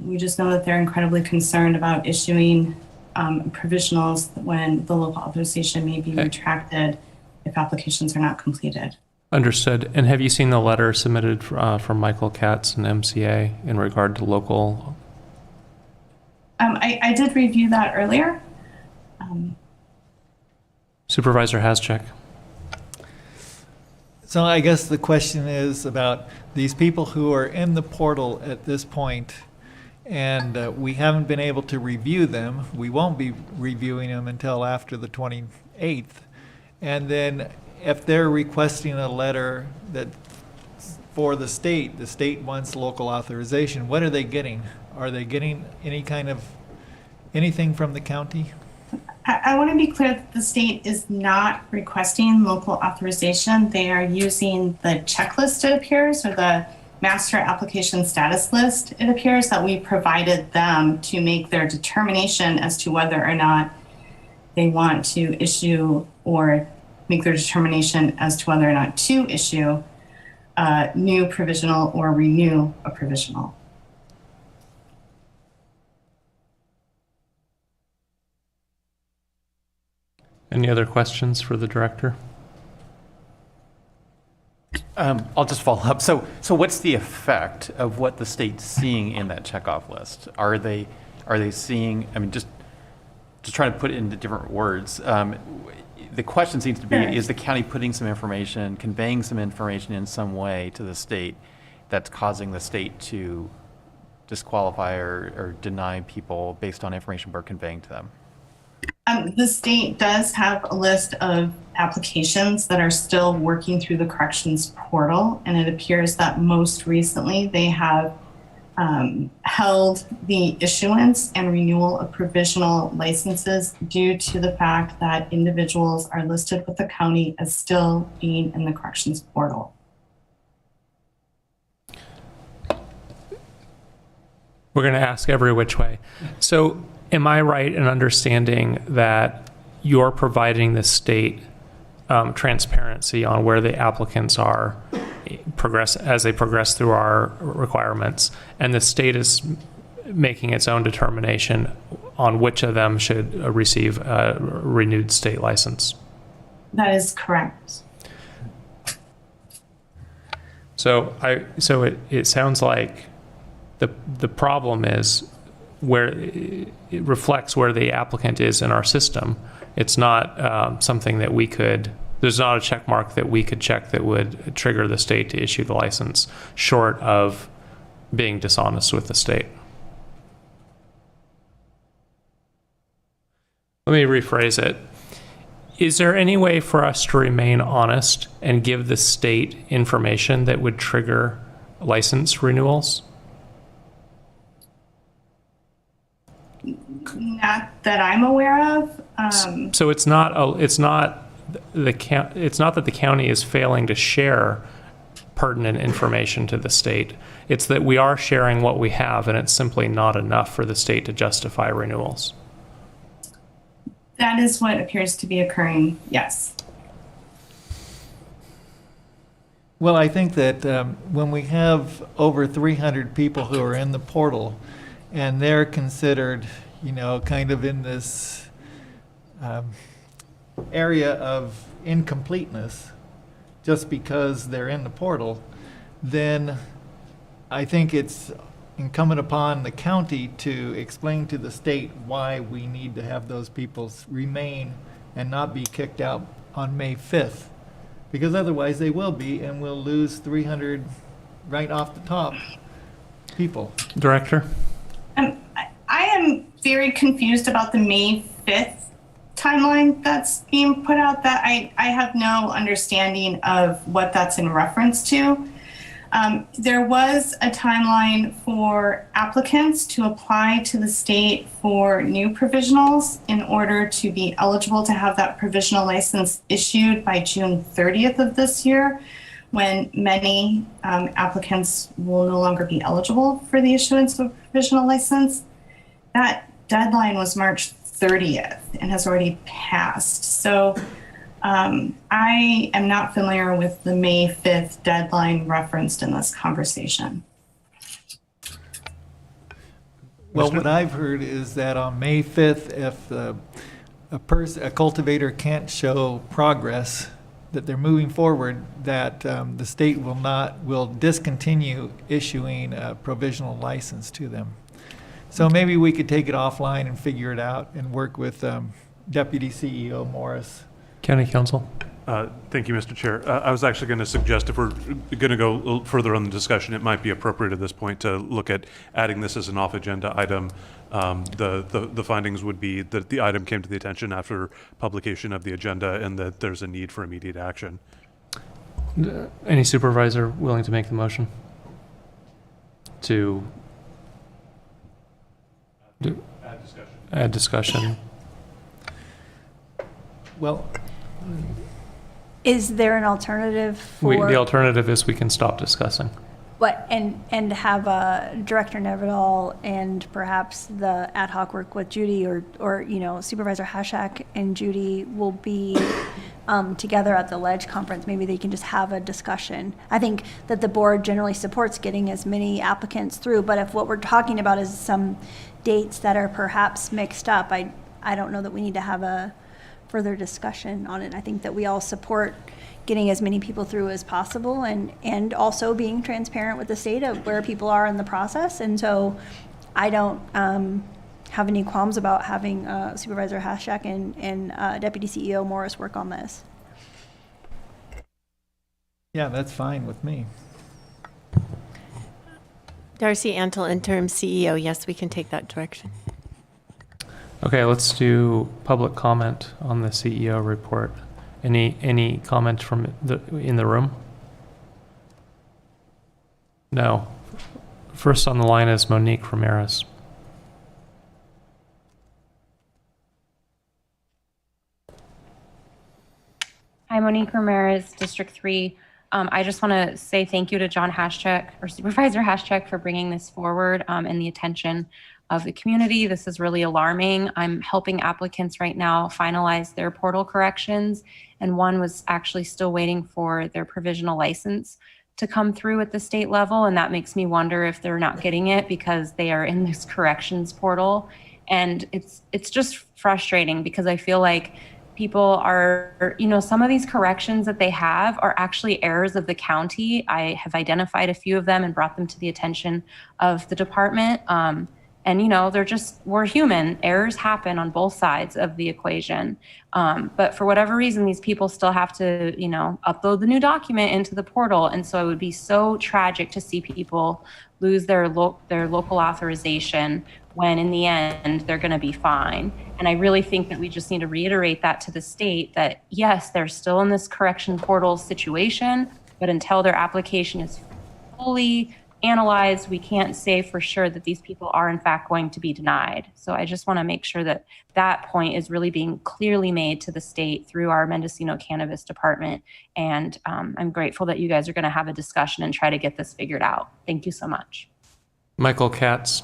We just know that they're incredibly concerned about issuing provisionals when the local authorization may be retracted if applications are not completed. Understood. And have you seen the letter submitted from Michael Katz and MCA in regard to local? I did review that earlier. Supervisor Haschek. So I guess the question is about these people who are in the portal at this point, and we haven't been able to review them. We won't be reviewing them until after the 28th. And then if they're requesting a letter that for the state wants local authorization, what are they getting? Are they getting anything from the county? I want to be clear that the state is not requesting local authorization. They are using the checklist, it appears, or the master application status list, it appears, that we provided them to make their determination as to whether or not they want to issue or make their determination as to whether or not to issue a new provisional or renew a provisional. Any other questions for the director? I'll just follow up. So what's the effect of what the state's seeing in that checkoff list? Are they seeing, I mean, just trying to put it into different words, the question seems to be, is the county putting some information, conveying some information in some way to the state that's causing the state to disqualify or deny people based on information we're conveying to them? The state does have a list of applications that are still working through the corrections portal, and it appears that most recently they have held the issuance and renewal of provisional licenses due to the fact that individuals are listed with the county as still being in the corrections portal. We're going to ask every which way. So am I right in understanding that you're providing the state transparency on where the applicants are as they progress through our requirements, and the state is making its own determination on which of them should receive a renewed state license? That is correct. So it sounds like the problem is where it reflects where the applicant is in our system. It's not something that we could, there's not a check mark that we could check that would trigger the state to issue the license, short of being dishonest with the state. Let me rephrase it. Is there any way for us to remain honest and give the state information that would trigger license renewals? Not that I'm aware of. So it's not that the county is failing to share pertinent information to the state. It's that we are sharing what we have, and it's simply not enough for the state to justify renewals. That is what appears to be occurring, yes. Well, I think that when we have over 300 people who are in the portal, and they're considered, kind of in this area of incompleteness just because they're in the portal, then I think it's incumbent upon the county to explain to the state why we need to have those people remain and not be kicked out on May 5th. Because otherwise they will be, and we'll lose 300 right off the top people. Director? I am very confused about the May 5th timeline that's being put out. That I have no understanding of what that's in reference to. There was a timeline for applicants to apply to the state for new provisionals in order to be eligible to have that provisional license issued by June 30th of this year, when many applicants will no longer be eligible for the issuance of a provisional license. That deadline was March 30th and has already passed. So I am not familiar with the May 5th deadline referenced in this conversation. Well, what I've heard is that on May 5th, if a cultivator can't show progress, that they're moving forward, that the state will discontinue issuing a provisional license to them. So maybe we could take it offline and figure it out and work with Deputy CEO Morris. County Council. Thank you, Mr. Chair. I was actually going to suggest, if we're going to go a little further on the discussion, it might be appropriate at this point to look at adding this as an off-agenda item. The findings would be that the item came to the attention after publication of the agenda and that there's a need for immediate action. Any supervisor willing to make the motion to add discussion? Well, is there an alternative for the alternative is we can stop discussing. what and have Director Nevedal and perhaps the ad hoc work with Judy or Supervisor Hashak and Judy will be together at the Ledge conference. Maybe they can just have a discussion. I think that the board generally supports getting as many applicants through, but if what we're talking about is some dates that are perhaps mixed up, I don't know that we need to have a further discussion on it. I think that we all support getting as many people through as possible and also being transparent with the state of where people are in the process. And so I don't have any qualms about having Supervisor Hashak and Deputy CEO Morris work on this. yeah, that's fine with me. Darcy Antle, interim CEO. Yes, we can take that direction. Okay, let's do public comment on the CEO report. Any comment from in the room? No. First on the line is Monique Ramirez. Hi, Monique Ramirez, District 3. I just want to say thank you to John Hashcheck or Supervisor Hashcheck for bringing this forward and the attention of the community. This is really alarming. I'm helping applicants right now finalize their portal corrections, and one was actually still waiting for their provisional license to come through at the state level, and that makes me wonder if they're not getting it because they are in this corrections portal. And it's just frustrating because I feel like people are, some of these corrections that they have are actually errors of the county. I have identified a few of them and brought them to the attention of the department. And, we're human. Errors happen on both sides of the equation. But for whatever reason, these people still have to, upload the new document into the portal. And so it would be so tragic to see people lose their local authorization when in the end, they're going to be fine. And I really think that we just need to reiterate that to the state that, yes, they're still in this correction portal situation, but until their application is fully analyzed, we can't say for sure that these people are in fact going to be denied. So I just want to make sure that that point is really being clearly made to the state through our Mendocino Cannabis Department. And I'm grateful that you guys are going to have a discussion and try to get this figured out. Thank you so much. Michael Katz.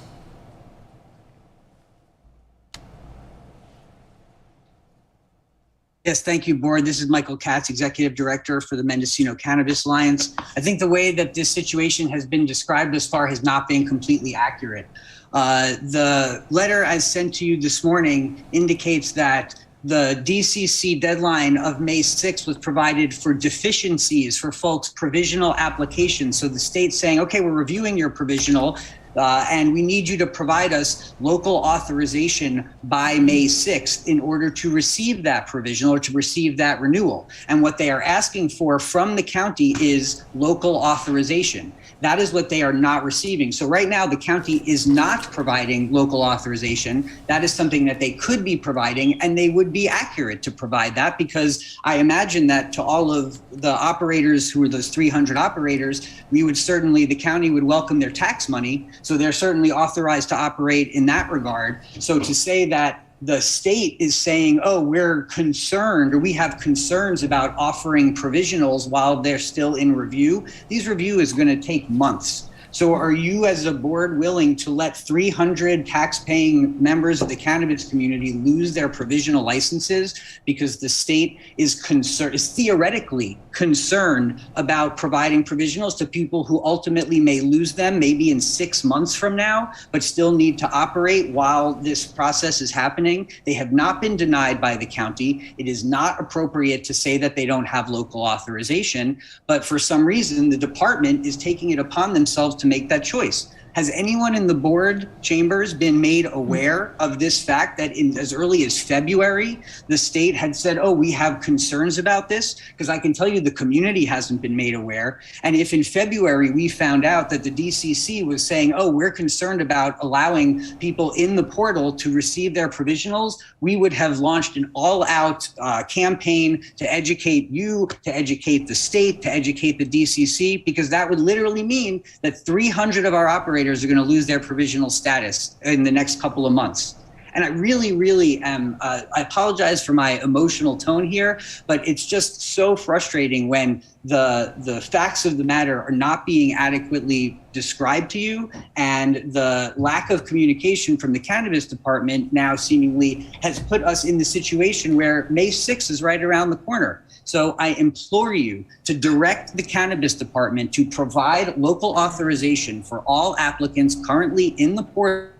Yes, thank you, Board. This is Michael Katz, Executive Director for the Mendocino Cannabis Alliance. I think the way that this situation has been described thus far has not been completely accurate. The letter I sent to you this morning indicates that the DCC deadline of May 6th was provided for deficiencies for folks' provisional applications. So the state's saying, okay, we're reviewing your provisional. And we need you to provide us local authorization by May 6th in order to receive that provisional or to receive that renewal. And what they are asking for from the county is local authorization. That is what they are not receiving. So right now, the county is not providing local authorization. That is something that they could be providing, and they would be accurate to provide that, because I imagine that to all of the operators who are those 300 operators, the county would welcome their tax money. So they're certainly authorized to operate in that regard. So to say that the state is saying, oh, we're concerned, or we have concerns about offering provisionals while they're still in review, these review is going to take months. So are you as a board willing to let 300 tax-paying members of the cannabis community lose their provisional licenses because the state is theoretically concerned about providing provisionals to people who ultimately may lose them maybe in 6 months from now, but still need to operate while this process is happening? They have not been denied by the county. It is not appropriate to say that they don't have local authorization, but for some reason, the department is taking it upon themselves to make that choice. Has anyone in the board chambers been made aware of this fact that as early as February, the state had said, oh, we have concerns about this? Because I can tell you the community hasn't been made aware. And if in February we found out that the DCC was saying, oh, we're concerned about allowing people in the portal to receive their provisionals, we would have launched an all-out campaign to educate you, to educate the state, to educate the DCC, because that would literally mean that 300 of our operators are going to lose their provisional status in the next couple of months. And I really am, I apologize for my emotional tone here, but it's just so frustrating when the facts of the matter are not being adequately described to you, and the lack of communication from the cannabis department now seemingly has put us in the situation where May 6th is right around the corner. So I implore you to direct the cannabis department to provide local authorization for all applicants currently in the portal,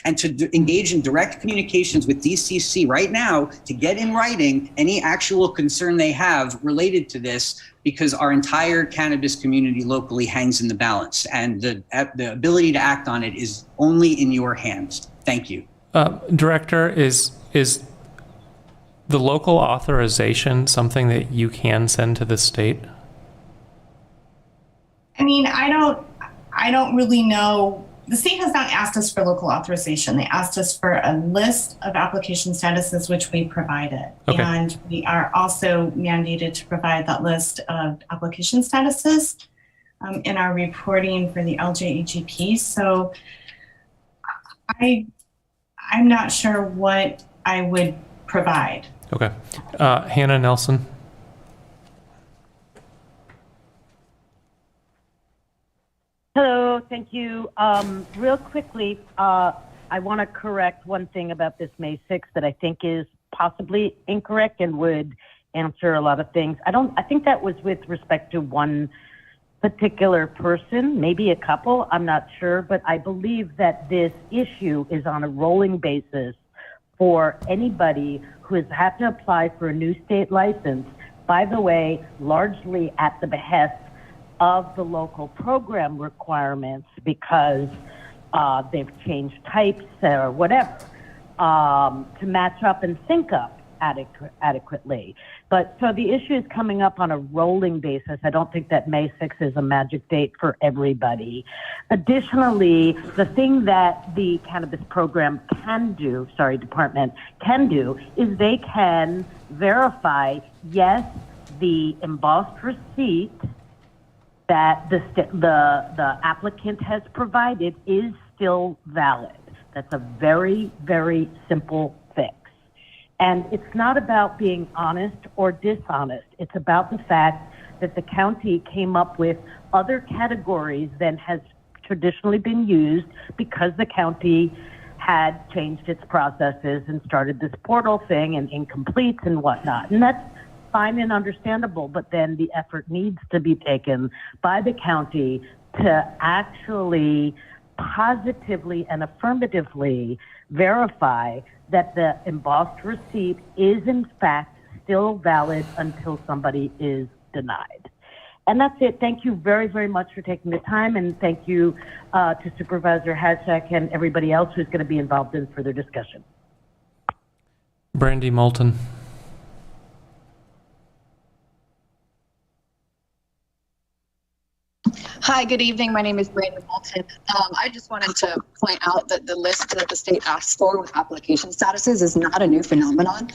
and to engage in direct communications with DCC right now to get in writing any actual concern they have related to this, because our entire cannabis community locally hangs in the balance, and the ability to act on it is only in your hands. Thank you. Director, is the local authorization something that you can send to the state? I mean, I don't really know. The state has not asked us for local authorization. They asked us for a list of application statuses, which we provided. Okay. And we are also mandated to provide that list of application statuses in our reporting for the LJEGP. So I'm not sure what I would provide. Okay. Hannah Nelson. Hello, thank you. Real quickly, I want to correct one thing about this May 6th that I think is possibly incorrect and would answer a lot of things. I think that was with respect to one particular person, maybe a couple, I'm not sure, but I believe that this issue is on a rolling basis for anybody who has had to apply for a new state license, by the way, largely at the behest of the local program requirements, because they've changed types or whatever to match up and sync up adequately. But so the issue is coming up on a rolling basis. I don't think that May 6th is a magic date for everybody. Additionally, the thing that the cannabis program department can do is they can verify, yes, the embossed receipt that the applicant has provided is still valid. That's a very, very simple fix. And it's not about being honest or dishonest. It's about the fact that the county came up with other categories than has traditionally been used because the county had changed its processes and started this portal thing and incompletes and whatnot. And that's fine and understandable, but then the effort needs to be taken by the county to actually positively and affirmatively verify that the embossed receipt is in fact still valid until somebody is denied. And that's it. Thank you very, very much for taking the time, and thank you to Supervisor Hashtag and everybody else who's going to be involved in further discussion. Brandy Moulton. Hi, good evening. My name is Brandon Moulton. I just wanted to point out that the list that the state asks for with application statuses is not a new phenomenon.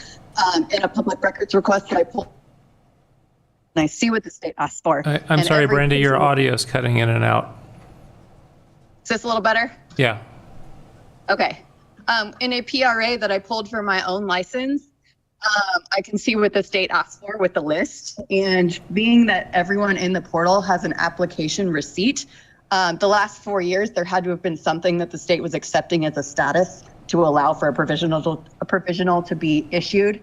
In a public records request that I pulled, and I see what the state asks for. I'm sorry, Brandy, your audio is cutting in and out. Is this a little better? Yeah. Okay. In a PRA that I pulled for my own license, I can see what the state asks for with the list. And being that everyone in the portal has an application receipt, the last 4 years, there had to have been something that the state was accepting as a status to allow for a provisional to be issued.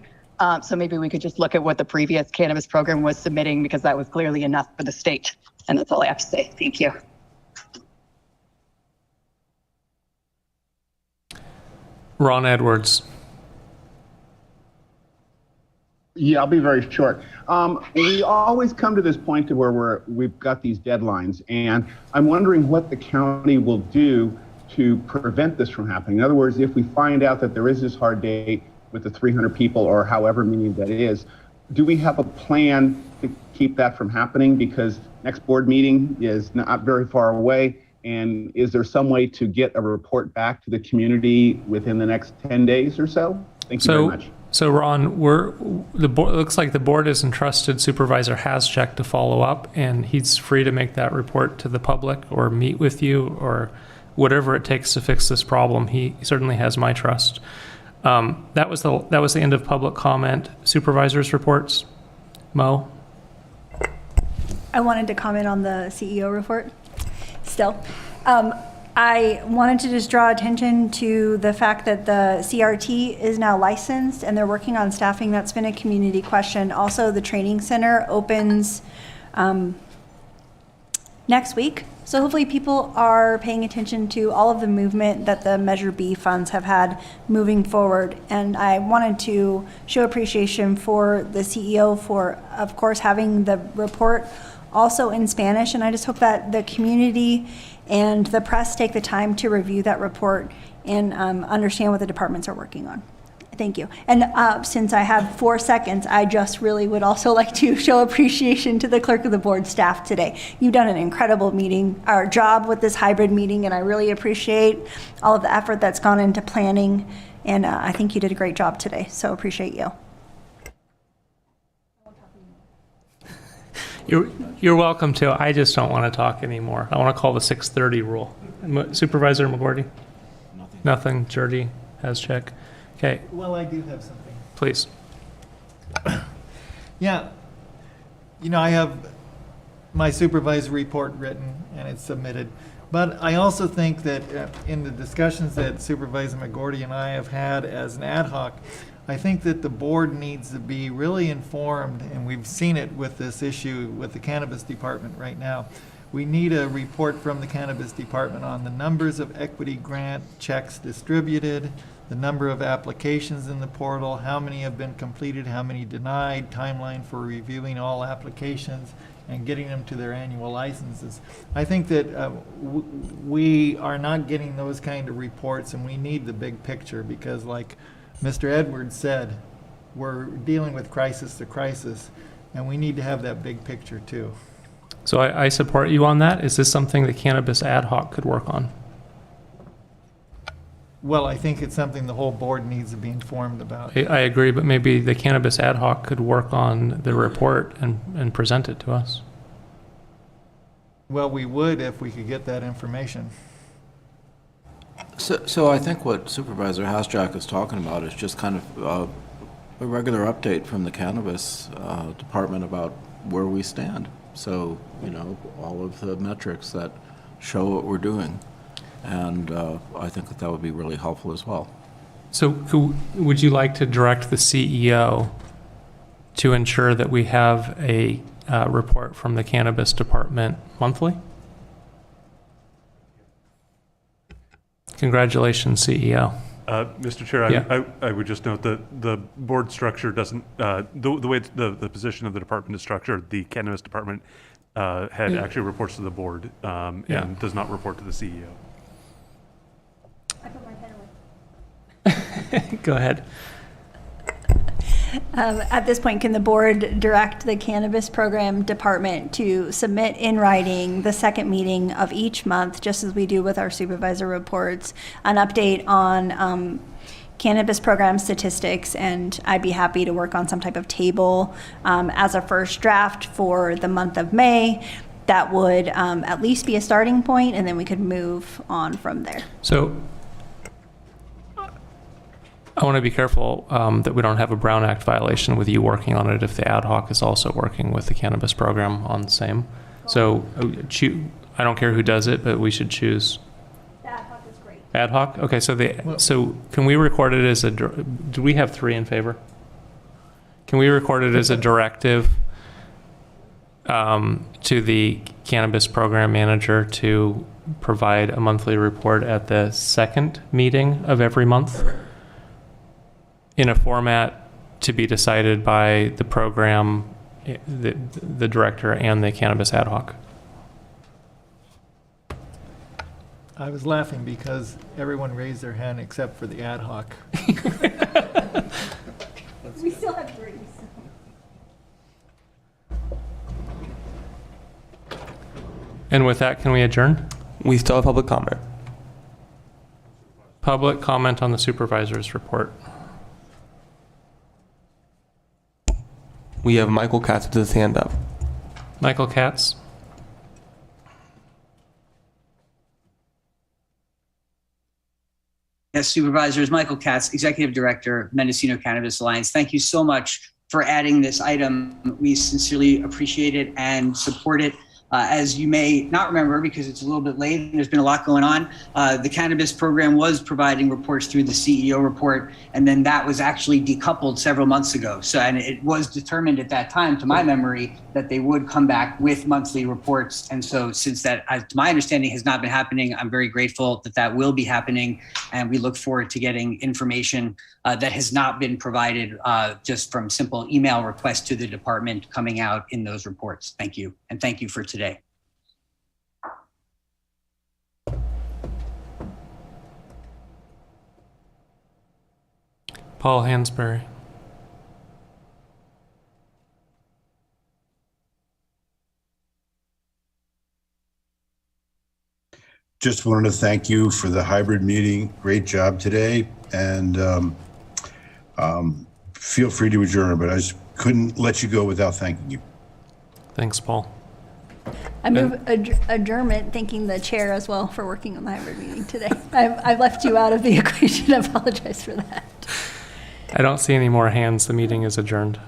So maybe we could just look at what the previous cannabis program was submitting, because that was clearly enough for the state. And that's all I have to say. Thank you. Ron Edwards. Yeah, I'll be very short. We always come to this point to where we've got these deadlines, and I'm wondering what the county will do to prevent this from happening. In other words, if we find out that there is this hard date with the 300 people or however many that is, do we have a plan to keep that from happening? Because next board meeting is not very far away, and is there some way to get a report back to the community within the next 10 days or so? Thank you very much. So Ron, the board looks like the board has entrusted Supervisor Hashtag to follow up, and he's free to make that report to the public or meet with you or whatever it takes to fix this problem. He certainly has my trust. That was the end of public comment. Supervisors reports. Mo. I wanted to comment on the CEO report. Still. I wanted to just draw attention to the fact that the CRT is now licensed and they're working on staffing. That's been a community question. Also, the training center opens next week. So hopefully people are paying attention to all of the movement that the Measure B funds have had moving forward. And I wanted to show appreciation for the CEO for, of course, having the report also in Spanish. And I just hope that the community and the press take the time to review that report and understand what the departments are working on. Thank you. And since I have 4 seconds, I just really would also like to show appreciation to the clerk of the board staff today. You've done an incredible job with this hybrid meeting, and I really appreciate all of the effort that's gone into planning. And I think you did a great job today, so appreciate you. You're welcome to. I just don't want to talk anymore. I want to call the 6:30 rule. Supervisor McGordy? Nothing. Jordy has check. Okay. Well, I do have something. Please. Yeah. I have my supervisor report written and it's submitted. But I also think that in the discussions that Supervisor McGordy and I have had as an ad hoc, I think that the board needs to be really informed, and we've seen it with this issue with the cannabis department right now. We need a report from the cannabis department on the numbers of equity grant checks distributed, the number of applications in the portal, how many have been completed, how many denied, timeline for reviewing all applications and getting them to their annual licenses. I think that we are not getting those kind of reports, and we need the big picture, because like Mr. Edwards said, we're dealing with crisis to crisis, and we need to have that big picture too. So I support you on that. Is this something the cannabis ad hoc could work on? Well, I think it's something the whole board needs to be informed about. I agree, but maybe the cannabis ad hoc could work on the report and present it to us. Well, we would if we could get that information. So I think what Supervisor Hashtag is talking about is just kind of a regular update from the cannabis department about where we stand. So, all of the metrics that show what we're doing. And I think that would be really helpful as well. So would you like to direct the CEO to ensure that we have a report from the cannabis department monthly? Congratulations, CEO. Mr. Chair, Yeah. I would just note that the board structure doesn't, the way the position of the department is structured, the cannabis department head actually reports to the board and does not report to the CEO. I put my pen away. Go ahead. At this point, can the board direct the cannabis program department to submit in writing the second meeting of each month, just as we do with our supervisor reports, an update on cannabis program statistics? And I'd be happy to work on some type of table as a first draft for the month of May. That would at least be a starting point, and then we could move on from there. So I want to be careful that we don't have a Brown Act violation with you working on it if the ad hoc is also working with the cannabis program on the same. So I don't care who does it, but we should choose. The ad hoc is great. Ad hoc? Okay, so can we record it as do we have 3 in favor? Can we record it as a directive to the cannabis program manager to provide a monthly report at the second meeting of every month in a format to be decided by the program, the director, and the cannabis ad hoc? I was laughing because everyone raised their hand except for the ad hoc. We still have 3. And with that, can we adjourn? We still have public comment. Public comment on the supervisor's report. We have Michael Katz with his hand up. Michael Katz. Yes, Supervisors, Michael Katz, Executive Director, Mendocino Cannabis Alliance. Thank you so much for adding this item. We sincerely appreciate it and support it. As you may not remember, because it's a little bit late and there's been a lot going on, the cannabis program was providing reports through the CEO report, and then that was actually decoupled several months ago. So, and it was determined at that time, to my memory, that they would come back with monthly reports. And so since that, to my understanding, has not been happening, I'm very grateful that that will be happening. And we look forward to getting information that has not been provided just from simple email requests to the department coming out in those reports. Thank you. And thank you for today. Paul Hansberry. Just wanted to thank you for the hybrid meeting. Great job today. And feel free to adjourn, but I just couldn't let you go without thanking you. Thanks, Paul. I move adjournment, thanking the chair as well for working on the hybrid meeting today. I've left you out of the equation. I apologize for that. I don't see any more hands. The meeting is adjourned.